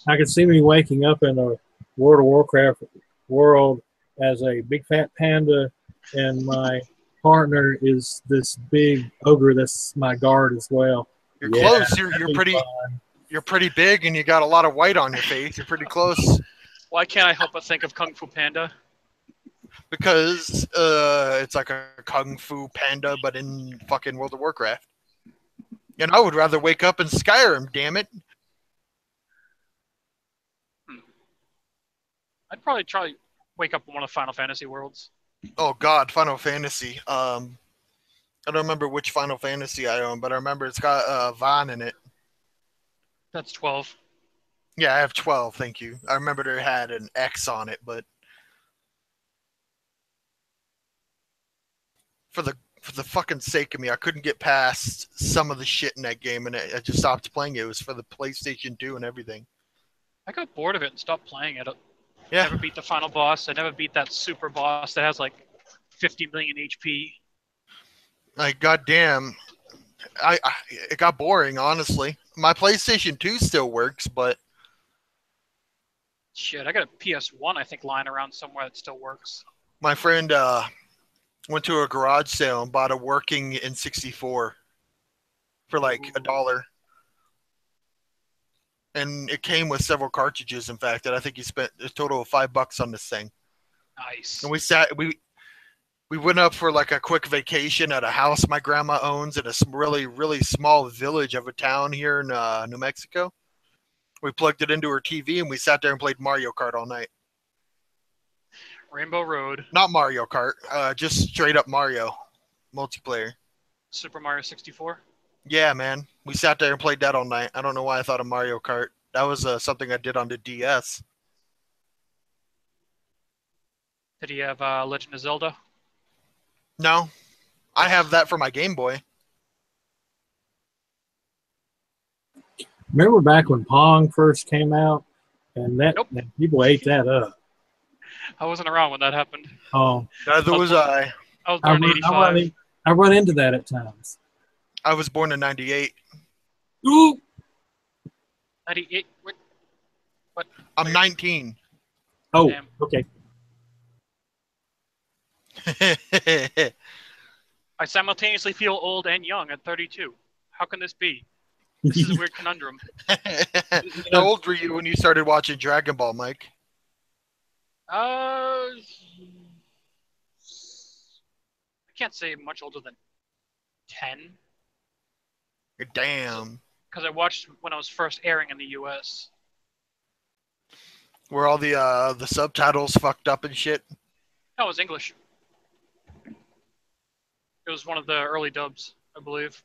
I could see me waking up in a World of Warcraft world as a big fat panda, and my partner is this big ogre that's my guard as well. You're close. You're pretty big, and you got a lot of white on your face. You're pretty close. Why can't I help but think of Kung Fu Panda? Because it's like a Kung Fu Panda, but in fucking World of Warcraft. And I would rather wake up in Skyrim, damn it. I'd probably try to wake up in one of the Final Fantasy worlds. Oh God, Final Fantasy. I don't remember which Final Fantasy I own, but I remember it's got Vaughn in it. That's 12. Yeah, I have 12, thank you. I remember there had an X on it, but for the fucking sake of me, I couldn't get past some of the shit in that game, and I just stopped playing it. It was for the PlayStation 2 and everything. I got bored of it and stopped playing it. Yeah. I never beat the final boss. I never beat that super boss that has like 50 million HP. Like, goddamn, it got boring, honestly. My PlayStation 2 still works, but shit, I got a PS1, I think, lying around somewhere that still works. My friend went to a garage sale and bought a working N64 for like $1. And it came with several cartridges, in fact, and I think he spent a total of $5 on this thing. Nice. And we went up for like a quick vacation at a house my grandma owns in a really, really small village of a town here in New Mexico. We plugged it into her TV and we sat there and played Mario Kart all night. Rainbow Road. Not Mario Kart, just straight up Mario multiplayer. Super Mario 64? Yeah, man. We sat there and played that all night. I don't know why I thought of Mario Kart. That was something I did on the DS. Did he have Legend of Zelda? No. I have that for my Game Boy. Remember back when Pong first came out, and that people ate that up. I wasn't around when that happened. Oh, neither was I. I was born in 85. I run into that at times. I was born in 98. Ooh. 98. What? I'm 19. Oh, Damn. okay. I simultaneously feel old and young at 32. How can this be? This is a weird conundrum. How old were you when you started watching Dragon Ball, Mike? I can't say much older than 10. Damn. Because I watched when I was first airing in the U.S. Were all the subtitles fucked up and shit? No, it was English. It was one of the early dubs, I believe.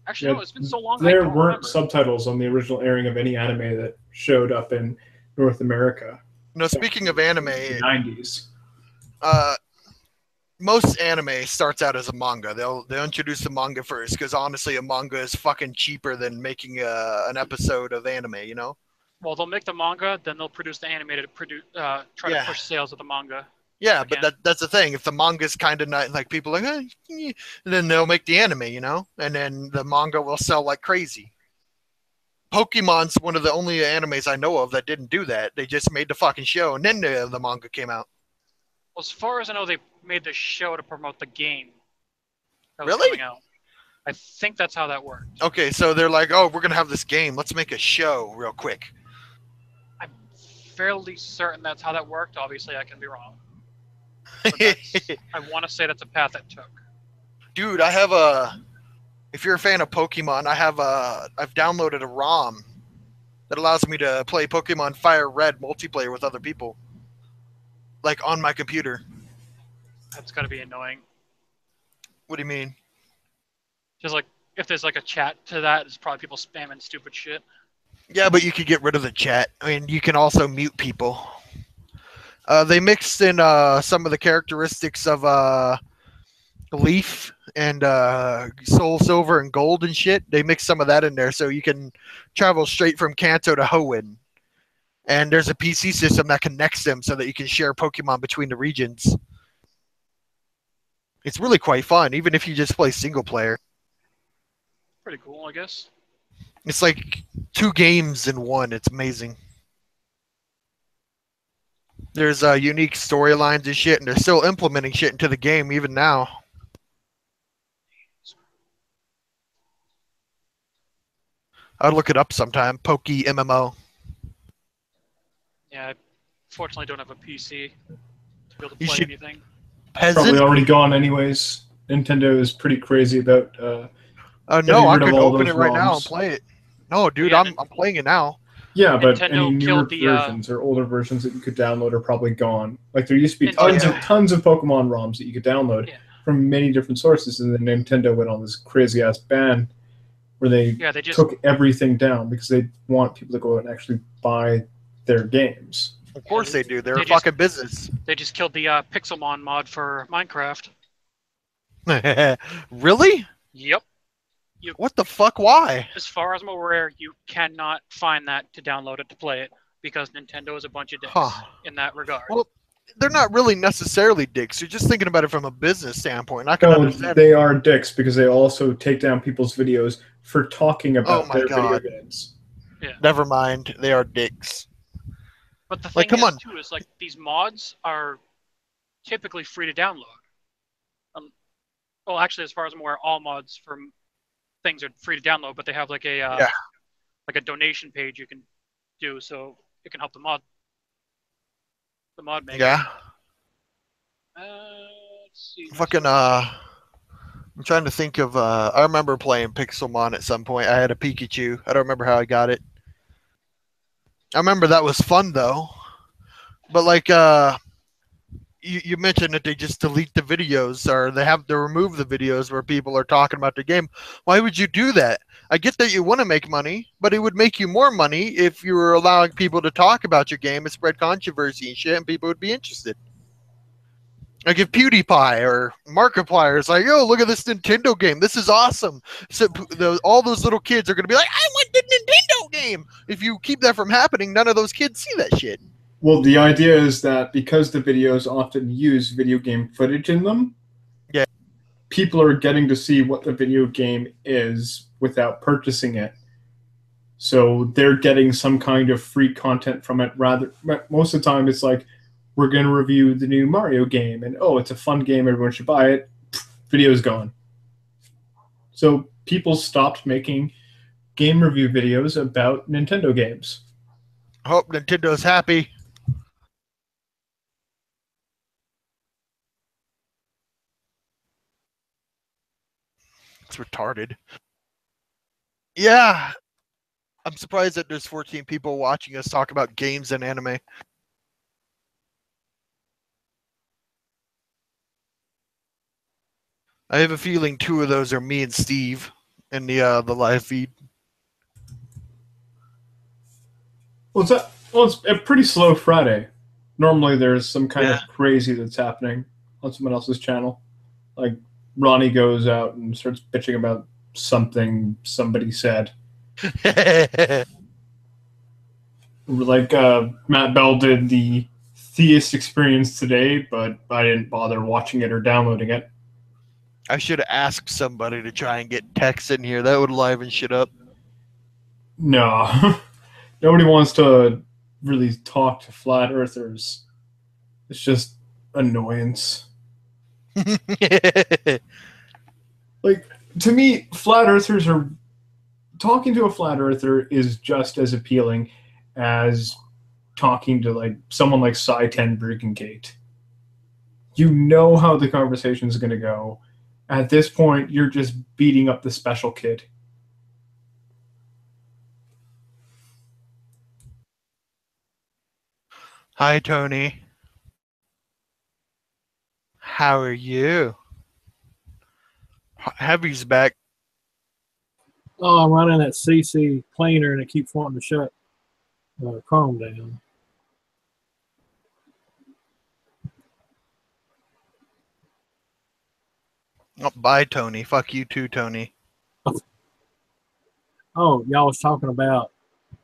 Actually, no, it's been so long. There I don't weren't remember. subtitles on the original airing of any anime that showed up in North America. No, speaking of anime, The 90s. Most anime starts out as a manga. They'll introduce the manga first because honestly, a manga is fucking cheaper than making an episode of anime. You know. Well, they'll make the manga, then they'll produce the anime to try to push sales of the manga. Yeah, but that's the thing. If the manga's kind of not like people are like, then they'll make the anime, you know, and then the manga will sell like crazy. Pokemon's one of the only animes I know of that didn't do that. They just made the fucking show, and then the manga came out. Well, as far as I know, they made the show to promote the game that was Really? coming out. I think that's how that worked. Okay, so they're like, oh, we're gonna have this game. Let's make a show real quick. I'm fairly certain that's how that worked. Obviously, I can be wrong. But I want to say that's a path it took. Dude, I have if you're a fan of Pokemon, I've downloaded a ROM that allows me to play Pokemon Fire Red multiplayer with other people, like on my computer. That's got to be annoying. What do you mean? Just like if there's like a chat to that, it's probably people spamming stupid shit. Yeah, but you could get rid of the chat. I mean, you can also mute people. They mixed in some of the characteristics of Leaf and Soul Silver and Gold and shit. They mixed some of that in there so you can travel straight from Kanto to Hoenn. And there's a PC system that connects them so that you can share Pokemon between the regions. It's really quite fun, even if you just play single player. Pretty cool, I guess. It's like 2 games in one. It's amazing. There's unique storylines and shit, and they're still implementing shit into the game even now. I'll look it up sometime. Poke MMO. Yeah, I fortunately don't have a PC to be able to You play should- anything. Probably already gone anyways. Nintendo is pretty crazy about no, getting I rid of could all open those it right now and ROMs. play it. No, dude, Yeah, I'm playing it now. Yeah, but Nintendo any newer killed the, versions or older versions that you could download are probably gone. Like there used to be tons of Pokemon ROMs that you could download from many different sources, and then Nintendo went on this crazy ass ban where they just took everything down because they want people to go out and actually buy their games. Of course they do. They're they a just- fucking business. They just killed the Pixelmon mod for Minecraft. Really? Yep. What the fuck? Why? As far as I'm aware, you cannot find that to download it to play it because Nintendo is a bunch of dicks in that regard. Well, they're not really necessarily dicks. You're just thinking about it from a business standpoint. I can No, understand. they are dicks because they also take down people's videos for talking about Oh my their God. video games. Never mind. They are dicks. But the thing Like, come is, on. too, is like these mods are typically free to download. Well, actually, as far as I'm aware, all mods from things are free to download, but they have like a like a donation page you can do, so it can help the mod maker. Yeah. Let's see. Fucking I'm trying to think of I remember playing Pixelmon at some point. I had a Pikachu. I don't remember how I got it. I remember that was fun though. But like you mentioned that they just delete the videos or they have to remove the videos where people are talking about the game. Why would you do that? I get that you want to make money, but it would make you more money if you were allowing people to talk about your game and spread controversy and shit, and people would be interested. Like if PewDiePie or Markiplier is like, "Yo, look at this Nintendo game. This is awesome." So all those little kids are going to be like, "I want the Nintendo game." If you keep that from happening, none of those kids see that shit. Well, the idea is that because the videos often use video game footage in them, people are getting to see what the video game is without purchasing it. So they're getting some kind of free content from it. Rather, most of the time it's like, we're going to review the new Mario game, and oh, it's a fun game, everyone should buy it. Video's gone. So people stopped making game review videos about Nintendo games. I hope Nintendo's happy. It's retarded. Yeah. I'm surprised that there's 14 people watching us talk about games and anime. I have a feeling 2 of those are me and Steve in the live feed. Well, it's a pretty slow Friday. Normally there's some kind of crazy that's happening on someone else's channel. Like Ronnie goes out and starts bitching about something somebody said. Like Matt Bell did the Theist experience today, but I didn't bother watching it or downloading it. I should have asked somebody to try and get Tex in here. That would liven shit up. No. Nobody wants to really talk to flat earthers. It's just annoyance. Like, to me, flat earthers are... Talking to a flat earther is just as appealing as talking to like someone like Cy 10 Brugengate. You know how the conversation is going to go. At this point, you're just beating up the special kid. Hi, Tony. How are you? Heavy's back. Oh, I'm running that CC cleaner and it keeps wanting to shut Chrome down. Oh, bye, Tony. Fuck you too, Tony. Oh, y'all was talking about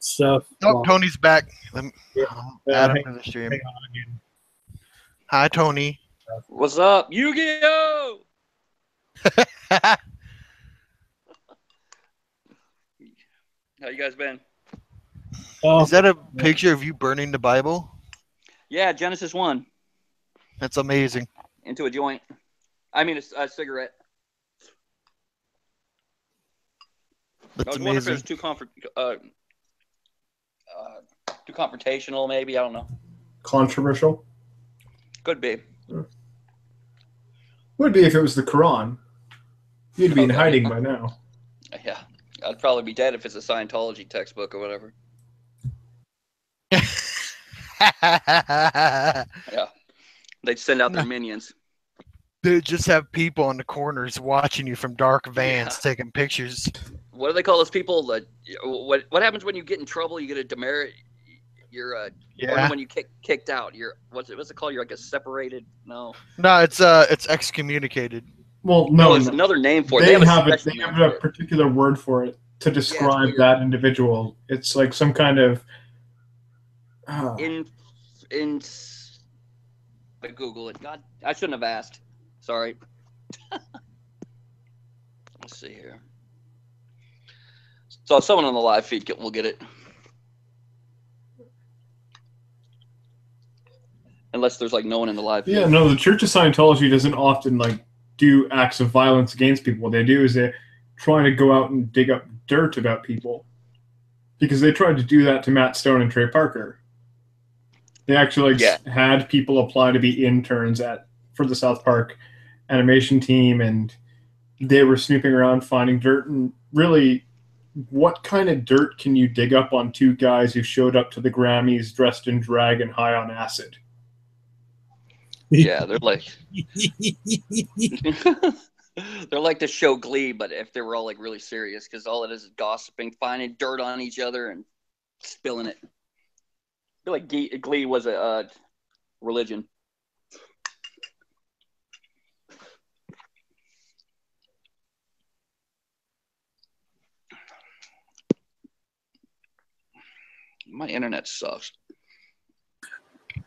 stuff. Oh, Tony's back. Let me add him hang- to the stream. hang on again. Hi, Tony. What's up, Yu-Gi-Oh? How you guys been? Is that a picture of you burning the Bible? Yeah, Genesis 1. That's amazing. Into a joint. I mean, a cigarette. That's I was wondering if it was amazing. too confrontational, maybe. I don't know. Controversial? Could be. Would be if it was the Quran. You'd be in hiding by now. Yeah, I'd probably be dead if it's a Scientology textbook or whatever. Yeah, they'd send out their minions. They just have people in the corners watching you from dark vans taking pictures. What do they call those people? What happens when you get in trouble? You get a demerit. You're or when you kicked out. You're what's it called? You're like a separated. No, it's excommunicated. Well, no, there's another name for it. They have special they name have for a it. particular word for it to describe that individual. It's like some kind of Google it. God, I shouldn't have asked. Sorry. Let's see here. So someone on the live feed will get it. Unless there's like no one in the live feed. Yeah, no, the Church of Scientology doesn't often like do acts of violence against people. What they do is they try to go out and dig up dirt about people. Because they tried to do that to Matt Stone and Trey Parker. They actually had people apply to be interns for the South Park animation team, and they were snooping around finding dirt. And really, what kind of dirt can you dig up on 2 guys who showed up to the Grammys dressed in drag and high on acid? Yeah, they're like they're like the show Glee, but if they were all like really serious, because all it is gossiping, finding dirt on each other, and spilling it. I feel like Glee was a religion. My internet sucks.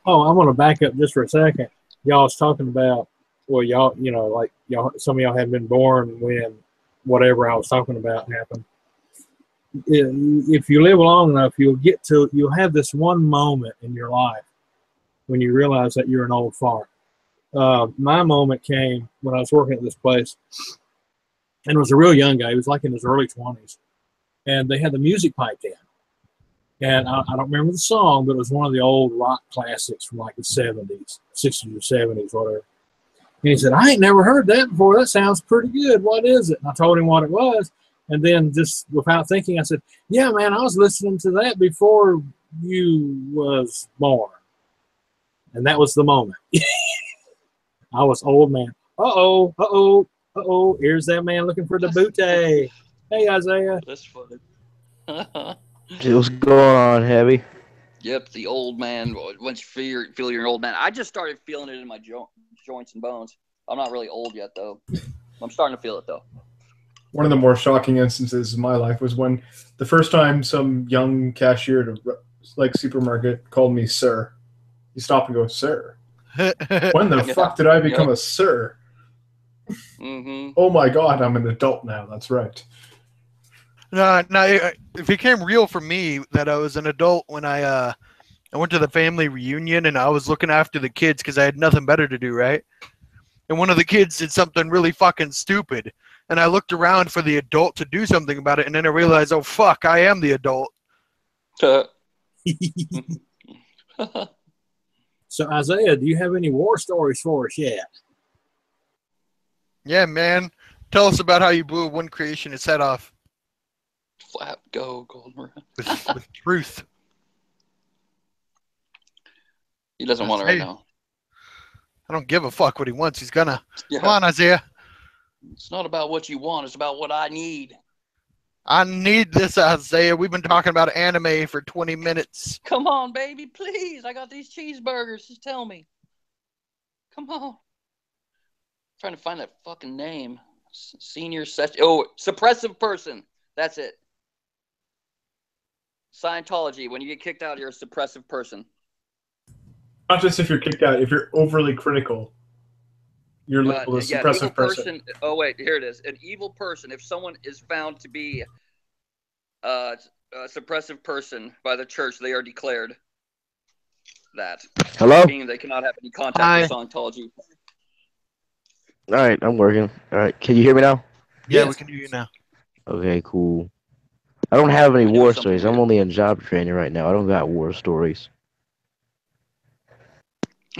Oh, I want to back up just for a second. Y'all was talking about, well, y'all, like y'all, some of y'all had been born when whatever I was talking about happened. if you live long enough, you'll have this one moment in your life when you realize that you're an old fart. My moment came when I was working at this place, and it was a real young guy. He was like in his early 20s, and they had the music piped in. And I don't remember the song, but it was one of the old rock classics from like the 70s, 60s or 70s, whatever. And he said, I ain't never heard that before. That sounds pretty good. What is it? And I told him what it was. And then just without thinking, I said, yeah, man, I was listening to that before you was born. And that was the moment. I was old man. Uh-oh, uh-oh, uh-oh. Here's that man looking for the booty. Hey, Isaiah. That's funny. What's going on, Heavy? Yep, the old man. Once you feel you're an old man. I just started feeling it in my joints and bones. I'm not really old yet, though. I'm starting to feel it, though. One of the more shocking instances in my life was when the first time some young cashier at a supermarket called me sir. You stop and go, sir. When the fuck did I become a sir? Mm-hmm. Oh my god, I'm an adult now. That's right. No, it became real for me that I was an adult when I went to the family reunion and I was looking after the kids because I had nothing better to do, right? And one of the kids did something really fucking stupid. And I looked around for the adult to do something about it, and then I realized, oh, fuck, I am the adult. So, Isaiah, do you have any war stories for us yet? Yeah, man. Tell us about how you blew one creation its head off. Flap, go, Golden with truth. He doesn't want it right now. I don't give a fuck what he wants. He's gonna. Yeah. Come on, Isaiah. It's not about what you want. It's about what I need. I need this, Isaiah. We've been talking about anime for 20 minutes. Come on, baby, please. I got these cheeseburgers. Just tell me. Come on. I'm trying to find that fucking name. Senior session. Oh, suppressive person. That's it. Scientology. When you get kicked out, you're a suppressive person. Not just if you're kicked out. If you're overly critical, you're labeled a suppressive person. Oh, wait. Here it is. An evil person. If someone is found to be a suppressive person by the church, they are declared that. Hello? Meaning they cannot have any contact with Scientology. All right, I'm working. All right, can you hear me now? Yeah, we can hear you now. Okay, cool. I don't have any war stories. I'm only in job training right now. I don't got war stories.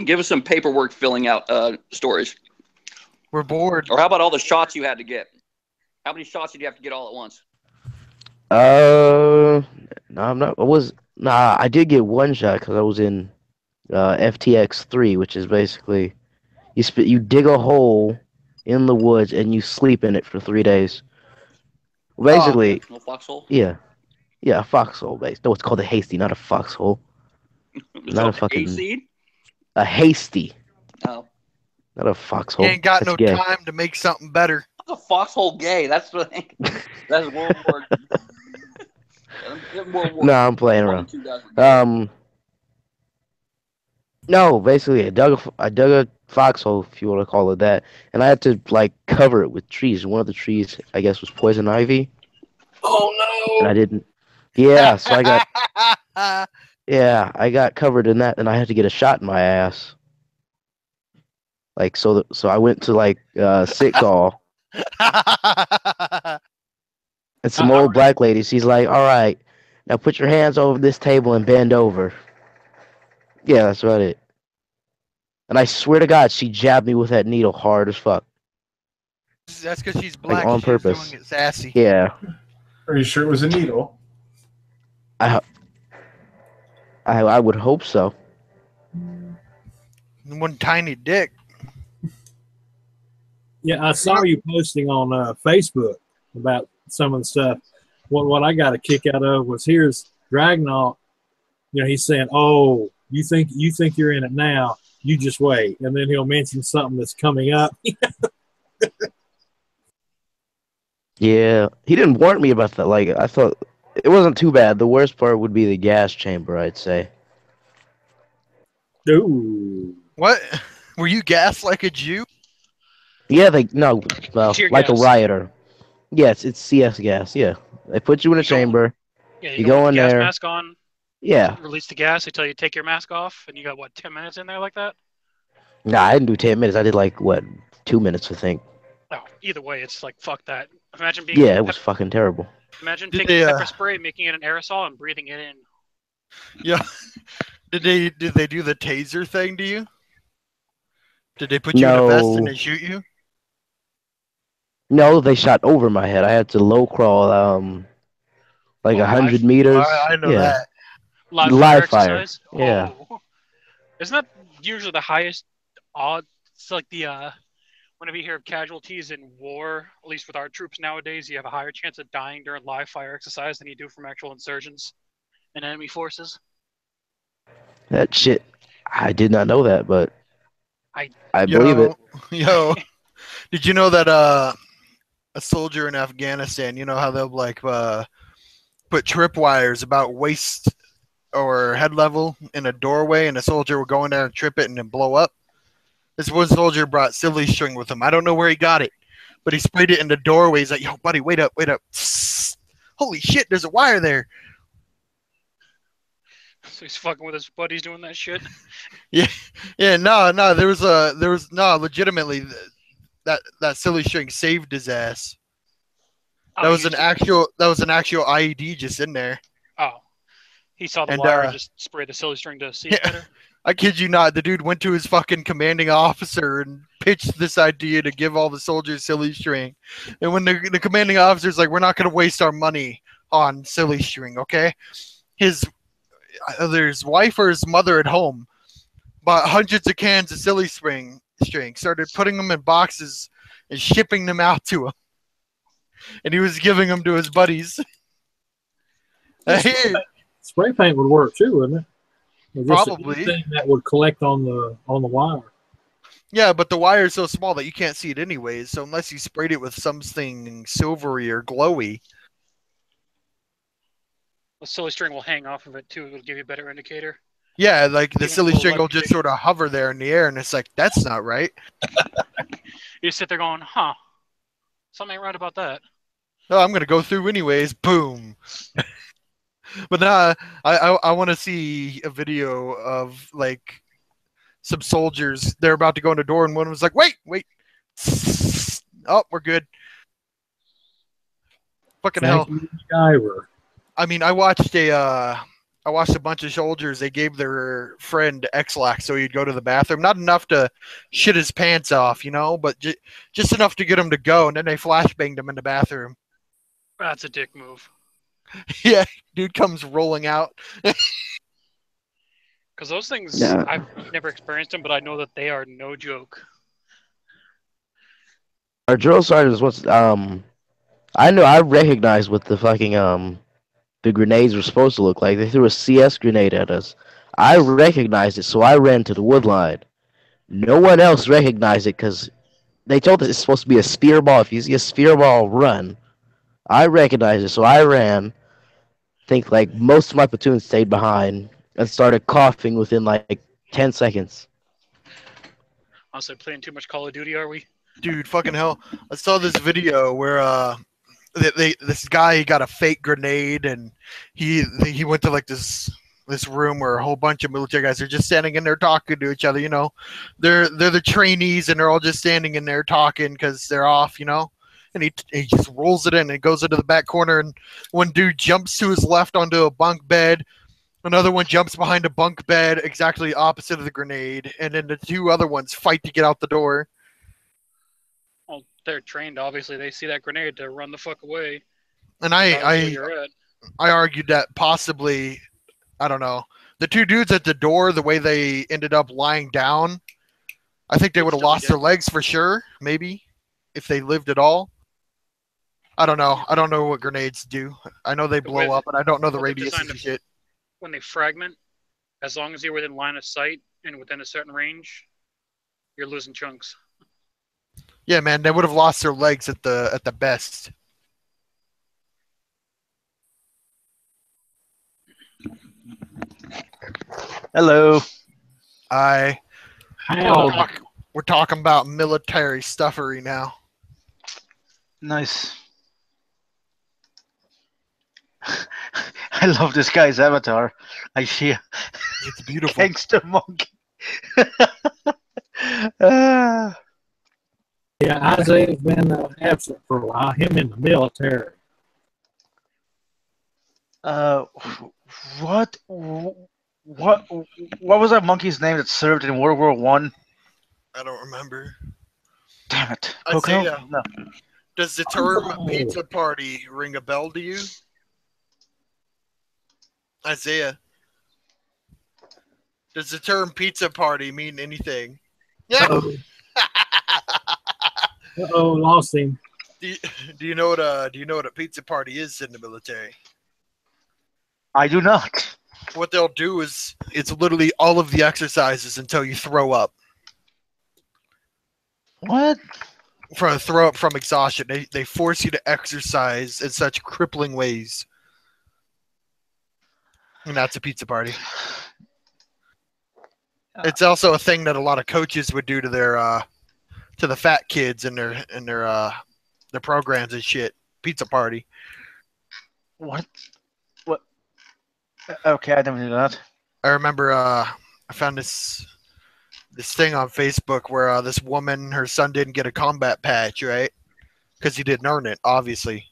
Give us some paperwork filling out stories. We're bored. Or how about all the shots you had to get? How many shots did you have to get all at once? No, I'm not. I did get one shot because I was in FTX 3, which is basically you dig a hole in the woods and you sleep in it for 3 days. Basically, no foxhole? Yeah, a foxhole. No, it's called a hasty, not a foxhole. Not a fucking hayseed? A hasty. Oh. Not a foxhole. You ain't got That's no gay. time to make something better. What's a foxhole gay? That's what that's World War. No, I'm playing around. No, basically, I dug a foxhole, if you want to call it that, and I had to like cover it with trees. One of the trees, I guess, was poison ivy. Oh no! And I didn't. Yeah, so I got. Yeah, I got covered in that, and I had to get a shot in my ass. Like so I went to like sick call. And some old black lady, she's like, "All right, now put your hands over this table and bend over." Yeah, that's about it. And I swear to God, she jabbed me with that needle hard as fuck. That's because she's black. Like on She's purpose. doing it sassy. Yeah. Are you sure it was a needle? I would hope so. One tiny dick. Yeah, I saw you posting on Facebook about some of the stuff. What I got a kick out of was here's Dragnaut. You know, he's saying, "Oh, you think you're in it now? You just wait," and then he'll mention something that's coming up. Yeah, he didn't warn me about that. Like, I thought it wasn't too bad. The worst part would be the gas chamber, I'd say. Ooh. What? Were you gassed like a Jew? Yeah, well, Tear like gas. a rioter. Yes, it's CS gas. Yeah, They put you in a chamber. Yeah, you go with in the gas there. mask on. Yeah. Release the gas. They tell you to take your mask off, and you got what 10 minutes in there like that. Nah, I didn't do 10 minutes. I did like what 2 minutes, I think. Oh, either way, it's like fuck that. Imagine being Yeah, it was fucking terrible. Imagine Did taking they, pepper spray, making it an aerosol, and breathing it in. Yeah. Did they do the taser thing to you? Did they put you in a vest and No. they shoot you? No, they shot over my head. I had to low crawl like 100 meters. I know yeah. that. Live fire fire. exercise. Yeah. Oh. Isn't that usually the highest odds? It's like the whenever you hear of casualties in war, at least with our troops nowadays, you have a higher chance of dying during live fire exercise than you do from actual insurgents and enemy forces. That shit. I did not know that, but I Yo, believe it. Yo, did you know that a soldier in Afghanistan, you know how they'll like put tripwires about waist or head level in a doorway, and a soldier will go in there and trip it and then blow up? This one soldier brought silly string with him. I don't know where he got it, but he sprayed it in the doorway. He's like, "Yo, buddy, wait up, wait up! Holy shit, there's a wire there!" So he's fucking with his buddies doing that shit. Yeah, no, there was legitimately that silly string saved his ass. That was an actual IED just in there. Oh, he saw the And, wire and just sprayed the silly string to see it better. I kid you not, the dude went to his fucking commanding officer and pitched this idea to give all the soldiers silly string. And when the commanding officer's like, "We're not going to waste our money on silly string, okay?" Either his wife or his mother at home bought hundreds of cans of silly string, started putting them in boxes and shipping them out to him. And he was giving them to his buddies. Spray paint would work too, wouldn't it? Probably. Anything that would collect on the wire. Yeah, but the wire is so small that you can't see it anyways. So unless you sprayed it with something silvery or glowy. The silly string will hang off of it too. It'll give you a better indicator. Yeah, like the Even silly though, string like, will just sort of hover there in the air, and it's like, that's not right. You sit there going, huh, something ain't right about that. Oh, I'm going to go through anyways. Boom. But now I want to see a video of like some soldiers. They're about to go in the door, and one was like, wait. Oh, we're good. Fucking hell. I mean, I watched a bunch of soldiers. They gave their friend X-Lax so he'd go to the bathroom. Not enough to shit his pants off, but just enough to get him to go. And then they flashbanged him in the bathroom. That's a dick move. Yeah, dude comes rolling out. Because those things, Yeah. I've never experienced them, but I know that they are no joke. Our drill sergeants was I recognized what the fucking the grenades were supposed to look like. They threw a CS grenade at us. I recognized it, so I ran to the wood line. No one else recognized it because they told us it's supposed to be a spear ball. If you see a spear ball, run. I recognized it, so I ran. I think like most of my platoon stayed behind and started coughing within like 10 seconds. Honestly, playing too much Call of Duty, are we? Dude, fucking hell. I saw this video where this guy, he got a fake grenade, and he went to like this room where a whole bunch of military guys are just standing in there talking to each other. They're the trainees, and they're all just standing in there talking because they're off. And he just rolls it in and goes into the back corner, and one dude jumps to his left onto a bunk bed. Another one jumps behind a bunk bed exactly opposite of the grenade, and then the two other ones fight to get out the door. Well, they're trained, obviously. They see that grenade to run the fuck away. And Where you're at. I argued that possibly, I don't know, the two dudes at the door, the way they ended up lying down, I think they would have lost their legs for sure, maybe, if they lived at all. I don't know. I don't know what grenades do. I know they blow up, but I don't know the radius of shit. When they fragment, as long as you're within line of sight and within a certain range, you're losing chunks. Yeah, man, they would have lost their legs at the best. Hello. We're talking about military stuffery now. Nice. I love this guy's avatar. I see a It's beautiful. gangster monkey. Yeah, Isaiah's been absent for a while. Him in the military. What was that monkey's name that served in World War One? I don't remember. Damn it, Coco. Isaiah, No. does the term pizza party ring a bell to you? Isaiah, does the term pizza party mean anything? Yeah. Uh-oh, lost him. Do you know what a pizza party is in the military? I do not. What they'll do is it's literally all of the exercises until you throw up. What? Throw up from exhaustion. They force you to exercise in such crippling ways. And that's a pizza party. It's also a thing that a lot of coaches would do to their to the fat kids in their programs and shit. Pizza party. What? Okay, I didn't do that. I remember I found this thing on Facebook where this woman, her son didn't get a combat patch, right? Because he didn't earn it, obviously.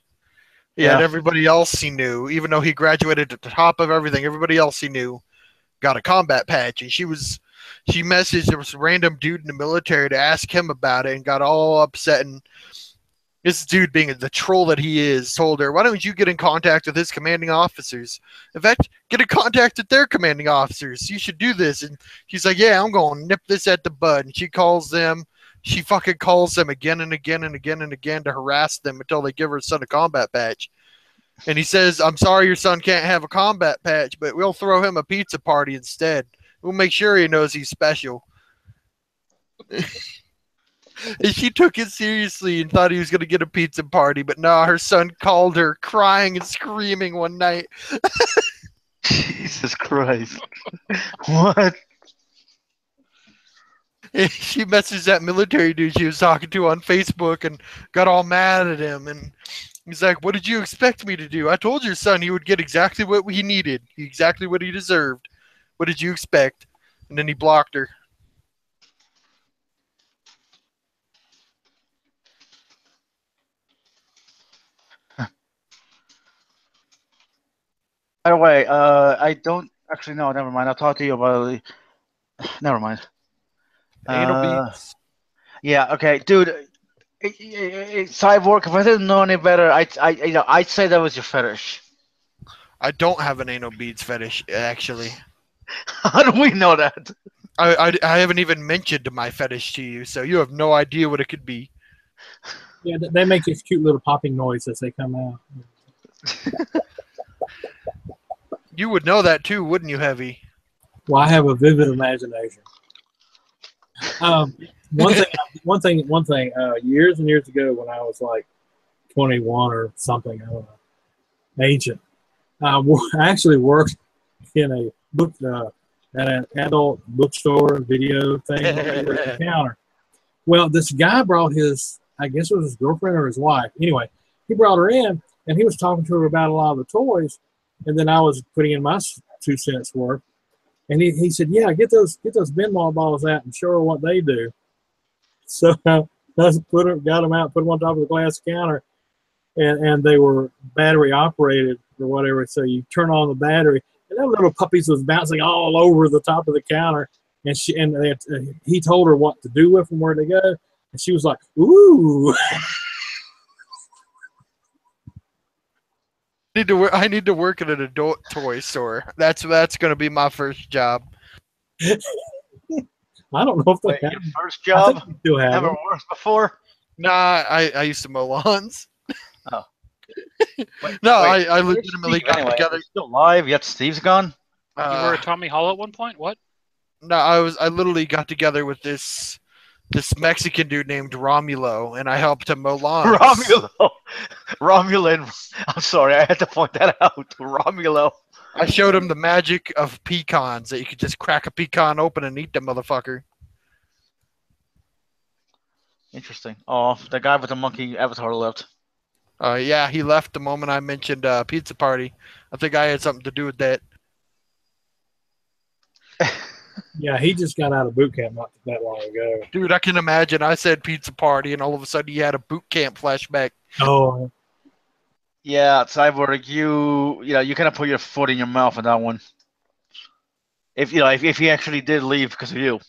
Yeah, and everybody else he knew, even though he graduated at the top of everything, everybody else he knew got a combat patch, and she messaged this random dude in the military to ask him about it and got all upset. And this dude, being the troll that he is, told her, "Why don't you get in contact with his commanding officers? In fact, get in contact with their commanding officers. You should do this." And she's like, "Yeah, I'm going to nip this at the bud." And she calls them. She fucking calls them again and again and again and again to harass them until they give her son a combat patch. And he says, "I'm sorry your son can't have a combat patch, but we'll throw him a pizza party instead. We'll make sure he knows he's special." And she took it seriously and thought he was going to get a pizza party. But no, her son called her crying and screaming one night. Jesus Christ. What? And she messaged that military dude she was talking to on Facebook and got all mad at him. And he's like, "What did you expect me to do? I told your son he would get exactly what he needed, exactly what he deserved. What did you expect?" And then he blocked her. By the way, I don't actually know. Never mind. I'll talk to you about it. Never mind. Yeah. Okay, dude. Cyborg. If I didn't know any better, I'd say that was your fetish. I don't have an anal beads fetish, actually. How do we know that? I haven't even mentioned my fetish to you, so you have no idea what it could be. Yeah, they make this cute little popping noise as they come out. You would know that too, wouldn't you, Heavy? Well, I have a vivid imagination. One thing. Years and years ago, when I was like 21 or something, I don't know, ancient. I actually worked in a book at an adult bookstore video thing on the counter. Well, this guy brought I guess it was his girlfriend or his wife. Anyway, he brought her in, and he was talking to her about a lot of the toys. And then I was putting in my 2 cents worth. And he said, "Yeah, get those pinball balls out and show her what they do." So I got them out, put them on top of the glass counter, and they were battery operated or whatever. So you turn on the battery, and that little puppies was bouncing all over the top of the counter. And he told her what to do with them, where to go, and she was like, "Ooh." I need to work at an adult toy store. That's going to be my first job. I don't know if they have your first job. Still have Never worked before. Nah, I used to mow lawns. Oh. I legitimately got together. Still alive? Yet Steve's gone. You were at Tommy Hall at one point. What? No, I literally got together with this Mexican dude named Romulo, and I helped him mow lawns. Romulan. I'm sorry, I had to point that out. Romulo. I showed him the magic of pecans, that you could just crack a pecan open and eat them, motherfucker. Interesting. Oh, the guy with the monkey avatar left. Yeah, he left the moment I mentioned pizza party. I think I had something to do with that. Yeah, he just got out of boot camp not that long ago. Dude, I can imagine. I said pizza party, and all of a sudden he had a boot camp flashback. Oh. Yeah, Cyborg, you kind of put your foot in your mouth on that one. If he actually did leave because of you.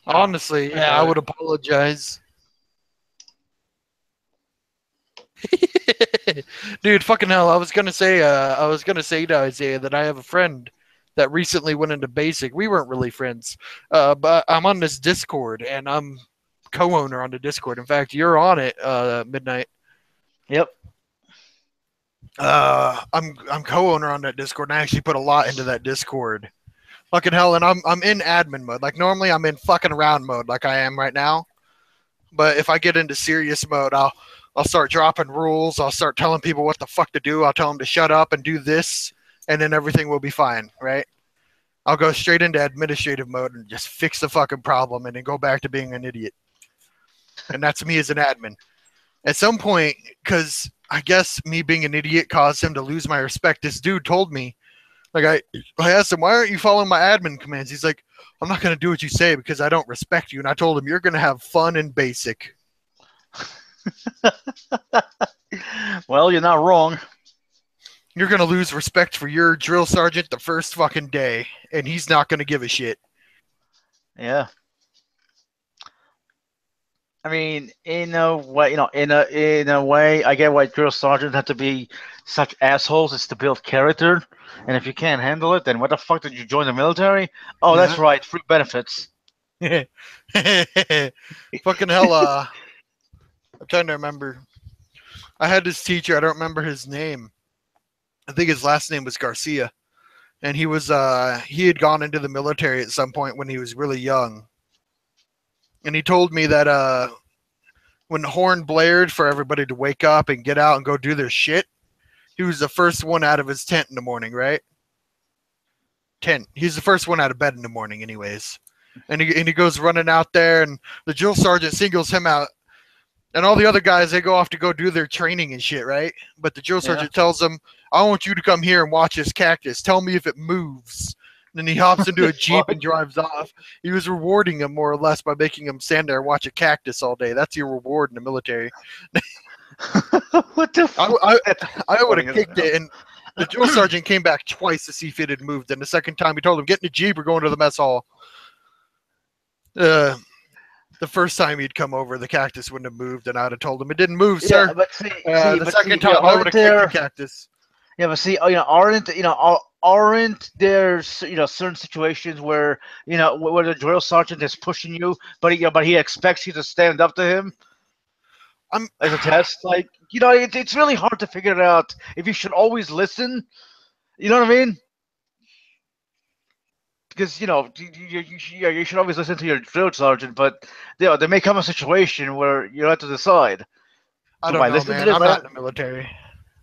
Honestly, yeah, I would apologize. Dude, fucking hell! I was gonna say to Isaiah that I have a friend that recently went into basic. We weren't really friends, but I'm on this Discord and I'm co-owner on the Discord. In fact, you're on it, Midnight. Yep. I'm co-owner on that Discord, and I actually put a lot into that Discord. Fucking hell, and I'm in admin mode. Like normally I'm in fucking around mode, like I am right now. But if I get into serious mode, I'll start dropping rules. I'll start telling people what the fuck to do. I'll tell them to shut up and do this, and then everything will be fine, right? I'll go straight into administrative mode and just fix the fucking problem, and then go back to being an idiot. And that's me as an admin. At some point, because I guess me being an idiot caused him to lose my respect, this dude told me, like I asked him, why aren't you following my admin commands? He's like, I'm not going to do what you say because I don't respect you. And I told him, you're going to have fun in basic. Well, you're not wrong. You're going to lose respect for your drill sergeant the first fucking day, and he's not going to give a shit. Yeah. I mean, in a way, in a way, I get why drill sergeants have to be such assholes. It's to build character, and if you can't handle it, then what the fuck did you join the military? Oh, that's right, free benefits. Fucking hell, I'm trying to remember. I had this teacher, I don't remember his name. I think his last name was Garcia. And he was he had gone into the military at some point when he was really young. And he told me that when the horn blared for everybody to wake up and get out and go do their shit, he was the first one out of his tent in the morning, right? He's the first one out of bed in the morning anyways. And he goes running out there, and the drill sergeant singles him out. And all the other guys, they go off to go do their training and shit, right? But the drill sergeant tells them, I want you to come here and watch this cactus. Tell me if it moves. And then he hops into a Jeep and drives off. He was rewarding him more or less by making him stand there and watch a cactus all day. That's your reward in the military. What the fuck? I would have kicked it, and the drill sergeant came back twice to see if it had moved. And the second time he told him, get in the Jeep, we're going to the mess hall. The first time he'd come over, the cactus wouldn't have moved, and I'd have told him it didn't move, sir. But the second time I would have kicked the cactus. Yeah, but see, aren't there certain situations where where the drill sergeant is pushing you, but he expects you to stand up to him as a test? Like it's really hard to figure out if you should always listen. You know what I mean? Because you should always listen to your drill sergeant, but there may come a situation where you have to decide. I don't know, man. I'm not in the military.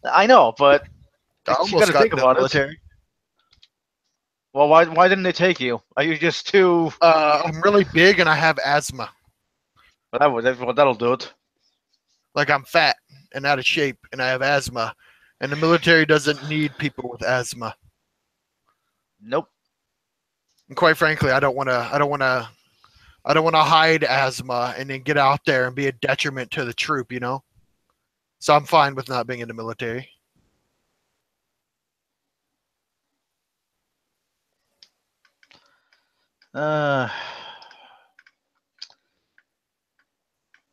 I know, but I you almost got to got think in the about military. it. Well, why didn't they take you? Are you just too? I'm really big and I have asthma. Well, that'll do it. Like I'm fat and out of shape and I have asthma, and the military doesn't need people with asthma. Nope. And quite frankly, I don't want to hide asthma and then get out there and be a detriment to the troop, So I'm fine with not being in the military.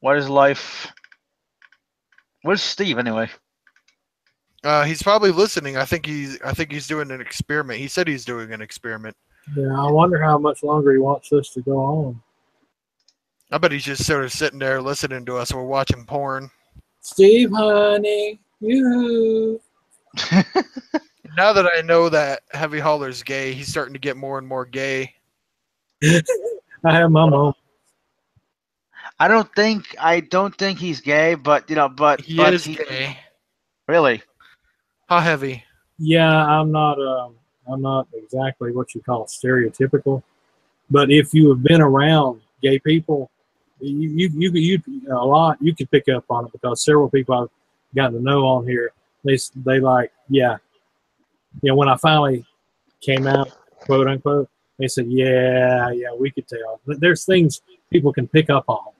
What is life? Where's Steve anyway? He's probably listening. I think he's doing an experiment. He said he's doing an experiment. Yeah, I wonder how much longer he wants this to go on. I bet he's just sort of sitting there listening to us. We're watching porn. Steve, honey, you. Now that I know that Heavy Hauler's gay, he's starting to get more and more gay. I have my mom. I don't think he's gay, but he is gay. Really? How heavy? Yeah, I'm not exactly what you call stereotypical, but if you have been around gay people, you could pick up on it because several people got to know on here, they like, yeah, when I finally came out, quote unquote, they said, yeah, we could tell. There's things people can pick up on.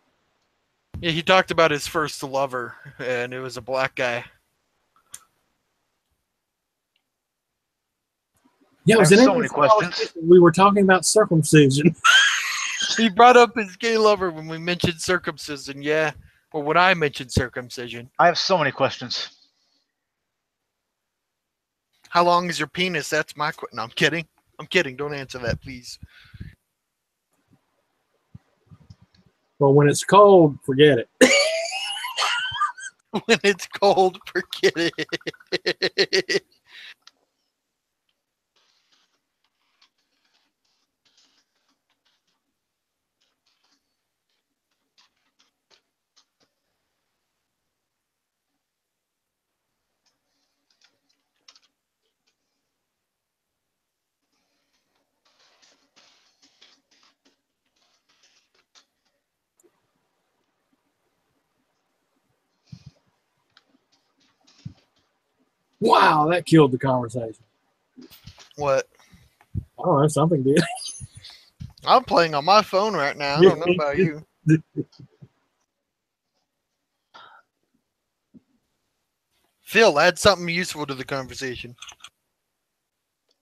Yeah, he talked about his first lover, and it was a black guy. Yeah, it was so many questions. We were talking about circumcision. He brought up his gay lover when we mentioned circumcision, yeah. Or when I mentioned circumcision. I have so many questions. How long is your penis? That's my question. No, I'm kidding. I'm kidding. Don't answer that, please. Well, when it's cold, forget it. When it's cold, forget it. Wow, that killed the conversation. What? I don't know, something did. I'm playing on my phone right now. I don't know about you. Phil, add something useful to the conversation.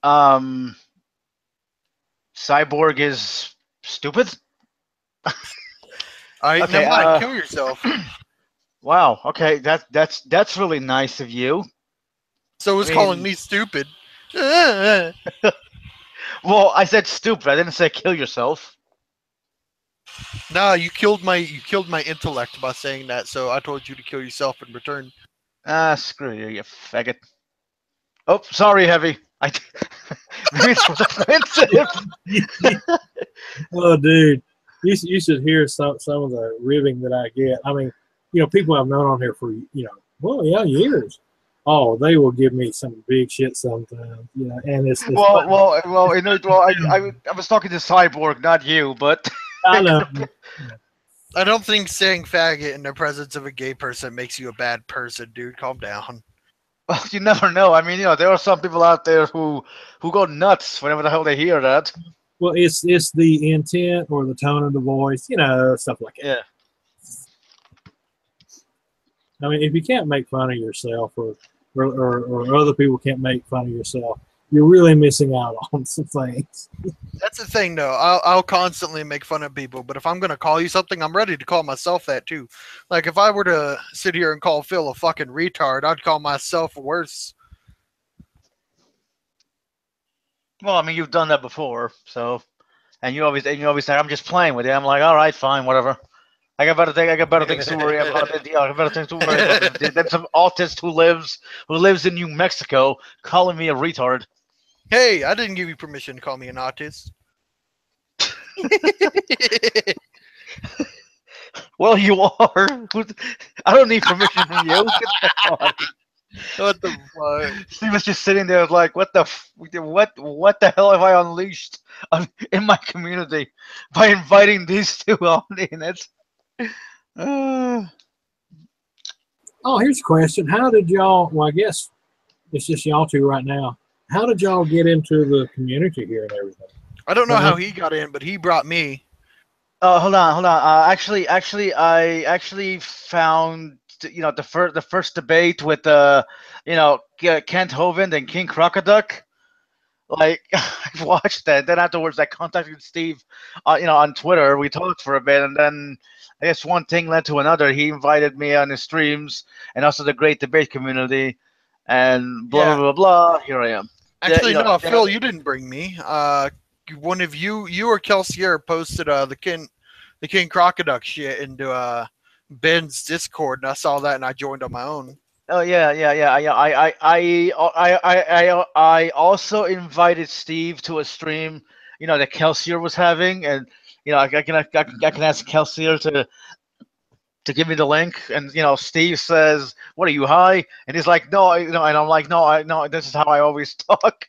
Cyborg is stupid. All right, Okay, never mind. Kill yourself. Wow. Okay, that's really nice of you. So was calling me stupid. Well, I said stupid. I didn't say kill yourself. No, you killed my intellect by saying that. So I told you to kill yourself in return. Screw you, you faggot. Oh, sorry, Heavy. Maybe it was offensive. Oh, dude, you should hear some of the ribbing that I get. I mean, people I've known on here for years. Oh, they will give me some big shit sometimes, and it's I was talking to Cyborg, not you, but I know. I don't think saying faggot in the presence of a gay person makes you a bad person, dude. Calm down. Well, you never know. I mean, there are some people out there who go nuts whenever the hell they hear that. Well, it's the intent or the tone of the voice, stuff like that. Yeah. I mean, if you can't make fun of yourself or other people can't make fun of yourself, you're really missing out on some things. That's the thing, though. I'll constantly make fun of people, but if I'm going to call you something, I'm ready to call myself that, too. Like, if I were to sit here and call Phil a fucking retard, I'd call myself worse. Well, I mean, you've done that before, so... And you always say, I'm just playing with you. I'm like, all right, fine, whatever. I got better things to worry about. I got better things to worry about than some autist who lives in New Mexico calling me a retard. Hey, I didn't give you permission to call me an autist. Well, you are. I don't need permission from you. What the fuck? He was just sitting there like, what the hell have I unleashed in my community by inviting these two on in it? Oh, here's a question. How did y'all, well, I guess it's just y'all two right now. How did y'all get into the community here and everything? I don't know how he got in, but he brought me. Hold on. Actually, I actually found the first debate with Kent Hovind and King Crocoduck. Like, I watched that. Then afterwards, I contacted Steve, on Twitter. We talked for a bit, and then I guess one thing led to another. He invited me on his streams, and also the Great Debate community, and blah blah blah. Here I am. Actually, no, Phil, you didn't bring me. One of you or Kelsier posted the King Crocoduck shit into Ben's Discord, and I saw that, and I joined on my own. Oh yeah. I also invited Steve to a stream, that Kelsier was having, and I can ask Kelsier to give me the link, and Steve says, "What are you high?" And he's like, "No, and I'm like, no, this is how I always talk."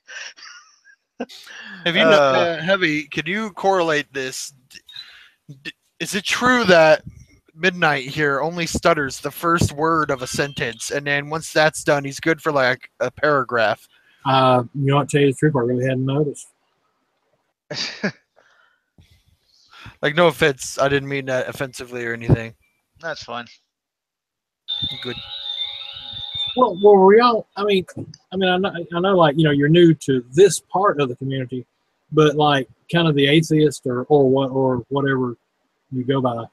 Have you Heavy? Can you correlate this? Is it true that Midnight here only stutters the first word of a sentence, and then once that's done, he's good for like a paragraph. You know what, to tell you the truth, I really hadn't noticed. Like, no offense, I didn't mean that offensively or anything. That's fine. Good. Well, we all. I mean, I know, like, you know, you're new to this part of the community, but like, kind of the atheist or whatever you go by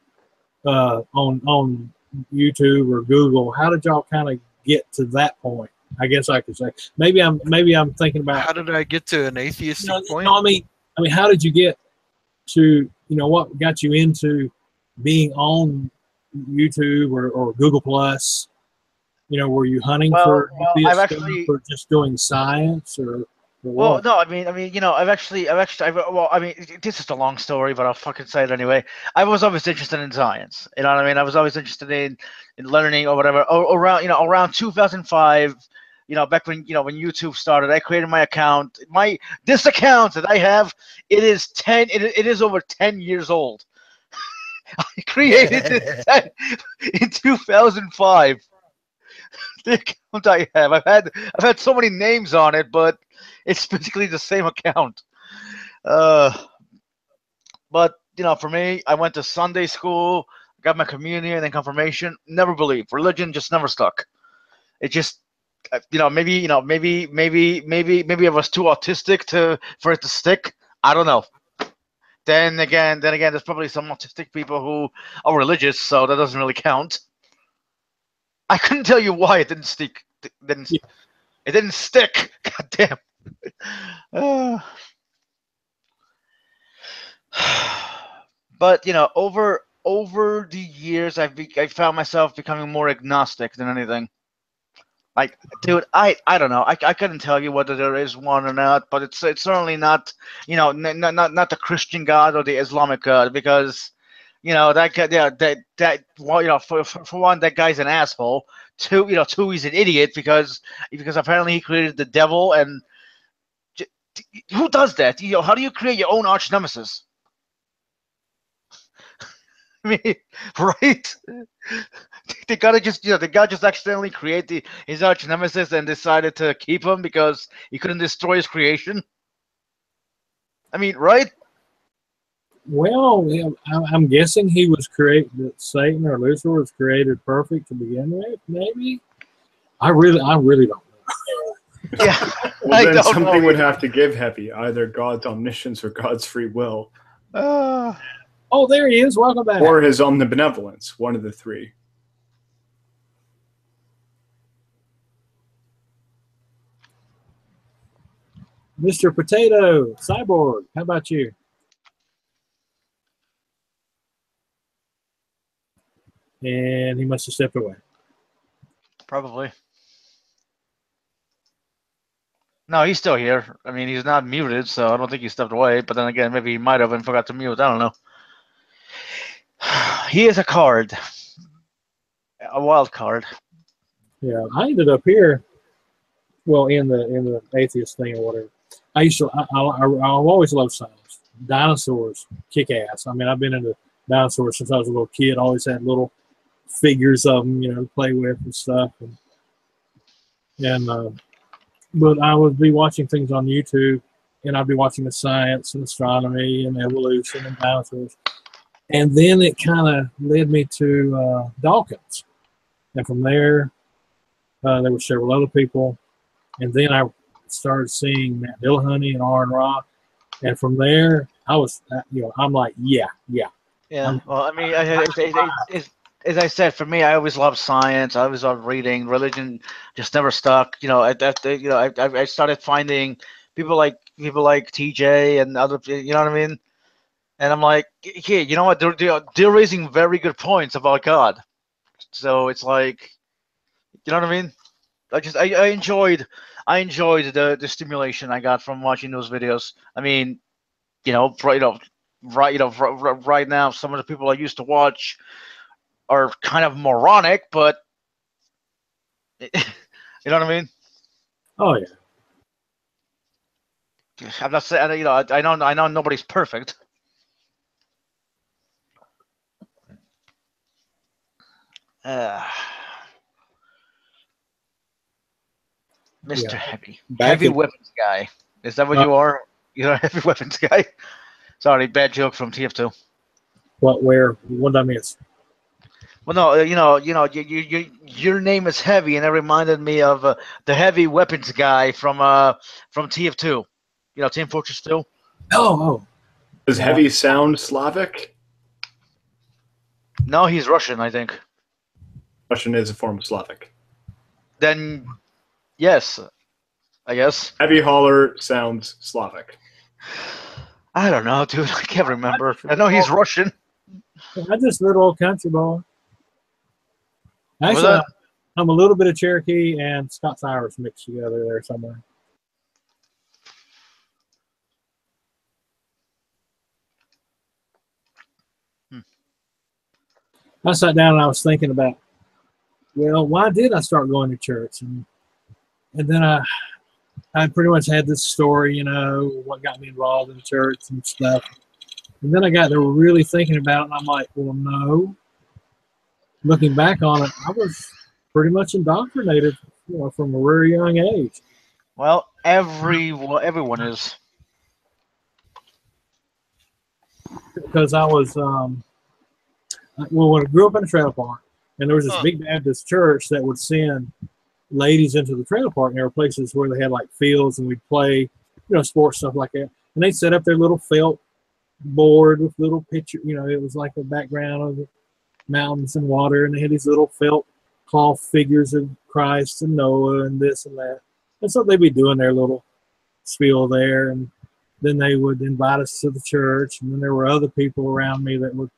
on YouTube or Google. How did y'all kind of get to that point? I guess I could say maybe I'm thinking about how did I get to an atheistic point? No, I mean, how did you get to, you know, what got you into being on YouTube or Google Plus? You know, were you hunting for atheist stuff or just doing science or Well, what? no, I mean, you know, well, I mean, this is a long story, but I'll fucking say it anyway. I was always interested in science. You know what I mean? I was always interested in learning or whatever. Around 2005, you know, back when, you know, when YouTube started, I created my account. This account that I have, it is over 10 years old. I created this in 2005. The account I have, I've had so many names on it, but it's basically the same account. But you know, for me, I went to Sunday school, got my communion and then confirmation. Never believed. Religion just never stuck. It just, you know, maybe I was too autistic for it to stick. I don't know. Then again, there's probably some autistic people who are religious, so that doesn't really count. I couldn't tell you why it didn't stick. It didn't stick. God damn. But you know, over the years, I found myself becoming more agnostic than anything. Like, dude, I don't know. I couldn't tell you whether there is one or not, but it's certainly not, you know, not the Christian God or the Islamic God, because, you know, that guy, yeah, well, you know, for one, that guy's an asshole. Two, he's an idiot because apparently he created the devil, and who does that? You know, how do you create your own arch nemesis? I mean, right? The guy just accidentally created his arch nemesis and decided to keep him because he couldn't destroy his creation. I mean, right? Well, I'm guessing he was created, that Satan or Lucifer was created perfect to begin with. Maybe. I really don't know. Yeah. Well, then something would have to give Heavy, either God's omniscience or God's free will. Oh, there he is. Welcome back. Or his omnibenevolence, one of the three. Mr. Potato, Cyborg, how about you? And he must have stepped away. Probably. No, he's still here. I mean, he's not muted, so I don't think he stepped away. But then again, maybe he might have and forgot to mute. I don't know. He is a card. A wild card. Yeah, I ended up here. Well, in the atheist thing or whatever. I've always loved science. Dinosaurs kick ass. I mean, I've been into dinosaurs since I was a little kid. Always had little figures of them, you know, to play with and stuff. But I would be watching things on YouTube, and I'd be watching the science and astronomy and evolution and dinosaurs. And then it kind of led me to Dawkins. And from there, there were several other people. And then I started seeing Matt Dillahunty and Aaron Rock. And from there, I was, you know, I'm like, yeah. Yeah. Well, I mean, as I said, for me, I always loved science. I always loved reading. Religion just never stuck. You know, I started finding people like TJ and other. You know what I mean? And I'm like, here, you know what? They're raising very good points about God. So it's like, you know what I mean? I enjoyed the stimulation I got from watching those videos. I mean, right now, some of the people I used to watch are kind of moronic, but you know what I mean? Oh yeah. I'm not saying, you know, I know nobody's perfect. Mr. Yeah. Heavy. Back Heavy in- weapons guy. Is that what you are? You're a heavy weapons guy? Sorry, bad joke from TF2. What? Where? What did I miss? Well, no, your name is Heavy, and it reminded me of the heavy weapons guy from TF2. You know, Team Fortress 2. Oh. Does Heavy sound Slavic? No, he's Russian, I think. Russian is a form of Slavic. Then, yes, I guess. Heavy Hauler sounds Slavic. I don't know, dude. I can't remember. I know he's Russian. I just little old country boy. Was Actually, that? I'm a little bit of Cherokee and Scots Irish mixed together there somewhere. I sat down and I was thinking about, well, why did I start going to church? And then I pretty much had this story, you know, what got me involved in church and stuff. And then I got to really thinking about it, and I'm like, well, no. Looking back on it, I was pretty much indoctrinated, you know, from a very young age. Well, everyone is. Because I was, when I grew up in a trailer park, and there was this big Baptist church that would send ladies into the trailer park, and there were places where they had like fields, and we'd play, you know, sports stuff like that. And they'd set up their little felt board with little picture, you know, it was like a background of the mountains and water, and they had these little felt cloth figures of Christ and Noah and this and that. And so they'd be doing their little spiel there, and then they would invite us to the church, and then there were other people around me that would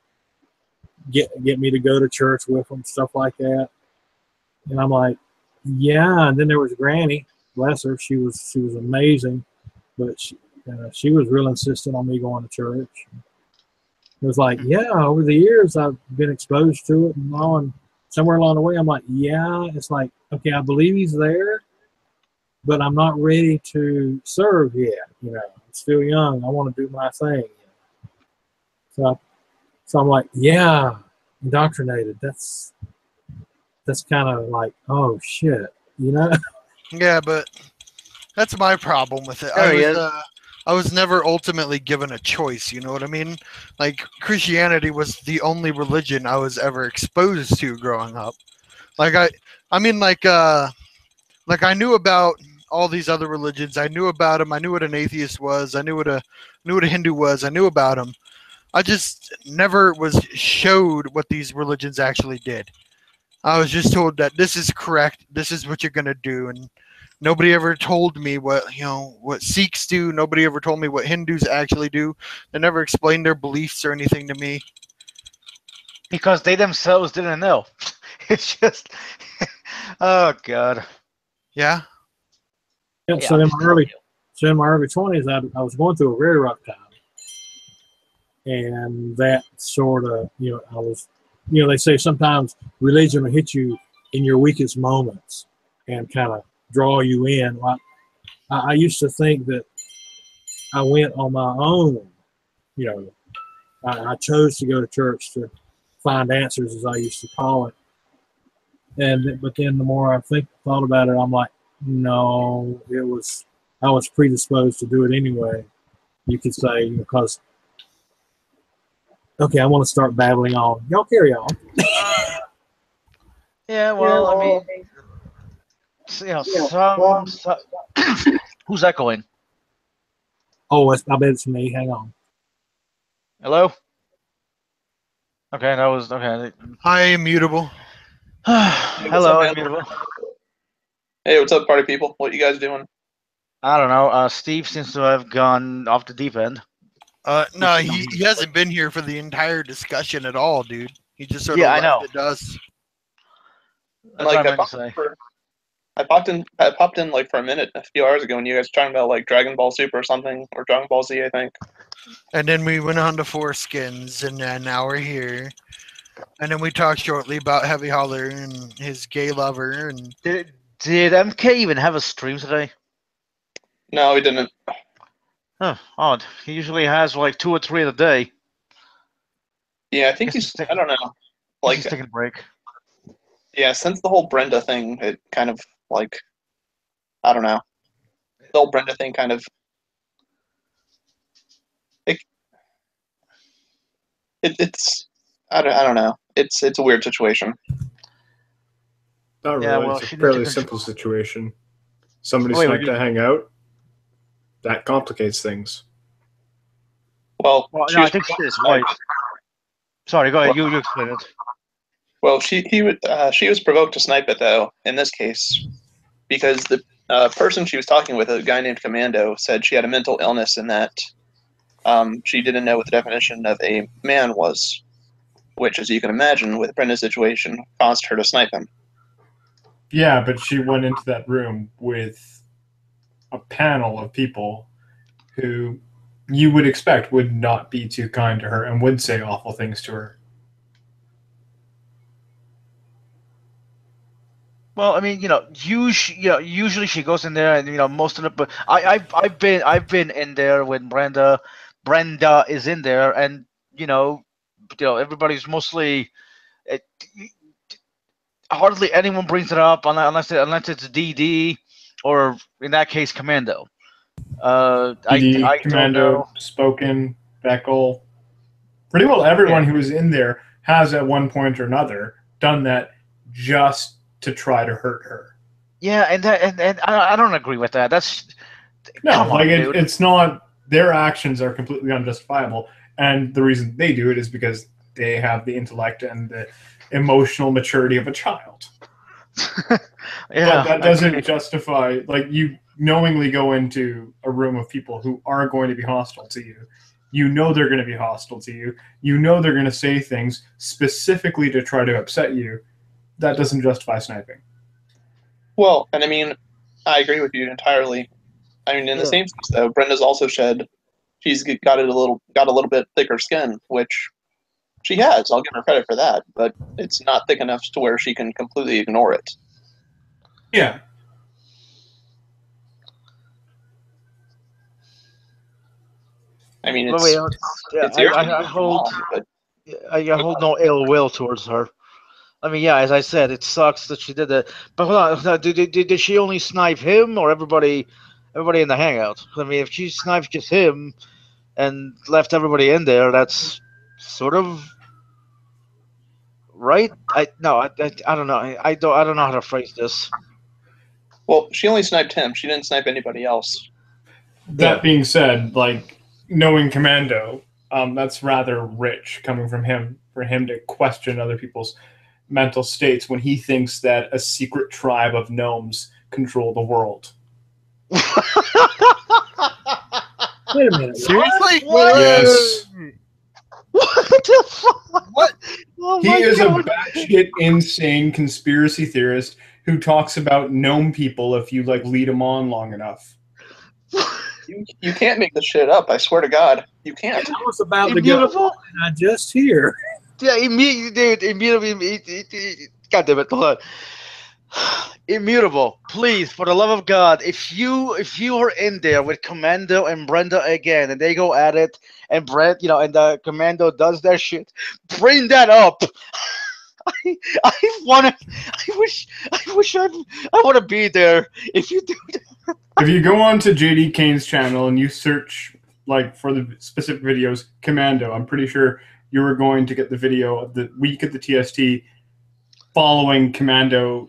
get me to go to church with them, stuff like that. And I'm like, yeah. And then there was Granny, bless her, she was amazing, but she was real insistent on me going to church. It was like, yeah, over the years I've been exposed to it and all, and somewhere along the way I'm like, yeah, it's like, okay, I believe he's there, but I'm not ready to serve yet. You know, I'm still young. I want to do my thing. So I'm like, yeah, indoctrinated. That's kind of like, oh shit, you know? Yeah, but that's my problem with it. I was never ultimately given a choice, you know what I mean? Like, Christianity was the only religion I was ever exposed to growing up. Like, I I knew about all these other religions. I knew about them. I knew what an atheist was. I knew what a Hindu was. I knew about them. I just never was showed what these religions actually did. I was just told that this is correct. This is what you're going to do. And nobody ever told me what Sikhs do. Nobody ever told me what Hindus actually do. They never explained their beliefs or anything to me. Because they themselves didn't know. It's just, oh God. Yeah. Yeah. So in my early 20s, I was going through a very rough time, and that sort of, you know, I was, you know, they say sometimes religion will hit you in your weakest moments and kind of draw you in. Like, I used to think that I went on my own. You know, I chose to go to church to find answers, as I used to call it. But then the more I thought about it, I'm like, no, I was predisposed to do it anyway. You could say, because, okay, I want to start babbling on. Y'all carry on. Yeah, well, I mean, you know, who's echoing? Oh, I bet it's me. Hang on. Hello? Okay, that was, okay. Hi, immutable. Hello, immutable. Hey, what's up, party people? What you guys doing? I don't know. Steve seems to have gone off the deep end. No, he hasn't been here for the entire discussion at all, dude. He just sort of I know. left it to us. That's what I meant to say. I popped in like for a minute a few hours ago, and you guys were talking about like Dragon Ball Super or something, or Dragon Ball Z, I think. And then we went on to Foreskins, and then now we're here. And then we talked shortly about Heavy Holler and his gay lover. And Did MK even have a stream today? No, he didn't. Huh, odd. He usually has like 2 or 3 a day. Yeah, I think he's. I don't know. Like, he's taking a break. Yeah, since the whole Brenda thing, it kind of like, I don't know, the whole Brenda thing kind of it's I don't know. It's a weird situation. Not Yeah, really. well, It's a she needs to fairly control- simple situation. Somebody Wait, sniped you- a hangout. That complicates things. Well, Well, she no, I was think provoked she is. to Wait. snipe. Sorry, go ahead. Well- You explain it. Well, she was provoked to snipe it though in this case because the person she was talking with, a guy named Commando, said she had a mental illness and that she didn't know what the definition of a man was, which, as you can imagine, with Brenda's situation, caused her to snipe him. Yeah, but she went into that room with a panel of people who you would expect would not be too kind to her and would say awful things to her. Well, I mean, usually she goes in there, and most of the. But I've been in there when Brenda is in there, and everybody's mostly. It, hardly anyone brings it up unless it's DD, or in that case, Commando. PD, I don't Commando, know. Spoken, Beckel. Pretty well everyone who was in there has at one point or another done that just to try to hurt her. Yeah, and I don't agree with that. That's No, come like on, dude. it's not. Their actions are completely unjustifiable, and the reason they do it is because they have the intellect and the emotional maturity of a child. Yeah, But that doesn't justify, like, you knowingly go into a room of people who are going to be hostile to you. You know they're going to be hostile to you. You know they're going to say things specifically to try to upset you. That doesn't justify sniping. Well, and I mean, I agree with you entirely. I mean, in the same sense, though, Brenda's also shed. She's got a little bit thicker skin, which she has. I'll give her credit for that, but it's not thick enough to where she can completely ignore it. Yeah. I mean, But it's, wait, yeah, it's irritating I to hold mom, but I hold no ill will towards her. I mean, yeah, as I said, it sucks that she did that. But hold on, did she only snipe him or everybody in the hangout? I mean, if she sniped just him and left everybody in there, that's sort of right. I don't know. I don't know how to phrase this. well, she only sniped him. She didn't snipe anybody else. That being said, like, knowing Commando, that's rather rich coming from him, for him to question other people's mental states when he thinks that a secret tribe of gnomes control the world. Wait a minute. Seriously? What? Yes. What the fuck? What? Oh He my is God. a batshit insane conspiracy theorist who talks about gnome people if you, like, lead him on long enough. You can't make this shit up. I swear to God, you can't. I was about to Beautiful. go. I just hear. Yeah, immediately, dude. Immediately. God damn it! Hold on. Immutable, please, for the love of God, if you are in there with Commando and Brenda again, and they go at it, and Brent, and the Commando does their shit, bring that up. I wish I want to be there if you do that. If you go on to JD Kane's channel and you search, like, for the specific videos, Commando, I'm pretty sure you were going to get the video of the week at the TST following Commando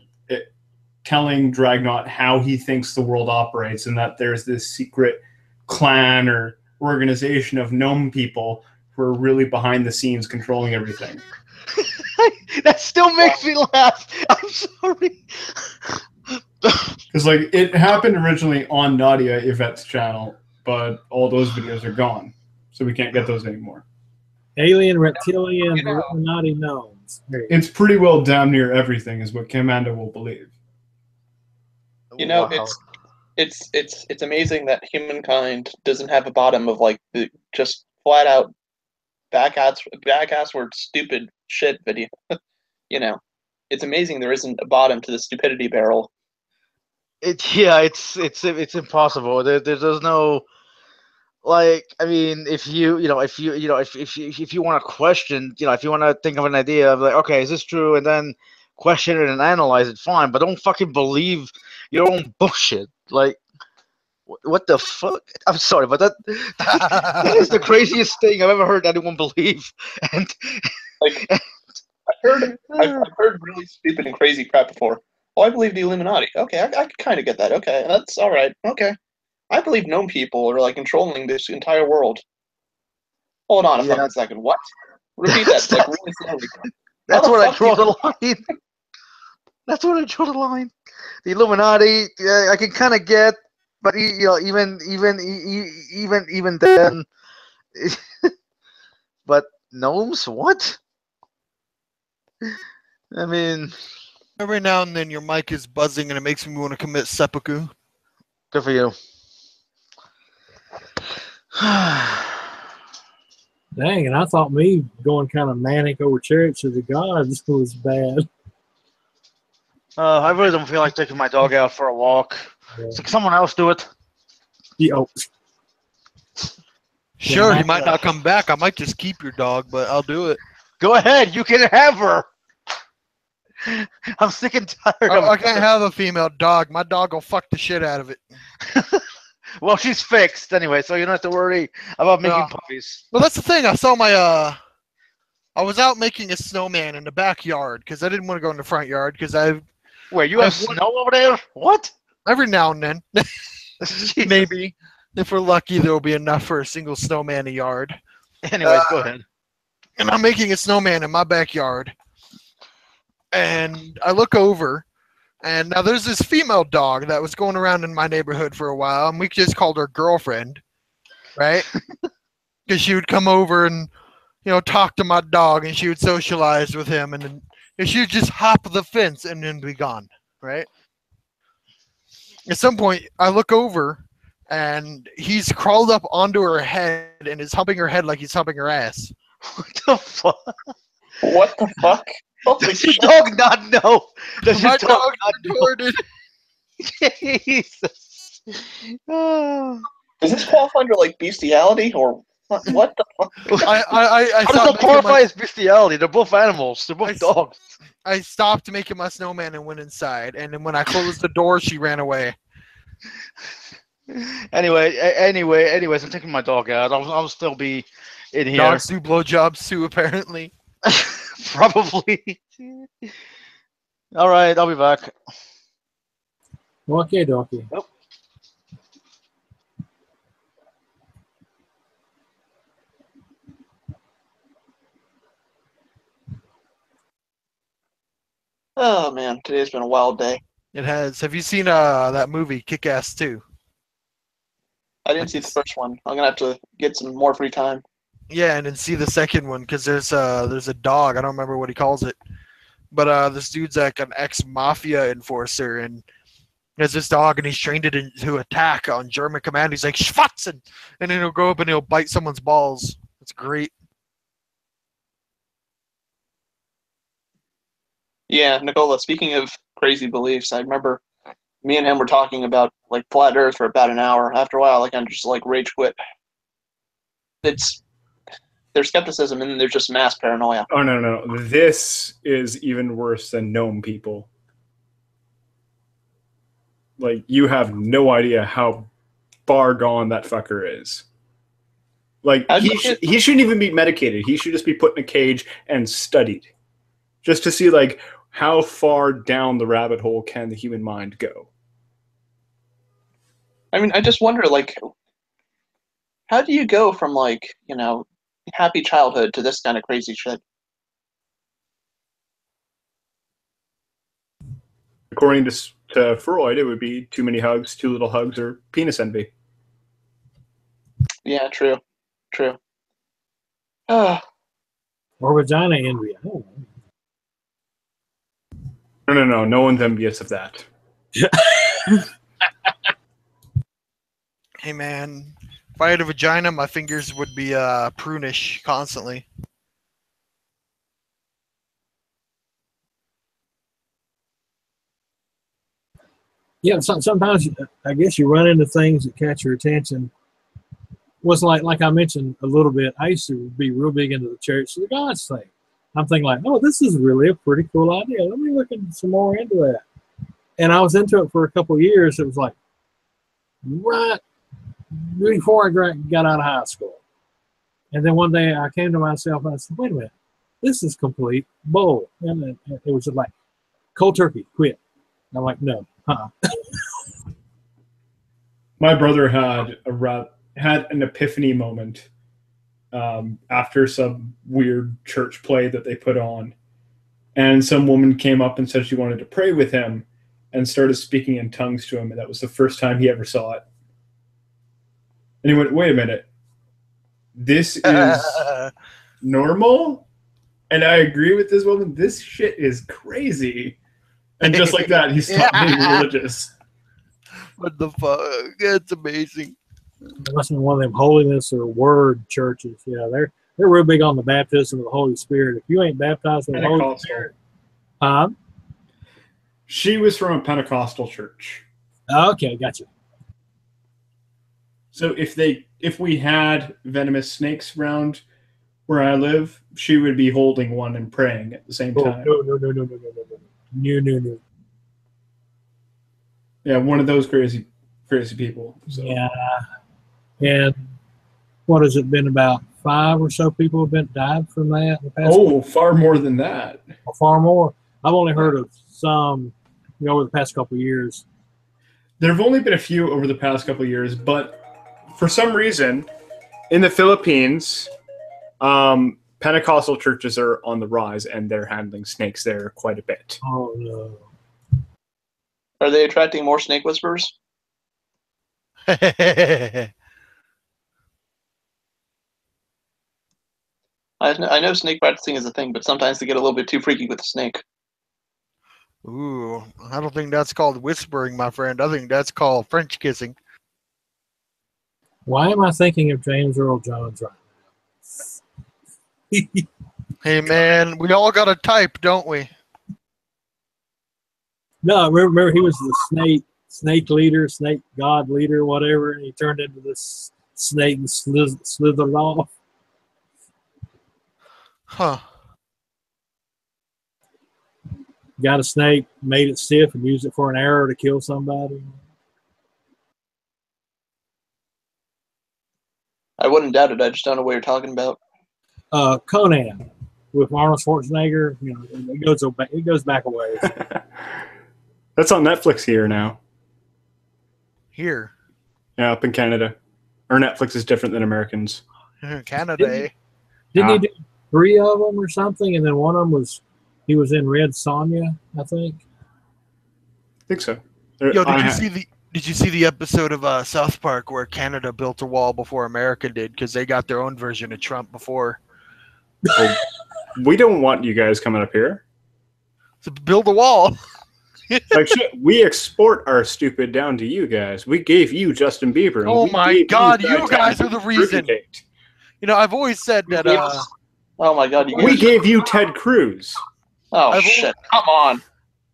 telling Dragnot how he thinks the world operates and that there's this secret clan or organization of gnome people who are really behind the scenes controlling everything. That still makes me laugh. I'm sorry. Because, like, it happened originally on Nadia Yvette's channel, but all those videos are gone, so we can't get those anymore. Alien, reptilian, Illuminati gnomes. It's pretty well damn near everything is what Commando will believe. You know, Wow. it's amazing that humankind doesn't have a bottom of, like, the just flat out back-assward stupid shit video. It's amazing there isn't a bottom to the stupidity barrel. It's impossible. There's no, like, I mean, if you want to question, if you want to think of an idea of, like, okay, is this true, and then question it and analyze it, fine, but don't fucking believe your own bullshit. Like, what the fuck? I'm sorry, but that is the craziest thing I've ever heard anyone believe. And like, I've heard really stupid and crazy crap before. Oh, I believe the Illuminati. Okay, I can kind of get that. Okay, that's all right. Okay, I believe gnome people are like controlling this entire world. Hold on a fucking second. What? Repeat that like really slowly. That's where I draw the line. That's where I draw the line. The Illuminati, I can kind of get, but you know, even then, but gnomes, what? I mean, every now and then your mic is buzzing and it makes me want to commit seppuku. Good for you. Dang, and I thought me going kind of manic over Chariots of the Gods was bad. I really don't feel like taking my dog out for a walk. So can someone else do it? Sure, he might not come back. I might just keep your dog, but I'll do it. Go ahead, you can have her. I'm sick and tired of it. I can't have a female dog. My dog will fuck the shit out of it. Well, she's fixed anyway, so you don't have to worry about making puppies. Well, that's the thing. I saw my I was out making a snowman in the backyard because I didn't want to go in the front yard because I. Wait, you have snow over there? What? Every now and then, maybe if we're lucky, there will be enough for a single snowman a yard. Anyways, go ahead. And I'm making a snowman in my backyard, and I look over. And now there's this female dog that was going around in my neighborhood for a while, and we just called her girlfriend, right? Because she would come over and, you know, talk to my dog, and she would socialize with him, and then she would just hop the fence and then be gone, right? At some point, I look over, and he's crawled up onto her head and is humping her head like he's humping her ass. What the fuck? What the fuck? Does your dog not know? Does your My dog dog not know? retorted. Jesus. Does this qualify under like bestiality or what the fuck? I How does that qualify as bestiality? They're both animals. They're both dogs. I stopped making my snowman and went inside, and then when I closed the door, she ran away. Anyways, I'm taking my dog out. I'll still be in here. Dogs do blowjobs too, apparently. Probably. All right, I'll be back. Okay, dokie. Nope. Oh man, today's been a wild day. It has. Have you seen that movie Kick-Ass 2? I didn't see the first one. I'm gonna have to get some more free time. Yeah, and then see the second one because there's a dog. I don't remember what he calls it, but this dude's like an ex-mafia enforcer, and there's this dog, and he's trained it to attack on German command. He's like Schwatzen, and then he'll go up and he'll bite someone's balls. It's great. Yeah, Nicola, speaking of crazy beliefs, I remember me and him were talking about like flat Earth for about an hour. After a while, like I just like rage quit. There's skepticism and there's just mass paranoia. Oh no. This is even worse than gnome people. Like you have no idea how far gone that fucker is. Like he shouldn't even be medicated. He should just be put in a cage and studied. Just to see like how far down the rabbit hole can the human mind go. I mean, I just wonder, like, how do you go from, like, you know, happy childhood to this kind of crazy shit? According to Freud, it would be too many hugs, too little hugs, or penis envy. Yeah, true. Or vagina envy. I don't know. No. No one's envious of that. Hey man, if I had a vagina, my fingers would be prunish constantly. Yeah, sometimes I guess you run into things that catch your attention. Was like I mentioned a little bit. I used to be real big into the Church of the Gods thing. I'm thinking like, oh, this is really a pretty cool idea. Let me look some more into that. And I was into it for a couple of years. It was like right before I got out of high school. And then one day I came to myself and I said, wait a minute, this is complete bull. And it was just like, cold turkey, quit. And I'm like, no. My brother had an epiphany moment after some weird church play that they put on. And some woman came up and said she wanted to pray with him and started speaking in tongues to him. And that was the first time he ever saw it. And he went, wait a minute. This is normal? And I agree with this woman. This shit is crazy. And just like that, he stopped being religious. What the fuck? That's amazing. It must be one of them holiness or word churches. Yeah, they're real big on the baptism of the Holy Spirit. If you ain't baptized with the Holy Spirit, she was from a Pentecostal church. Okay, gotcha. So if we had venomous snakes around where I live, she would be holding one and praying at the same time. No. Yeah, one of those crazy people. So. Yeah. And what has it been, about 5 or so people have died from that in the past? Far more than that. Far more. I've only heard of some, over the past couple of years. There have only been a few over the past couple of years, but for some reason, in the Philippines, Pentecostal churches are on the rise, and they're handling snakes there quite a bit. Oh no! Are they attracting more snake whisperers? I know snake practicing is a thing, but sometimes they get a little bit too freaky with the snake. Ooh, I don't think that's called whispering, my friend. I think that's called French kissing. Why am I thinking of James Earl Jones right now? Hey, man, we all got a type, don't we? No, remember he was the snake leader, snake god leader, whatever, and he turned into this snake and slithered off. Huh. Got a snake, made it stiff, and used it for an arrow to kill somebody. I wouldn't doubt it. I just don't know what you're talking about. Conan with Arnold Schwarzenegger. It goes back a ways. That's on Netflix here now. Here? Yeah, up in Canada. Or Netflix is different than Americans. Canada. Didn't he do 3 of them or something? And then one of them he was in Red Sonja, I think. I think so. Yo, did you see the episode of South Park where Canada built a wall before America did because they got their own version of Trump before? Well, we don't want you guys coming up here. To build a wall. Like shit, we export our stupid down to you guys. We gave you Justin Bieber. Oh my God, you guys are the reason. I've always said that. Oh my God, we gave you Ted Cruz. Oh shit! Come on.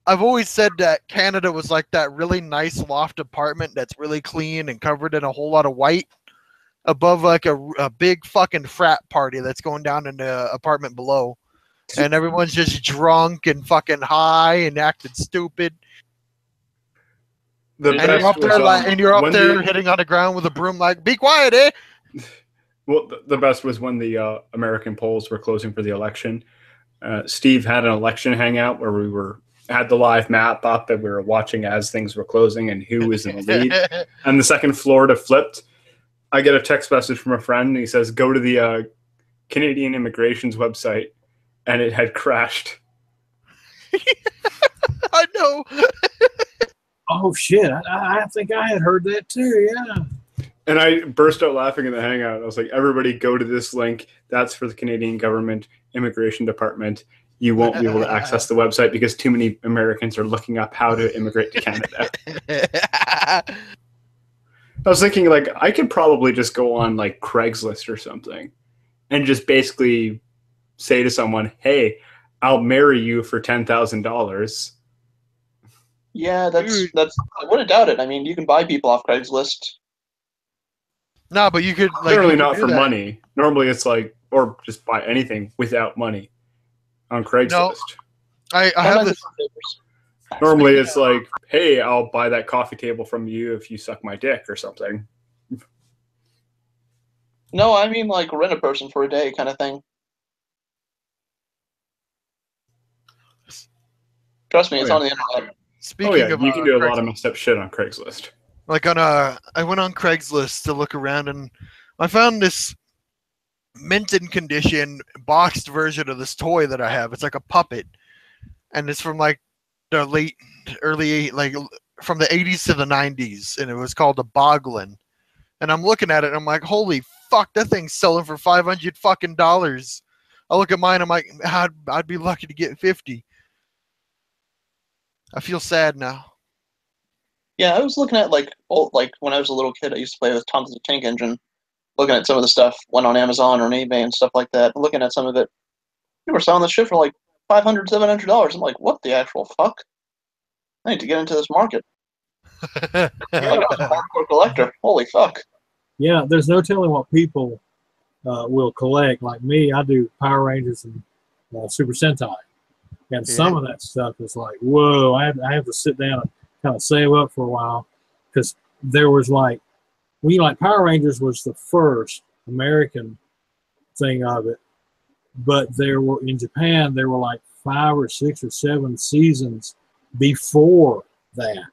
I've always said that Canada was like that really nice loft apartment that's really clean and covered in a whole lot of white above like a big fucking frat party that's going down in the apartment below. And everyone's just drunk and fucking high and acting stupid. And you're up there hitting on the ground with a broom like, be quiet, eh? Well, the best was when the American polls were closing for the election. Steve had an election hangout where we had the live map up that we were watching as things were closing and who was in the lead. And the second Florida flipped. I get a text message from a friend and he says, go to the Canadian immigration's website. And it had crashed. I know. Oh, shit. I think I had heard that too, yeah. And I burst out laughing in the hangout. I was like, everybody go to this link. That's for the Canadian government immigration department. You won't be able to access the website because too many Americans are looking up how to immigrate to Canada. I was thinking, like, I could probably just go on, like, Craigslist or something and just basically say to someone, hey, I'll marry you for $10,000. Yeah, that's I wouldn't doubt it. I mean, you can buy people off Craigslist. No, but you could generally not for money. Normally it's like, or just buy anything without money. on Craigslist. No, I have this. Normally, it's like, hey, I'll buy that coffee table from you if you suck my dick or something. No, I mean like rent a person for a day kind of thing. Trust me, it's on the internet. Speaking of you can do a lot of messed up shit on Craigslist. Like I went on Craigslist to look around, and I found this mint in condition boxed version of this toy that I have. It's like a puppet, and it's from like the early like from the 80s to the 90s, and it was called a Boglin. And I'm looking at it, and I'm like, holy fuck, that thing's selling for $500 fucking dollars. I look at mine, I'm like, I'd be lucky to get 50. I feel sad now. Yeah, I was looking at like when I was a little kid, I used to play with Tons of the Tank Engine. Looking at some of the stuff, went on Amazon or on eBay and stuff like that. Looking at some of it, people were selling this shit for like $500, $700. I'm like, what the actual fuck? I need to get into this market. Like, I was a hardcore collector. Holy fuck. Yeah, there's no telling what people will collect. Like me, I do Power Rangers and Super Sentai. And some of that stuff is like, whoa, I have to sit down and kind of save up for a while. Because there was like, Power Rangers was the first American thing of it. But there were, in Japan, there were like 5 or 6 or 7 seasons before that.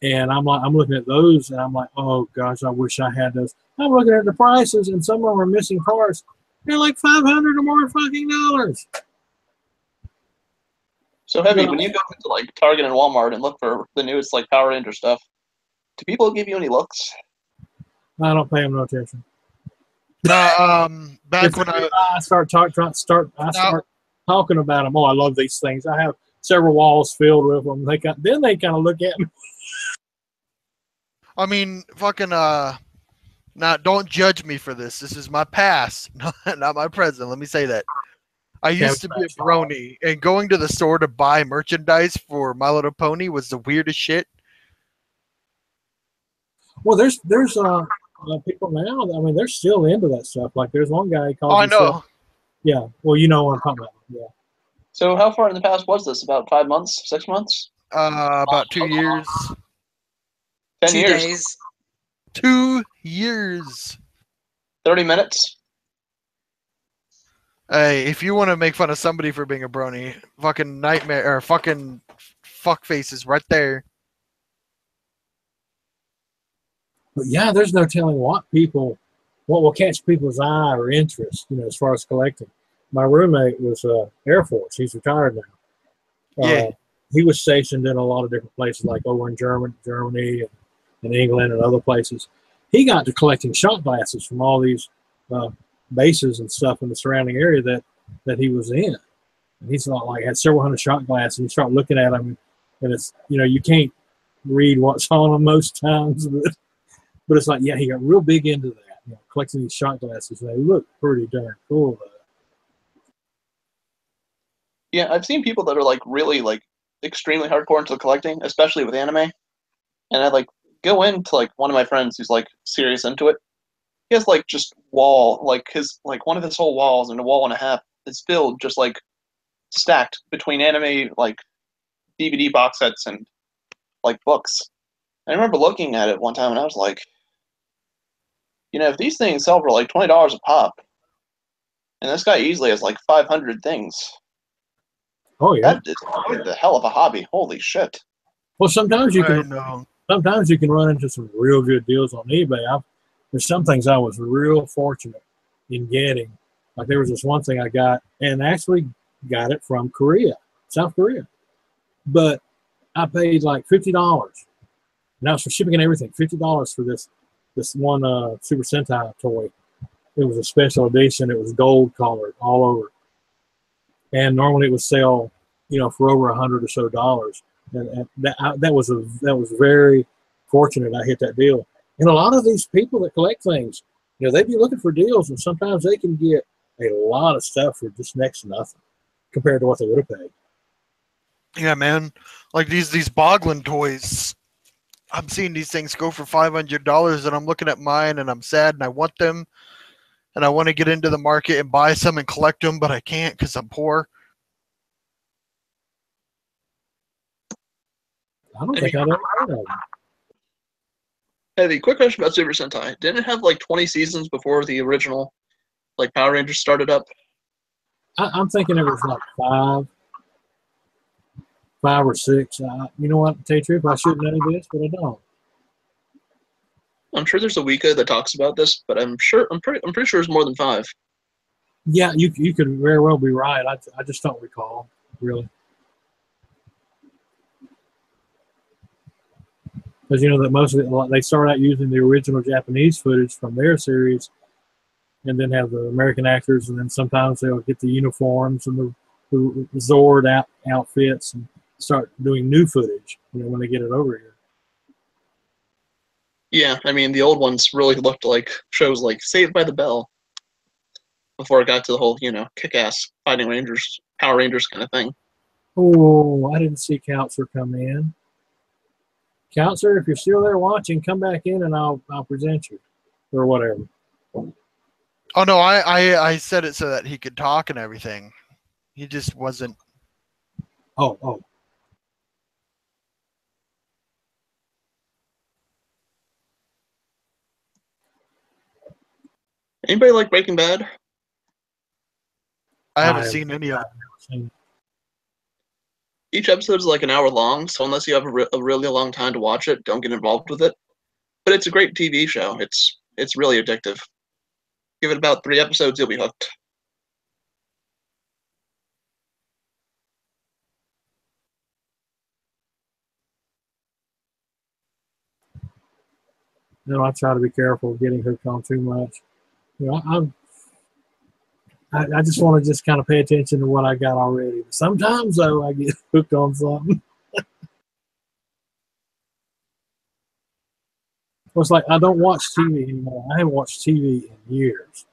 And I'm looking at those, and I'm like, oh gosh, I wish I had those. I'm looking at the prices, and some of them are missing parts. They're like $500 or more fucking dollars. So Heavy, when you go into like Target and Walmart and look for the newest like Power Ranger stuff, do people give you any looks? I don't pay them no attention. Back when I start talking about them. Oh, I love these things. I have several walls filled with them. Then they kind of look at me. I mean, fucking now don't judge me for this. This is my past, not my present. Let me say that. I used to be a brony, and going to the store to buy merchandise for My Little Pony was the weirdest shit. Well, there's people now. I mean, they're still into that stuff. Like, there's one guy called. Oh, I know. Yeah. Well, you know what I'm talking about. Yeah. So how far in the past was this? About 5 months? 6 months? About 2 years. 10 years. Days. 2 years. 30 minutes. Hey, if you want to make fun of somebody for being a brony, fucking nightmare or fucking fuck faces right there. But yeah, there's no telling what will catch people's eye or interest, as far as collecting. My roommate was Air Force. He's retired now. Yeah. He was stationed in a lot of different places, like over in Germany and England and other places. He got to collecting shot glasses from all these bases and stuff in the surrounding area that he was in. And he's not like had several hundred shot glasses, and you start looking at them, and it's you can't read what's on them most times, but it's like, yeah, he got real big into that, collecting these shot glasses. And they look pretty darn cool though. Yeah, I've seen people that are like really like extremely hardcore into the collecting, especially with anime. And I like go into like one of my friends who's like serious into it. He has like just wall, like his like one of his whole walls and a wall and a half is filled just like stacked between anime like DVD box sets and like books. And I remember looking at it one time and I was like, if these things sell for like $20 a pop, and this guy easily has like 500 things. Oh yeah, that is the hell of a hobby. Holy shit. Well, sometimes you can run into some real good deals on eBay. There's some things I was real fortunate in getting. Like there was this one thing I got, and actually got it from South Korea. But I paid like $50. Now it's for shipping and everything. $50 for this one Super Sentai toy. It was a special edition. It was gold colored all over. And normally it would sell, for over $100 or so. And that was very fortunate. I hit that deal. And a lot of these people that collect things, they'd be looking for deals, and sometimes they can get a lot of stuff for just next to nothing compared to what they would have paid. Yeah, man. Like these Boglin toys, I'm seeing these things go for $500, and I'm looking at mine, and I'm sad, and I want them. and I want to get into the market and buy some and collect them, but I can't because I'm poor. I don't think I've ever heard of them. Hey, quick question about Super Sentai. Didn't it have like 20 seasons before the original, like Power Rangers started up? I'm thinking it was like five or six. You know what, to tell you the truth, I should know this, but I don't. I'm sure there's a Wika that talks about this, but I'm pretty sure it's more than 5. Yeah, you could very well be right. I just don't recall, really. Because you know that most of it, they start out using the original Japanese footage from their series, and then have the American actors, and then sometimes they'll get the uniforms and the Zord outfits and start doing new footage. You know, when they get it over here. Yeah, I mean the old ones really looked like shows like Saved by the Bell before it got to the whole, you know, kick-ass fighting Rangers, Power Rangers kind of thing. Oh, I didn't see Counselor come in. Counselor, if you're still there watching, come back in and I'll present you, or whatever. Oh no, I said it so that he could talk and everything. He just wasn't. Oh. Anybody like Breaking Bad? I haven't seen any of them. Each episode is like an hour long, so unless you have a really long time to watch it, don't get involved with it. But it's a great TV show. It's really addictive. Give it about 3 episodes, you'll be hooked. You know, I try to be careful of getting hooked on too much. You know, I just want to just kind of pay attention to what I got already. Sometimes, though, I get hooked on something. Well, it's like I don't watch TV anymore. I haven't watched TV in years.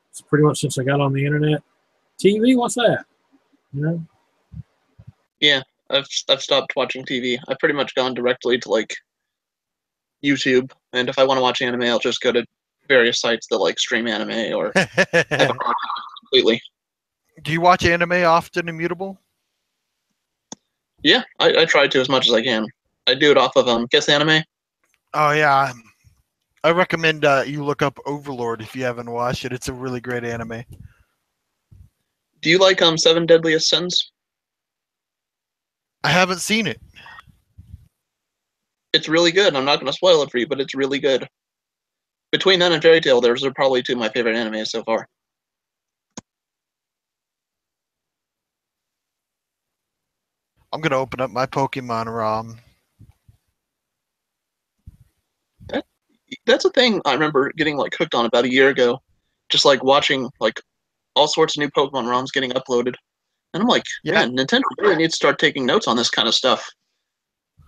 It's pretty much since I got on the internet. TV, what's that? You know? Yeah, I've stopped watching TV. I've pretty much gone directly to like YouTube, and if I want to watch anime, I'll just go to various sites that like stream anime or have a completely. Do you watch anime often, Immutable? Yeah, I try to as much as I can. I do it off of Kiss Anime. Oh yeah, I recommend you look up Overlord if you haven't watched it. It's a really great anime. Do you like 7 Deadliest Sins? I haven't seen it. It's really good. I'm not going to spoil it for you, but it's really good. Between that and Fairy Tail, those are probably 2 of my favorite animes so far. I'm going to open up my Pokemon ROM. That's a thing I remember getting like hooked on about a year ago. Just like watching like all sorts of new Pokemon ROMs getting uploaded. And I'm like, man, Nintendo really needs to start taking notes on this kind of stuff.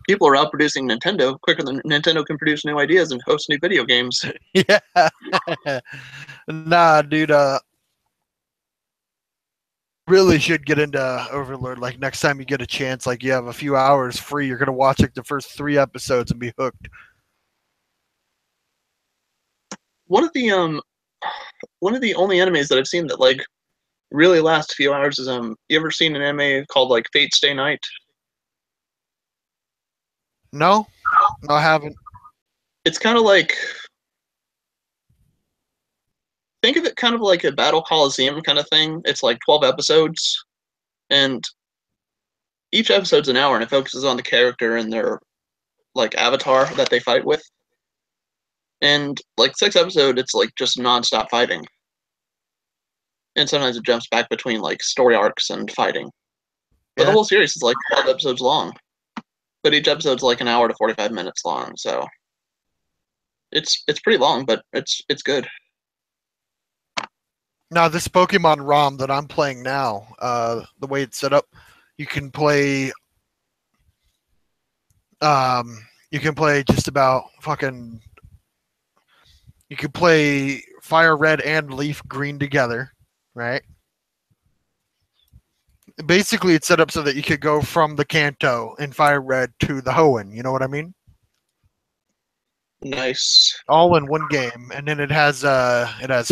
People are outproducing Nintendo quicker than Nintendo can produce new ideas and host new video games. Yeah. Nah, dude, really should get into Overlord. Like next time you get a chance, like you have a few hours free, you're gonna watch like the first 3 episodes and be hooked. One of the only animes that I've seen that like really lasts a few hours is you ever seen an anime called like Fate Stay Night? No, I haven't. It's kind of like, think of it kind of like a Battle Coliseum kind of thing. It's like 12 episodes, and each episode's an hour, and it focuses on the character and their like avatar that they fight with. And like 6 episodes, it's like just nonstop fighting. And sometimes it jumps back between like story arcs and fighting. But the whole series is like 12 episodes long. But each episode's like an hour to 45 minutes long, so it's pretty long, but it's good. Now this Pokemon ROM that I'm playing now, the way it's set up, you can play just about fucking. You can play Fire Red and Leaf Green together, right? Basically, it's set up so that you could go from the Kanto in Fire Red to the Hoenn. You know what I mean? Nice. All in one game, and then it has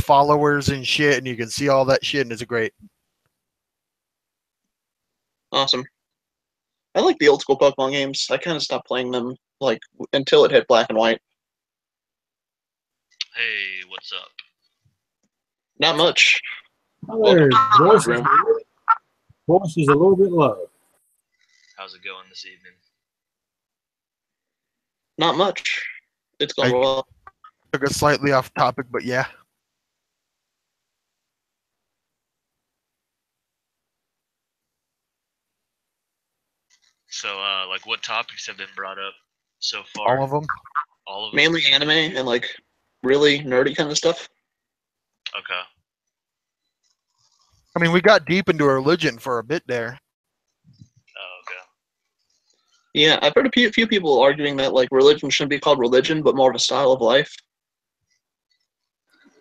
followers and shit, and you can see all that shit, and it's great. Awesome. I like the old school Pokemon games. I kind of stopped playing them like until it hit Black and White. Hey, what's up? Not much. Their voice is a little bit low. How's it going this evening? Not much. It's going well. Took us slightly off topic, but yeah. So, like, what topics have been brought up so far? All of them. All of them. Mainly anime and like really nerdy kind of stuff. Okay. I mean, we got deep into religion for a bit there. Oh, okay. Yeah, I've heard a few people arguing that like religion shouldn't be called religion, but more of a style of life.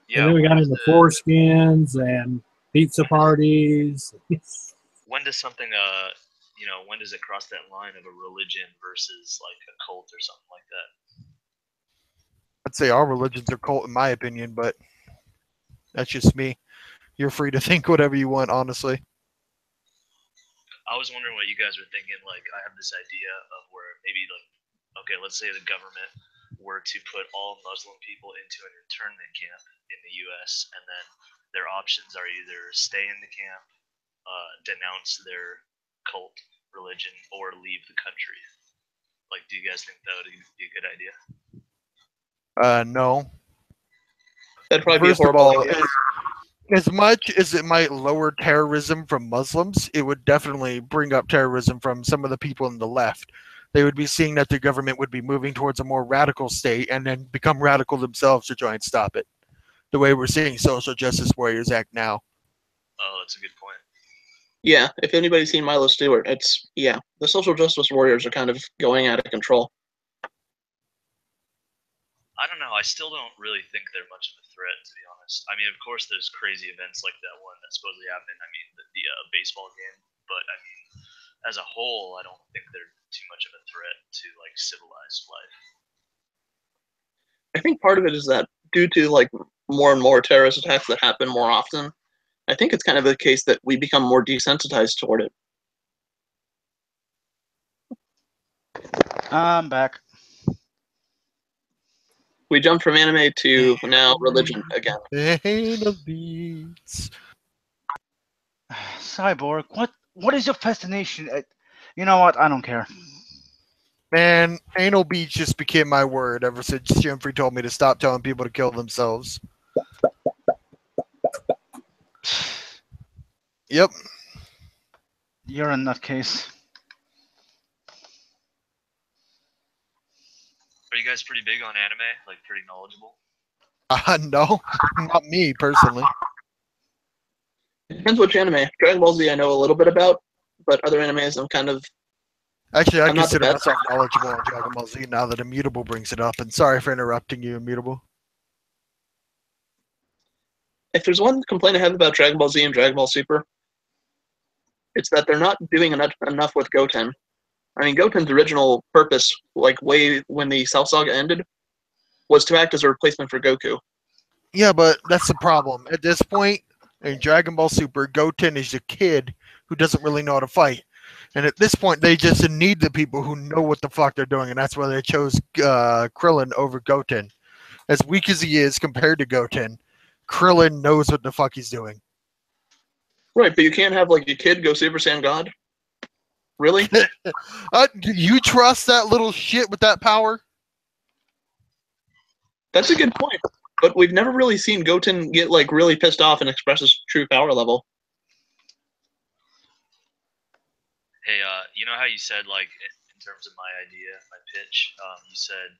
Yeah. And then we got into foreskins and pizza parties. When does something, when does it cross that line of a religion versus like a cult or something like that? I'd say all religions are cult in my opinion, but that's just me. You're free to think whatever you want, honestly. I was wondering what you guys were thinking. Like, I have this idea of where maybe, like, okay, let's say the government were to put all Muslim people into an internment camp in the U.S., and then their options are either stay in the camp, denounce their cult religion, or leave the country. Like, do you guys think that would be a good idea? No. That'd probably First be a of horrible all, idea. as much as it might lower terrorism from Muslims, it would definitely bring up terrorism from some of the people on the left. They would be seeing that the government would be moving towards a more radical state and then become radical themselves to try and stop it. The way we're seeing social justice warriors act now. Oh, that's a good point. Yeah, if anybody's seen Milo Stewart, the social justice warriors are kind of going out of control. I don't know. I still don't really think they're much of a threat, to be honest. I mean, of course, there's crazy events like that one that supposedly happened. I mean, the baseball game. But I mean, as a whole, I don't think they're too much of a threat to like civilized life. I think part of it is that due to like more and more terrorist attacks that happen more often, I think it's kind of a case that we become more desensitized toward it. I'm back. We jumped from anime to now religion again. The beats. Cyborg, what is your fascination? You know what? I don't care. Man, anal beats just became my word ever since Jeffrey told me to stop telling people to kill themselves. Yep. You're a nutcase. Are you guys pretty big on anime? Like, pretty knowledgeable? No, not me personally. Depends which anime. Dragon Ball Z I know a little bit about, but other animes I'm kind of... Actually, I I'm not the consider best. myself knowledgeable on Dragon Ball Z now that Immutable brings it up. And sorry for interrupting you, Immutable. If there's one complaint I have about Dragon Ball Z and Dragon Ball Super, it's that they're not doing enough with Goten. I mean, Goten's original purpose, like way when the Cell Saga ended, was to act as a replacement for Goku. Yeah, but that's the problem. At this point, in Dragon Ball Super, Goten is a kid who doesn't really know how to fight. And at this point, they just need the people who know what the fuck they're doing, and that's why they chose Krillin over Goten. As weak as he is compared to Goten, Krillin knows what the fuck he's doing. Right, but you can't have like a kid go Super Saiyan God. Really? Do you trust that little shit with that power? That's a good point. But we've never really seen Goten get like really pissed off and express his true power level. Hey, you know how you said, like, in terms of my idea, my pitch, you said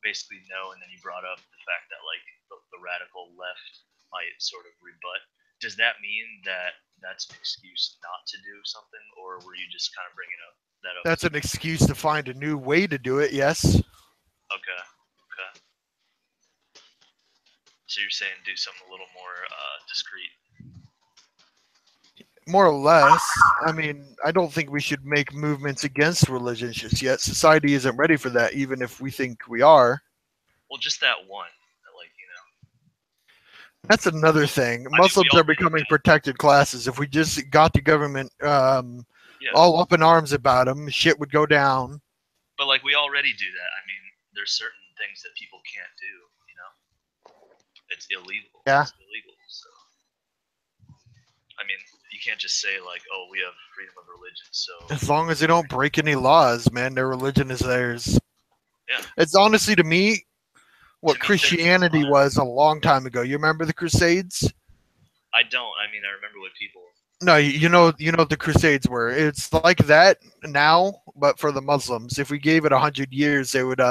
basically no, and then you brought up the fact that, like, the radical left might sort of rebut. Does that mean that that's an excuse not to do something, or were you just kind of bringing that up? That's an excuse to find a new way to do it, yes. Okay. So you're saying do something a little more discreet. More or less. I mean, I don't think we should make movements against religion just yet. Society isn't ready for that, even if we think we are. Well, just that one. Like, That's another thing. Muslims are becoming protected classes. If we just got the government all up in arms about them, shit would go down. But like we already do that. I mean, there's certain things that people can't do. It's illegal. Yeah. It's illegal. So, I mean, you can't just say like, "Oh, we have freedom of religion." So As long as they don't break any laws, man, their religion is theirs. Yeah. It's honestly, to me, what Christianity was a long time ago. You remember the Crusades? I don't. I mean, I remember what people. No, you know what the Crusades were. It's like that now, but for the Muslims. If we gave it 100 years, they would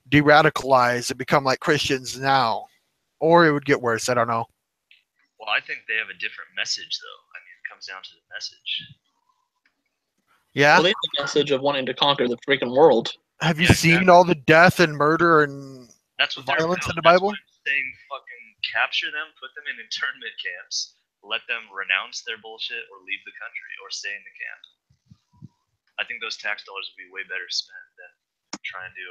de-radicalize and become like Christians now, or it would get worse. I don't know. Well, I think they have a different message, though. I mean, it comes down to the message. Yeah. Well, they have the message of wanting to conquer the freaking world. Have you seen all the death and murder and That's what violence in the That's Bible? why I'm saying fucking capture them, put them in internment camps, let them renounce their bullshit, or leave the country, or stay in the camp. I think those tax dollars would be way better spent than trying to.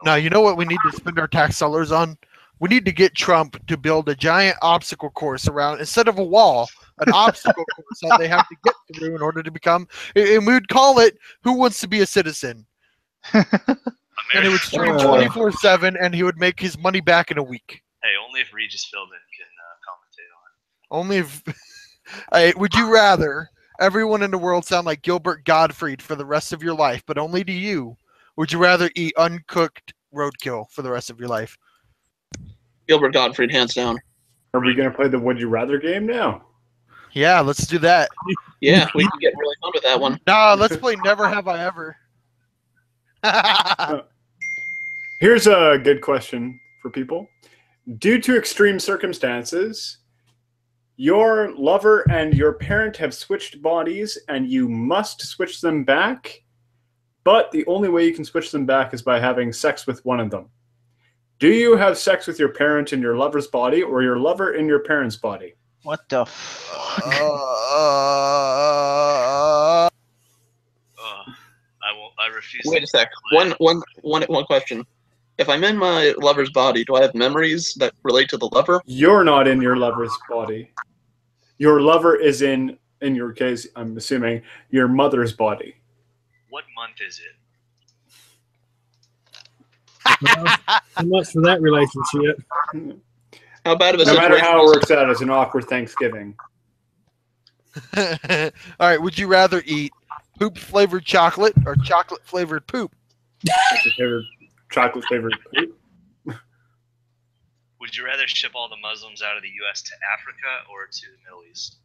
Now, you know what we need to spend our tax dollars on? We need to get Trump to build a giant obstacle course around, instead of a wall, an obstacle course that they have to get through in order to become, and we would call it "Who Wants to Be a Citizen?" And it would stream 24/7, and he would make his money back in a week. Hey, only if Regis Philbin can commentate on it. Only if. Hey, would you rather everyone in the world sound like Gilbert Gottfried for the rest of your life, but only to you? Would you rather eat uncooked roadkill for the rest of your life? Gilbert Gottfried, hands down. Are we going to play the Would You Rather game now? Yeah, let's do that. Yeah, we can get really fun with that one. Nah, let's play Never Have I Ever. Here's a good question for people. Due to extreme circumstances, your lover and your parent have switched bodies and you must switch them back, but the only way you can switch them back is by having sex with one of them. Do you have sex with your parent in your lover's body or your lover in your parent's body? What the fuck? I refuse. Wait a sec. One question. If I'm in my lover's body, do I have memories that relate to the lover? You're not in your lover's body. Your lover is in your case, I'm assuming, your mother's body. What month is it? So much for that relationship. How bad of a No matter situation how it is works out, it's an awkward Thanksgiving. All right, would you rather eat poop-flavored chocolate or chocolate-flavored poop? Chocolate-flavored poop? Would you rather ship all the Muslims out of the U.S. to Africa or to the Middle East?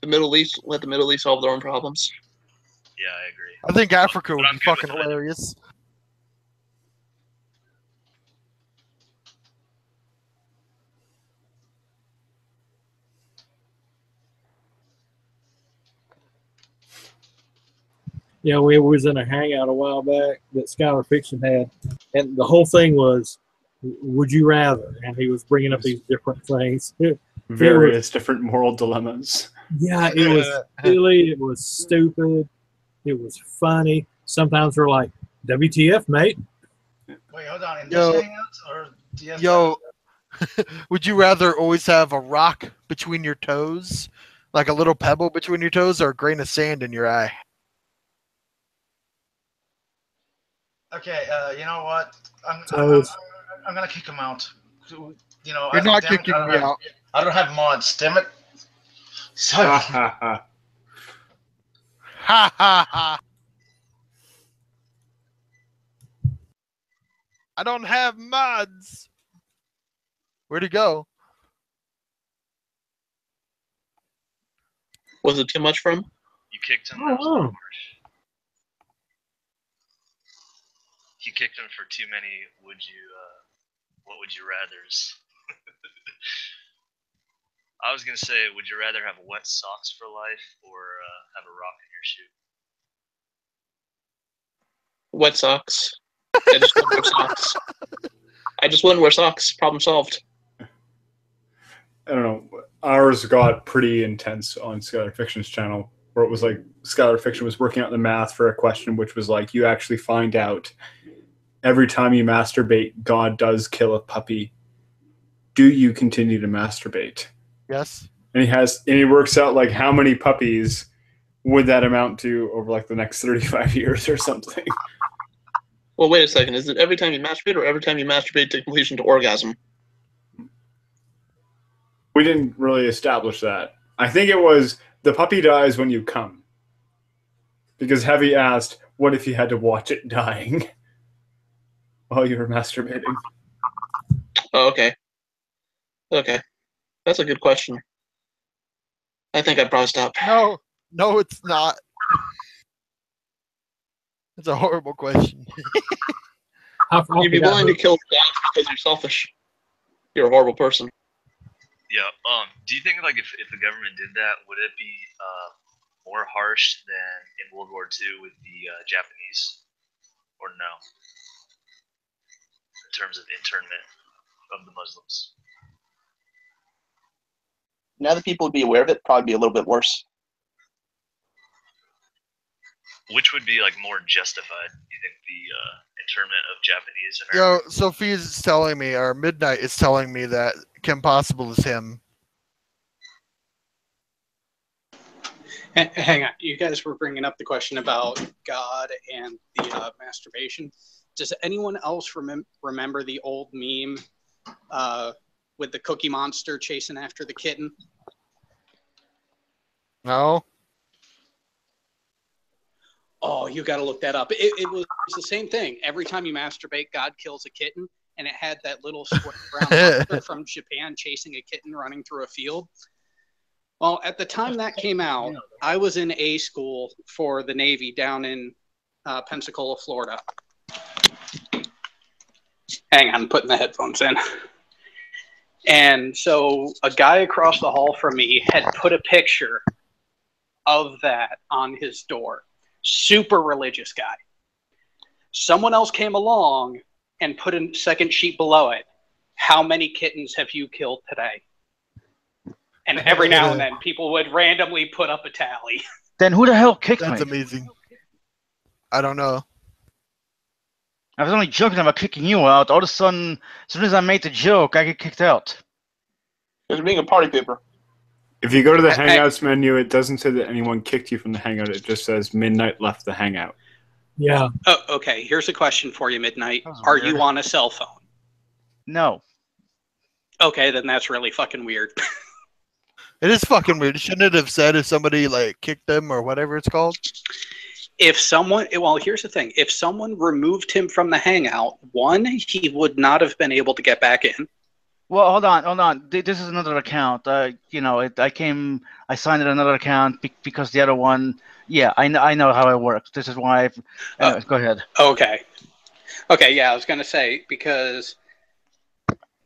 the Middle East? Let the Middle East solve their own problems. Yeah, I agree. I think Africa would be fucking hilarious. Yeah, we was in a hangout a while back that Scholar Fiction had, and the whole thing was, would you rather? And he was bringing up these different things. Various different moral dilemmas. Yeah, it was silly. It was stupid. It was funny. Sometimes we're like, WTF, mate? Wait, hold on. In Yo. this hangout or do you have Yo, would you rather always have a rock between your toes, like a little pebble between your toes, or a grain of sand in your eye? Okay, you know what? I'm gonna kick him out. You know, You're not damn it, kicking I don't me have- out. I don't have mods. Damn it. So, Ha ha ha. I don't have mods. Where'd he go? Was it too much for him? You kicked him. Oh, That was oh. harsh. You kicked him for too many. What would you rather's? I was gonna say, would you rather have wet socks for life or have a rock in your shoe? Wet socks. I just wouldn't wear socks. I just wouldn't wear socks. Problem solved. I don't know. Ours got pretty intense on Scholar Fiction's channel, where it was like Scholar Fiction was working out the math for a question, which was like, you actually find out every time you masturbate, God does kill a puppy, do you continue to masturbate? Yes. And he works out like how many puppies would that amount to over like the next 35 years or something. Well, wait a second. Is it every time you masturbate or every time you masturbate to completion to orgasm? We didn't really establish that. I think it was the puppy dies when you come. Because Heavy asked, what if you had to watch it dying while you were masturbating? Oh, okay. Okay. That's a good question. I think I'd probably stop. No, it's not. It's a horrible question. You'd be willing to kill dogs because you're selfish. You're a horrible person. Yeah. Do you think like if the government did that, would it be more harsh than in World War II with the Japanese, or no? In terms of internment of the Muslims. Now that people would be aware of it, probably be a little bit worse. Which would be like more justified? You think the internment of Japanese Yo, Americans? Sophia's telling me, or Midnight is telling me that Kim Possible is him. Hang on, you guys were bringing up the question about God and the masturbation. Does anyone else remember the old meme with the Cookie Monster chasing after the kitten? No. Oh, you got to look that up. It was the same thing. Every time you masturbate, God kills a kitten, and it had that little square brown monster from Japan chasing a kitten running through a field. Well, at the time that came out, I was in A school for the Navy down in Pensacola, Florida. Hang on, I'm putting the headphones in. And so a guy across the hall from me had put a picture of that on his door. Super religious guy. Someone else came along and put a second sheet below it. How many kittens have you killed today? And every now and then, people would randomly put up a tally. Then who the hell kicked me? That's amazing. I don't know. I was only joking about kicking you out. All of a sudden, as soon as I made the joke, I get kicked out. It's being a party pooper. If you go to the Hangouts menu, it doesn't say that anyone kicked you from the Hangout. It just says Midnight left the Hangout. Yeah. Oh, okay, here's a question for you, Midnight. Are you on a cell phone? No. Okay, then that's really fucking weird. It is fucking weird. Shouldn't it have said if somebody like kicked them or whatever it's called? If someone, well, here's the thing. If someone removed him from the Hangout, one, he would not have been able to get back in. Well, hold on. This is another account. I signed in another account because the other one. Yeah, I know how it works. This is why. Go ahead. Okay, yeah, I was gonna say because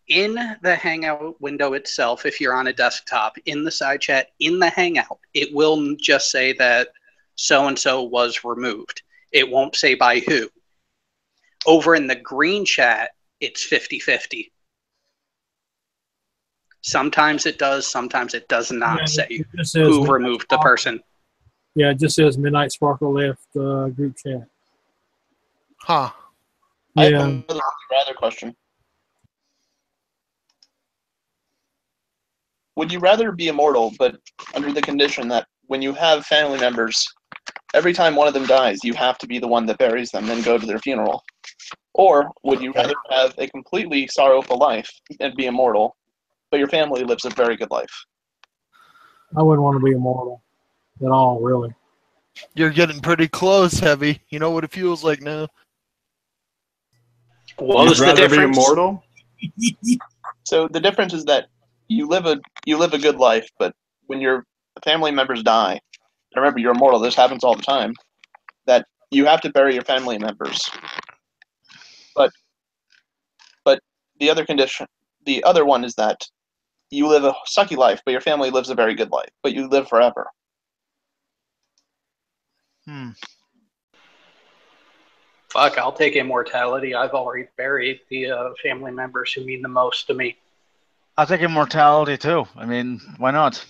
in the Hangout window itself, if you're on a desktop, in the side chat, in the Hangout, it will just say that so-and-so was removed. It won't say by who. Over in the green chat, it's 50-50. Sometimes it does, sometimes it does not say who removed the person. Yeah, it just says Midnight Sparkle left group chat. Huh. I have Yeah. another rather question. Would you rather be immortal, but under the condition that when you have family members, every time one of them dies, you have to be the one that buries them and go to their funeral? Or would you rather have a completely sorrowful life and be immortal, but your family lives a very good life? I wouldn't want to be immortal at all, really. You're getting pretty close, Heavy. You know what it feels like now. What was the difference? Be immortal? So the difference is that you live a good life, but when your family members die, and remember you're immortal, this happens all the time, that you have to bury your family members. But the other one is that you live a sucky life, but your family lives a very good life, but you live forever. Fuck, I'll take immortality. I've already buried the family members who mean the most to me. I'll take immortality too. I mean, why not?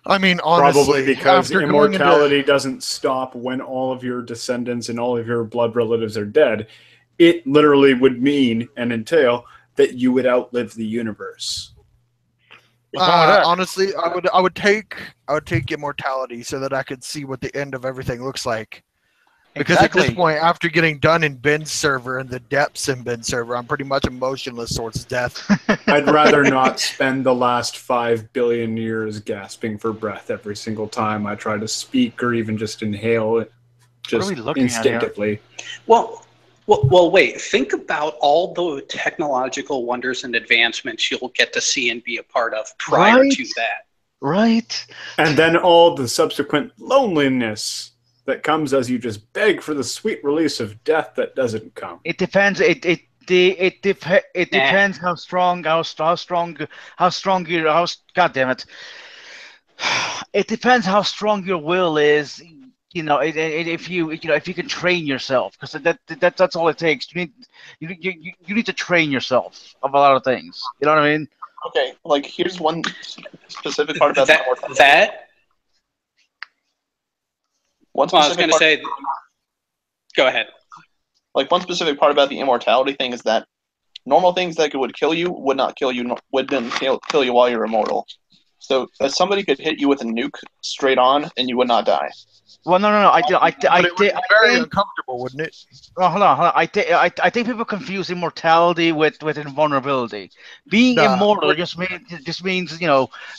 I mean, honestly, probably because after going immortality doesn't stop when all of your descendants and all of your blood relatives are dead. it literally would mean and entail that you would outlive the universe. Honestly, I would take immortality so that I could see what the end of everything looks like. Because at this point, after getting done in Ben's server and the depths in Ben's server, I'm pretty much emotionless towards death. I'd rather not spend the last 5 billion years gasping for breath every single time I try to speak or even just inhale it, just instinctively. Well, wait. Think about all the technological wonders and advancements you'll get to see and be a part of prior to that. Right. And then all the subsequent loneliness that comes as you just beg for the sweet release of death that doesn't come. It depends. It depends how strong your God damn it. It depends how strong your will is. If you can train yourself, because that's all it takes. You need to train yourself of a lot of things. You know what I mean? Okay, like here's one specific part about that. I was going to say, go ahead. Like one specific part about the immortality thing is that normal things that would kill you would not kill you, would then kill you while you're immortal. So somebody could hit you with a nuke straight on, and you would not die. Well, no. It would be very uncomfortable, wouldn't it? Oh, hold on. I think people confuse immortality with invulnerability. Being immortal just means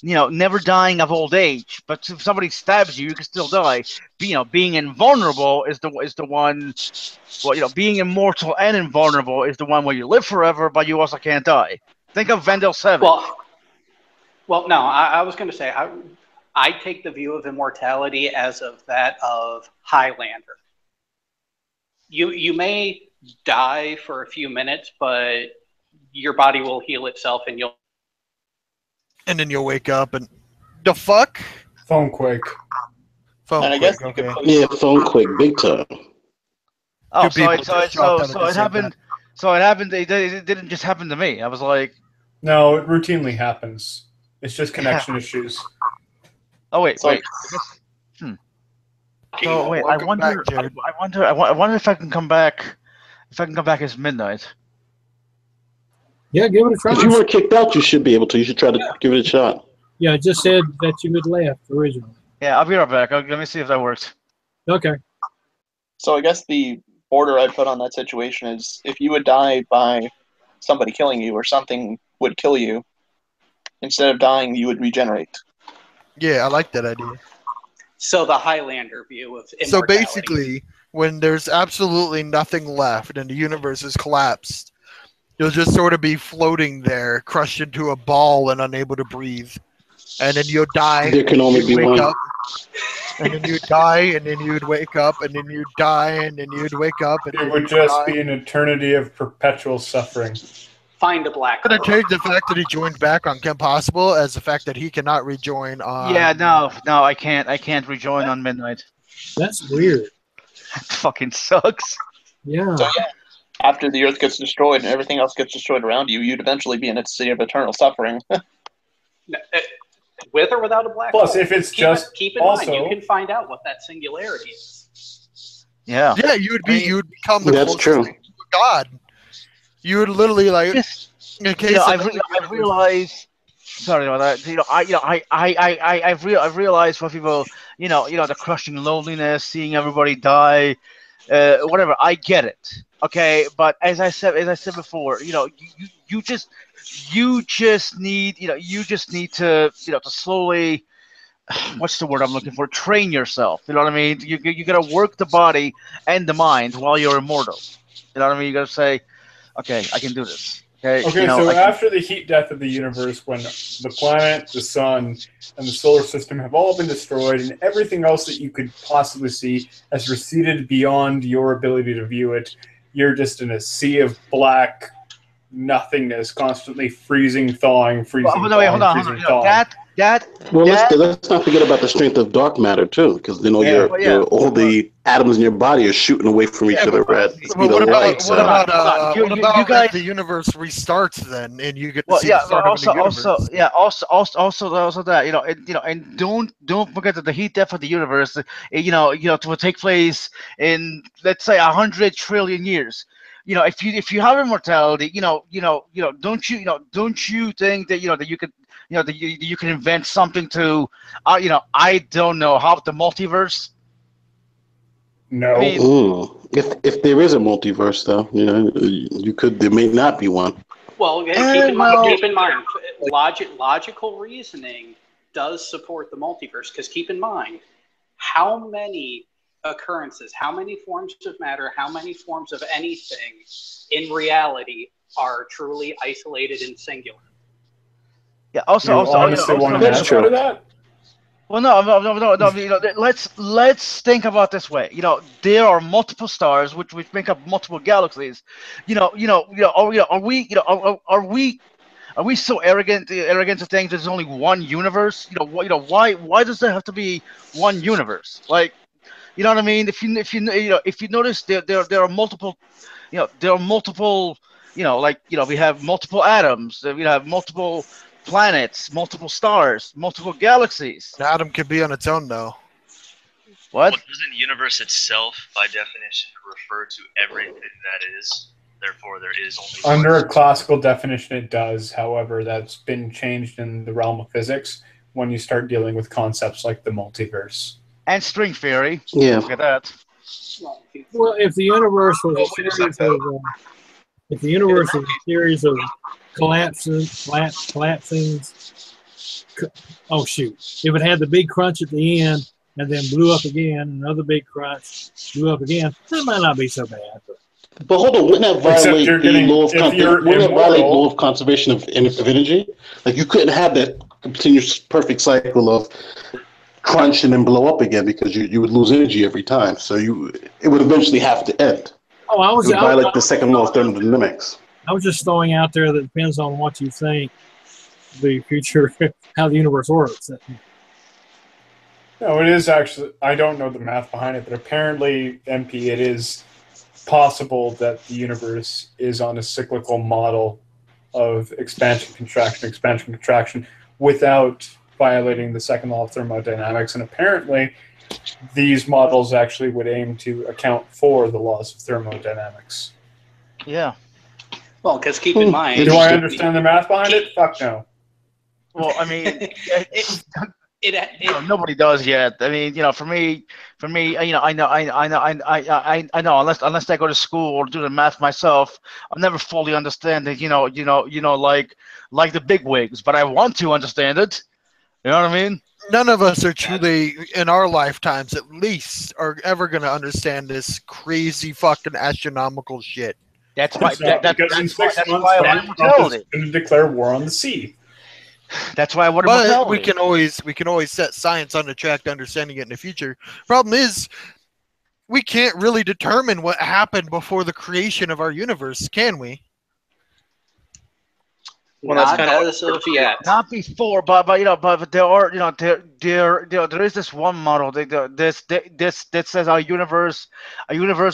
never dying of old age. But if somebody stabs you, you can still die. Being invulnerable is the one. Well, being immortal and invulnerable is the one where you live forever, but you also can't die. Think of Vendel 7. Well, no. I was going to say I take the view of immortality as of that of Highlander. You may die for a few minutes, but your body will heal itself, and then you'll wake up and the fuck? Phone quake. Okay. Yeah, phone quake, big time. Oh, so it happened. So it happened. It didn't just happen to me. I was like, no, it routinely happens. It's just connection issues. Oh wait. So wait, I wonder if I can come back. If I can come back as midnight. Yeah, give it a try. If you weren't kicked out, you should be able to. You should try to give it a shot. Yeah, I just said that you had left originally. Yeah, I'll be right back. Let me see if that works. Okay. So I guess the order I'd put on that situation is if you would die by somebody killing you or something would kill you, instead of dying, you would regenerate. Yeah, I like that idea. So the Highlander view of immortality. So basically, when there's absolutely nothing left and the universe has collapsed, you'll just sort of be floating there, crushed into a ball and unable to breathe. And then you'll die. There can only be one. Up, and then you'd die, and then you'd wake up, and then you'd die, and then you'd wake up. And it would just be an eternity of perpetual suffering. Find a black hole. I'm going to take the fact that he joined back on Kim Possible as the fact that he cannot rejoin on... Yeah, no, I can't. I can't rejoin on Midnight. That's weird. That fucking sucks. Yeah. So yeah, after the Earth gets destroyed and everything else gets destroyed around you, you'd eventually be in a state of eternal suffering. With or without a black hole. Plus, hole. if it's keep in mind, you can find out what that singularity is. Yeah. Yeah, you would become the That's true. to God. You would literally like. I've realized. Sorry about that. I've realized for people, the crushing loneliness, seeing everybody die, whatever. I get it. Okay, but as I said before, you just need to slowly, what's the word I'm looking for? Train yourself. You know what I mean? You gotta work the body and the mind while you're immortal. You know what I mean? You gotta say, okay, I can do this. Okay, after the heat death of the universe, when the planet, the sun, and the solar system have all been destroyed, and everything else that you could possibly see has receded beyond your ability to view it, you're just in a sea of black nothingness, constantly freezing, thawing, freezing, hold on. Let's not forget about the strength of dark matter too, because all the atoms in your body are shooting away from each other at the speed of light. What about if the universe restarts then, and you get to see the start of the universe? Also that and don't forget that the heat death of the universe, to take place in, let's say, 100 trillion years. if you have immortality, don't you think that that you could that you can invent something to, I don't know, how the multiverse. No. I mean, If there is a multiverse, though, you could. There may not be one. Well, keep in mind, logical reasoning does support the multiverse, because keep in mind, how many occurrences, how many forms of matter, how many forms of anything in reality are truly isolated and singular? Yeah. Also, that's true. That? Well, no. Let's think about this way. There are multiple stars which make up multiple galaxies. Are we so arrogant to think there's only one universe? Why does there have to be one universe? Like, you know what I mean? If you notice, there are multiple, we have multiple atoms, we have multiple planets, multiple stars, multiple galaxies. An atom could be on its own, though. What? Well, doesn't universe itself, by definition, refer to everything that is? Therefore, there is only Under one. a classical definition, it does. However, that's been changed in the realm of physics when you start dealing with concepts like the multiverse. And string theory. Yeah. Look at that. Well, if the universe was a series of collapsings. Oh shoot! If it had the big crunch at the end and then blew up again, another big crunch, blew up again, that might not be so bad. But hold on, wouldn't that violate the law of conservation of energy? Like, you couldn't have that continuous perfect cycle of crunch and then blow up again, because you would lose energy every time. So it would eventually have to end. Oh, it would violate the second law of thermodynamics. I was just throwing out there that depends on what you think the future, how the universe works. No, it is actually, I don't know the math behind it, but apparently, MP, it is possible that the universe is on a cyclical model of expansion, contraction, without violating the second law of thermodynamics. And apparently, these models actually would aim to account for the laws of thermodynamics. Yeah. Well, because keep in mind... Do I understand the math behind it? Fuck no. Well, I mean, nobody does yet. I mean, for me, I know. Unless I go to school or do the math myself, I'll never fully understand it. Like the big wigs. But I want to understand it. You know what I mean? None of us are truly, in our lifetimes at least, are ever going to understand this crazy fucking astronomical shit. That's why. Because in 6 months, Trump is going to declare war on the sea. That's why I want to. But we can always set science on the track to understanding it in the future. Problem is, we can't really determine what happened before the creation of our universe, can we? Well, that's kind of yet. Not before, but there are there is this one model that says our universe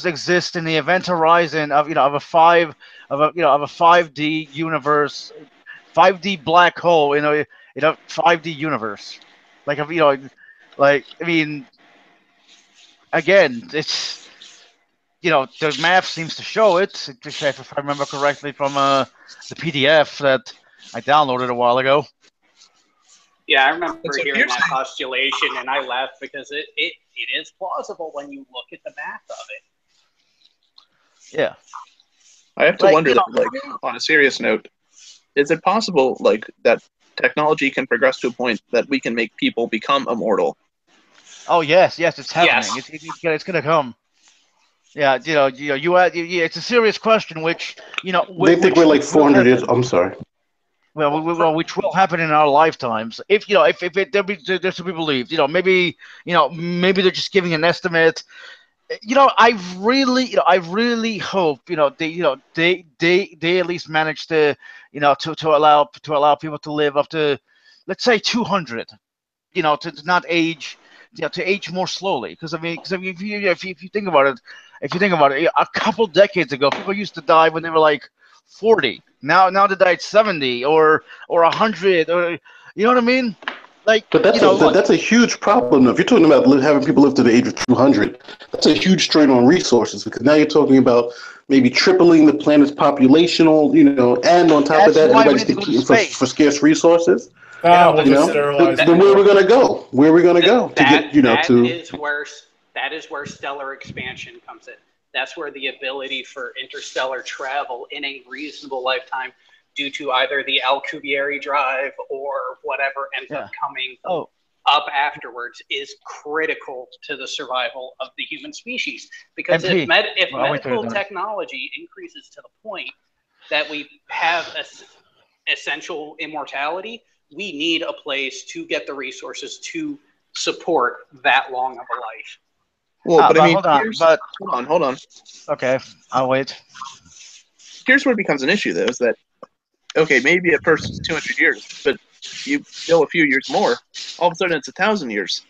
exists in the event horizon of a 5D universe, 5D black hole in a 5D universe, again, it's the math seems to show it. If I remember correctly from the PDF that I downloaded a while ago. Yeah, I remember hearing that postulation, and I laughed because it is plausible when you look at the math of it. Yeah. I have to wonder, on a serious note, is it possible, that technology can progress to a point that we can make people become immortal? Oh yes, it's happening. Yes. It's going to come. Yeah, it's a serious question. Which they think we're like 400 years. I'm sorry. Well, which will happen in our lifetimes. If there's to be believed. Maybe they're just giving an estimate. I really hope they at least manage to to allow people to live up to, let's say, 200. To not age. To age more slowly, because if you think about it, a couple decades ago, people used to die when they were like 40. Now they die at 70 or 100, or you know what I mean? But that's a huge problem. If you're talking about having people live to the age of 200, that's a huge strain on resources, because now you're talking about maybe tripling the planet's population, and on top of that, everybody's competing for scarce resources. We'll just sterilize then where are we gonna go? Where are we gonna go to get that is where stellar expansion comes in. That's where the ability for interstellar travel in a reasonable lifetime, due to either the Alcubierre drive or whatever ends up coming up afterwards, is critical to the survival of the human species. Because if medical technology increases to the point that we have essential immortality, we need a place to get the resources to support that long of a life. Well, but I mean, hold on. Okay, I'll wait. Here's where it becomes an issue, though, is that, okay, maybe at first it's 200 years, but you go a few years more, all of a sudden it's 1,000 years.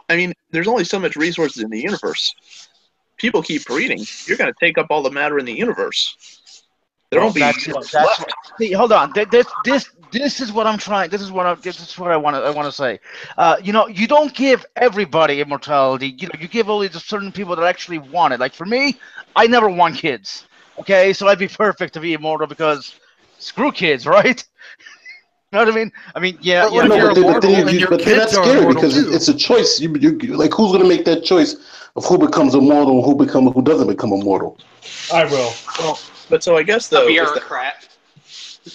I mean, there's only so much resources in the universe. People keep breeding. You're going to take up all the matter in the universe. There won't be left. See, hold on. This is what I'm trying. This is what I want to say. You don't give everybody immortality. You give only to certain people that actually want it. Like for me, I never want kids. Okay, so I'd be perfect to be immortal because screw kids, right? You know what I mean? But that's scary because it's a choice. You like, who's going to make that choice of who becomes immortal and who doesn't become immortal? I will. Well, but so I guess though, a bureaucrat.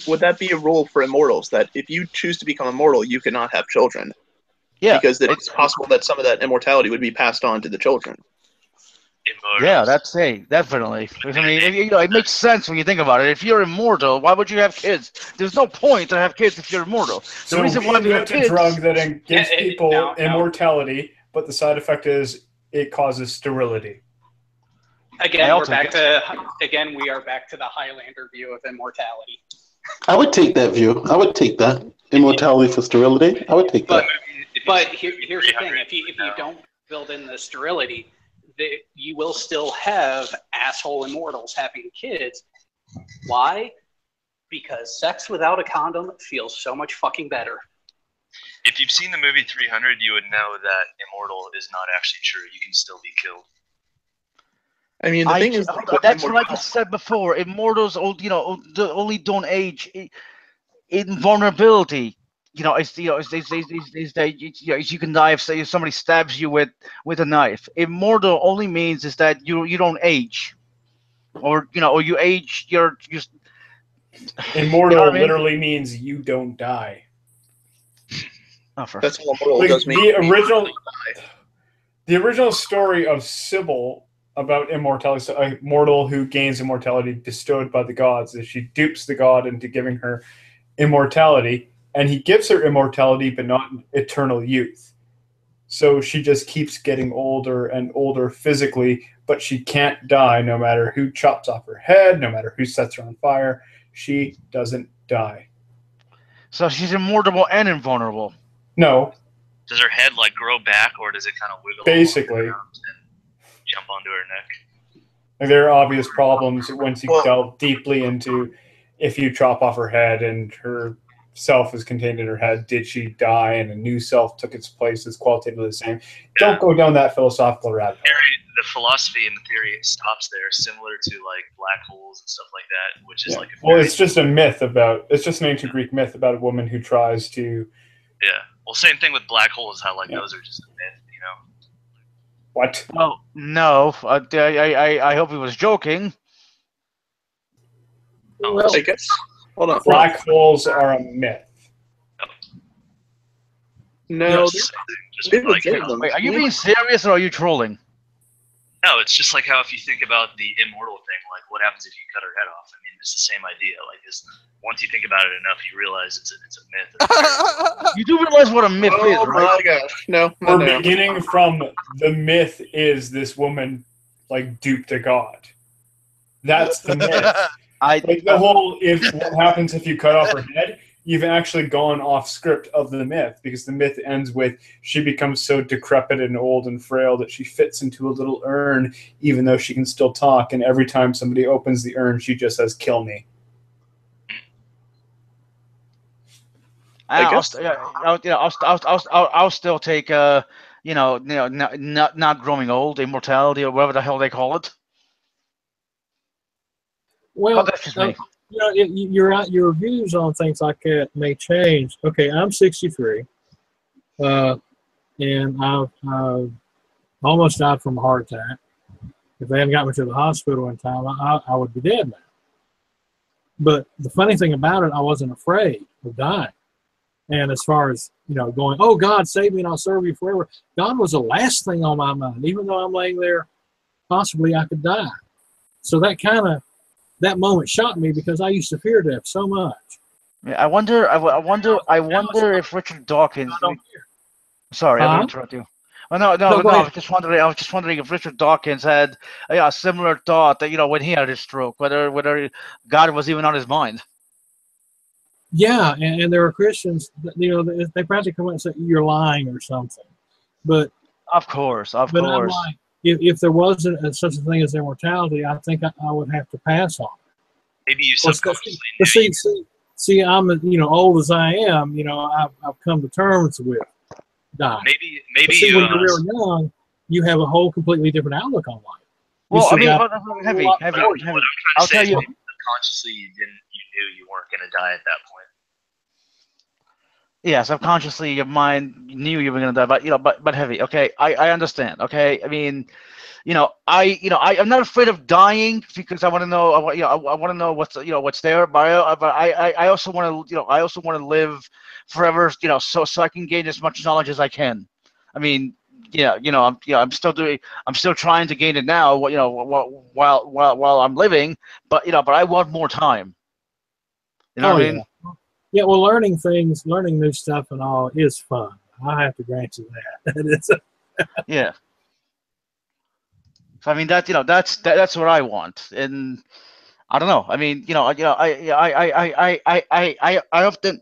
Would that be a rule for immortals that if you choose to become immortal, you cannot have children? Yeah, because it's possible that some of that immortality would be passed on to the children. Yeah, that's definitely. I mean, it makes sense when you think about it. If you're immortal, why would you have kids? There's no point to have kids if you're immortal. The reason why we have a drug that gives people immortality, but the side effect is it causes sterility. Again, we are back to the Highlander view of immortality. I would take that view. I would take that. Immortality for sterility. I would take that. But here's the thing: if you don't build in the sterility, you will still have asshole immortals having kids. Why? Because sex without a condom feels so much fucking better. If you've seen the movie 300, you would know that immortal is not actually true. You can still be killed. I mean, the thing is, that's what I said before. Immortals, only don't age. Invulnerability. You can die if somebody stabs you with a knife. Immortal only means is that you don't age, or you age. You're just immortal. Literally means you don't die. That's all immortal does mean. The original story of Sybil about immortality, so a mortal who gains immortality bestowed by the gods, is she dupes the god into giving her immortality, and he gives her immortality but not eternal youth. So she just keeps getting older and older physically, but she can't die no matter who chops off her head, no matter who sets her on fire. She doesn't die. So she's immortal and invulnerable. No. Does her head grow back, or does it kind of wiggle? Basically. Jump onto her neck. There are obvious problems once you delve deeply into if you chop off her head and her self is contained in her head, did she die and a new self took its place is qualitatively the same? Yeah. Don't go down that philosophical rabbit hole. The philosophy and the theory stops there, similar to black holes and stuff like that, which is it's just a myth it's just an ancient Greek myth about a woman who tries to. Yeah. Well, same thing with black holes. How those are just a myth, What? Well, no. I hope he was joking. Well, I guess. Hold on. Black holes are a myth. No. Wait, are you being serious or are you trolling? No, it's just how if you think about the immortal thing, what happens if you cut her head off? I mean, it's the same idea. Once you think about it enough, you realize it's a myth. You do realize what a myth is, right? Oh my gosh! No. We're beginning from the myth is this woman duped a god. That's the myth. The whole what happens if you cut off her head? You've actually gone off script of the myth, because the myth ends with she becomes so decrepit and old and frail that she fits into a little urn, even though she can still talk. And every time somebody opens the urn, she just says, "Kill me." I'll still take not growing old, immortality, or whatever the hell they call it. Well, your views on things like that may change. Okay, I'm 63, and I've almost died from a heart attack. If they hadn't got me to the hospital in time, I would be dead now. But the funny thing about it, I wasn't afraid of dying. And as far as, going, oh, God, save me and I'll serve you forever, God was the last thing on my mind. Even though I'm laying there, possibly I could die. So that moment shocked me because I used to fear death so much. I wonder if Richard Dawkins. Sorry, I'm going to interrupt you. Oh, no. I was just wondering if Richard Dawkins had a similar thought that when he had his stroke, whether God was even on his mind. Yeah, and there are Christians that, they practically come out and say you're lying or something. But of course. I'm like, if there wasn't such a thing as immortality, I think I would have to pass on it. Maybe you subconsciously. But see, I'm old as I am. I've come to terms with dying. Maybe when you're real young, you have a whole completely different outlook on life. Well, heavy. What I'm trying to say is maybe subconsciously you knew you weren't going to die at that point. Yeah, subconsciously your mind knew you were going to die, but heavy. Okay, I understand. Okay, I mean, I'm not afraid of dying because I want to know. I want to know what's there. But I also want to live forever. So I can gain as much knowledge as I can. I mean, I'm still trying to gain it now. While I'm living, but I want more time. You know what I mean? Yeah, well, learning new stuff and all is fun. I have to grant you that. Yeah. So I mean that's what I want, and I don't know. I mean, I often,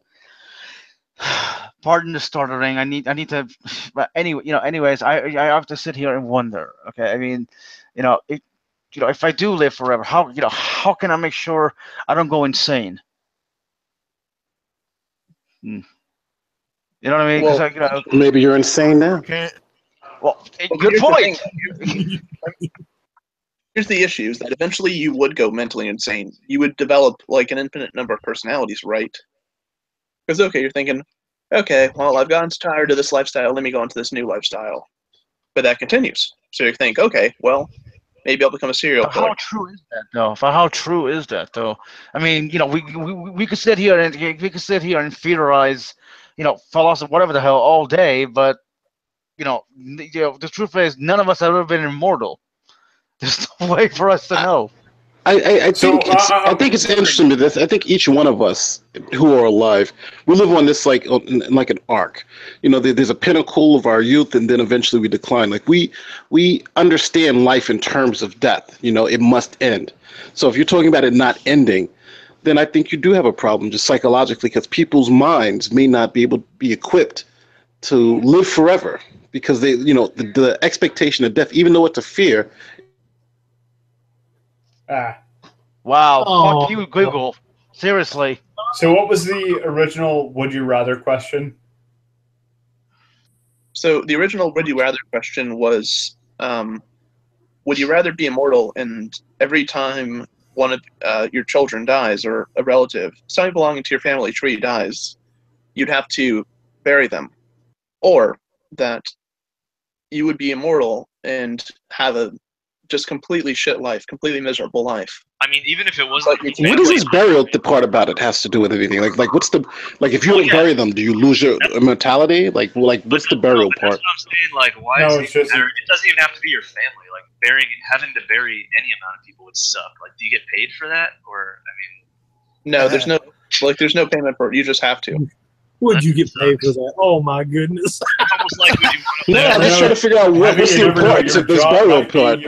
pardon the stuttering. I need to, but anyway, anyways, I have to sit here and wonder. Okay, I mean, if I do live forever, how can I make sure I don't go insane? You know what I mean? Well, maybe you're insane now. Well, good point. Here's the issue: is that eventually you would go mentally insane. You would develop like an infinite number of personalities, right? Because you're thinking, okay, well, I've gotten tired of this lifestyle. Let me go into this new lifestyle. But that continues. So you think, okay, well, maybe I'll become a serial killer. How true is that, though? How true is that, though? I mean, we could sit here and theorize, philosophy, whatever the hell, all day. But the truth is, none of us have ever been immortal. There's no way for us to know. I think it's interesting to this. I think each one of us who are alive, we live on this like an arc. There's a pinnacle of our youth, and then eventually we decline. Like we understand life in terms of death. It must end. So if you're talking about it not ending, then I think you do have a problem just psychologically, because people's minds may not be able to be equipped to live forever, because they, the expectation of death, even though it's a fear. Wow, fuck you, Google. Seriously. So what was the original would you rather question? So the original would you rather question was, would you rather be immortal and every time one of your children dies or a relative, somebody belonging to your family tree dies, you'd have to bury them? Or that you would be immortal and have a just completely shit life, completely miserable life? I mean, even if it was what is this burial part about it has to do with anything? Like what's the if you don't bury them, do you lose your immortality? Like what's the burial part? That's what I'm saying. Like, why is it matter? It doesn't even have to be your family. Like having to bury any amount of people would suck. Like, do you get paid for that? Or no, there's no payment for it. You just have to. Would you get paid for that? Oh my goodness! It's almost like I'm just trying to figure out what's the importance of this burial part.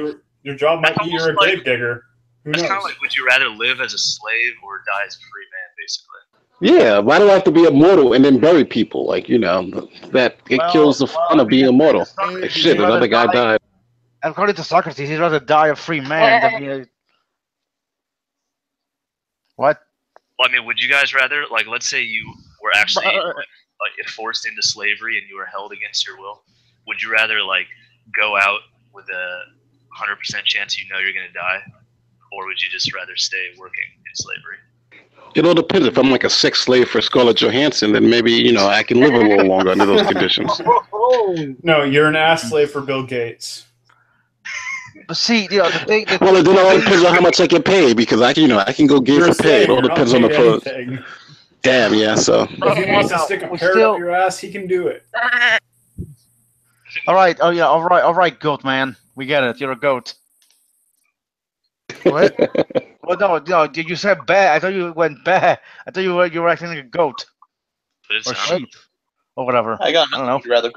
Your job might be you're a grave digger. It's kind of like, would you rather live as a slave or die as a free man, basically? Yeah, why do I have to be immortal and then bury people? Like, that it kills the fun of being immortal. Like, shit, another guy died. According to Socrates, he'd rather die a free man than be a... What? Well, I mean, would you guys rather, let's say you were actually forced into slavery and you were held against your will? Would you rather, go out with a 100% chance you're going to die? or would you just rather stay working in slavery? It all depends. If I'm like a sex slave for Scarlett Johansson, then maybe I can live a little longer under those conditions. No, you're an ass slave for Bill Gates. But see, the thing. Well, it all depends on how much I get paid because I can go gay for pay. It all depends on the food. Damn, yeah. So if he wants to stick a parrot up your ass, he can do it. All right. Oh yeah. All right, goat man. We get it. You're a goat. What? Well, no. You said bear. I thought you went bear. I thought you were acting like a goat or sheep or whatever. I don't know. Rather.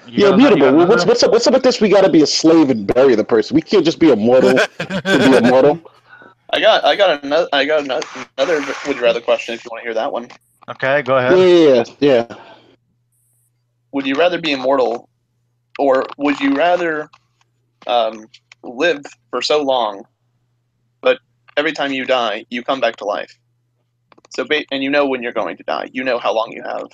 Yeah, mutable. What's up with this? We got to be a slave and bury the person. We can't just be immortal to be immortal. I got another would you rather question if you want to hear that one. Okay, go ahead. Yeah. Would you rather be immortal, or would you rather live for so long, but every time you die, you come back to life? So, and you know when you're going to die. You know how long you have.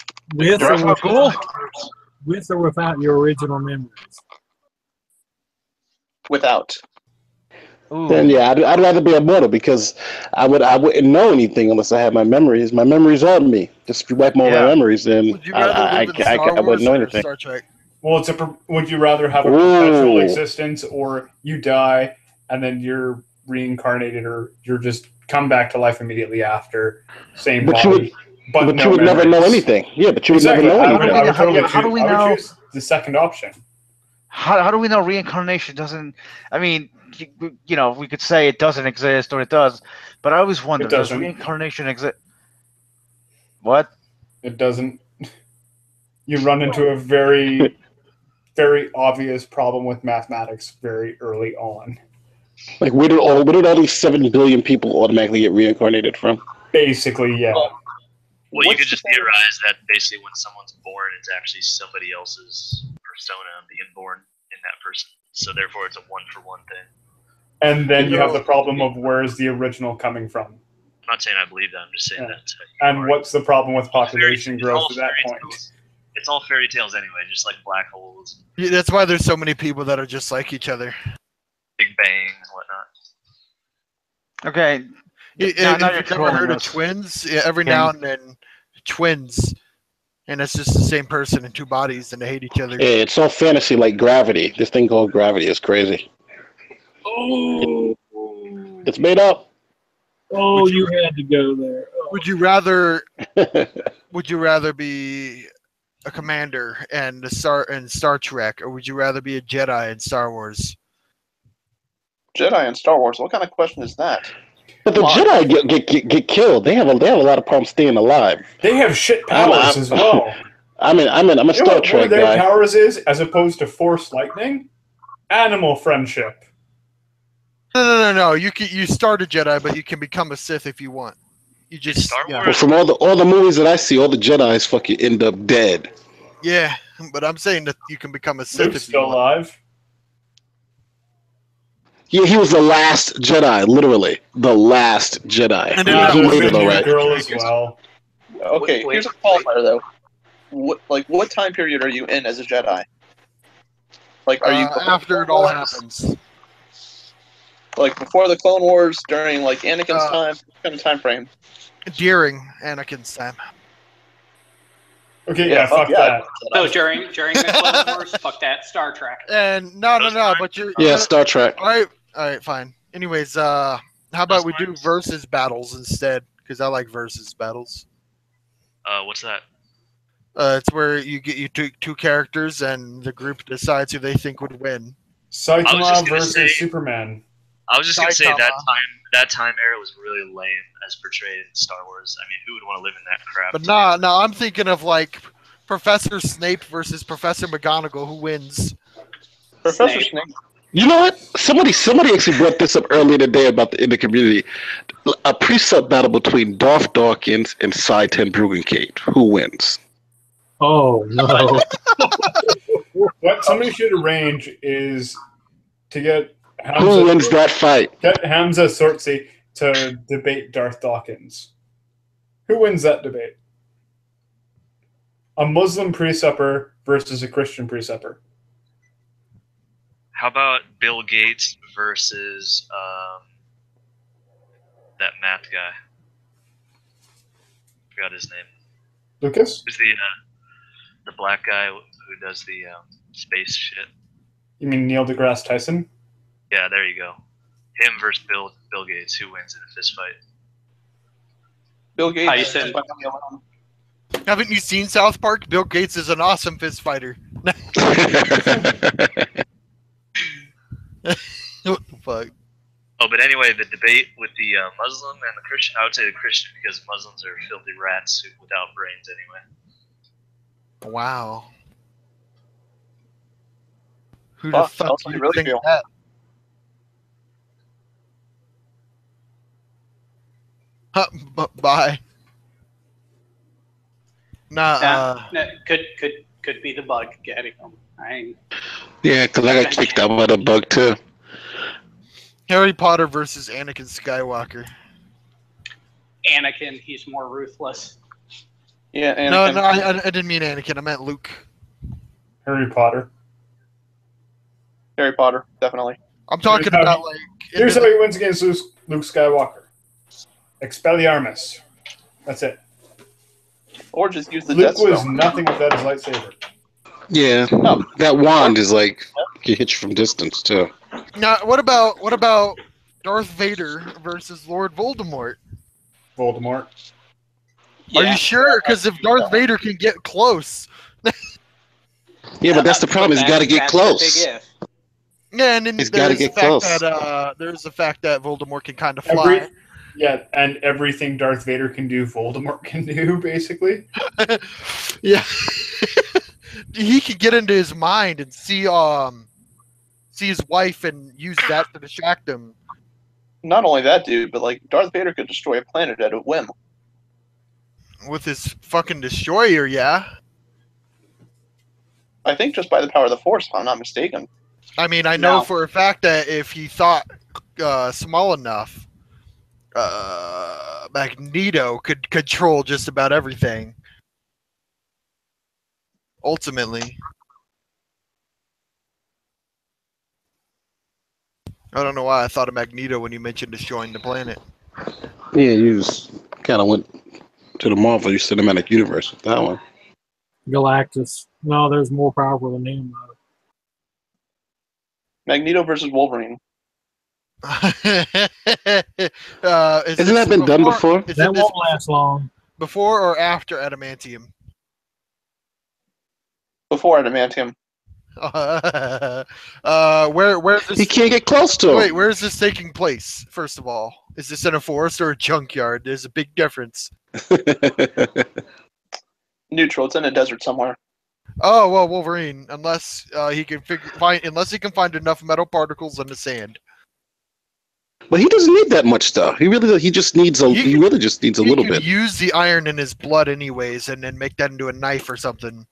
With or without your original memories? Without. Ooh. Then yeah, I'd rather be immortal because I wouldn't know anything unless I had my memories. My memories on me. Just if you wipe all my memories, then I wouldn't know anything. Star Trek? Well, would you rather have a perpetual existence, or you die and then you're reincarnated, or you're just come back to life immediately after, same body? But you would never know anything. Yeah, but you would never know anything. How do we know? I would choose the second option. How do we know reincarnation doesn't? I mean, we could say it doesn't exist or it does, but I always wonder, does reincarnation exist? What? It doesn't. You run into a very, very obvious problem with mathematics very early on. Like, where did all these 7 billion people automatically get reincarnated from? Basically, yeah. Well, you could just theorize that basically when someone's born, it's actually somebody else's persona being born in that person. So therefore, it's a one-for-one thing. And then you have the problem of where is the original coming from? I'm not saying I believe that. I'm just saying that. And what's the problem with population growth at that point? It's all fairy tales anyway, just like black holes. Yeah, that's why there's so many people that are just like each other. Big Bang and whatnot. Okay. Have you ever heard of twins? Yeah, every now and then, twins, and it's just the same person in two bodies, and they hate each other. Yeah, it's all fantasy like Gravity. This thing called Gravity is crazy. Oh, it's made up. Oh, you had to go there. Oh. Would you rather? Would you rather be a commander in Star Trek, or would you rather be a Jedi in Star Wars? Jedi in Star Wars. What kind of question is that? But the Jedi get killed. They have a lot of problems staying alive. They have shit powers as well. I'm a Star Trek guy. Their powers is, as opposed to Force lightning, animal friendship. No. You start a Jedi, but you can become a Sith if you want. You just Well, from all the movies that I see, all the Jedis fucking end up dead. Yeah, but I'm saying that you can become a Sith. Luke's still alive. Yeah, he was the last Jedi, literally the last Jedi. And he made it all right. Girl as well. Okay, here's a qualifier though. What time period are you in as a Jedi? Like, are you after it all happens? Like before the Clone Wars, during like Anakin's time, what kind of time frame? During Anakin's time. Okay, yeah, fuck that. No, during the Clone Wars, fuck that. Star Trek. And no, but you're Star Trek. All right, fine. Anyways, how about we do versus battles instead? Because I like versus battles. What's that? It's where you get two characters and the group decides who they think would win. Saitama versus Superman. I was just gonna say that time era was really lame as portrayed in Star Wars. I mean, who would want to live in that crap? But no, I'm thinking of like Professor Snape versus Professor McGonagall. Who wins? Professor Snape. You know what? Somebody actually brought this up earlier today in the community. A precept battle between Darth Dawkins and Cy Ten Bruggencate. Who wins? Oh no! What somebody should arrange is to get who wins that fight? Get Hamza Sortzi to debate Darth Dawkins. Who wins that debate? A Muslim preceptor versus a Christian preceptor. How about Bill Gates versus that math guy? Forgot his name. Lucas? Who's the black guy who does the space shit? You mean Neil deGrasse Tyson? Yeah, there you go. Him versus Bill Gates. Who wins in a fist fight? Bill Gates. Tyson. Haven't you seen South Park? Bill Gates is an awesome fist fighter. What the fuck? Oh, but anyway, the debate with the Muslim and the Christian, I would say the Christian because Muslims are filthy rats without brains anyway. Wow. Who the fuck do you really think that? Bye. Nah, could be the bug getting them. Yeah, because I got kicked out by the bug too. Harry Potter versus Anakin Skywalker. Anakin, he's more ruthless. Yeah, Anakin. No, I didn't mean Anakin. I meant Luke. Harry Potter. Harry Potter, definitely. I'm talking about like. Here's how he wins against Luke Skywalker. Expelliarmus. That's it. Or just use the Luke Death was Spell. nothing without his lightsaber. Yeah, that wand is like you hit you from distance too. Now, what about Darth Vader versus Lord Voldemort? Voldemort. Are you sure? Because if Darth Vader can get close. Yeah, but that's the problem. He's got to get close. Yeah, and then He's gotta get close. There's the fact that Voldemort can kind of fly. And everything Darth Vader can do, Voldemort can do, basically. Yeah. He can get into his mind and see his wife and use that to distract him. Not only that, dude, but like Darth Vader could destroy a planet at a whim. With his fucking destroyer, yeah. I think just by the power of the Force, if I'm not mistaken. I mean, I know for a fact that if he thought small enough, Magneto could control just about everything. Ultimately. I don't know why I thought of Magneto when you mentioned destroying the planet. Yeah, you just kind of went to the Marvel Cinematic Universe with that one. Galactus. No, there's more powerful than him. Magneto versus Wolverine. Isn't that been done before? That won't last long. Before or after Adamantium? Before Adamantium. Where's this? He can't get close to him. Wait, where is this taking place? First of all, is this in a forest or a junkyard? There's a big difference. Neutral. It's in a desert somewhere. Oh well, Wolverine, unless he can find enough metal particles in the sand. But he doesn't need that much stuff. He just needs a little bit. Use the iron in his blood anyways, and then make that into a knife or something.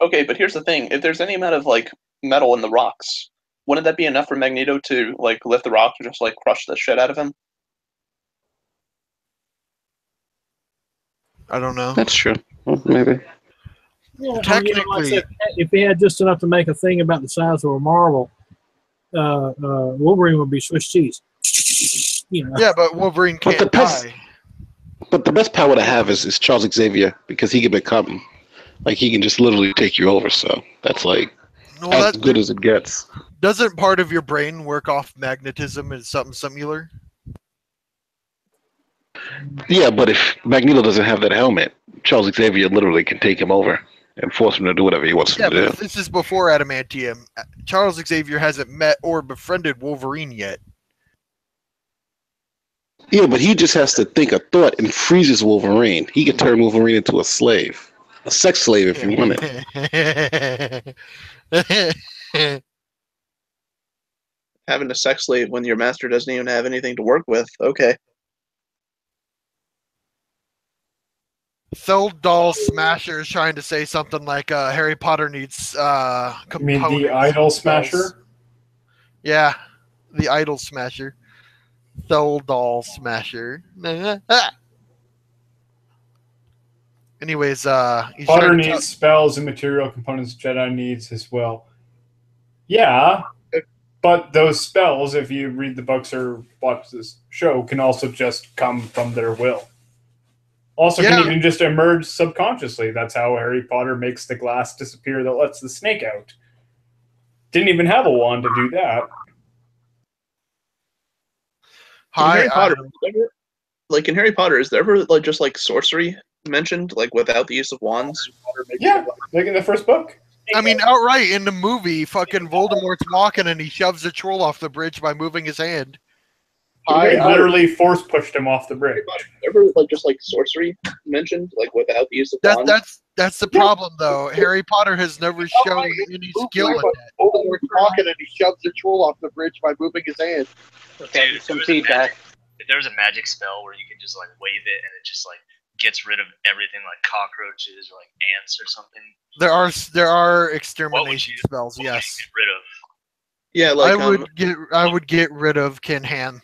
Okay, but here's the thing: if there's any amount of like metal in the rocks, wouldn't that be enough for Magneto to like lift the rock and just like crush the shit out of him? I don't know. That's true. Well, maybe. Yeah, technically, if he had just enough to make a thing about the size of a marble, Wolverine would be Swiss cheese. You know. Yeah, but Wolverine can't die. But the best power to have is Charles Xavier, because he can become, like, he can just literally take you over. So that's like as good as it gets. Doesn't part of your brain work off magnetism and something similar? Yeah, but if Magneto doesn't have that helmet, Charles Xavier literally can take him over and force him to do whatever he wants to do. Yeah, but this is before Adamantium. Charles Xavier hasn't met or befriended Wolverine yet. Yeah, but he just has to think a thought and freezes Wolverine. He can turn Wolverine into a slave. A sex slave if you want it. Having a sex slave when your master doesn't even have anything to work with. Okay. Tholdal Smasher is trying to say something like Harry Potter needs components. You mean the Idol Smasher? Yeah, the Idol Smasher. Tholdal Smasher. Anyways, Potter needs spells and material components. Jedi needs as well. Yeah, but those spells, if you read the books or watch this show, can also just come from their will. Also, can even just emerge subconsciously. That's how Harry Potter makes the glass disappear that lets the snake out. Didn't even have a wand to do that. In Harry Potter, in Harry Potter, is there ever like just like sorcery mentioned, like without the use of wands? Yeah, like in the first book. I mean, outright in the movie, fucking Voldemort's walking and he shoves a troll off the bridge by moving his hand. They literally force pushed him off the bridge. Ever like just like sorcery mentioned, like without the use of wands? That's the problem, though. Harry Potter has never shown any skill in that. Voldemort's walking and he shoves a troll off the bridge by moving his hand. Okay, Dude, some feedback. If there was a magic spell where you can just like wave it and it just like gets rid of everything, like cockroaches or like ants or something. There are extermination spells. Yes. Get rid of. Yeah, like I would get rid of Kinhan.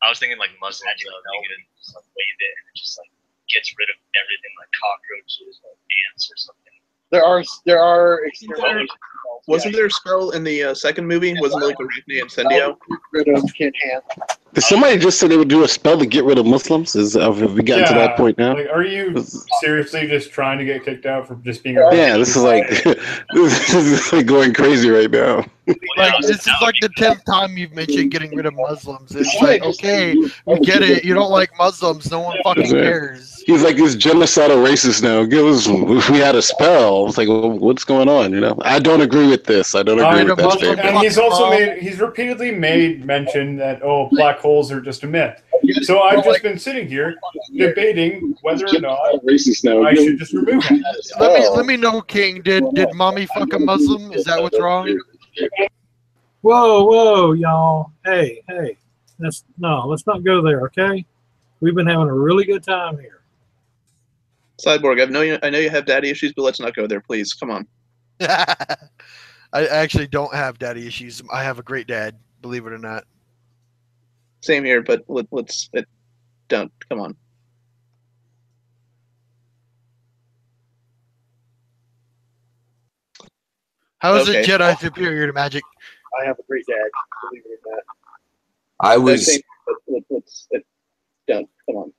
I was thinking like Muslims, you could just like wave it and it just like gets rid of everything, like cockroaches, like ants or something. There are extermination spells. Wasn't there a spell in the second movie? Wasn't it like Arachne Incendio? Get rid of Kinhan. Did somebody just say they would do a spell to get rid of Muslims? Have we gotten to that point now? Like, are you seriously just trying to get kicked out for just being? Yeah, this is like this is like going crazy right now. Like this is like the 10th time you've mentioned getting rid of Muslims. It's like, okay, we get it. You don't like Muslims. No one fucking cares. He's like this genocidal racist now. We had a spell. It's like, what's going on? You know, I don't agree with this. I don't agree with that statement. And he's also he's repeatedly made mention that black holes are just a myth. So I've just been sitting here debating whether or not racist now. I should just remove him. Let me know, King. Did mommy fuck a Muslim? Is that what's wrong? Whoa, y'all. Hey. Let's not go there, okay? We've been having a really good time here. Cyborg, I know you have daddy issues, but let's not go there, please. Come on. I actually don't have daddy issues. I have a great dad, believe it or not. Same here, but let's don't. Come on. How is a Jedi superior to magic? I have a great dad, believe it or not. I was. Don't. Come on.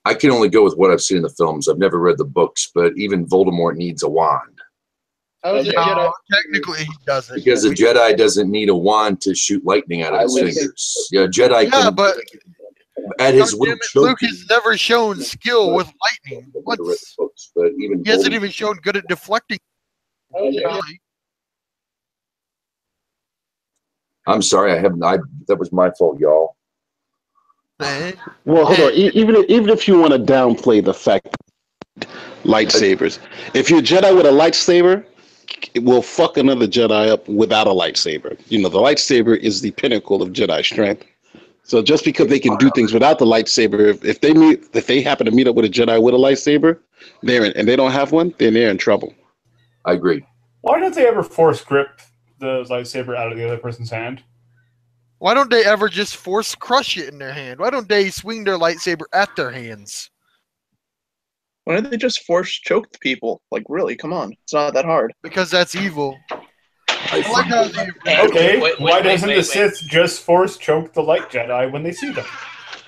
I can only go with what I've seen in the films. I've never read the books, but even Voldemort needs a wand. Technically, he doesn't. Because a Jedi doesn't need a wand to shoot lightning out of his fingers. Yeah, Jedi can. But at his will, Luke has never shown skill with lightning. He hasn't even shown good at deflecting. I'm sorry, I haven't. That was my fault, y'all. Well, hold on. Even if you want to downplay the fact lightsabers, if you're a Jedi with a lightsaber, it will fuck another Jedi up without a lightsaber. You know, the lightsaber is the pinnacle of Jedi strength. So just because they can do things without the lightsaber, if they happen to meet up with a Jedi with a lightsaber, and they don't have one, then they're in trouble. I agree. Why don't they ever force grip the lightsaber out of the other person's hand? Why don't they ever just force crush it in their hand? Why don't they swing their lightsaber at their hands? Why don't they just force choke the people? Like, really? Come on. It's not that hard. Because that's evil. Okay, why doesn't the Sith just force choke the light Jedi when they see them?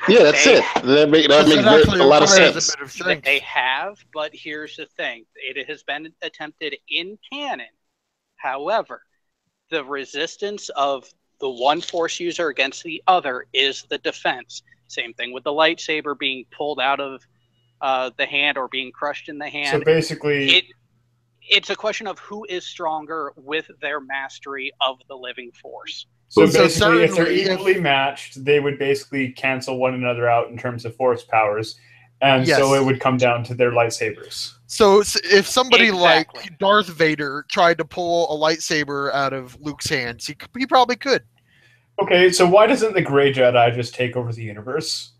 Yeah, that's it. That makes a lot of sense. They have, but here's the thing. It has been attempted in canon. However, the resistance of the one force user against the other is the defense. Same thing with the lightsaber being pulled out of the hand or being crushed in the hand. So basically, it's a question of who is stronger with their mastery of the living force. So basically, if they're equally matched, they would basically cancel one another out in terms of force powers, and so it would come down to their lightsabers. So if somebody like Darth Vader tried to pull a lightsaber out of Luke's hands, he probably could. Okay, so why doesn't the Grey Jedi just take over the universe?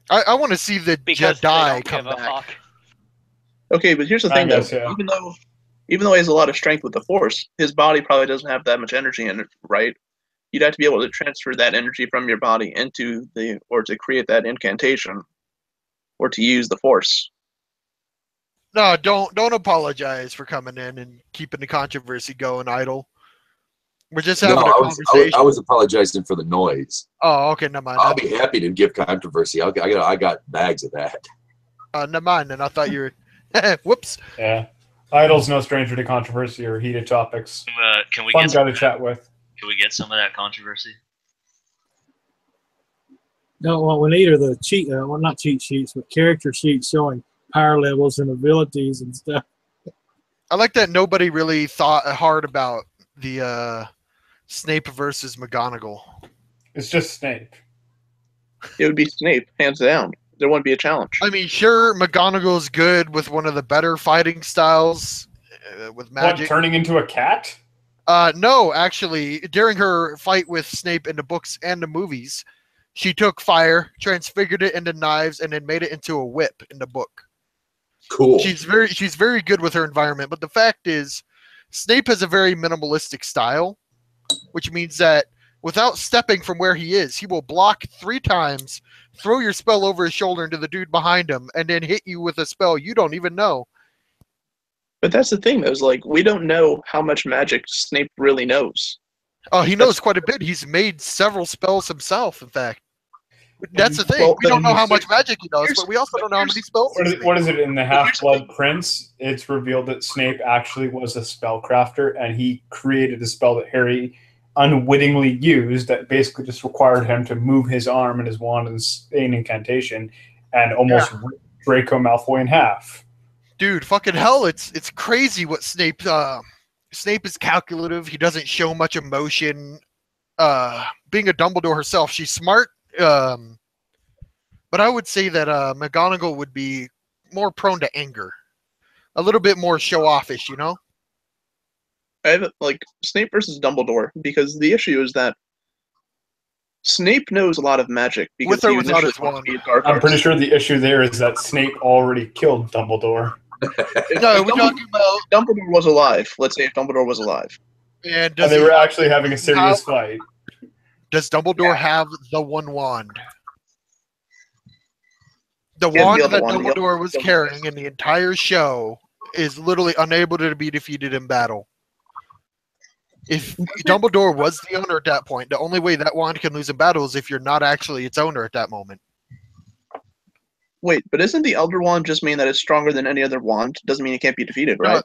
I want to see the Jedi come back. Okay, but here's the thing, though. Even though he has a lot of strength with the Force, his body probably doesn't have that much energy in it, right? You'd have to be able to transfer that energy from your body into or to create that incantation, or to use the Force. No, don't apologize for coming in and keeping the controversy going, Idle. We're just No, having a I conversation. was apologizing for the noise. Oh, okay, never mind. I'll be happy to give controversy. I got bags of that. Never mind. And I thought you were. Whoops. Yeah. Idle's no stranger to controversy or heated topics. Can we Fun get guy to chat with. Can we get some of that controversy? No, what we need are the not cheat sheets, but character sheets showing power levels and abilities and stuff. I like that nobody really thought hard about the Snape versus McGonagall. It's just Snape. It would be Snape, hands down. There wouldn't be a challenge. I mean, sure, McGonagall's good with one of the better fighting styles with magic. What, turning into a cat? No, actually, during her fight with Snape in the books and the movies, she took fire, transfigured it into knives, and then made it into a whip in the book. Cool. She's very good with her environment, but the fact is, Snape has a very minimalistic style, which means that without stepping from where he is, he will block 3 times, throw your spell over his shoulder into the dude behind him, and then hit you with a spell you don't even know. But that's the thing, though, is like we don't know how much magic Snape really knows. Oh, he knows quite a bit. He's made several spells himself, in fact. That's the thing. We don't know how much magic he knows, but we also don't know how many spells. What is it in the Half-Blood Prince? It's revealed that Snape actually was a spellcrafter, and he created a spell that Harry unwittingly used that basically just required him to move his arm and his wand and say an incantation and almost rip Draco Malfoy in half. Dude, fucking hell, it's crazy what Snape Snape is calculative. He doesn't show much emotion. Being a Dumbledore herself, she's smart. But I would say that McGonagall would be more prone to anger. A little bit more show-offish, you know? I have like Snape versus Dumbledore, because the issue is that Snape knows a lot of magic because With or without his wand. I'm pretty sure the issue there is that Snape already killed Dumbledore. No, we're talking about Dumbledore was alive. Let's say if Dumbledore was alive. And they were actually having a serious fight. Does Dumbledore have the one wand? The He has wand the other that wand, Dumbledore was carrying in the entire show is literally unable to be defeated in battle. If Dumbledore was the owner at that point, the only way that wand can lose in battle is if you're not actually its owner at that moment. Wait, but isn't the Elder Wand just mean that it's stronger than any other wand? Doesn't mean it can't be defeated, right?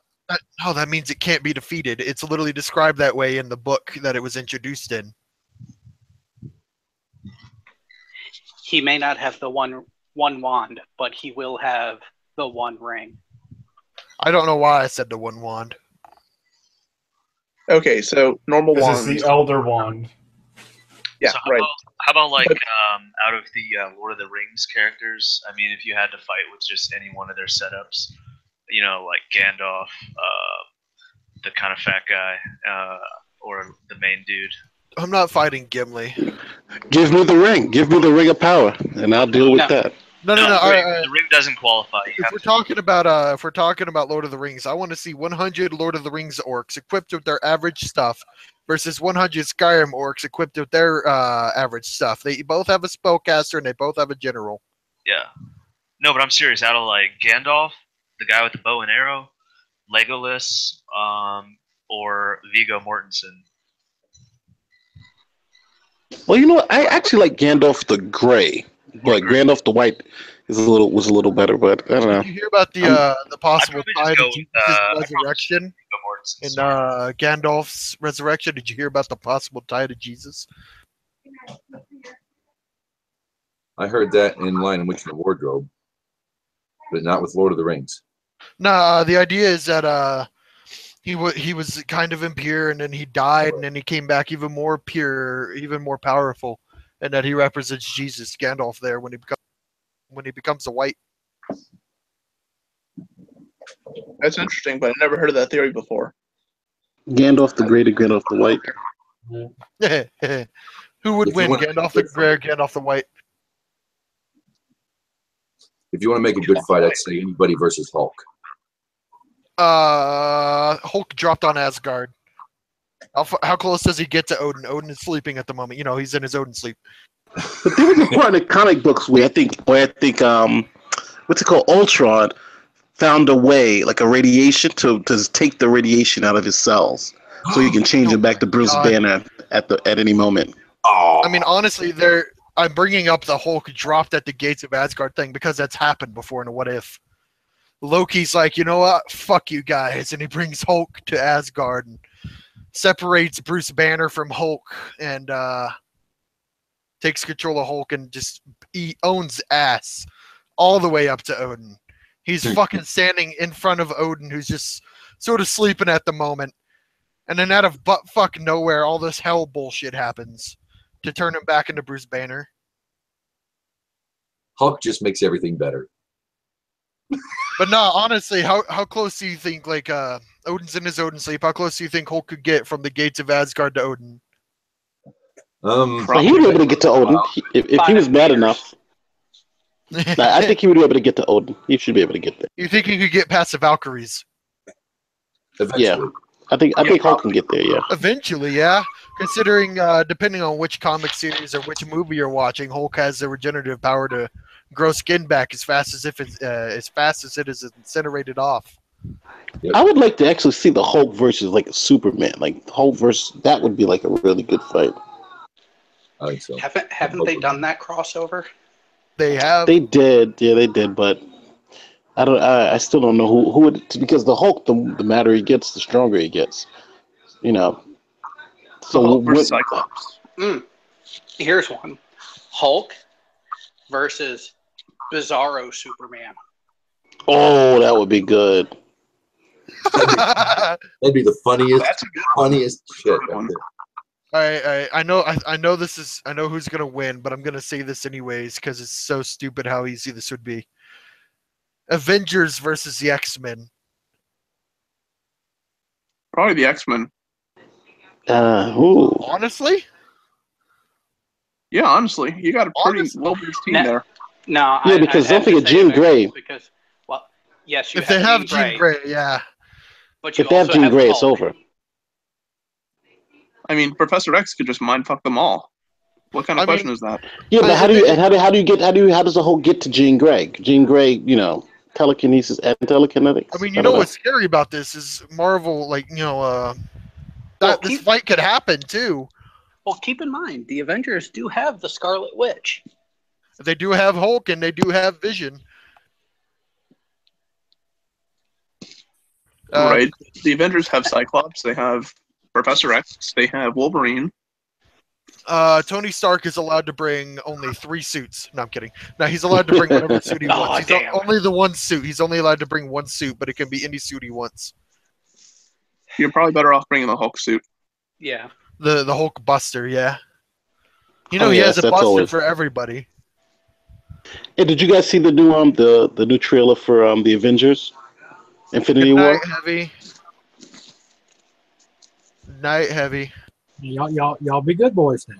No, that means it can't be defeated. It's literally described that way in the book that it was introduced in. He may not have the one wand, but he will have the one ring. I don't know why I said the one wand. Okay, so normal wands. This is the Elder Wand. Yeah, so right. How about like out of the Lord of the Rings characters? I mean, if you had to fight with just any one of their setups, you know, like Gandalf, the kind of fat guy, or the main dude. I'm not fighting Gimli. Give me the ring. Give me the ring of power, and I'll deal with that. No. The ring doesn't qualify. If we're talking about Lord of the Rings, I want to see 100 Lord of the Rings orcs equipped with their average stuff versus 100 Skyrim orcs equipped with their average stuff. They both have a spellcaster and they both have a general. Yeah. No, but I'm serious. Out of like Gandalf, the guy with the bow and arrow, Legolas, or Viggo Mortensen. Well, you know what? I actually like Gandalf the Gray, but Gandalf the White was a little better. But I don't know. Did you hear about the possible tie to Jesus' resurrection in Gandalf's resurrection? Did you hear about the possible tie to Jesus? I heard that in Lion and Witch in the Wardrobe, but not with Lord of the Rings. No, the idea is that he was kind of impure, and then he died, and then he came back even more pure, even more powerful, and that he represents Jesus, Gandalf, there when he becomes a white. That's interesting, but I never heard of that theory before. Gandalf the Gray to Gandalf the White. Who would win, Gandalf the Gray or Gandalf the White? If you want to make a good fight, I'd say anybody versus Hulk. Hulk dropped on Asgard. How close does he get to Odin? Odin is sleeping at the moment. You know, he's in his Odin sleep. But there was a part in the comic books where I think what's it called? Ultron found a way, like a radiation, to take the radiation out of his cells. so he can change it back to Bruce Banner at any moment. Oh, I mean, honestly, I'm bringing up the Hulk dropped at the gates of Asgard thing because that's happened before in a What If. Loki's like, you know what? Fuck you guys, and he brings Hulk to Asgard and separates Bruce Banner from Hulk and takes control of Hulk and just owns ass all the way up to Odin. He's fucking standing in front of Odin, who's just sort of sleeping at the moment. And then out of butt-fuck nowhere, all this hell bullshit happens to turn him back into Bruce Banner. Hulk just makes everything better. But no, honestly, how close do you think, like, Odin's in his Odin sleep, how close do you think Hulk could get from the gates of Asgard to Odin? So he would be able to get to Odin if he was bad enough. I think he would be able to get to Odin. He should be able to get there. You think he could get past the Valkyries? Eventually. Yeah, I think Hulk can get there. Yeah. Eventually, yeah. Considering, depending on which comic series or which movie you're watching, Hulk has the regenerative power to grow skin back as fast as it is incinerated off. I would like to actually see the Hulk versus like Superman, like Hulk versus that would be like a really good fight. I think so. Haven't they done that crossover? They have. They did, yeah, they did, but I still don't know who would, because the Hulk, the madder he gets, the stronger he gets. You know. So Hulk versus Cyclops. Here's one: Hulk versus Bizarro Superman. Oh, that would be good. That'd be the funniest shit. I know this is, I know who's gonna win, but I'm gonna say this anyways because it's so stupid how easy this would be. Avengers versus the X-Men. Probably the X-Men. Honestly? Yeah, honestly, you got a pretty well-based team there. No, yeah, because don't forget Jean Grey. Because, well, yes, you if they have Jean Grey, yeah. But if they have Jean Grey, it's over. I mean, Professor X could just mindfuck them all. What kind of question is that? Yeah, but how does the Hulk get to Jean Grey? Jean Grey, you know, telekinesis and telekinetics. I mean, you know what's scary about this is Marvel, like, you know, this fight could happen too. Well, keep in mind, the Avengers do have the Scarlet Witch. They do have Hulk and they do have Vision. Right. The Avengers have Cyclops. They have Professor X. They have Wolverine. Tony Stark is allowed to bring only 3 suits. No, I'm kidding. No, he's allowed to bring whatever suit he wants. He's only the one suit. He's only allowed to bring one suit, but it can be any suit he wants. You're probably better off bringing the Hulk suit. Yeah. The Hulk Buster, yeah. You know, he has a Buster for everybody. Hey, did you guys see the new the new trailer for the Avengers? Infinity War? Night heavy. Y'all be good boys now.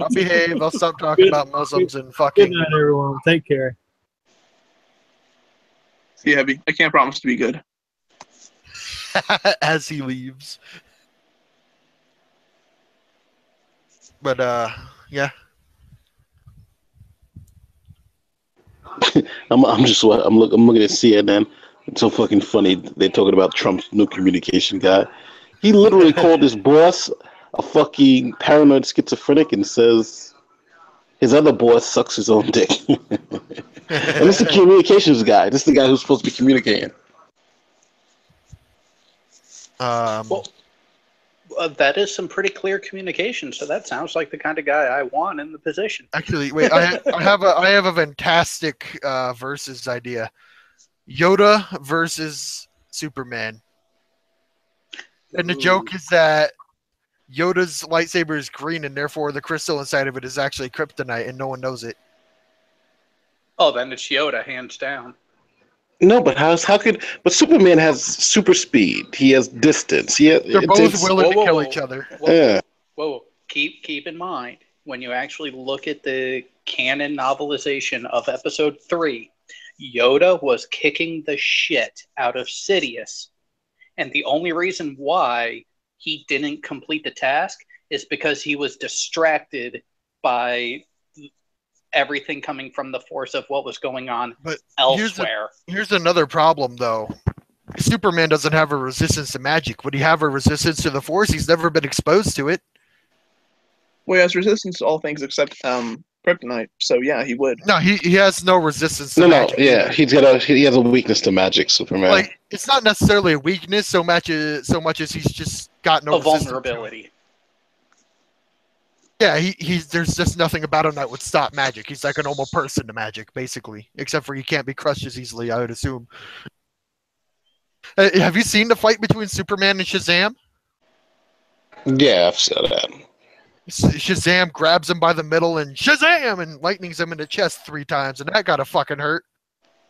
I'll behave. I'll stop talking about Muslims and fucking. Good night, everyone. Take care. See, Heavy. I can't promise to be good. As he leaves. But yeah. I'm looking at CNN. It's so fucking funny. They're talking about Trump's new communication guy. He literally called his boss a fucking paranoid schizophrenic and says his other boss sucks his own dick. And this is the communications guy. This is the guy who's supposed to be communicating. That is some pretty clear communication. So that sounds like the kind of guy I want in the position. Actually, wait. I have a fantastic versus idea. Yoda versus Superman. And the joke is that Yoda's lightsaber is green, and therefore the crystal inside of it is actually kryptonite, and no one knows it. Oh, then it's Yoda, hands down. No, but but Superman has super speed. He has distance. They're both willing to kill each other. Yeah. Whoa. Keep in mind, when you actually look at the canon novelization of Episode 3, Yoda was kicking the shit out of Sidious. And the only reason why he didn't complete the task is because he was distracted by everything coming from the force of what was going on elsewhere. Here's another problem, though. Superman doesn't have a resistance to magic. Would he have a resistance to the Force? He's never been exposed to it. Well, he has resistance to all things except kryptonite. So yeah, he would. No, he has no resistance to No, magic. yeah, he has a weakness to magic, Superman. Like, it's not necessarily a weakness so much as he's just got no vulnerability. Yeah, there's just nothing about him that would stop magic. He's like a normal person to magic, basically, except for he can't be crushed as easily, I would assume. Have you seen the fight between Superman and Shazam? Yeah, I've said that. Shazam grabs him by the middle and Shazam and lightnings him in the chest 3 times, and that gotta fucking hurt.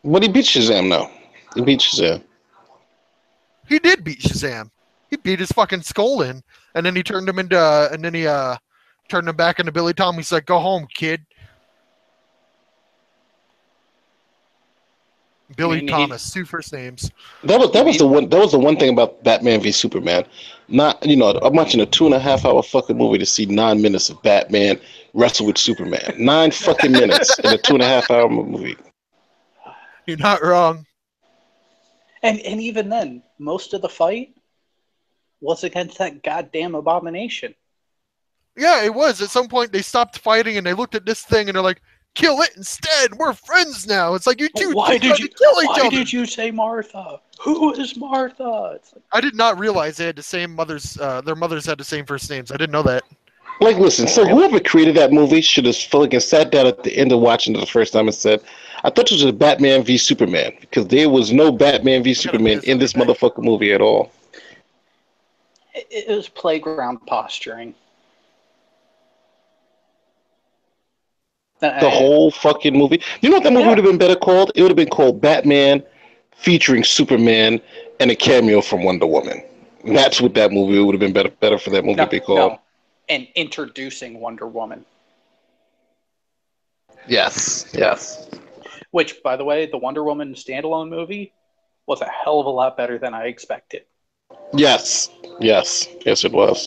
But he beat Shazam, though. He beat Shazam. He did beat Shazam. He beat his fucking skull in, and then he turned him into, turned him back into Billy Tom. He's like, "Go home, kid." Billy Thomas, 2 first names. That was the one thing about Batman v Superman. Not I'm watching a 2.5-hour fucking movie to see 9 minutes of Batman wrestle with Superman. 9 fucking minutes in a 2.5-hour movie. You're not wrong. And even then, most of the fight was against that goddamn abomination. Yeah, it was. At some point, they stopped fighting and they looked at this thing and they're like, "Kill it instead. We're friends now." It's like, you two Why did you kill each other? Why did you say Martha? Who is Martha? It's like, I did not realize they had the same mothers. Their mothers had the same first names. I didn't know that. Like, listen. So whoever created that movie should have fucking sat down at the end of watching it the first time and said, "I thought it was a Batman v Superman," because there was no Batman v Superman in this motherfucking movie at all. it was playground posturing. The whole fucking movie. You know what that movie would have been better called? It would have been called Batman featuring Superman and a cameo from Wonder Woman. That's what that movie would have been better for that movie to be called. No. And introducing Wonder Woman. Yes. Which, by the way, the Wonder Woman standalone movie was a hell of a lot better than I expected. Yes, it was.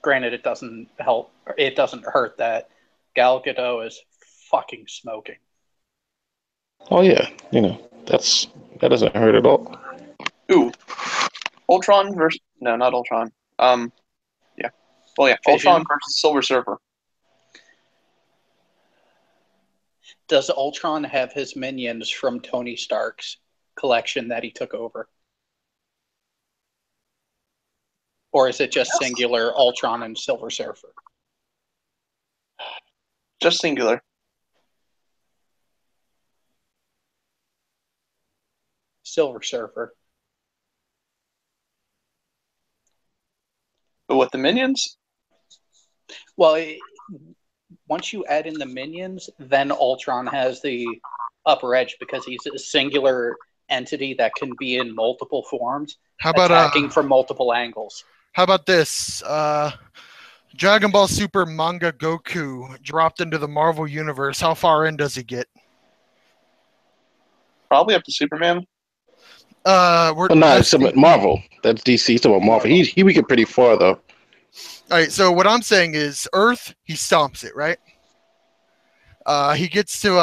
Granted, it doesn't help. It doesn't hurt that Gal Gadot is fucking smoking. Oh yeah, that doesn't hurt at all. Ooh, Ultron versus not Ultron. Yeah. Well, yeah, Vision. Ultron versus Silver Surfer. Does Ultron have his minions from Tony Stark's collection that he took over? Or is it just singular Ultron and Silver Surfer? Just singular. Silver Surfer. But with the minions? Well, once you add in the minions, then Ultron has the upper edge because he's a singular entity that can be in multiple forms, How about attacking from multiple angles. How about this? Dragon Ball Super manga Goku dropped into the Marvel Universe. How far in does he get? Probably up to Superman. It's Marvel. That's DC. He's talking about Marvel. He would get pretty far though. All right. So what I'm saying is, Earth, he stomps it, right? He gets to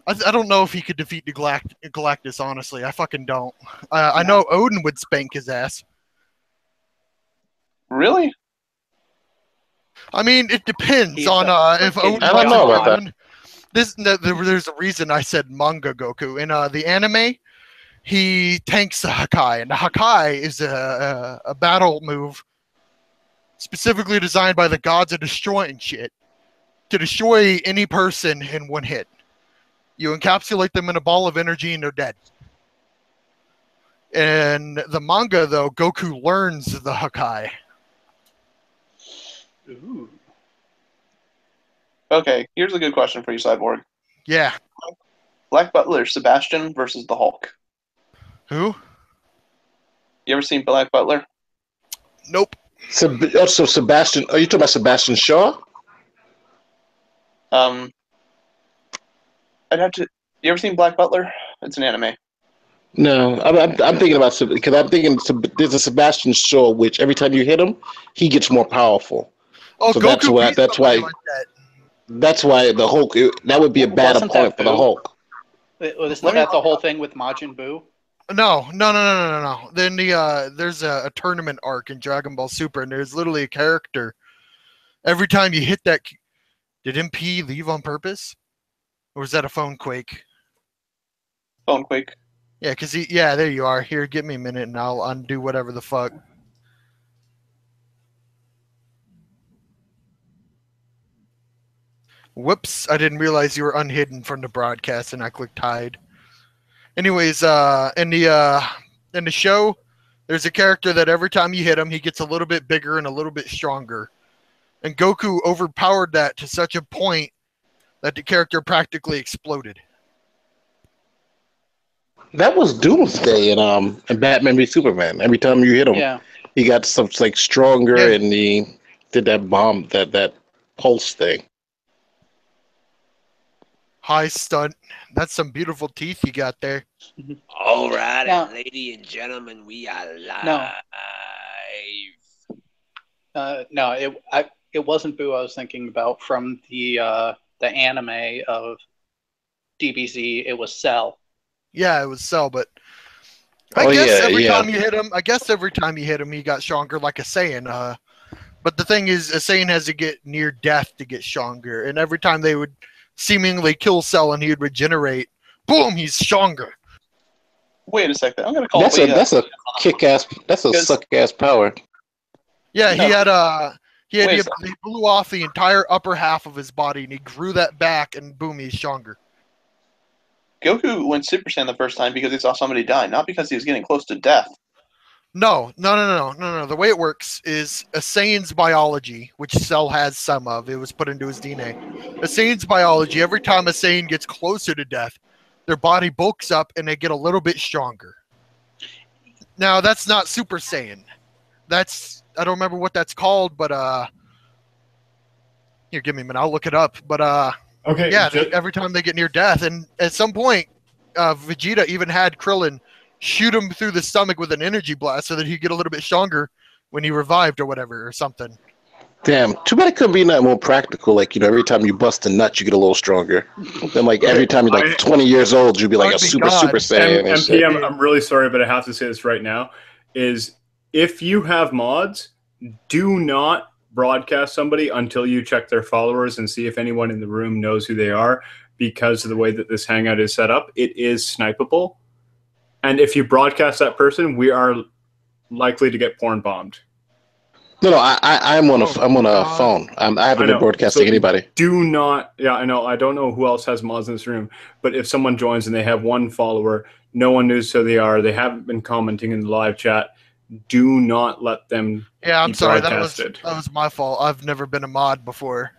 I don't know if he could defeat Galactus. Honestly, I fucking don't. I know Odin would spank his ass. Really? I mean, it depends on if Odin. I don't know about that. There's a reason I said manga Goku. In the anime, he tanks the Hakai, and the Hakai is a battle move specifically designed by the gods of destroying shit to destroy any person in one hit. You encapsulate them in a ball of energy, and they're dead. In the manga, though, Goku learns the Hakai. Ooh. Okay, here's a good question for you, Cyborg. Yeah. Black Butler, Sebastian versus the Hulk. Who? You ever seen Black Butler? Nope. So Sebastian, are you talking about Sebastian Shaw? I'd have to. You ever seen Black Butler? It's an anime. No, I'm thinking about because I'm thinking there's a Sebastian Shaw which every time you hit him, he gets more powerful. Oh, so Goku that's why the Hulk that would be a bad opponent for the Hulk. Isn't that the whole thing with Majin Buu? No. Then there's a tournament arc in Dragon Ball Super, and there's literally a character. Every time you hit that, did MP leave on purpose, or was that a phone quake? Phone quake. Yeah, there you are. Here, give me a minute, and I'll undo whatever the fuck. Whoops! I didn't realize you were unhidden from the broadcast, and I clicked hide. Anyways, in the show, there's a character that every time you hit him, he gets a little bit bigger and a little bit stronger. And Goku overpowered that to such a point that the character practically exploded. That was Doomsday in Batman v Superman. Every time you hit him, he got some like stronger, and he did that bomb, that pulse thing. High stunt. That's some beautiful teeth you got there. All right, ladies and gentlemen, we are live. No, it wasn't Boo I was thinking about from the anime of DBZ. It was Cell. Yeah, it was Cell, but I guess every time you hit him, he got stronger like a Saiyan. But the thing is, a Saiyan has to get near death to get stronger, and every time they would seemingly kill Cell and he would regenerate, boom, he's stronger. Wait a second, I'm gonna call. That's a kick-ass. That's a suck-ass power. Yeah, he blew off the entire upper half of his body, and he grew that back, and boom, he's stronger. Goku went Super Saiyan the first time because he saw somebody die, not because he was getting close to death. No. The way it works is a Saiyan's biology, which Cell has some of. It was put into his DNA. A Saiyan's biology, every time a Saiyan gets closer to death, their body bulks up and they get a little bit stronger. Now, that's not Super Saiyan. I don't remember what that's called, but here, give me a minute. I'll look it up. But okay, yeah, every time they get near death, and at some point, Vegeta even had Krillin shoot him through the stomach with an energy blast so that he'd get a little bit stronger when he revived or whatever or something. Damn, too bad it couldn't be nothing more practical. Like, every time you bust a nut, you get a little stronger. Then, like, every time you're like 20 years old, you'd be like a super Saiyan. MPM, I'm really sorry, but I have to say this right now, is if you have mods, do not broadcast somebody until you check their followers and see if anyone in the room knows who they are, because of the way that this hangout is set up. It is snipeable. And if you broadcast that person, we are likely to get porn bombed. No, I'm on a phone. I haven't been broadcasting anybody. Do not. Yeah, I know. I don't know who else has mods in this room, but if someone joins and they have one follower, no one knows who they are, they haven't been commenting in the live chat, do not let them. Yeah, I'm sorry. That broadcasted. was my fault. I've never been a mod before.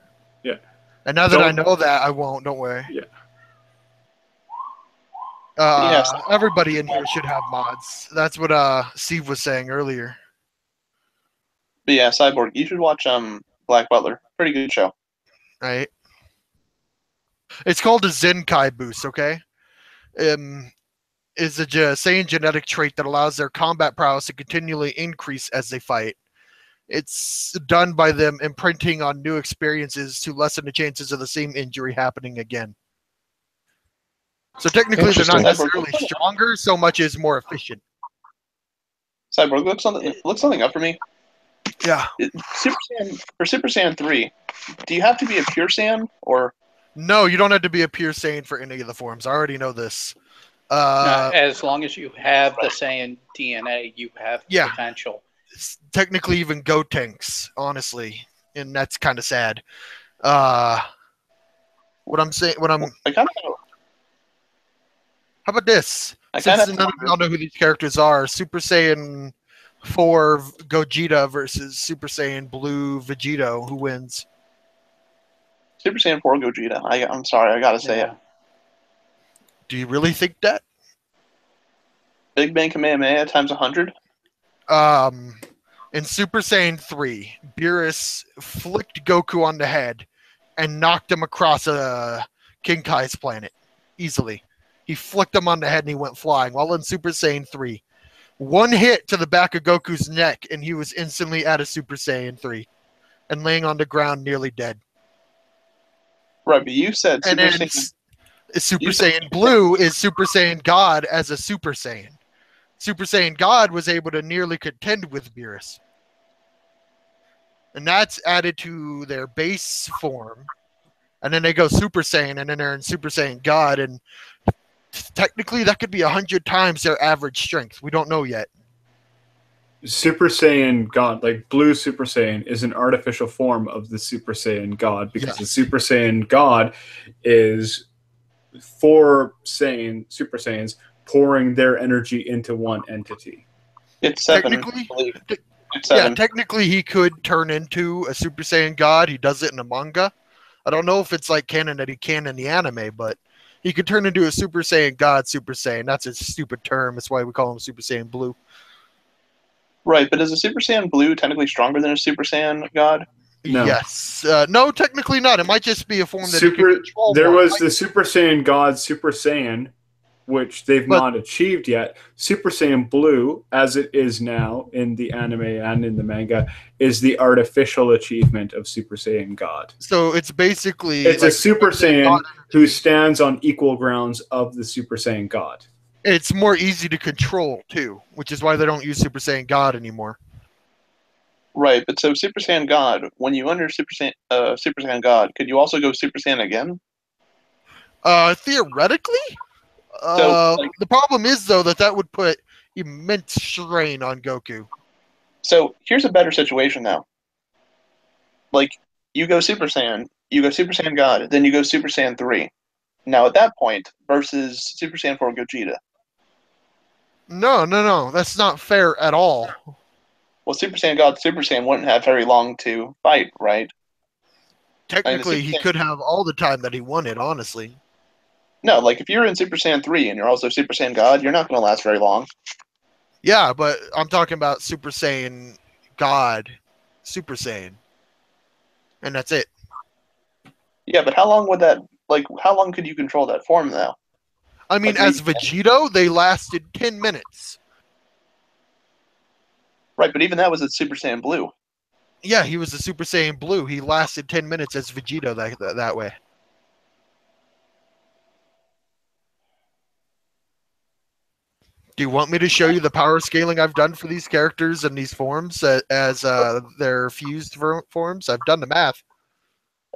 Yeah. And now that I know that, I won't. Don't worry. Yeah. Everybody in here should have mods. That's what Steve was saying earlier. But yeah, Cyborg, you should watch Black Butler. Pretty good show. Right. It's called a Zenkai boost, okay? Is a Saiyan genetic trait that allows their combat prowess to continually increase as they fight. It's done by them imprinting on new experiences to lessen the chances of the same injury happening again. So technically, they're not necessarily stronger so much as more efficient. Cyborg, look something up for me. Yeah. Super Saiyan 3, do you have to be a pure Saiyan or? No, you don't have to be a pure Saiyan for any of the forms. I already know this. As long as you have the Saiyan DNA, you have potential. It's technically even Gotenks, honestly, and that's kind of sad. How about this? Since none of y'all know who these characters are, Super Saiyan 4 Gogeta versus Super Saiyan Blue Vegito, who wins? Super Saiyan 4 Gogeta. I'm sorry, I gotta say it. Do you really think that? Big Bang Kamehameha times 100? In Super Saiyan 3, Beerus flicked Goku on the head and knocked him across King Kai's planet easily. He flicked him on the head and he went flying. While in Super Saiyan 3, one hit to the back of Goku's neck and he was instantly out of Super Saiyan 3 and laying on the ground nearly dead. Right, but you said Super Saiyan... Super Saiyan Blue is Super Saiyan God as a Super Saiyan. Super Saiyan God was able to nearly contend with Beerus. And that's added to their base form. And then they go Super Saiyan, and then they're in Super Saiyan God. And technically, that could be 100 times their average strength. We don't know yet. Super Saiyan God, like Blue Super Saiyan, is an artificial form of the Super Saiyan God, because the Super Saiyan God is 4 Super Saiyans pouring their energy into one entity. It's 7. Technically, It's 7. technically he could turn into a Super Saiyan God. He does it in the manga. I don't know if it's like canon that he can in the anime, but he could turn into a Super Saiyan God, Super Saiyan. That's a stupid term. That's why we call him Super Saiyan Blue. Right, but is a Super Saiyan Blue technically stronger than a Super Saiyan God? No. Yes. No, technically not. It might just be a form that he Super. can control There more. was the Super Saiyan God, Super Saiyan, which they've not achieved yet. Super Saiyan Blue, as it is now in the anime and in the manga, is the artificial achievement of Super Saiyan God. So it's basically It's like a Super Saiyan who stands on equal grounds of the Super Saiyan God. it's more easy to control too, which is why they don't use Super Saiyan God anymore. Right, but so Super Saiyan God, when you under Super Saiyan God, could you also go Super Saiyan again? Theoretically, the problem is though that would put immense strain on Goku. So here's a better situation now. Like you go Super Saiyan, you go Super Saiyan God, then you go Super Saiyan 3. Now at that point, versus Super Saiyan 4 Gogeta. No, that's not fair at all. Well, Super Saiyan God, Super Saiyan wouldn't have very long to fight, right? Technically, he could have all the time that he wanted, honestly. No, like if you're in Super Saiyan 3 and you're also Super Saiyan God, you're not going to last very long. Yeah, but I'm talking about Super Saiyan God, Super Saiyan. And that's it. Yeah, but how long would that, like, how long could you control that form, though? I mean, as Vegito, they lasted 10 minutes. Right, but even that was a Super Saiyan Blue. Yeah, he was a Super Saiyan Blue. He lasted 10 minutes as Vegito that way. Do you want me to show you the power scaling I've done for these characters and these forms as their fused forms? I've done the math.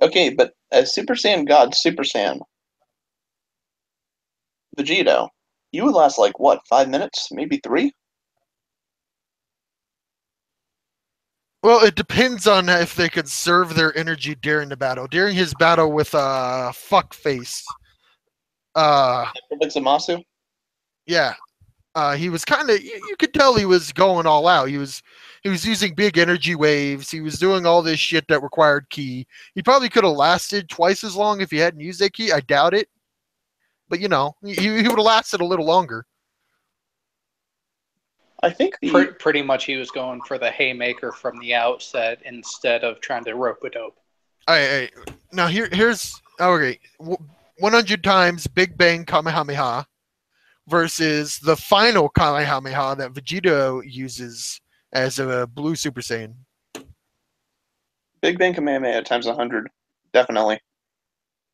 Okay, but as Super Saiyan God, Super Saiyan, Vegito, you would last like, what, 5 minutes? Maybe 3? Well, it depends on if they could serve their energy during the battle. During his battle with Fuckface. Zamasu? Yeah. He was kind of, you could tell he was going all out. He was using big energy waves. He was doing all this shit that required ki. He probably could have lasted twice as long if he hadn't used that ki. I doubt it. But, you know, he would have lasted a little longer. I think pretty much he was going for the haymaker from the outset instead of trying to rope-a-dope. All right. Now, here's, okay, 100 times Big Bang Kamehameha versus the final Kamehameha that Vegito uses as a Blue Super Saiyan. Big Bang Kamehameha times 100. Definitely.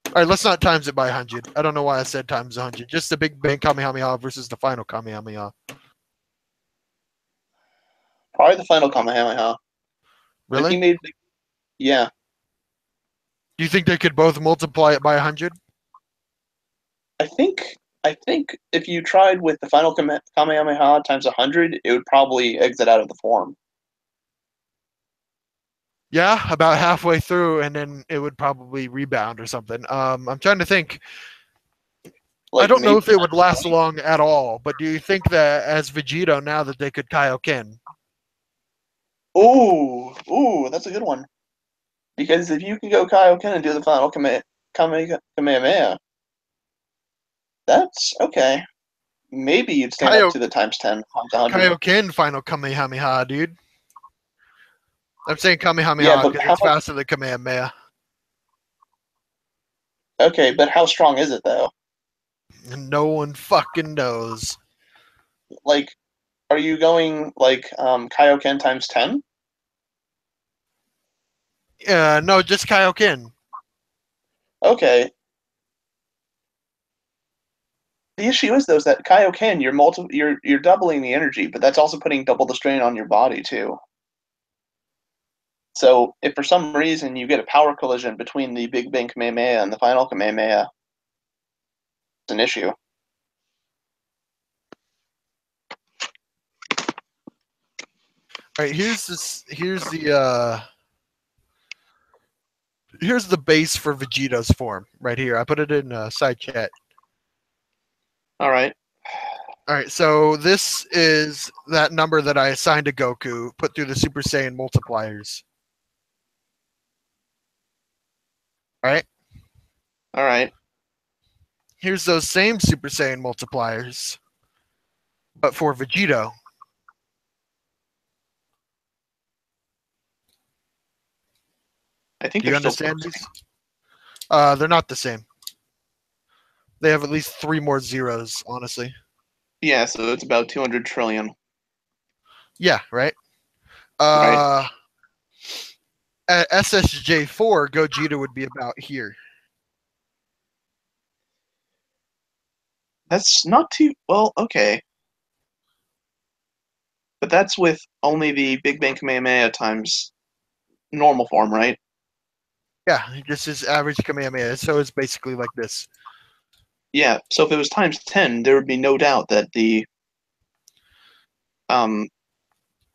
All right, let's not times it by 100. I don't know why I said times 100. Just the Big Bang Kamehameha versus the final Kamehameha. Probably the final Kamehameha. Really? Yeah. Do you think they could both multiply it by 100? I think if you tried with the final Kamehameha times 100, it would probably exit out of the form. Yeah, about halfway through, and then it would probably rebound or something. I'm trying to think. I don't know if it would last long at all, but do you think that as Vegito, now that they could Kaioken? Ooh, that's a good one. Because if you can go Kaioken and do the final Kamehameha, that's okay. Maybe you'd stand up to the times 10, times 100. Kaioken final Kamehameha, dude. I'm saying Kamehameha because it's faster than Kamehameha. Okay, but how strong is it, though? No one fucking knows. Like, are you going, like, Kaioken times 10? No, just Kaioken. Okay. The issue is though is that Kaioken, you're doubling the energy, but that's also putting double the strain on your body too. So if for some reason you get a power collision between the Big Bang Kamehameha and the final Kamehameha, it's an issue. All right, here's the base for Vegeta's form right here. I put it in side chat. All right. All right, so this is that number that I assigned to Goku, put through the Super Saiyan multipliers. All right? All right. Here's those same Super Saiyan multipliers, but for Vegito. I think Do you they're understand still these? They're not the same. They have at least 3 more zeros, honestly. Yeah, so it's about 200 trillion. Yeah, right? Right. At SSJ4, Gogeta would be about here. That's not too well, okay. But that's with only the Big Bang Kamehameha times normal form, right? Yeah, just his average Kamehameha, so it's basically like this. Yeah, so if it was times 10, there would be no doubt that the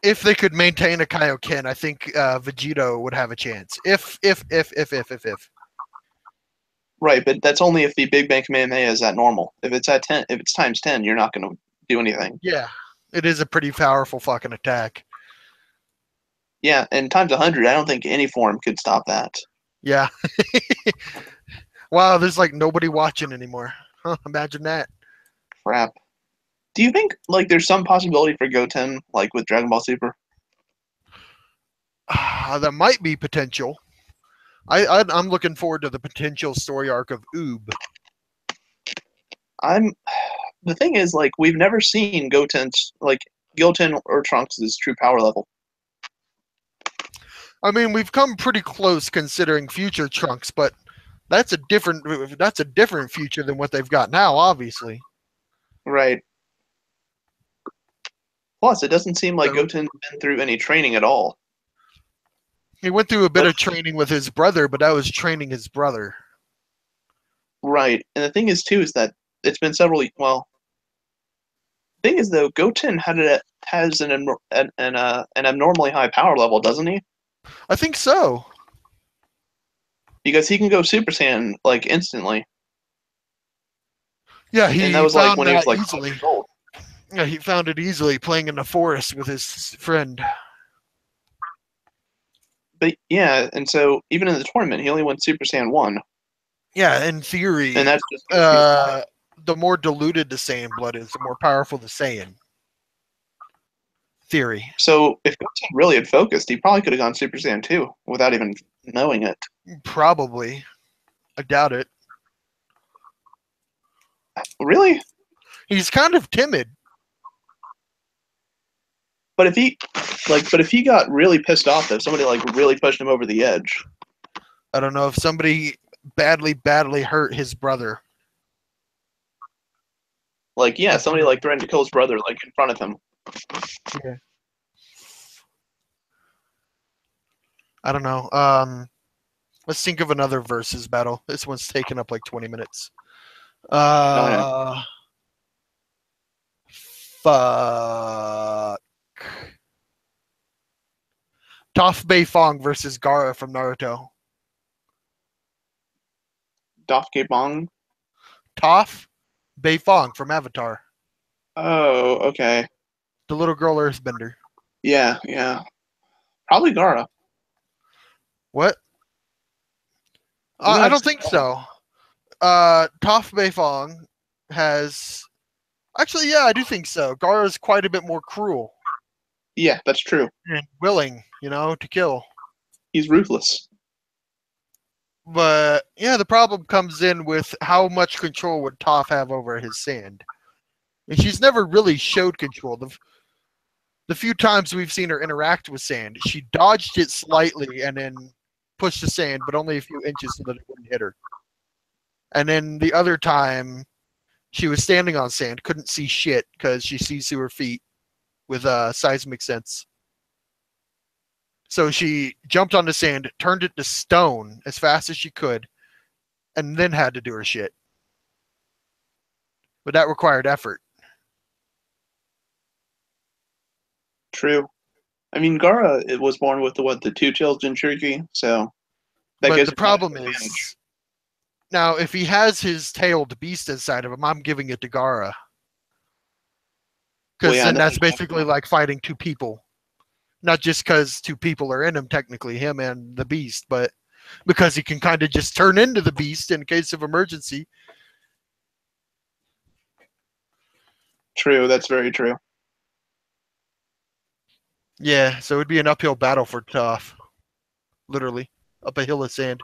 if they could maintain a Kaioken, I think Vegito would have a chance. If. Right, but that's only if the Big Bang Kamehameha is at normal. If it's at 10, if it's times 10, you're not going to do anything. Yeah, it is a pretty powerful fucking attack. Yeah, and times 100, I don't think any form could stop that. Yeah. Wow, there's like nobody watching anymore. Huh, imagine that. Crap. Do you think like there's some possibility for Goten like with Dragon Ball Super? That might be potential. I'm looking forward to the potential story arc of Oob. The thing is, like, we've never seen Goten or Trunks' true power level. I mean, we've come pretty close considering future Trunks, but that's a different future than what they've got now, obviously. Right. Plus, it doesn't seem like Goten's been through any training at all. He went through a bit of training with his brother, but that was training his brother. Right, and the thing is too is that it's been several. Well, the thing is though, Goten has an abnormally high power level, doesn't he? I think so. Because he can go Super Saiyan like instantly. Yeah, and that was like when he was like easily. Yeah, he found it easily playing in the forest with his friend. But yeah, and so even in the tournament, he only went Super Saiyan 1. Yeah, in theory. And that's just the more diluted the Saiyan blood is, the more powerful the Saiyan. Theory. So if Goten really had focused, he probably could have gone Super Saiyan 2 without even knowing it. Probably. I doubt it. Really? He's kind of timid. But if he got really pissed off, if somebody like really pushed him over the edge. I don't know if somebody badly hurt his brother. Like, yeah, somebody like threatened to kill his brother like in front of him. Yeah. I don't know. Let's think of another versus battle. This one's taken up like 20 minutes. Fuck. Toph Beifong versus Gaara from Naruto. Dafke Bong? Toph Beifong from Avatar. Oh, okay. The little girl earthbender. Yeah. Probably Gaara. What? I don't think so. Toph Beifong has... Actually, yeah, I do think so. Gaara's quite a bit more cruel. Yeah, that's true. And willing, to kill. He's ruthless. But, yeah, the problem comes in with how much control would Toph have over his sand. And she's never really showed control. The few times we've seen her interact with sand, she dodged it slightly and then pushed the sand, but only a few inches so that it wouldn't hit her. And then the other time, She was standing on sand, couldn't see shit because she sees through her feet with seismic sense. So she jumped on the sand, turned it to stone as fast as she could, and then had to do her shit. But that required effort. True. I mean, Gara it was born with the 2 tails Jinchuriki, so that But gives the her problem an advantage. is, now if he has his tailed beast inside of him, I'm giving it to Gara. Because Well, yeah, then that's that's basically like fighting 2 people. Not just because 2 people are in him, technically, him and the beast, but because he can kind of just turn into the beast in case of emergency. True, that's very true. Yeah, so it'd be an uphill battle for Toph. Literally. Up a hill of sand.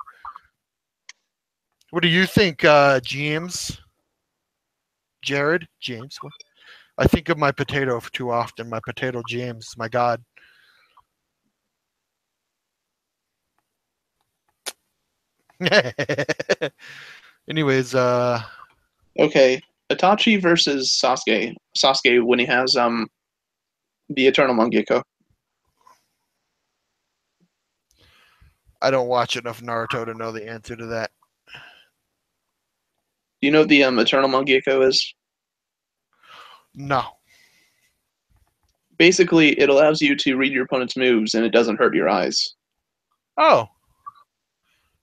What do you think, James? Jared? James? What? I think of my potato too often. My potato James. My God. Anyways, Okay, Itachi versus Sasuke. Sasuke when he has the Eternal Mangekyo. I don't watch enough Naruto to know the answer to that. Do you know what the Eternal Mangekyo is? No. Basically, it allows you to read your opponent's moves, and it doesn't hurt your eyes. Oh.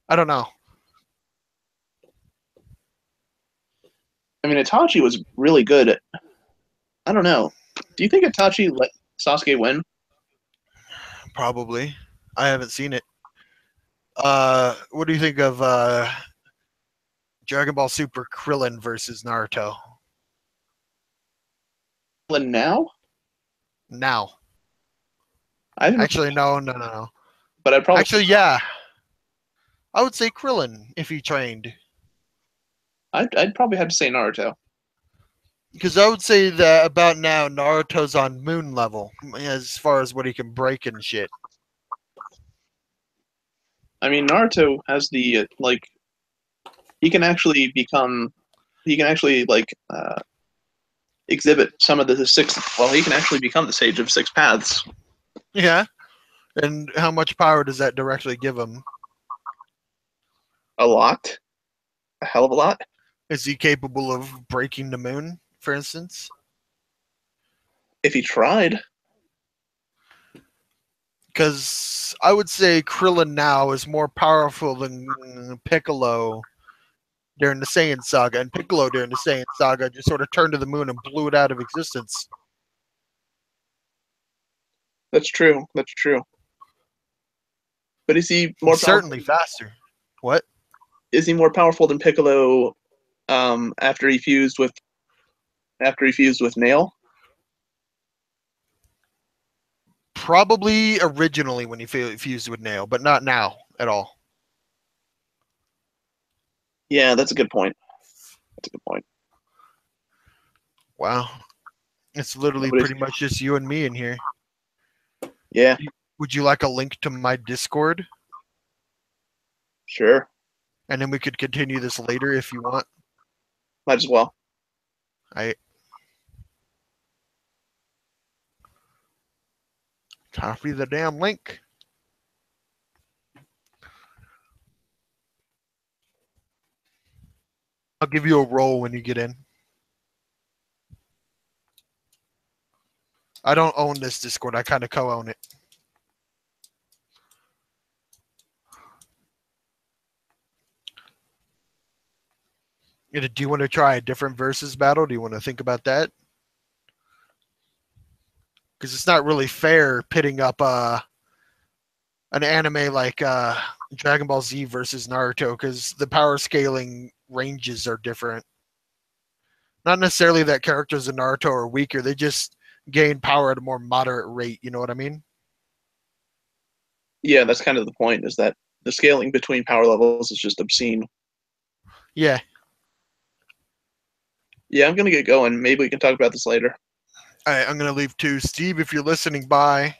I don't know. I mean, Itachi was really good at... I don't know. Do you think Itachi let Sasuke win? Probably. I haven't seen it. What do you think of Dragon Ball Super Krillin versus Naruto? Krillin now? Now. Actually, no. But I'd probably... Actually, yeah. I would say Krillin if he trained. I'd probably have to say Naruto. Because I would say that about now, Naruto's on moon level as far as what he can break and shit. I mean, Naruto has the, like... He can actually become... He can actually, like, exhibit some of the 6... Well, he can actually become the Sage of 6 Paths. Yeah. And how much power does that directly give him? A lot. A hell of a lot. Is he capable of breaking the moon, for instance? If he tried. Because I would say Krillin now is more powerful than Piccolo during the Saiyan Saga. And Piccolo during the Saiyan Saga just sort of turned to the moon and blew it out of existence. That's true. That's true. But is he more certainly faster? What? Is he more powerful than Piccolo after he fused with Nail? Probably originally when he fused with Nail, but not now at all. Yeah, that's a good point. That's a good point. Wow. It's literally pretty much just you and me in here. Yeah. Would you like a link to my Discord? Sure. And then we could continue this later if you want. Might as well. Copy the damn link. I'll give you a roll when you get in. I don't own this Discord. I kind of co-own it. Do you want to try a different versus battle? Do you want to think about that? Because it's not really fair pitting up an anime like Dragon Ball Z versus Naruto, because the power scaling ranges are different. Not necessarily that characters in Naruto are weaker, they just gain power at a more moderate rate, you know what I mean? Yeah, that's kind of the point, is that the scaling between power levels is just obscene. Yeah. Yeah, I'm going to get going. Maybe we can talk about this later. All right, I'm going to leave too. Steve, if you're listening, bye.